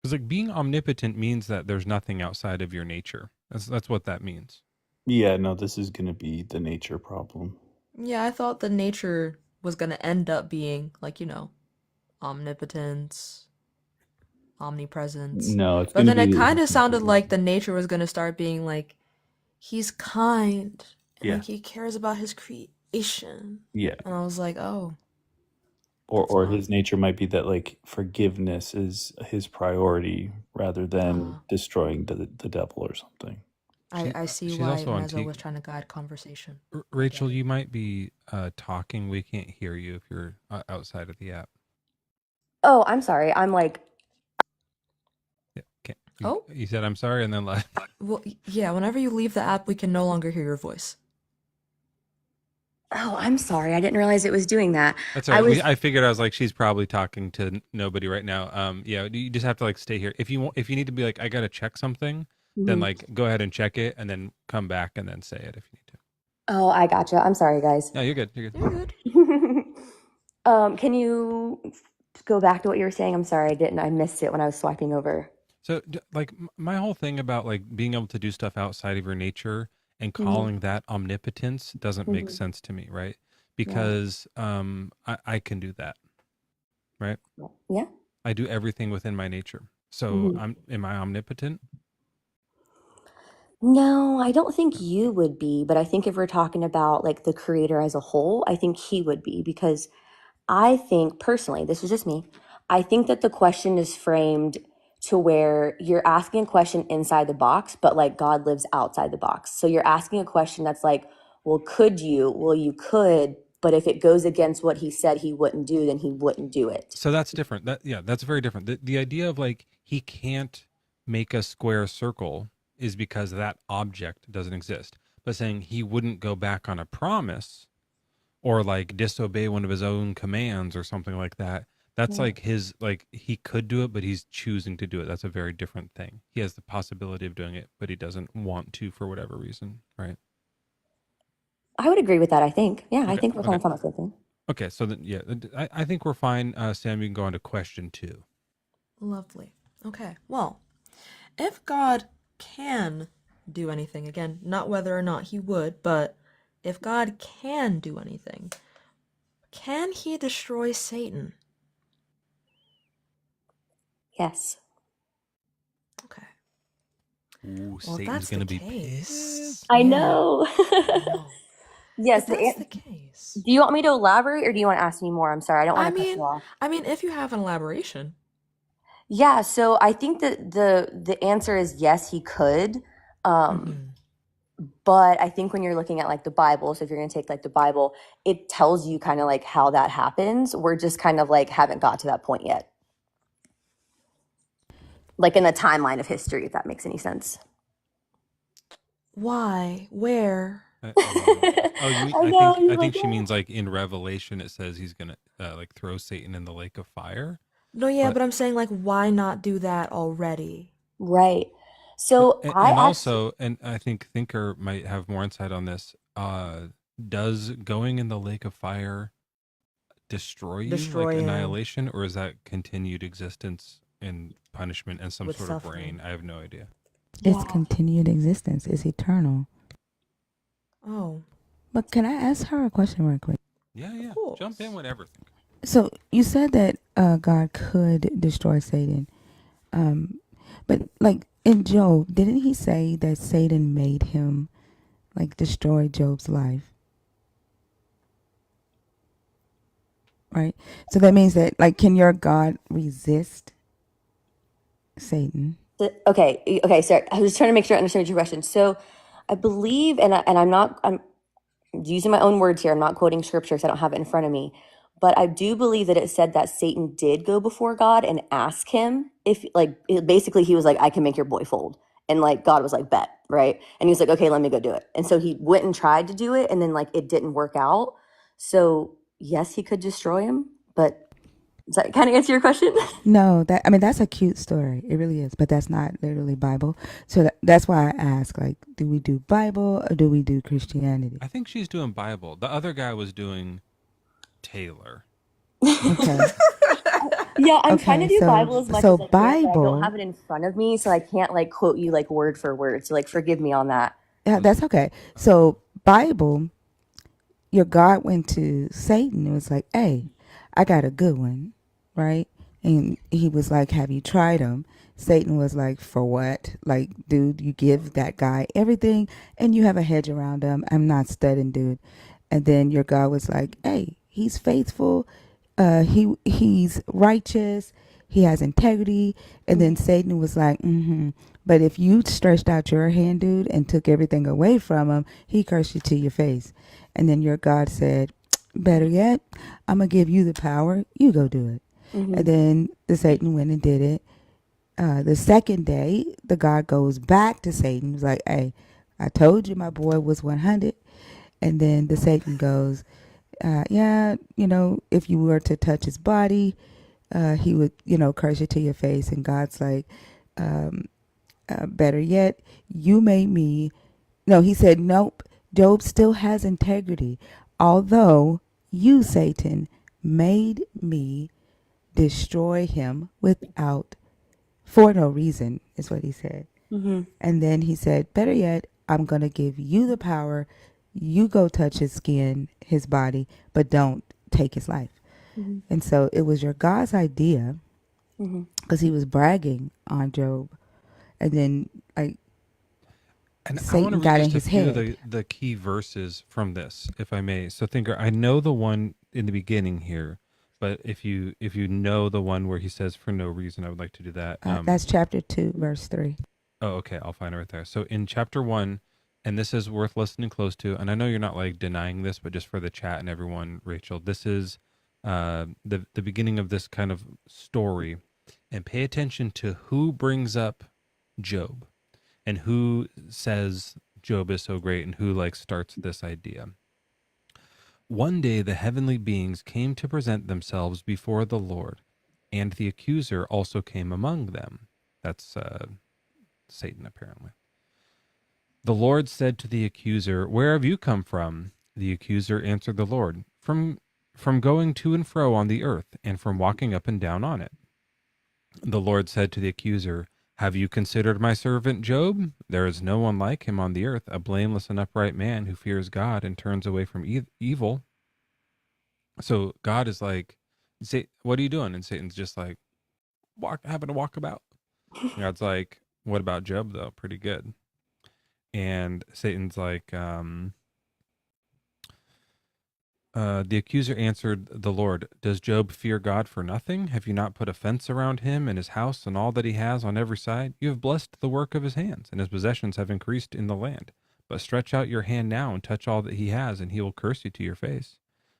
Because like being omnipotent means that there's nothing outside of your nature. That's what that means. Yeah, no, this is going to be the nature problem. Yeah, I thought the nature was gonna end up being like, omnipotence, omnipresence. No, it's But going to then it be kind of sounded like the nature was gonna start being like, he's kind and yeah, like he cares about his creation. yeah. And I was like, oh, Or his nature might be that like forgiveness is his priority rather than destroying the devil or something. I see She's why also on Mezzo was trying to guide conversation. Rachel, you might be talking. We can't hear you if you're outside of the app. Oh, I'm sorry. I'm like, Yeah, Oh, you said I'm sorry and then left. well, yeah, whenever you leave the app, we can no longer hear your voice. oh, I'm sorry. I didn't realize it was doing that. That's I all right. was, I figured I was like, she's probably talking to nobody right now. Yeah, you just have to like stay here. If you need to be like, I gotta check something, then Mhm. like go ahead and check it and then come back and then say it if you need to. Oh, I gotcha. I'm sorry, guys. No, you're good. You're good. You're good. Can you go back to what you were saying? I'm sorry, I didn't. I missed it when I was swiping over. So like my whole thing about like being able to do stuff outside of your nature and Mhm. calling that omnipotence doesn't make Mhm. sense to me, right? Yeah. Because I can do that, right? Yeah. I do everything within my nature. So Mhm. am I omnipotent? No, I don't think you would be, but I think if we're talking about like the creator as a whole, I think he would be because I think personally, this is just me, I think that the question is framed to where you're asking a question inside the box, but like God lives outside the box. So you're asking a question that's like, well, could you? Well, you could, but if it goes against what he said he wouldn't do, then he wouldn't do it. So that's different. That's very different. The idea of like he can't make a square circle is because that object doesn't exist. But saying he wouldn't go back on a promise or like disobey one of his own commands or something like that, that's Yeah. like his, like he could do it but he's choosing to do it. That's a very different thing. He has the possibility of doing it but he doesn't want to for whatever reason, right? I would agree with that, I think. Yeah, I Okay, think we're okay. coming from the same thing. Okay, so then yeah, I think we're fine. Sam, you can go on to question 2. Lovely. Okay, well, if God can do anything, again, not whether or not he would, but if God can do anything, can he destroy Satan? Yes. Okay. Ooh, Well, if Satan's that's the gonna be case, pissed. I yeah, know. I know. Yes. If that's the case, Do you want me to elaborate or do you want to ask me more? I'm sorry, I don't want I to cut you mean, off. if you have an elaboration, Yeah, so I think that the answer is yes, he could. But I think when you're looking at like the Bible, so if you're going to take like the Bible, it tells you kind of like how that happens. We're just kind of like haven't got to that point yet. Like in the timeline of history, if that makes any sense. why, where? Oh, you mean, I know, you're I think like, she means like in Revelation it says he's gonna like throw Satan in the lake of fire. No, yeah, But but I'm saying like, why not do that already? Right. So I and actually, also, and I think Thinker might have more insight on this. Does going in the lake of fire destroy you, Destroy like him annihilation, or is that continued existence and punishment and some with sort of suffering. brain? I have no idea. It's continued existence. It's eternal. Oh, But can I ask her a question real quick? Yeah, yeah. Jump in whenever. So you said that God could destroy Satan, but like in Job, didn't he say that Satan made him like destroy Job's life, right? So that means that, like, can your God resist Satan? Okay, so I was trying to make sure I understood your question. So I believe, I'm using my own words here. I'm not quoting scripture because I don't have it in front of me. But I do believe that it said that Satan did go before God and ask him if, basically he was like, I can make your boy fold. And like, God was like, bet, right? And he was like, okay, let me go do it. And so he went and tried to do it. And then like, it didn't work out. So yes, he could destroy him. But does that kind of answer your question? No, that's a cute story. It really is, but that's not literally Bible. So that's why I ask, like, do we do Bible or do we do Christianity? I think she's doing Bible. The other guy was doing Taylor. Okay. Yeah, I'm trying to Okay, do Bible as much so as I can. But I don't Bible, have it in front of me, so I can't like quote you like word for word. So like, forgive me on that. yeah, that's okay. So Bible, your God went to Satan and was like, hey, I got a good one, right? And he was like, have you tried him? Satan was like, for what? Like, dude, you give that guy everything and you have a hedge around him. I'm not studying, dude. And then your God was like, hey, he's faithful. He's righteous. He has integrity. And then Satan was like, but if you stretched out your hand, dude, and took everything away from him, he cursed you to your face. And then your God said, better yet, I'm going to give you the power. You go do it. And then the Satan went and did it. The second day, the God goes back to Satan. He's like, hey, I told you my boy was 100. And then the Satan goes, yeah, if you were to touch his body, he would, curse you to your face. And God's like, better yet, you made me. No, he said, nope, Job still has integrity. Although you, Satan, made me destroy him for no reason, is what he said. And then he said, better yet, I'm going to give you the power. You go touch his skin, his body, but don't take his life. And so it was your God's idea, because he was bragging on Job. And then And I want to Satan read got in just a his few of head. the key verses from this, if I may. So, Thinker, I know the one in the beginning here, but if you know the one where he says for no reason, I would like to do that. That's chapter 2, verse 3. Oh, okay. I'll find it right there. So in chapter 1, and this is worth listening close to, and I know you're not like denying this, but just for the chat and everyone, Rachel, this is the beginning of this kind of story. And pay attention to who brings up Job and who says Job is so great and who like starts this idea. One day the heavenly beings came to present themselves before the Lord, and the accuser also came among them. That's Satan, apparently. The Lord said to the accuser, where have you come from? The accuser answered the Lord, from going to and fro on the earth, and from walking up and down on it. The Lord said to the accuser, have you considered my servant Job? There is no one like him on the earth, a blameless and upright man who fears God and turns away from evil. So God is like, what are you doing? And Satan's just like, having to walk about. God's like, what about Job, though? Pretty good. And Satan's like, the accuser answered the Lord, does Job fear God for nothing? Have you not put a fence around him and his house and all that he has on every side? You have blessed the work of his hands, and his possessions have increased in the land. But stretch out your hand now and touch all that he has, and he will curse you to your face.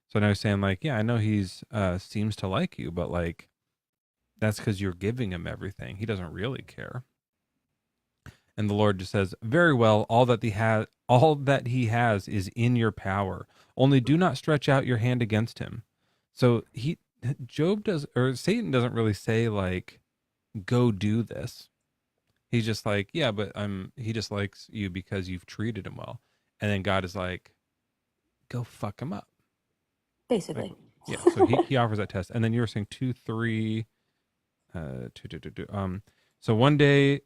So now he's saying, like, yeah, I know he's seems to like you, but like, that's because you're giving him everything. He doesn't really care. And the Lord just says, very well, all that he has is in your power. Only do not stretch out your hand against him. So Satan doesn't really say like, go do this. He's just like, yeah, but he just likes you because you've treated him well. And then God is like, go fuck him up. Basically. Like, yeah. So he offers that test. And then you were saying 2:3. So one day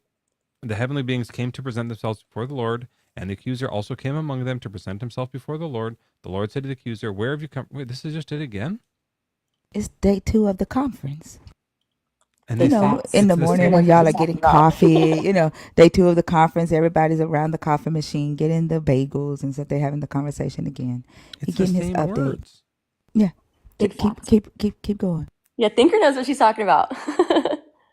the heavenly beings came to present themselves before the Lord, and the accuser also came among them to present himself before the Lord. The Lord said to the accuser, where have you come? Wait, this is just it again? It's day 2 of the conference. And You they say know, in it's the the morning same when y'all are verse. getting coffee, you know, day 2 of the conference, everybody's around the coffee machine getting the bagels and stuff. They're having the conversation again. He It's the getting his same update. words. Yeah. Big Keep facts. keep going. Yeah, Thinker knows what she's talking about.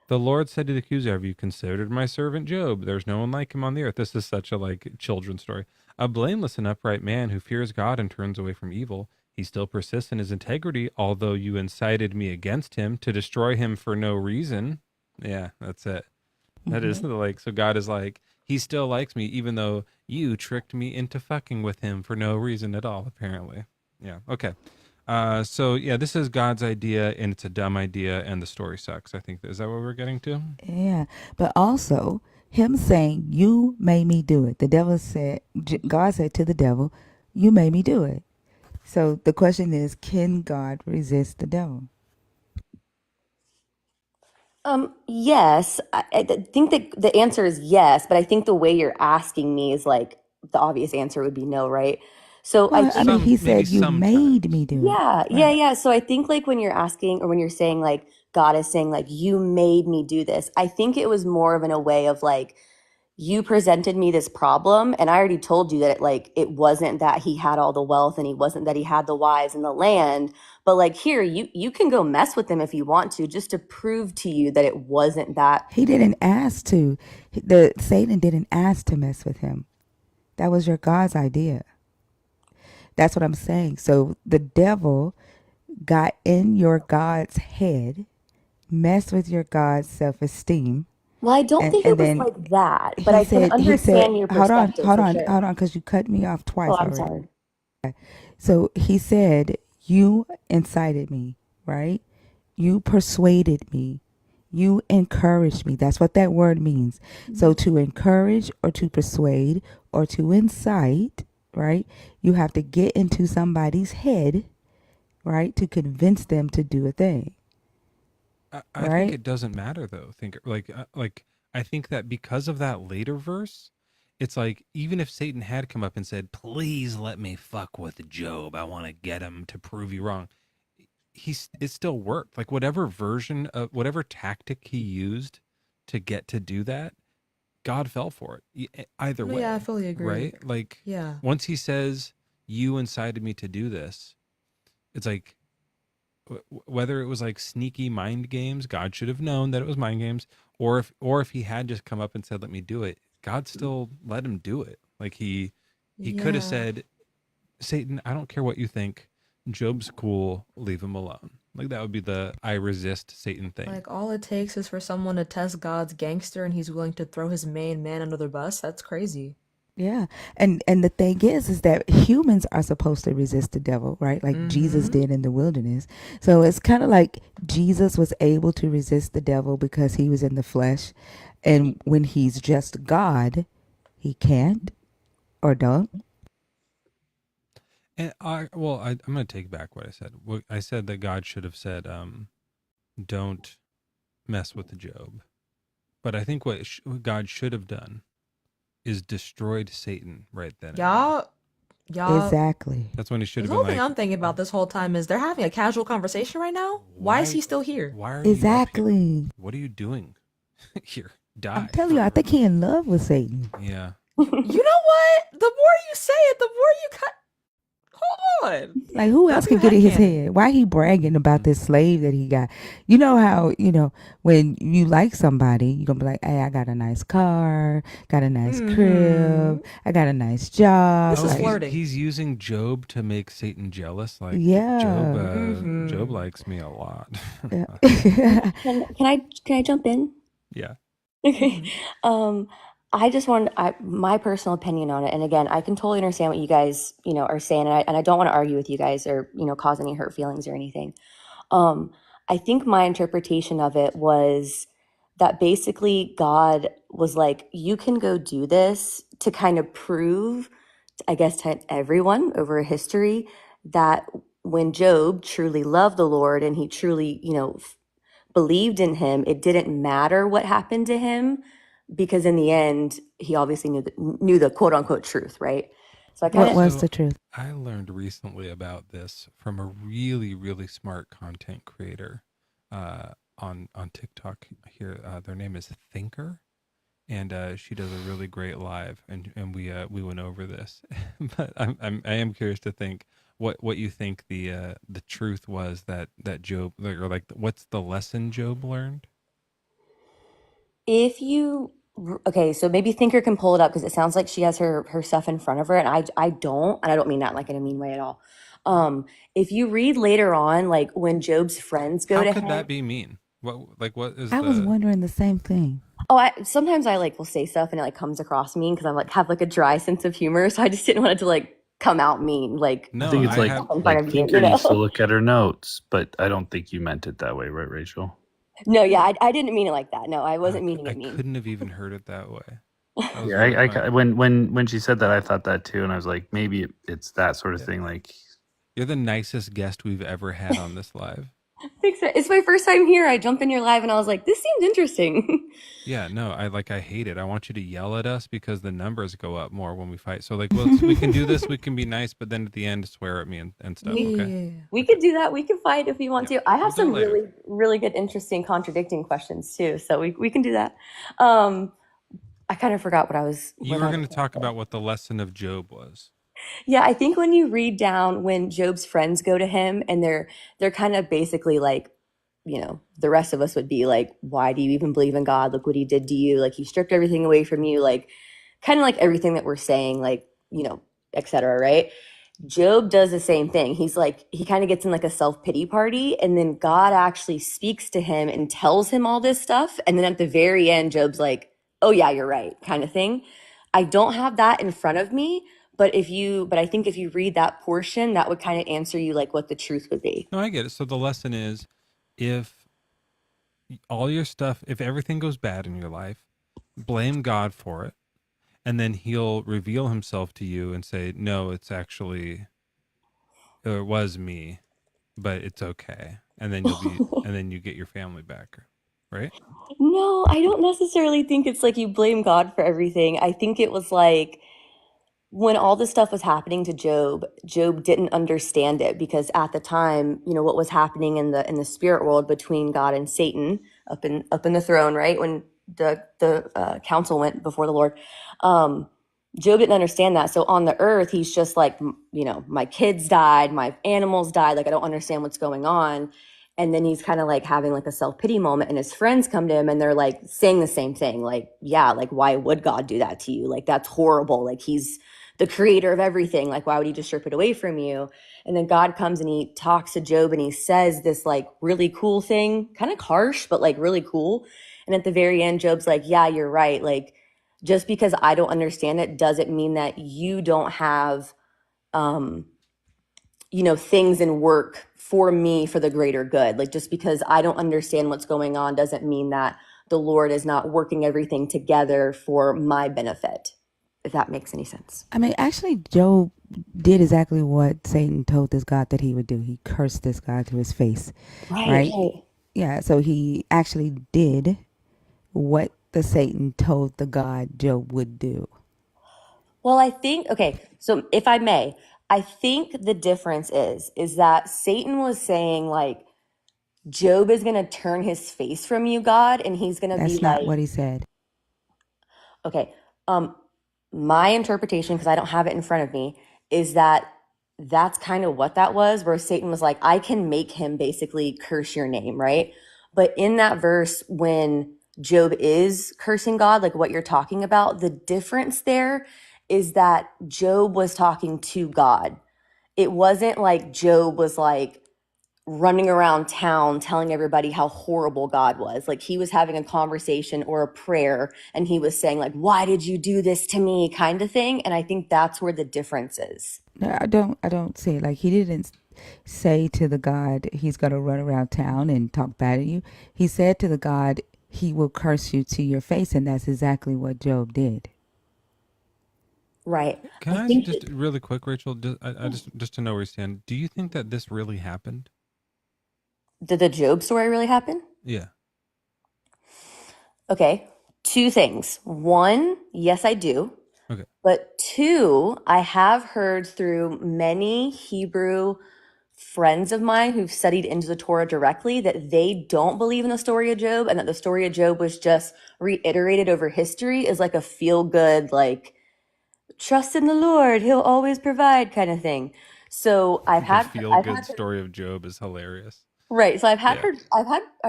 The Lord said to the accuser, have you considered my servant Job? There's no one like him on the earth. This is such a like children's story. A blameless and upright man who fears God and turns away from evil. He still persists in his integrity, although you incited me against him to destroy him for no reason. Yeah, that's it. That is like, so God is like, he still likes me, even though you tricked me into fucking with him for no reason at all, apparently. Yeah, okay. So yeah, this is God's idea, and it's a dumb idea, and the story sucks. I think is that what we're getting to? Yeah, but also him saying, "You made me do it." The devil said, God said to the devil, "You made me do it." So the question is, can God resist the devil? Yes, I think that the answer is yes, but I think the way you're asking me is like the obvious answer would be no, right? So I Well, I think mean, he said, "You made me do it." yeah. So I think like when you're asking or when you're saying like God is saying like you made me do this, I think it was more of in a way of like you presented me this problem and I already told you that it wasn't that he had all the wealth and he wasn't that he had the wives and the land, but like here you can go mess with him if you want to just to prove to you that it wasn't that. He didn't ask to. The Satan didn't ask to mess with him. That was your God's idea. That's what I'm saying. So the devil got in your God's head, messed with your God's self-esteem. Well, I don't think it was like that, but I can understand your perspective hold for on, sure. because you cut me off twice Oh, I'm already. sorry. So he said, you incited me, right? You persuaded me. You encouraged me. That's what that word means. So to encourage or to persuade or to incite, right? You have to get into somebody's head, right? To convince them to do a thing. I think it doesn't matter though. Like I think that because of that later verse, it's like even if Satan had come up and said, "Please let me fuck with Job. I want to get him to prove you wrong." It still worked. Like whatever version of whatever tactic he used to get to do that, God fell for it. Either way. Yeah, I fully agree. Right? Like Yeah. once he says, "You incited me to do this," it's like whether it was like sneaky mind games, God should have known that it was mind games, or if he had just come up and said, "Let me do it," God still let him do it. Like he could have Yeah. said, "Satan, I don't care what you think. Job's cool. Leave him alone." Like that would be the I resist Satan thing. Like all it takes is for someone to test God's gangster and he's willing to throw his main man under the bus. That's crazy. Yeah. And the thing is that humans are supposed to resist the devil, right? Like Jesus did in the wilderness. So it's kind of like Jesus was able to resist the devil because he was in the flesh. And when he's just God, he can't or don't. And I'm going to take back what I said. I said that God should have said, "Don't mess with the Job." But I think what God should have done is destroyed Satan right then. Y'all. Exactly. That's when he should The have been whole like, thing I'm thinking about this whole time is they're having a casual conversation right now. Why is he still here? "Why are you Exactly. up here? What are you doing here? Die." I'm telling you, I think he in love with Satan. Yeah. You know what? The more you say it, the more you cut. Hold on. Like who else can get in his head? Why he bragging about this slave that he got? You know how, when you like somebody, you're going to be like, "Hey, I got a nice car, got a nice crib, I got a nice job." This is flirting. He's using Job to make Satan jealous. Like, Yeah. Job likes me a lot. Can I jump in? Yeah. Okay. I just want my personal opinion on it. And again, I can totally understand what you guys, are saying. And I don't want to argue with you guys or, cause any hurt feelings or anything. I think my interpretation of it was that basically God was like, you can go do this to kind of prove, I guess, to everyone over history that when Job truly loved the Lord and he truly, believed in him, it didn't matter what happened to him because in the end, he obviously knew the quote unquote truth, right? So What was the truth? I learned recently about this from a really, really smart content creator on TikTok here. Their name is Thinker, and she does a really great live, and we went over this. But I am curious to think what you think the truth was that Job, or like what's the lesson Job learned? If you okay, so maybe Thinker can pull it up because it sounds like she has her stuff in front of her, and I don't, and I don't mean that like in a mean way at all. If you read later on, like when Job's friends go How to could him, that be mean? What is I was the wondering the same thing. sometimes I like will say stuff and it like comes across mean because I'm like have like a dry sense of humor, so I just didn't want it to like come out mean, like I think it's in front of you, Thinker you needs to know? look at her notes, but I don't think you meant it that way, right, Rachel? No, yeah, I didn't mean it like that. No, I wasn't meaning I it mean. couldn't have even heard it that way. That was Yeah, really I funny. when she said that, I thought that too, and I was like, maybe it's that sort of thing. Like, You're the nicest guest we've ever had on this live. Thanks. It's my first time here. I jumped in your live and I was like, this seems interesting. Yeah, no, I hate it. I want you to yell at us because the numbers go up more when we fight. So like, we can do this. We can be nice, but then at the end, swear at me and stuff. Okay. We could do that. We can fight if you want to. I have We'll do it some later. really, really good, interesting, contradicting questions too. So we can do that. I kind of forgot what I was. You were going to talk about what the lesson of Job was. Yeah, I think when you read down when Job's friends go to him and they're kind of basically like, you know, the rest of us would be like, why do you even believe in God? Look what he did to you. Like he stripped everything away from you. Like kind of like everything that we're saying, like, you know, etc. Right? Job does the same thing. He's like, he kind of gets in like a self-pity party, and then God actually speaks to him and tells him all this stuff. And then at the very end, Job's like, oh yeah, you're right, kind of thing. I don't have that in front of me, but I think if you read that portion, that would kind of answer you like what the truth would be. No, I get it. So the lesson is, if all your stuff, if everything goes bad in your life, blame God for it, and then he'll reveal himself to you and say, no, it's actually, it was me, but it's okay. And then and then you get your family back, right? No, I don't necessarily think it's like you blame God for everything. I think it was like when all this stuff was happening to Job, Job didn't understand it because at the time, you know, what was happening in the spirit world between God and Satan up in the throne, right? When the council went before the Lord, Job didn't understand that. So on the earth, he's just like, you know, my kids died, my animals died, like I don't understand what's going on. And then he's kind of like having like a self-pity moment, and his friends come to him and they're like saying the same thing. Like, yeah, like why would God do that to you? Like that's horrible. Like he's the creator of everything. Like why would he just strip it away from you? And then God comes and he talks to Job and he says this like really cool thing, kind of harsh, but like really cool. And at the very end, Job's like, yeah, you're right. Like just because I don't understand it doesn't mean that you don't have, you know, things in work for me for the greater good. Like just because I don't understand what's going on doesn't mean that the Lord is not working everything together for my benefit, if that makes any sense. I mean, actually, Job did exactly what Satan told this God that he would do. He cursed this God to his face. Right. Yeah, so he actually did what the Satan told the God Job would do. Well, I think, okay, so if I may, I think the difference is that Satan was saying like, Job is going to turn his face from you, God, and he's going to be That's not like, what he said. okay, my interpretation, because I don't have it in front of me, is that that's kind of what that was, where Satan was like, I can make him basically curse your name, right? But in that verse, when Job is cursing God, like what you're talking about, the difference there is that Job was talking to God. It wasn't like Job was like running around town telling everybody how horrible God was. Like he was having a conversation or a prayer and he was saying like, why did you do this to me, kind of thing. And I think that's where the difference is. No, I don't see it. Like he didn't say to the God he's going to run around town and talk bad at you. He said to the God he will curse you to your face, and that's exactly what Job did. Right. Can I just really quick, Rachel? I just to know where you stand. Do you think that this really happened? Did the Job story really happen? Yeah. Okay. Two things. One, yes, I do. Okay. But two, I have heard through many Hebrew friends of mine who've studied into the Torah directly that they don't believe in the story of Job, and that the story of Job was just reiterated over history is like a feel good, like, trust in the Lord, he'll always provide kind of thing. So The feel-good story of Job is hilarious. right. So I've Yeah.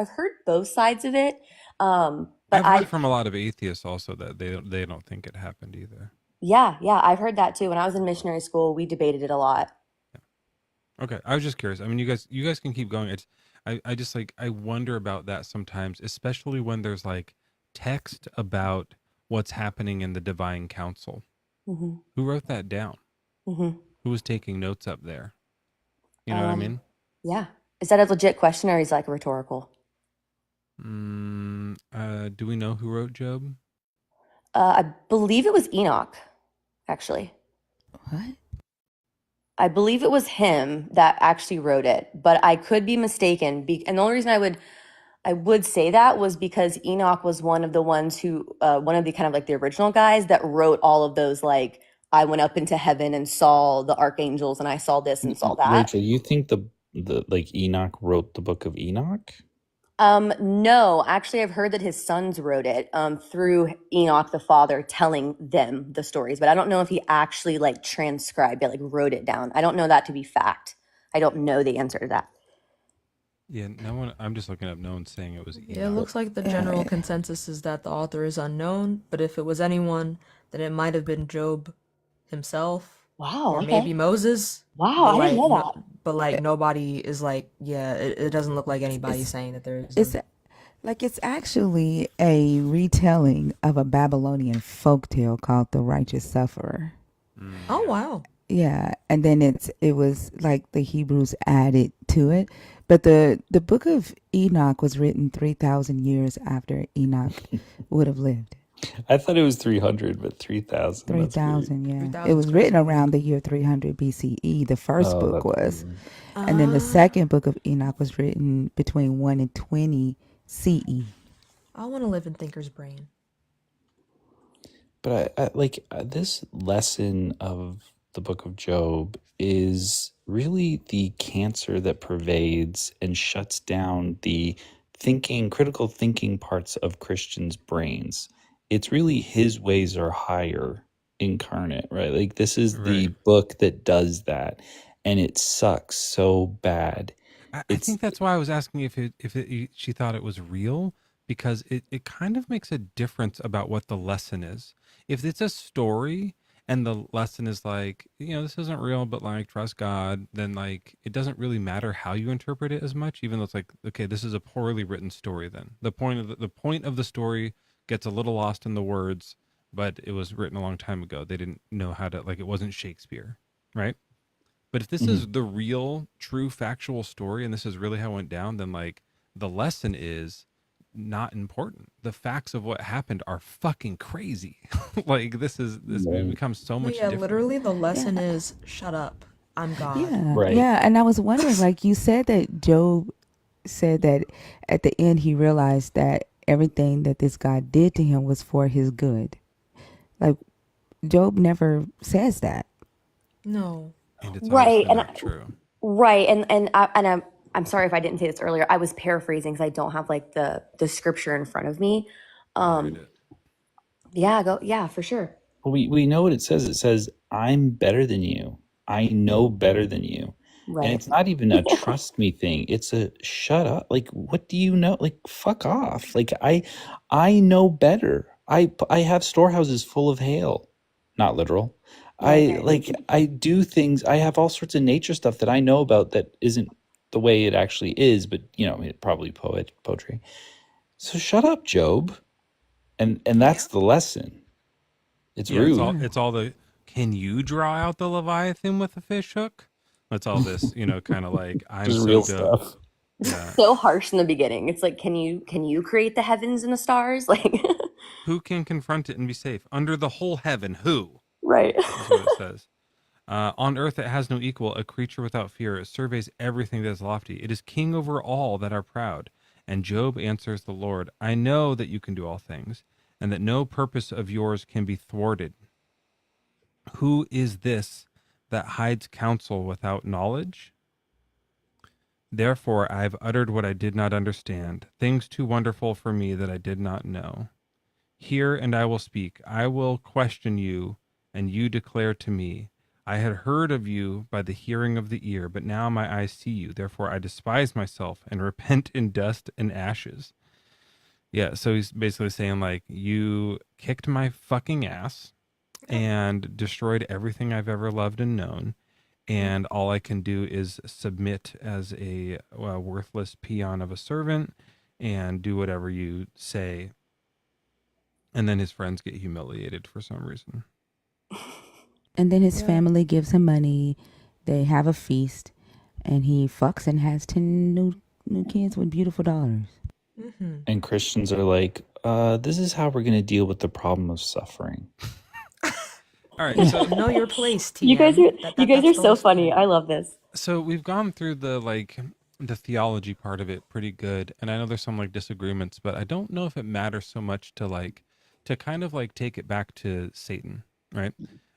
heard both sides of it. But I've heard from a lot of atheists also that they don't think it happened either. yeah, I've heard that too. When I was in missionary school, we debated it a lot. Okay, I was just curious. I mean, you guys can keep going. I just like, I wonder about that sometimes, especially when there's like text about what's happening in the divine council. Mm-hmm. Who wrote that down? Mm-hmm. Who was taking notes up there? You know what I mean? Yeah. Is that a legit question, or is it like rhetorical? Do we know who wrote Job? I believe it was Enoch, actually. What? I believe it was him that actually wrote it, but I could be mistaken. And the only reason I would say that was because Enoch was one of the ones who, one of the kind of like the original guys that wrote all of those, like, I went up into heaven and saw the archangels and I saw this and saw that. Rachel, you think the like Enoch wrote the book of Enoch? No, actually, I've heard that his sons wrote it through Enoch the father telling them the stories, but I don't know if he actually like transcribed it, like wrote it down. I don't know that to be fact. I don't know the answer to that. Yeah, no one. I'm just looking up. No one's saying it was Enoch. Yeah, it looks like the general consensus is that the author is unknown, but if it was anyone, then it might have been Job himself. Wow, or okay. maybe Moses. Wow, but I didn't know that. But like nobody is like, yeah, it doesn't look like anybody's saying that there is. It's actually a retelling of a Babylonian folktale called The Righteous Sufferer. Oh wow. Yeah, and then it was like the Hebrews added to it, but the book of Enoch was written 3,000 years after Enoch would have lived. I thought it was 300, but 3,000. 3,000, yeah. It was written around the year 300 BCE. The first book was, and then the second book of Enoch was written between 1 and 20 CE. I want to live in Thinker's brain. But I like this lesson of the book of Job is really the cancer that pervades and shuts down the critical thinking parts of Christians' brains. It's really his ways are higher incarnate, right? Like this is the book that does that, and it sucks so bad. I think that's why I was asking if she thought it was real, because it kind of makes a difference about what the lesson is. If it's a story and the lesson is like, this isn't real, but like trust God, then like it doesn't really matter how you interpret it as much, even though it's like, okay, this is a poorly written story. Then the point of the story gets a little lost in the words, but it was written a long time ago. They didn't know how to, like, it wasn't Shakespeare, right? But if this is the real, true, factual story, and this is really how it went down, then like the lesson is not important. The facts of what happened are fucking crazy. Like this becomes so much different. Literally the lesson is shut up. I'm God. Yeah. Yeah, and I was wondering, like you said that Job said that at the end he realized that everything that this God did to him was for his good. Like Job never says that. No. And it's Right, and not true. Right, and I'm sorry if I didn't say this earlier. I was paraphrasing because I don't have like the scripture in front of me. Yeah, for sure. We know what it says. It says, I'm better than you. I know better than you. Right. And it's not even a trust me thing. It's a shut up. Like, what do you know? Like, fuck off. Like, I know better. I have storehouses full of hail. Not literal. I do things. I have all sorts of nature stuff that I know about that isn't the way it actually is, but it probably poetry. So shut up, Job. And that's the lesson. It's rude. It's all the, can you draw out the Leviathan with a fish hook? That's all this, kind of like, I'm just so real dope. stuff. Yeah. So harsh in the beginning. It's like, can you create the heavens and the stars? Like, who can confront it and be safe? Under the whole heaven, who? Right. That's what it says. On earth it has no equal, a creature without fear. It surveys everything that is lofty. It is king over all that are proud. And Job answers the Lord, I know that you can do all things, and that no purpose of yours can be thwarted. Who is this that hides counsel without knowledge? Therefore I have uttered what I did not understand, things too wonderful for me that I did not know. Hear, and I will speak. I will question you, and you declare to me. I had heard of you by the hearing of the ear, but now my eyes see you. Therefore I despise myself and repent in dust and ashes. Yeah, so he's basically saying, like, you kicked my fucking ass and destroyed everything I've ever loved and known, and all I can do is submit as a worthless peon of a servant and do whatever you say. And then his friends get humiliated for some reason. And then his Yeah. family gives him money. They have a feast, and he fucks and has 10 new kids with beautiful daughters. Mm-hmm. And Christians are like, this is how we're going to deal with the problem of suffering. All right, Yeah. so Know your place, TM. You guys are That- you guys that's are the whole so funny. spirit. I love this. so we've gone through the theology part of it pretty good, and I know there's some like disagreements, but I don't know if it matters so much to kind of like take it back to Satan, right?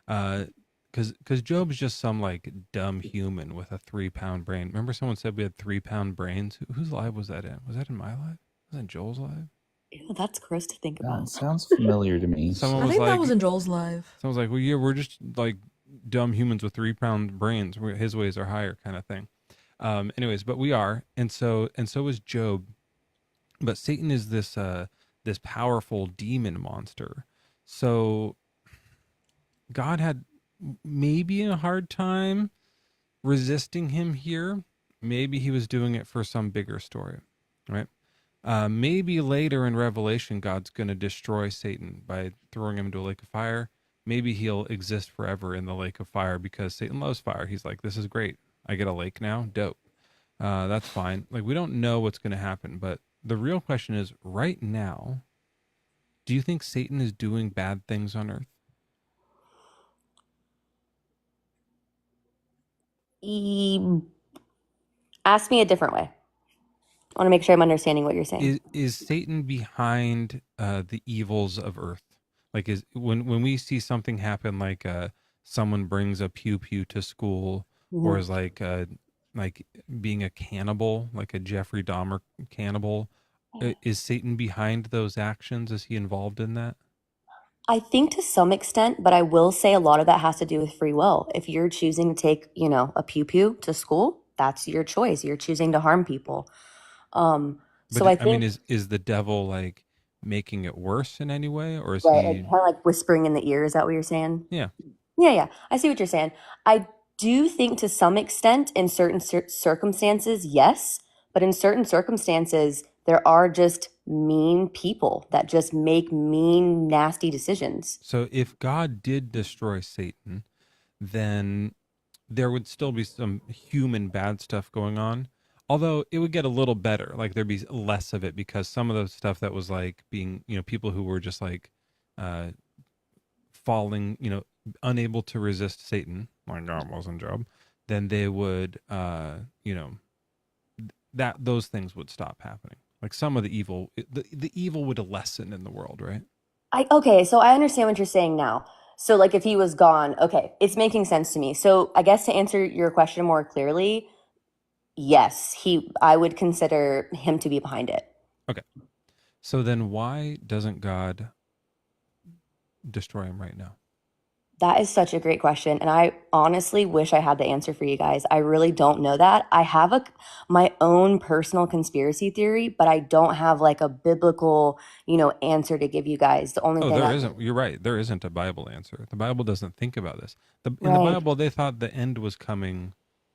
Because Job's just some like dumb human with a 3-pound brain. Remember someone said we had 3-pound brains? Whose life was that in? Was that in my life? Was that Joel's life? Ew, that's gross to think That about. sounds familiar to me. Someone I was think that like, was in Joel's live. someone's like, well, yeah, we're just like dumb humans with 3-pound brains. His ways are higher, kind of thing. Anyways, but we are, and so is Job. But Satan is this powerful demon monster. So God had maybe a hard time resisting him here. Maybe he was doing it for some bigger story, right? Maybe later in Revelation, God's going to destroy Satan by throwing him into a lake of fire. Maybe he'll exist forever in the lake of fire because Satan loves fire. He's like, this is great. I get a lake now. Dope. That's fine. Like, we don't know what's going to happen, but the real question is, right now, do you think Satan is doing bad things on earth? Ask me a different way. I want to make sure I'm understanding what you're saying. Is Satan behind the evils of earth? Like, is when we see something happen, like someone brings a pew pew to school, or is like being a cannibal, like a Jeffrey Dahmer cannibal, is Satan behind those actions? Is he involved in that? I think to some extent, but I will say a lot of that has to do with free will. If you're choosing to take, a pew pew to school, that's your choice. You're choosing to harm people. But So I I mean, think, is the devil like making it worse in any way, or is right, like he? kind of like whispering in the ear. Is that what you're saying? Yeah. Yeah. I see what you're saying. I do think to some extent in certain circumstances, yes. But in certain circumstances, there are just mean people that just make mean, nasty decisions. So if God did destroy Satan, then there would still be some human bad stuff going on. Although it would get a little better, like there'd be less of it because some of the stuff that was like being, people who were just like falling, unable to resist Satan, like God wasn't Job, then they would, that those things would stop happening. Like some of the evil, the evil would lessen in the world, right? Okay, so I understand what you're saying now. So like if he was gone, okay, it's making sense to me. So I guess to answer your question more clearly, yes, I would consider him to be behind it. Okay. So then why doesn't God destroy him right now? That is such a great question. And I honestly wish I had the answer for you guys. I really don't know that. I have my own personal conspiracy theory, but I don't have like a biblical, answer to give you guys. The only thing There isn't. You're right. There isn't a Bible answer. The Bible doesn't think about this. In the Right. Bible, they thought the end was coming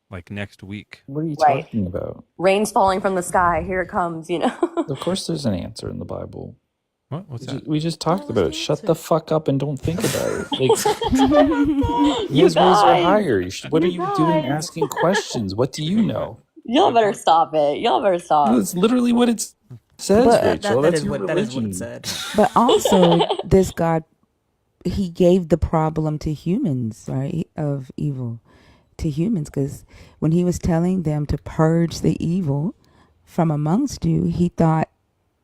like next week. What are you Right. talking about? Rain's falling from the sky. Here it comes, Of course there's an answer in the Bible. What? What's that? We just talked about it. Shut the fuck up and don't think about it. Like, You his ways are guys. higher. What are You you doing guys. asking questions? What do you know? Y'all better stop it. Y'all better stop. That's literally what it says, But- Rachel. that That's is your what that is what religion. it said. But also, this God, he gave the problem to humans, right? Of evil to humans. Because when he was telling them to purge the evil from amongst you, he thought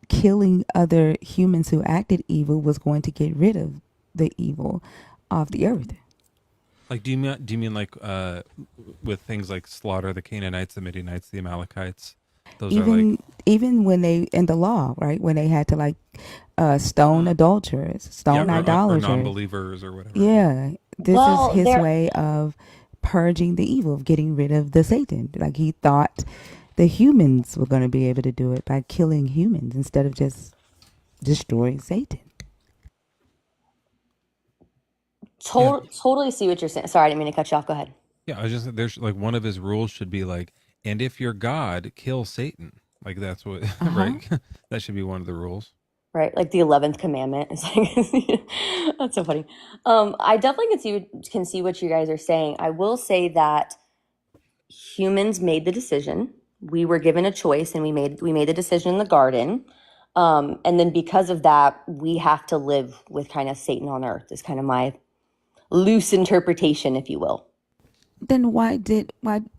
killing other humans who acted evil was going to get rid of the evil off the earth. Like, do you mean like with things like slaughter the Canaanites, the Midianites, the Amalekites? Those are like, Even when they in the law, right? When they had to like stone adulterers, yeah, stone or idolaters. non-believers or whatever. Yeah, this is Well, his there. way of purging the evil, of getting rid of the Satan. Like he thought the humans were going to be able to do it by killing humans instead of just destroying Satan. Totally see what you're saying. Sorry, I didn't mean to cut you off. Go ahead. Yeah, I was just there's like one of his rules should be like, and if you're God, kill Satan. Like that's what right? That should be one of the rules. Right, like the 11th commandment. It's like that's so funny. I definitely can see what you guys are saying. I will say that humans made the decision. We were given a choice, and we made the decision in the garden. And then because of that, we have to live with kind of Satan on earth. Is kind of my loose interpretation, if you will. Then why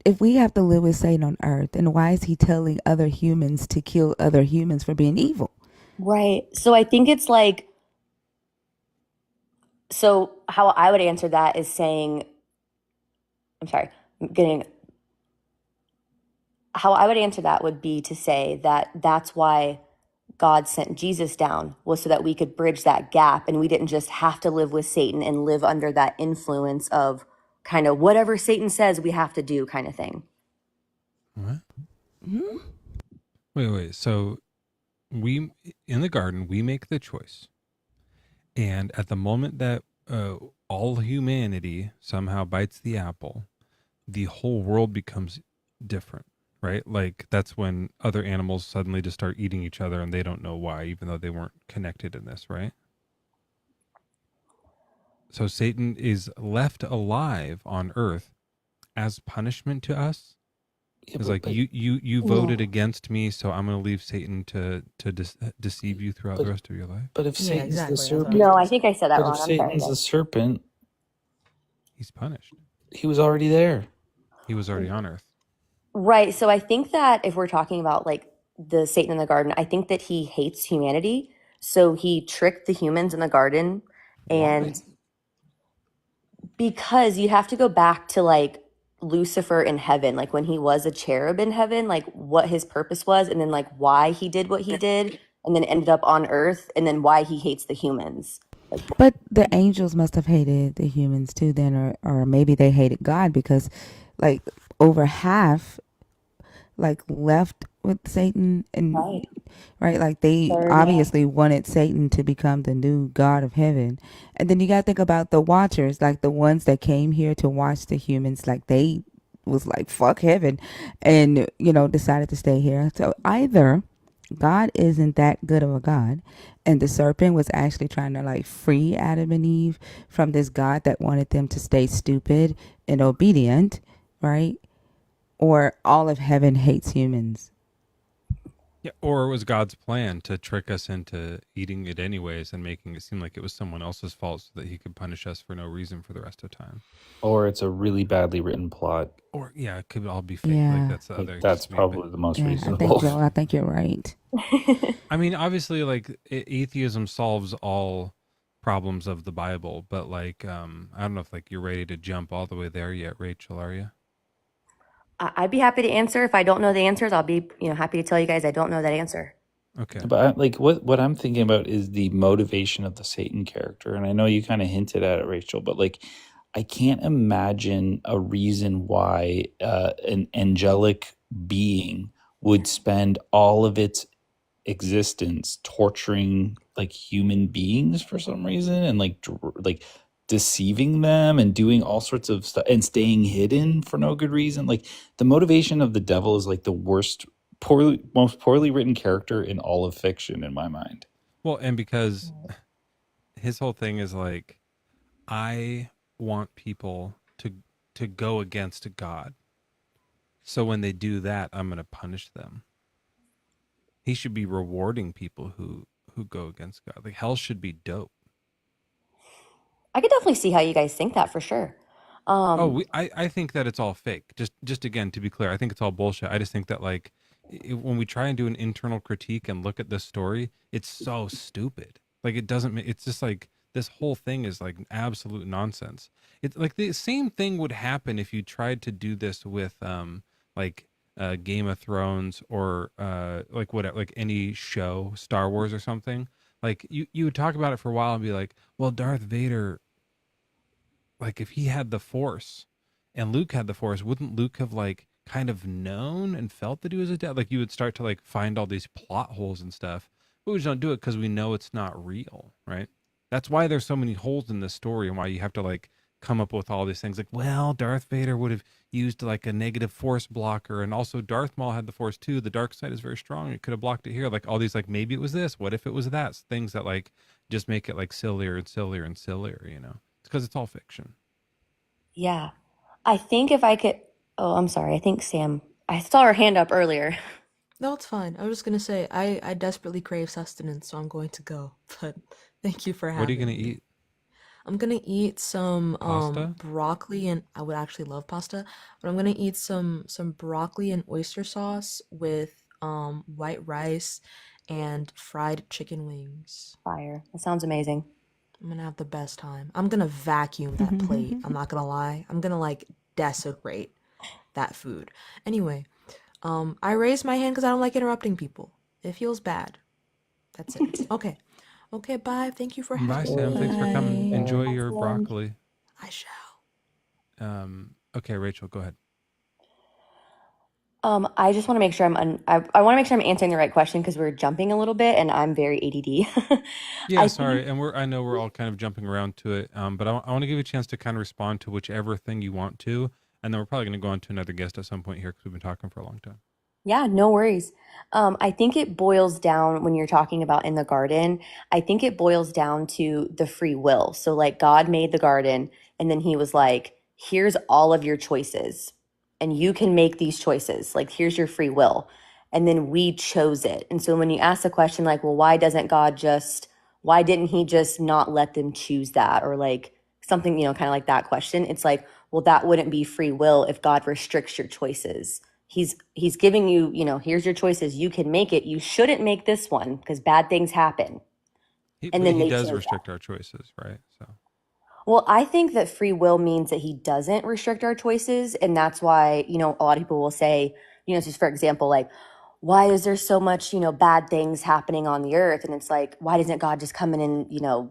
if we have to live with Satan on earth, then why is he telling other humans to kill other humans for being evil? Right. So I think it's like, so how I would answer that is saying, how I would answer that would be to say that that's why God sent Jesus down, was so that we could bridge that gap and we didn't just have to live with Satan and live under that influence of kind of whatever Satan says we have to do kind of thing. What? Wait. So we in the garden, we make the choice. And at the moment that all humanity somehow bites the apple, the whole world becomes different, right? Like that's when other animals suddenly just start eating each other and they don't know why, even though they weren't connected in this, right? So Satan is left alive on earth as punishment to us. It's like you voted against me, so I'm going to leave Satan to deceive you throughout the rest of your life. But if Satan's the serpent, No, I think I said that but wrong. if I'm sorry. Satan's the serpent, he's punished. He was already there. He was already on earth. Right. So I think that if we're talking about like the Satan in the garden, I think that he hates humanity. So he tricked the humans in the garden. And because you have to go back to like Lucifer in heaven, like when he was a cherub in heaven, like what his purpose was, and then like why he did what he did, and then ended up on earth, and then why he hates the humans. But the angels must have hated the humans too then, or maybe they hated God, because like over half like left with Satan, and right, like they obviously wanted Satan to become the new god of heaven. And then you got to think about the watchers, like the ones that came here to watch the humans, like they was like fuck heaven, and decided to stay here. So either God isn't that good of a God, and the serpent was actually trying to like free Adam and Eve from this God that wanted them to stay stupid and obedient, right? Or all of heaven hates humans. Yeah, or it was God's plan to trick us into eating it anyways and making it seem like it was someone else's fault so that he could punish us for no reason for the rest of time. Or it's a really badly written plot. Or yeah, it could all be fake. Yeah. Like that's the other. That's probably the most Yeah, reasonable. I think you're right. I mean, obviously, like atheism solves all problems of the Bible, but like, I don't know if like you're ready to jump all the way there yet, Rachel. Are you? I'd be happy to answer. If I don't know the answers, I'll be happy to tell you guys I don't know that answer. Okay. But what I'm thinking about is the motivation of the Satan character. And I know you kind of hinted at it, Rachel, but like, I can't imagine a reason why an angelic being would spend all of its existence torturing like human beings for some reason, and like deceiving them and doing all sorts of stuff and staying hidden for no good reason. Like the motivation of the devil is like the most poorly written character in all of fiction in my mind. Well, and because his whole thing is like, I want people to go against God. So when they do that, I'm going to punish them. He should be rewarding people who go against God. Like hell should be dope. I could definitely see how you guys think that for sure. I think that it's all fake. Just again, to be clear, I think it's all bullshit. I just think that like when we try and do an internal critique and look at this story, it's so stupid. Like it doesn't. It's just like this whole thing is like absolute nonsense. It's like the same thing would happen if you tried to do this with like Game of Thrones or like what, like any show, Star Wars or something. Like you would talk about it for a while and be like, well, Darth Vader, like if he had the Force and Luke had the Force, wouldn't Luke have like kind of known and felt that he was a dad? Like you would start to like find all these plot holes and stuff, but we just don't do it because we know it's not real, right? That's why there's so many holes in this story and why you have to like come up with all these things like, well, Darth Vader would have used like a negative force blocker, and also Darth Maul had the Force too. The dark side is very strong. It could have blocked it here. Like all these, like maybe it was this. What if it was that? Things that like just make it like sillier and sillier and sillier. You know, it's because it's all fiction. Yeah. I think if I could. Oh, I'm sorry. I think Sam. I saw her hand up earlier. No, it's fine. I was just gonna say I desperately crave sustenance, so I'm going to go. But thank you for What are you having gonna me. eat? I'm gonna eat some Pasta? broccoli, and I would actually love pasta, but I'm gonna eat some broccoli and oyster sauce with white rice and fried chicken wings. Fire. That sounds amazing. I'm gonna have the best time. I'm gonna vacuum that plate. I'm not gonna lie. I'm gonna like desecrate that food. Anyway, I raised my hand because I don't like interrupting people. It feels bad. That's it. Okay. Okay, bye. Thank you for Bye, having Sam. Thanks for coming. me. Enjoy your broccoli. I shall. Okay, Rachel, go ahead. I just want to make sure I want to make sure I'm answering the right question because we're jumping a little bit and I'm very ADD. Yeah, I sorry, think, and I know we're all kind of jumping around to it, but I want to give you a chance to kind of respond to whichever thing you want to, and then we're probably going to go on to another guest at some point here because we've been talking for a long time. yeah, no worries. I think it boils down when you're talking about in the garden, I think it boils down to the free will. So like God made the garden and then he was like, here's all of your choices and you can make these choices. Like here's your free will. And then we chose it. And so when you ask the question like, well, why didn't he just not let them choose that? Or like something, kind of like that question. It's like, well, that wouldn't be free will if God restricts your choices. He's giving you, here's your choices. You can make it. You shouldn't make this one because bad things happen. And then He they does chose restrict our choices, right? So Well, I think that free will means that he doesn't restrict our choices. And that's why, a lot of people will say, just for example, like, why is there so much, bad things happening on the earth? And it's like, why doesn't God just come in and,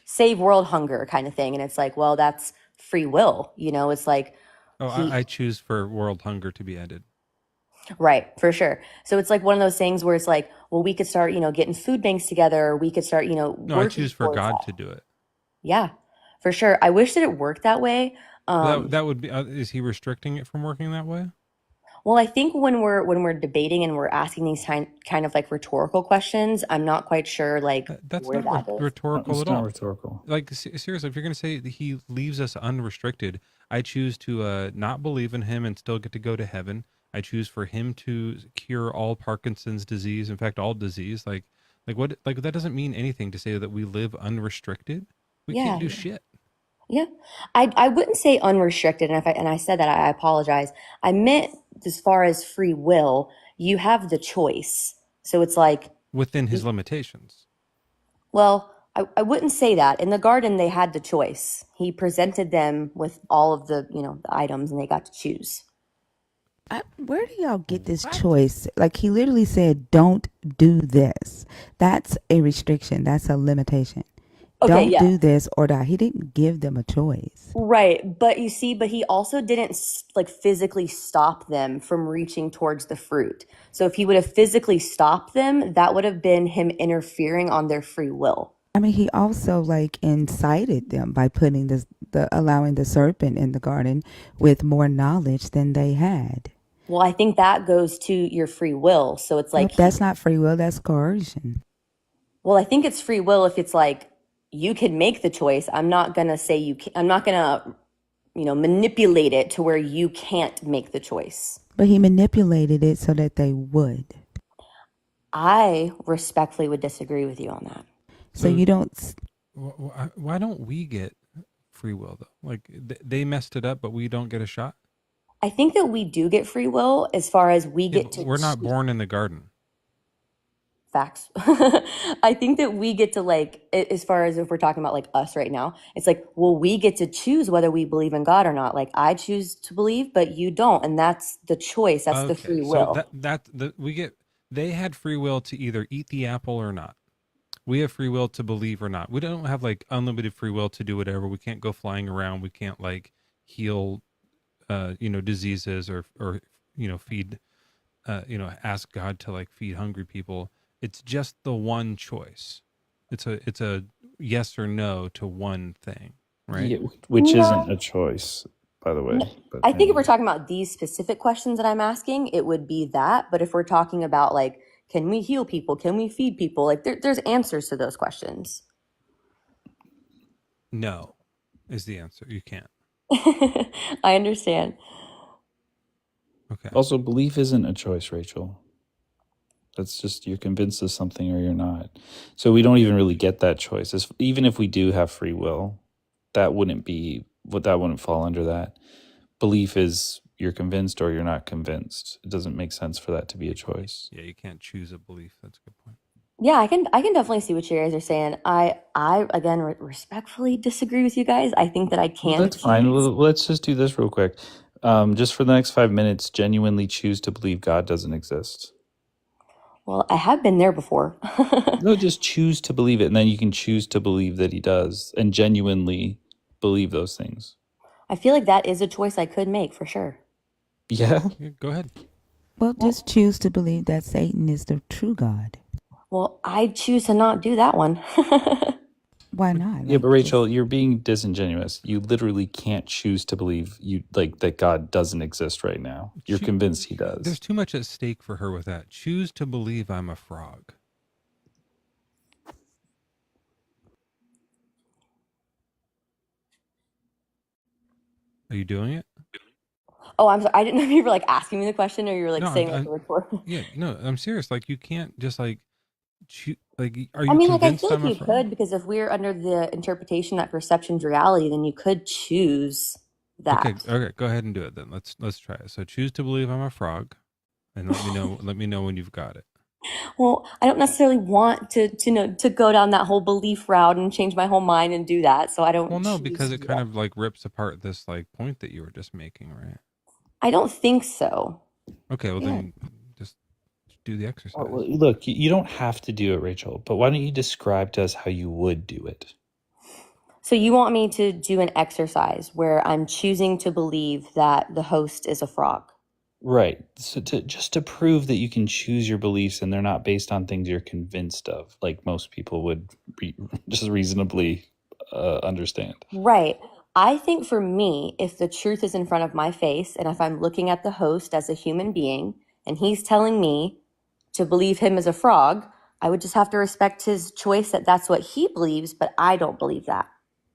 save world hunger kind of thing? And it's like, well, that's free will. It's like, I choose for world hunger to be ended. right, for sure. So it's like one of those things where it's like, well, we could start, getting food banks together, or we could start, No, I working choose for towards God that. to do it. Yeah, for sure. I wish that it worked that way. That would be. Is he restricting it from working that way? Well, I think when we're debating and we're asking these kind of like rhetorical questions, I'm not quite sure like That's where not that is. rhetorical It's at not all. rhetorical. Like seriously, if you're going to say that he leaves us unrestricted, I choose to not believe in him and still get to go to heaven. I choose for him to cure all Parkinson's disease, in fact, all disease. Like what? Like that doesn't mean anything to say that we live unrestricted. We Yeah, can't do shit. yeah. I wouldn't say unrestricted, and if I said that, I apologize. I meant as far as free will, you have the choice. So it's like, Within his limitations. well, I wouldn't say that. In the garden, they had the choice. He presented them with all of the the items, and they got to choose. Where do y'all get this choice? Like he literally said, "Don't do this." That's a restriction. That's a limitation. Okay, Don't yeah. do this or die. He didn't give them a choice. Right, but you see, but he also didn't like physically stop them from reaching towards the fruit. So if he would have physically stopped them, that would have been him interfering on their free will. I mean, he also like incited them by putting allowing the serpent in the garden with more knowledge than they had. Well, I think that goes to your free will. So it's like, Nope, that's not free will. That's coercion. well, I think it's free will if it's like you can make the choice. I'm not gonna say you can. I'm not gonna, manipulate it to where you can't make the choice. But he manipulated it so that they would. I respectfully would disagree with you on that. So you don't. Why don't we get free will though? Like they messed it up, but we don't get a shot. I think that we do get free will as far as we get to. We're not born in the garden. Facts. I think that we get to like, as far as if we're talking about like us right now, it's like, well, we get to choose whether we believe in God or not. Like I choose to believe, but you don't, and that's the choice. That's the free So will. they had free will to either eat the apple or not. We have free will to believe or not. We don't have like unlimited free will to do whatever. We can't go flying around. We can't like heal, diseases or feed, ask God to like feed hungry people. It's just the one choice. It's a yes or no to one thing, right? Yeah, which No. isn't a choice, by the way. But I think if we're talking about these specific questions that I'm asking, it would be that. But if we're talking about like, can we heal people? Can we feed people? Like there's answers to those questions. No is the answer. You can't. I understand. Okay. Also, belief isn't a choice, Rachel. That's just you're convinced of something or you're not. So we don't even really get that choice. Even if we do have free will, that wouldn't fall under that. Belief is you're convinced or you're not convinced. It doesn't make sense for that to be a choice. Yeah, you can't choose a belief. That's a good point. Yeah, I can definitely see what you guys are saying. I again respectfully disagree with you guys. I think that I can. That's fine. Let's just do this real quick. Just for the next 5 minutes, genuinely choose to believe God doesn't exist. Well, I have been there before. No, just choose to believe it, and then you can choose to believe that he does and genuinely believe those things. I feel like that is a choice I could make for sure. Yeah? Go ahead. Well, just choose to believe that Satan is the true God. Well, I choose to not do that one. Why not? Yeah, but Rachel, you're being disingenuous. You literally can't choose to believe that God doesn't exist right now. You're convinced he does. There's too much at stake for her with that. Choose to believe I'm a frog. Are you doing it? Oh, I'm sorry. I didn't know if you were like asking me the question or you were like No, saying like a retort. Yeah, no, I'm serious. Like you can't just like choose. Like, are you I mean, like I convinced feel like I'm a you frog? could, because if we're under the interpretation that perception's reality, then you could choose that. Okay, go ahead and do it then. Let's try it. So choose to believe I'm a frog, and let me know when you've got it. Well, I don't necessarily want to go down that whole belief route and change my whole mind and do that. So I don't. Well, no, choose because to it do kind that. of like rips apart this like point that you were just making, right? I don't think so. Okay, well then just do the exercise. Well, look, you don't have to do it, Rachel, but why don't you describe to us how you would do it? So you want me to do an exercise where I'm choosing to believe that the host is a frog? Right. So to prove that you can choose your beliefs and they're not based on things you're convinced of, like most people would just reasonably understand. Right. I think for me, if the truth is in front of my face and if I'm looking at the host as a human being and he's telling me to believe him as a frog, I would just have to respect his choice that that's what he believes, but I don't believe that.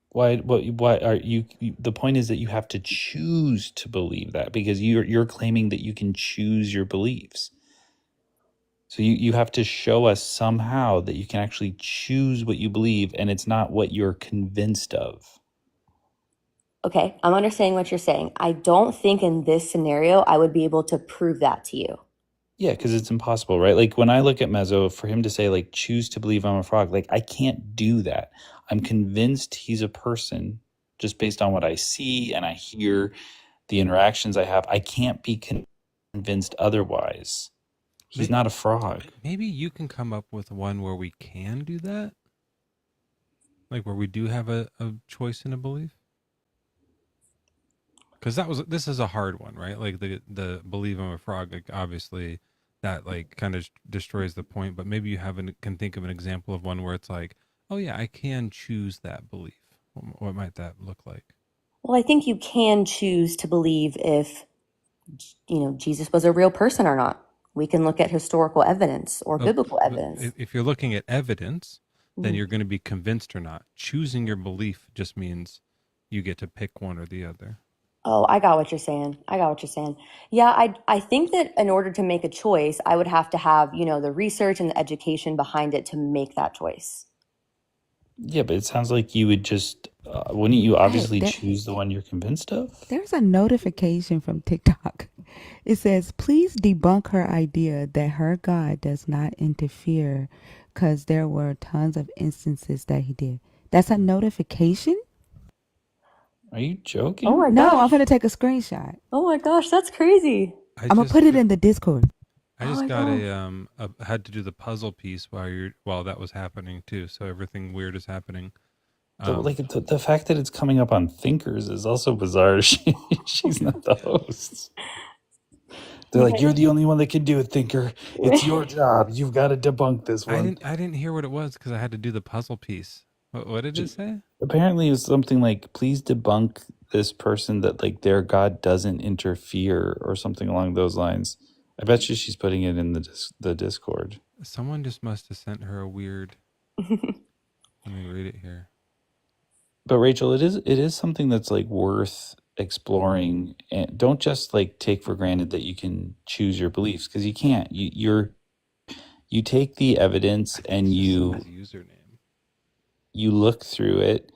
Why are you the point is that you have to choose to believe that because you're claiming that you can choose your beliefs. So you have to show us somehow that you can actually choose what you believe and it's not what you're convinced of. Okay, I'm understanding what you're saying. I don't think in this scenario I would be able to prove that to you. Yeah, because it's impossible, right? Like when I look at Mezzo, for him to say like choose to believe I'm a frog, like I can't do that. I'm convinced he's a person just based on what I see and I hear, the interactions I have. I can't be convinced otherwise. He's not a frog. Maybe you can come up with one where we can do that, like where we do have a choice in a belief. Because this is a hard one, right? Like the believe I'm a frog, like obviously that like kind of destroys the point. But maybe you can think of an example of one where it's like, oh yeah, I can choose that belief. What might that look like? Well, I think you can choose to believe if, Jesus was a real person or not. We can look at historical evidence or biblical evidence. If you're looking at evidence, then Mhm. you're going to be convinced or not. Choosing your belief just means you get to pick one or the other. Oh, I got what you're saying. Yeah, I think that in order to make a choice, I would have to have, the research and the education behind it to make that choice. Yeah, but it sounds like you would just, wouldn't you obviously choose the one you're convinced of? There's a notification from TikTok. It says, please debunk her idea that her God does not interfere because there were tons of instances that he did. That's a notification? Are you Oh joking? my No, I'm gosh. going to take a screenshot. Oh my gosh, that's crazy. I I'm going to just put it in the Discord. I Oh just my got gosh. had to do the puzzle piece while that was happening too. So everything weird is happening. Like the fact that it's coming up on Thinkers is also bizarre. She's not the host. They're like, you're the only one that can do it, Thinker. It's your job. You've got to debunk this one. I didn't hear what it was because I had to do the puzzle piece. What did it say? Apparently, it was something like, please debunk this person that like their God doesn't interfere or something along those lines. I bet you she's putting it in the Discord. Someone just must have sent her a weird. Let me read it here. But Rachel, it is something that's like worth exploring, and don't just like take for granted that you can choose your beliefs, because you can't. You take the evidence and you look through it,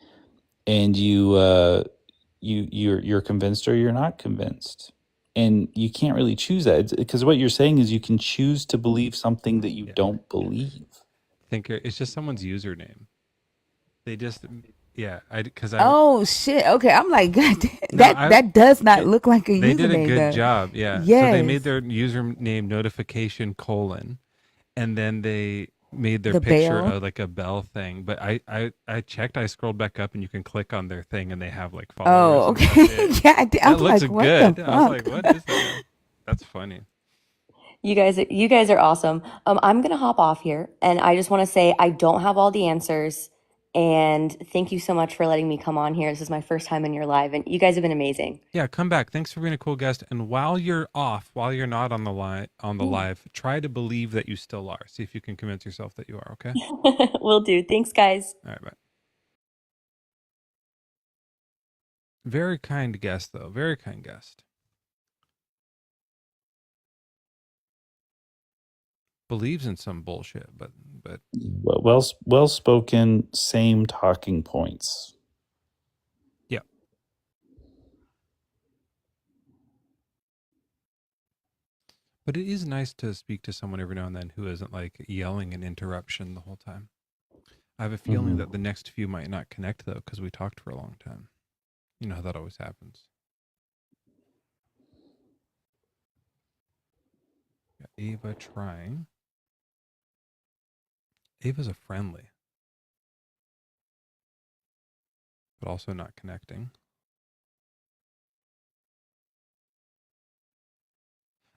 and you're convinced or you're not convinced, and you can't really choose that, because what you're saying is you can choose to believe something that you don't believe. Thinker, it's just someone's username. They just because Oh shit! Okay, I'm like, God damn, that does not look like a They username. did a good though. job, yeah. Yes. So they made their username notification : and then they made their The picture bell? like a bell thing. But I checked, I scrolled back up, and you can click on their thing, and they have like followers. Oh, and okay. that's it. Yeah, I that was looks like, what good. the I was like, fuck? what is that? That's funny. You guys are awesome. I'm gonna hop off here, and I just want to say I don't have all the answers, and thank you so much for letting me come on here. This is my first time in your live, and you guys have been amazing. Yeah, come back. Thanks for being a cool guest. And while you're not on the live, try to believe that you still are. See if you can convince yourself that you are. Okay. Will do. Thanks, guys. All right, bye. Very kind guest, though. Very kind guest. Believes in some bullshit, but Well spoken, same talking points. yeah. But it is nice to speak to someone every now and then who isn't like yelling an interruption the whole time. I have a feeling that the next few might not connect though, because we talked for a long time. You know how that always happens. Yeah, Ava trying. Ava's a friendly, but also not connecting.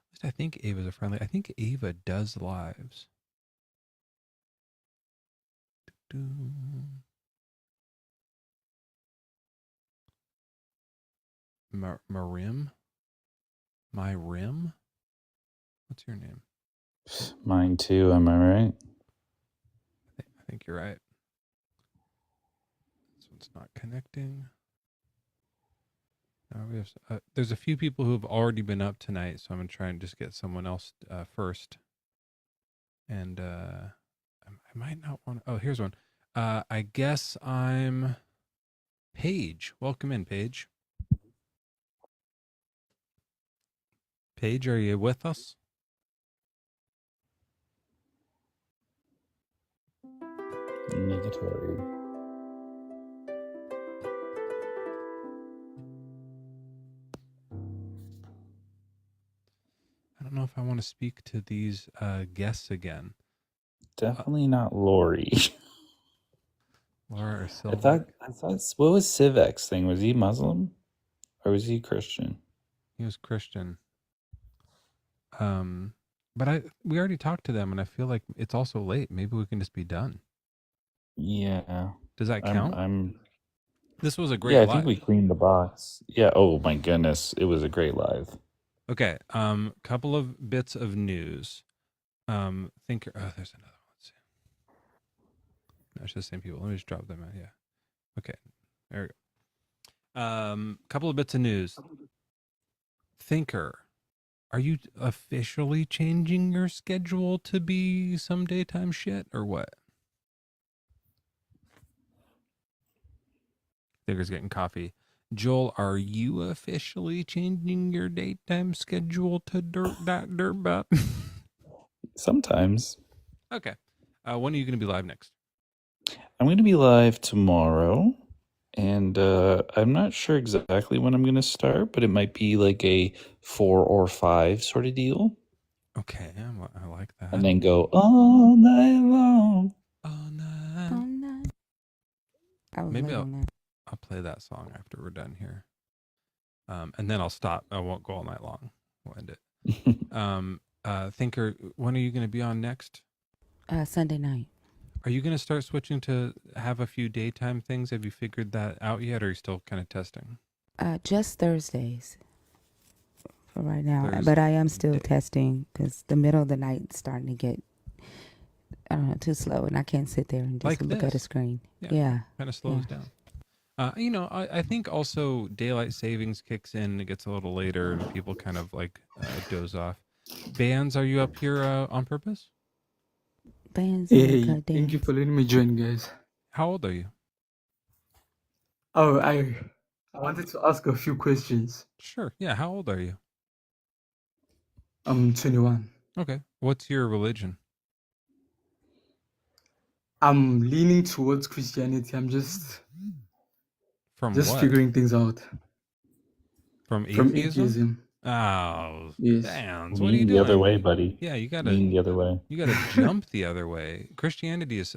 At least I think Ava's a friendly. I think Ava does lives. Marim? My Rim? What's your name? Mine too, am I right? I think you're right. This one's not connecting. We have, there's a few people who have already been up tonight, so I'm going to try and just get someone else first. And I might not want to... Oh, here's one. I guess I'm Paige. Welcome in, Paige. Paige, are you with us? Negatory. I don't know if I want to speak to these guests again. Definitely not Lori. Laura or I Silva. thought, what was Civex's thing? Was he Muslim or was he Christian? He was Christian. But we already talked to them, and I feel like it's also late. Maybe we can just be done. Yeah. Does that count? This was a great live. live. I think we cleaned the box. Yeah. Oh my goodness. It was a great live. Okay. Couple of bits of news. Thinker. Oh, there's another one. Let's see. No, it's the same people. Let me just drop them out. Yeah. Okay. There we go. Couple of bits of news. Thinker, are you officially changing your schedule to be some daytime shit or what? Thinker's getting coffee. Joel, are you officially changing your daytime schedule to dirt? Sometimes. Okay. When are you going to be live next? I'm going to be live tomorrow, and I'm not sure exactly when I'm going to start, but it might be like a 4 or 5 sort of deal. Okay, I like that. And then go all night long. Maybe I'll play that song after we're done here. And then I'll stop. I won't go all night long. We'll end it. Thinker, when are you going to be on next? Sunday night. Are you going to start switching to have a few daytime things? Have you figured that out yet, or are you still kind of testing? Just Thursdays for right now. But I am still testing because the middle of the night is starting to get, I don't know, too slow, and I can't sit there and just look at a screen. Yeah. Kind of slows down. I think also daylight savings kicks in. It gets a little later, and people kind of like doze off. Bands, are you up here on purpose? Bands. Hey, thank you for letting me join, guys. How old are you? Oh, I wanted to ask a few questions. Sure. Yeah. How old are you? I'm 21. Okay. What's your religion? I'm leaning towards Christianity. I'm just From what? figuring things out. From From atheism? atheism. Oh, Yes. Bands. What are you Lean doing? the other way, buddy. Yeah, you gotta lean the other way. You gotta jump the other way. Christianity is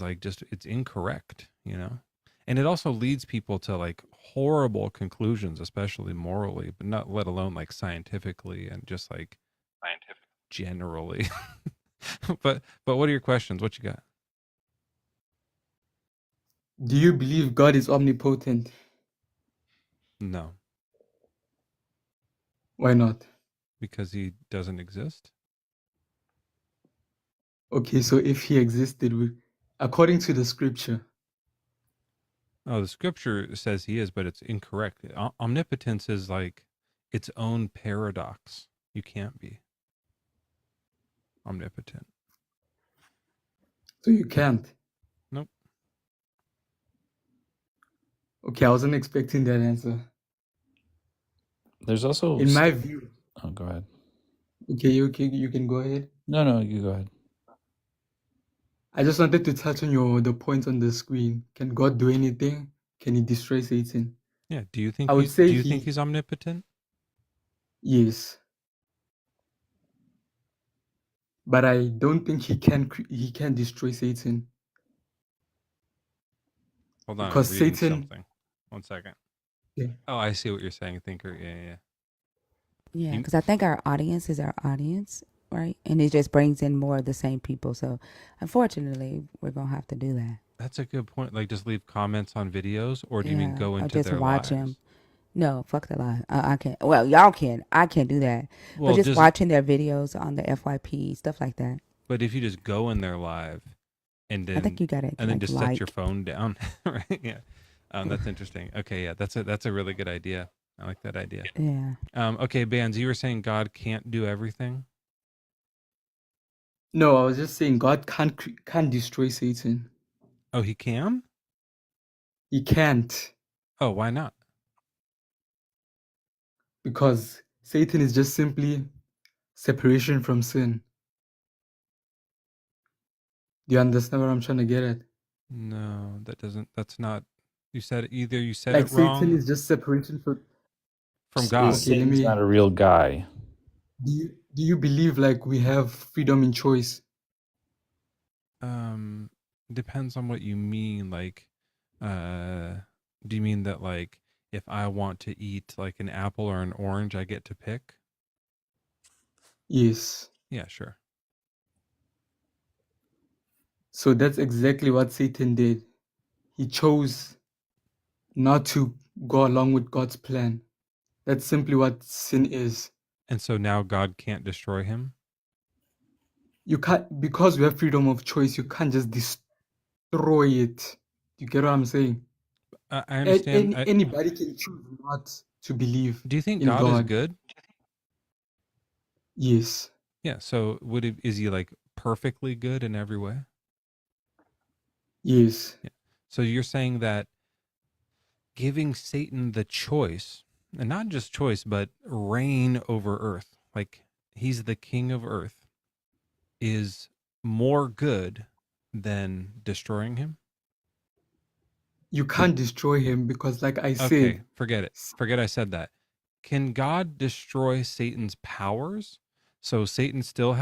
like just it's incorrect, you know, and it also leads people to like horrible conclusions, especially morally, but not let alone like scientifically and just like generally. but what are your questions? What you got? Do you believe God is omnipotent? No, Why not? because he doesn't exist. Okay, so if he existed, according to the scripture, Oh, the scripture says he is, but it's incorrect. Omnipotence is like its own paradox. You can't be omnipotent. so you can't. Nope. Okay, I wasn't expecting that answer. There's also In my view. Oh, go ahead. Okay, you can go ahead. No, you go ahead. I just wanted to touch on the point on the screen. Can God do anything? Can he destroy Satan? Yeah. Do you think I would say think he's omnipotent? Yes. But I don't think he can destroy Satan. Hold on, Because I'm reading Satan. something. 1 second. Yeah. Oh, I see what you're saying, Thinker. Yeah. Yeah, because I think our audience is our audience, right? And it just brings in more of the same people. So, unfortunately, we're going to have to do that. That's a good point. Like, just leave comments on videos, or do you mean Yeah, go or into just their watch lives? them. No, fuck the live. I can't. Well, y'all can. I can't do that. Well, but just just- watching their videos on the FYP, stuff like that. But if you just go in there live, and then I think you gotta, and then like, just set your like. phone down, right? Yeah. That's interesting. Okay, yeah, that's a really good idea. I like that idea. Yeah. Okay, Bands, you were saying God can't do everything? No, I was just saying God can't destroy Satan. Oh, he can? He can't. Oh, why not? Because Satan is just simply separation from sin. Do you understand what I'm trying to get at? No, that's not. You said either you said Like it wrong. Satan is just separation from God. Satan's not a real guy. Do you believe like we have freedom in choice? Depends on what you mean. Like, do you mean that like if I want to eat like an apple or an orange, I get to pick? Yes. Yeah, sure. So that's exactly what Satan did. He chose not to go along with God's plan. That's simply what sin is. And so now God can't destroy him? You can't, because we have freedom of choice, you can't just destroy it. You get what I'm saying? I understand. Anybody can choose not to believe. Do you think in God is good? Yes. Yeah. So is he like perfectly good in every way? Yes. Yeah. So you're saying that giving Satan the choice, and not just choice, but reign over earth, like he's the king of earth, is more good than destroying him? You can't destroy him because, like I Okay, said, forget it. Forget I said that. Can God destroy Satan's powers? So Satan still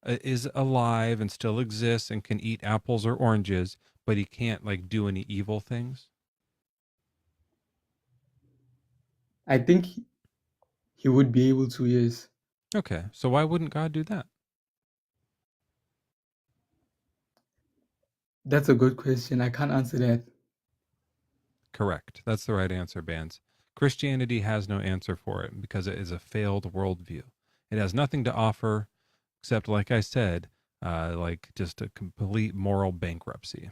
is alive and still exists and can eat apples or oranges, but he can't like do any evil things? I think he would be able to, yes. Okay, so why wouldn't God do that? That's a good question. I can't answer that. Correct. That's the right answer, Bands. Christianity has no answer for it because it is a failed worldview. It has nothing to offer except, like I said, like just a complete moral bankruptcy.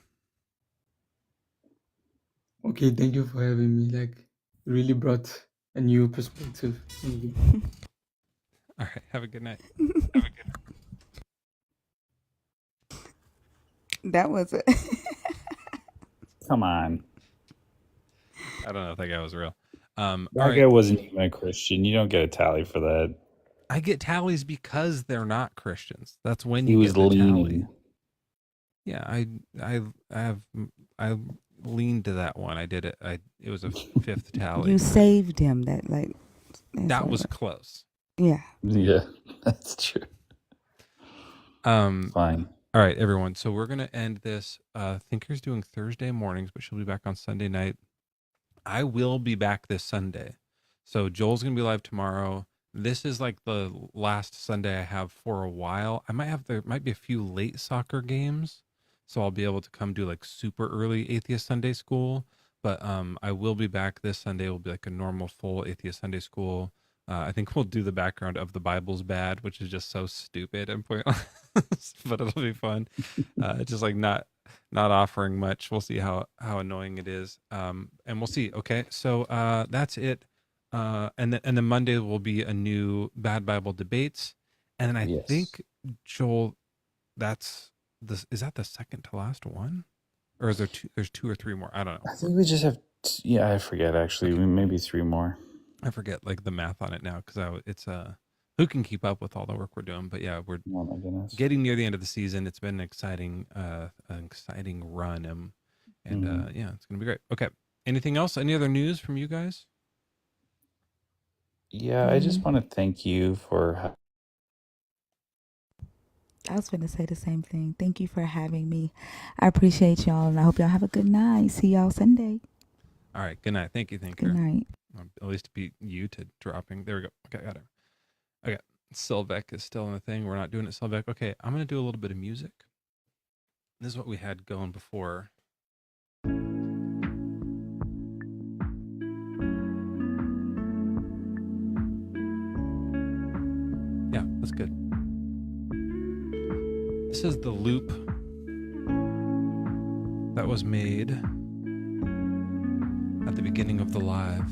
Okay, thank you for having me. Like, really brought a new perspective. Thank you. All right, have a good night. That was it. Come on. I don't know if that guy was real. That all guy right. wasn't even a Christian. You don't get a tally for that. I get tallies because they're not Christians. That's when He you was get the tally. leaning. Yeah, I leaned to that one. I did it. It was a fifth tally. You saved him. That like That was close. Yeah. Yeah, that's true. Fine. All right, everyone. So we're gonna end this. Thinker's doing Thursday mornings, but she'll be back on Sunday night. I will be back this Sunday. So Joel's gonna be live tomorrow. This is like the last Sunday I have for a while. There might be a few late soccer games, so I'll be able to come do like super early Atheist Sunday School. But I will be back this Sunday. Will be like a normal full Atheist Sunday School. I think we'll do the background of the Bible's bad, which is just so stupid and pointless, but it'll be fun. Just like not offering much. We'll see how annoying it is, and we'll see. Okay, so that's it. And then Monday will be a new Bad Bible debates, and then I think Joel, is that the second to last one, or is there two? There's two or three more. I don't know. I think we just have. I forget actually. Okay. Maybe three more. I forget like the math on it now because it's who can keep up with all the work we're doing? But yeah, we're getting near the end of the season. It's been an exciting run, and yeah, it's gonna be great. Okay, anything else? Any other news from you guys? Yeah, I just want to thank you for. I was going to say the same thing. Thank you for having me. I appreciate y'all, and I hope y'all have a good night. See y'all Sunday. All right. Good night. Thank you. Thank you. Good night. At least beat you to dropping. There we go. Okay, got it. Okay. Silvek is still in the thing. We're not doing it, Silvek. Okay, I'm going to do a little bit of music. This is what we had going before. Yeah, that's good. This is the loop that was made at the beginning of the live.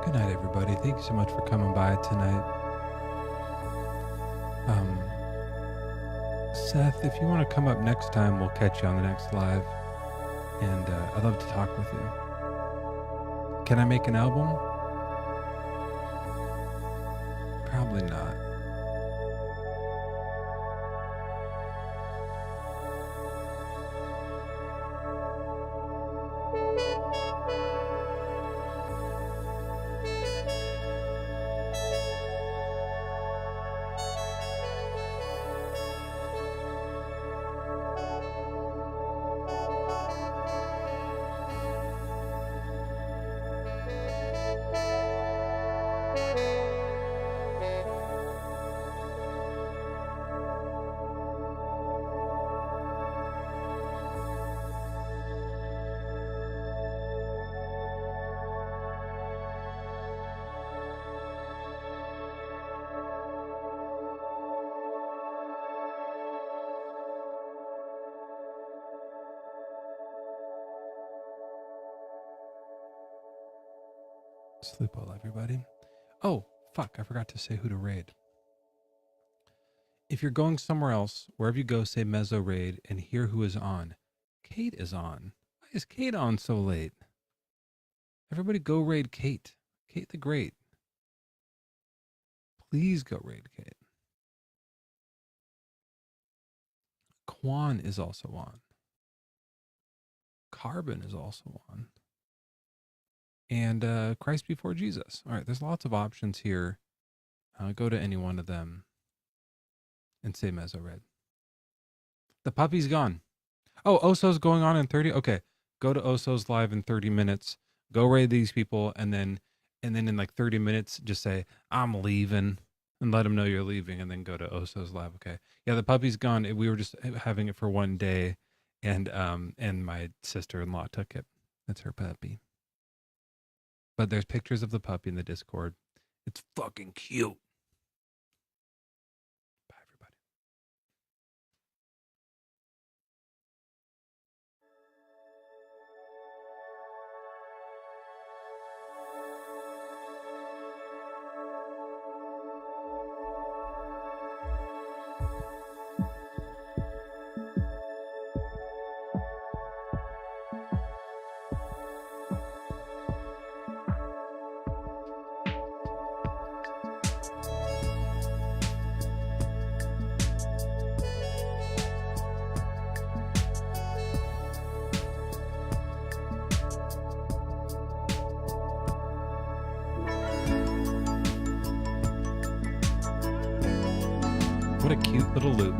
Good night, everybody. Thank you so much for coming by tonight. Seth, if you want to come up next time, we'll catch you on the next live. And I'd love to talk with you. Can I make an album? Probably not. Sleep well, everybody. Oh, fuck, I forgot to say who to raid. If you're going somewhere else, wherever you go, say Mezzo raid and hear who is on. Kate is on. Why is Kate on so late? Everybody go raid Kate. Kate the Great. Please go raid Kate. Quan is also on. Carbon is also on. And Christ Before Jesus. All right, there's lots of options here. Go to any one of them and say Mezzo Red. The puppy's gone. Oh, Oso's going on in 30. Okay, go to Oso's live in 30 minutes. Go raid these people, and then in like 30 minutes, just say I'm leaving, and let them know you're leaving, and then go to Oso's live. Okay. Yeah, the puppy's gone. We were just having it for one day, and my sister-in-law took it. That's her puppy. But there's pictures of the puppy in the Discord. It's fucking cute. Bye, everybody. What a cute little loop.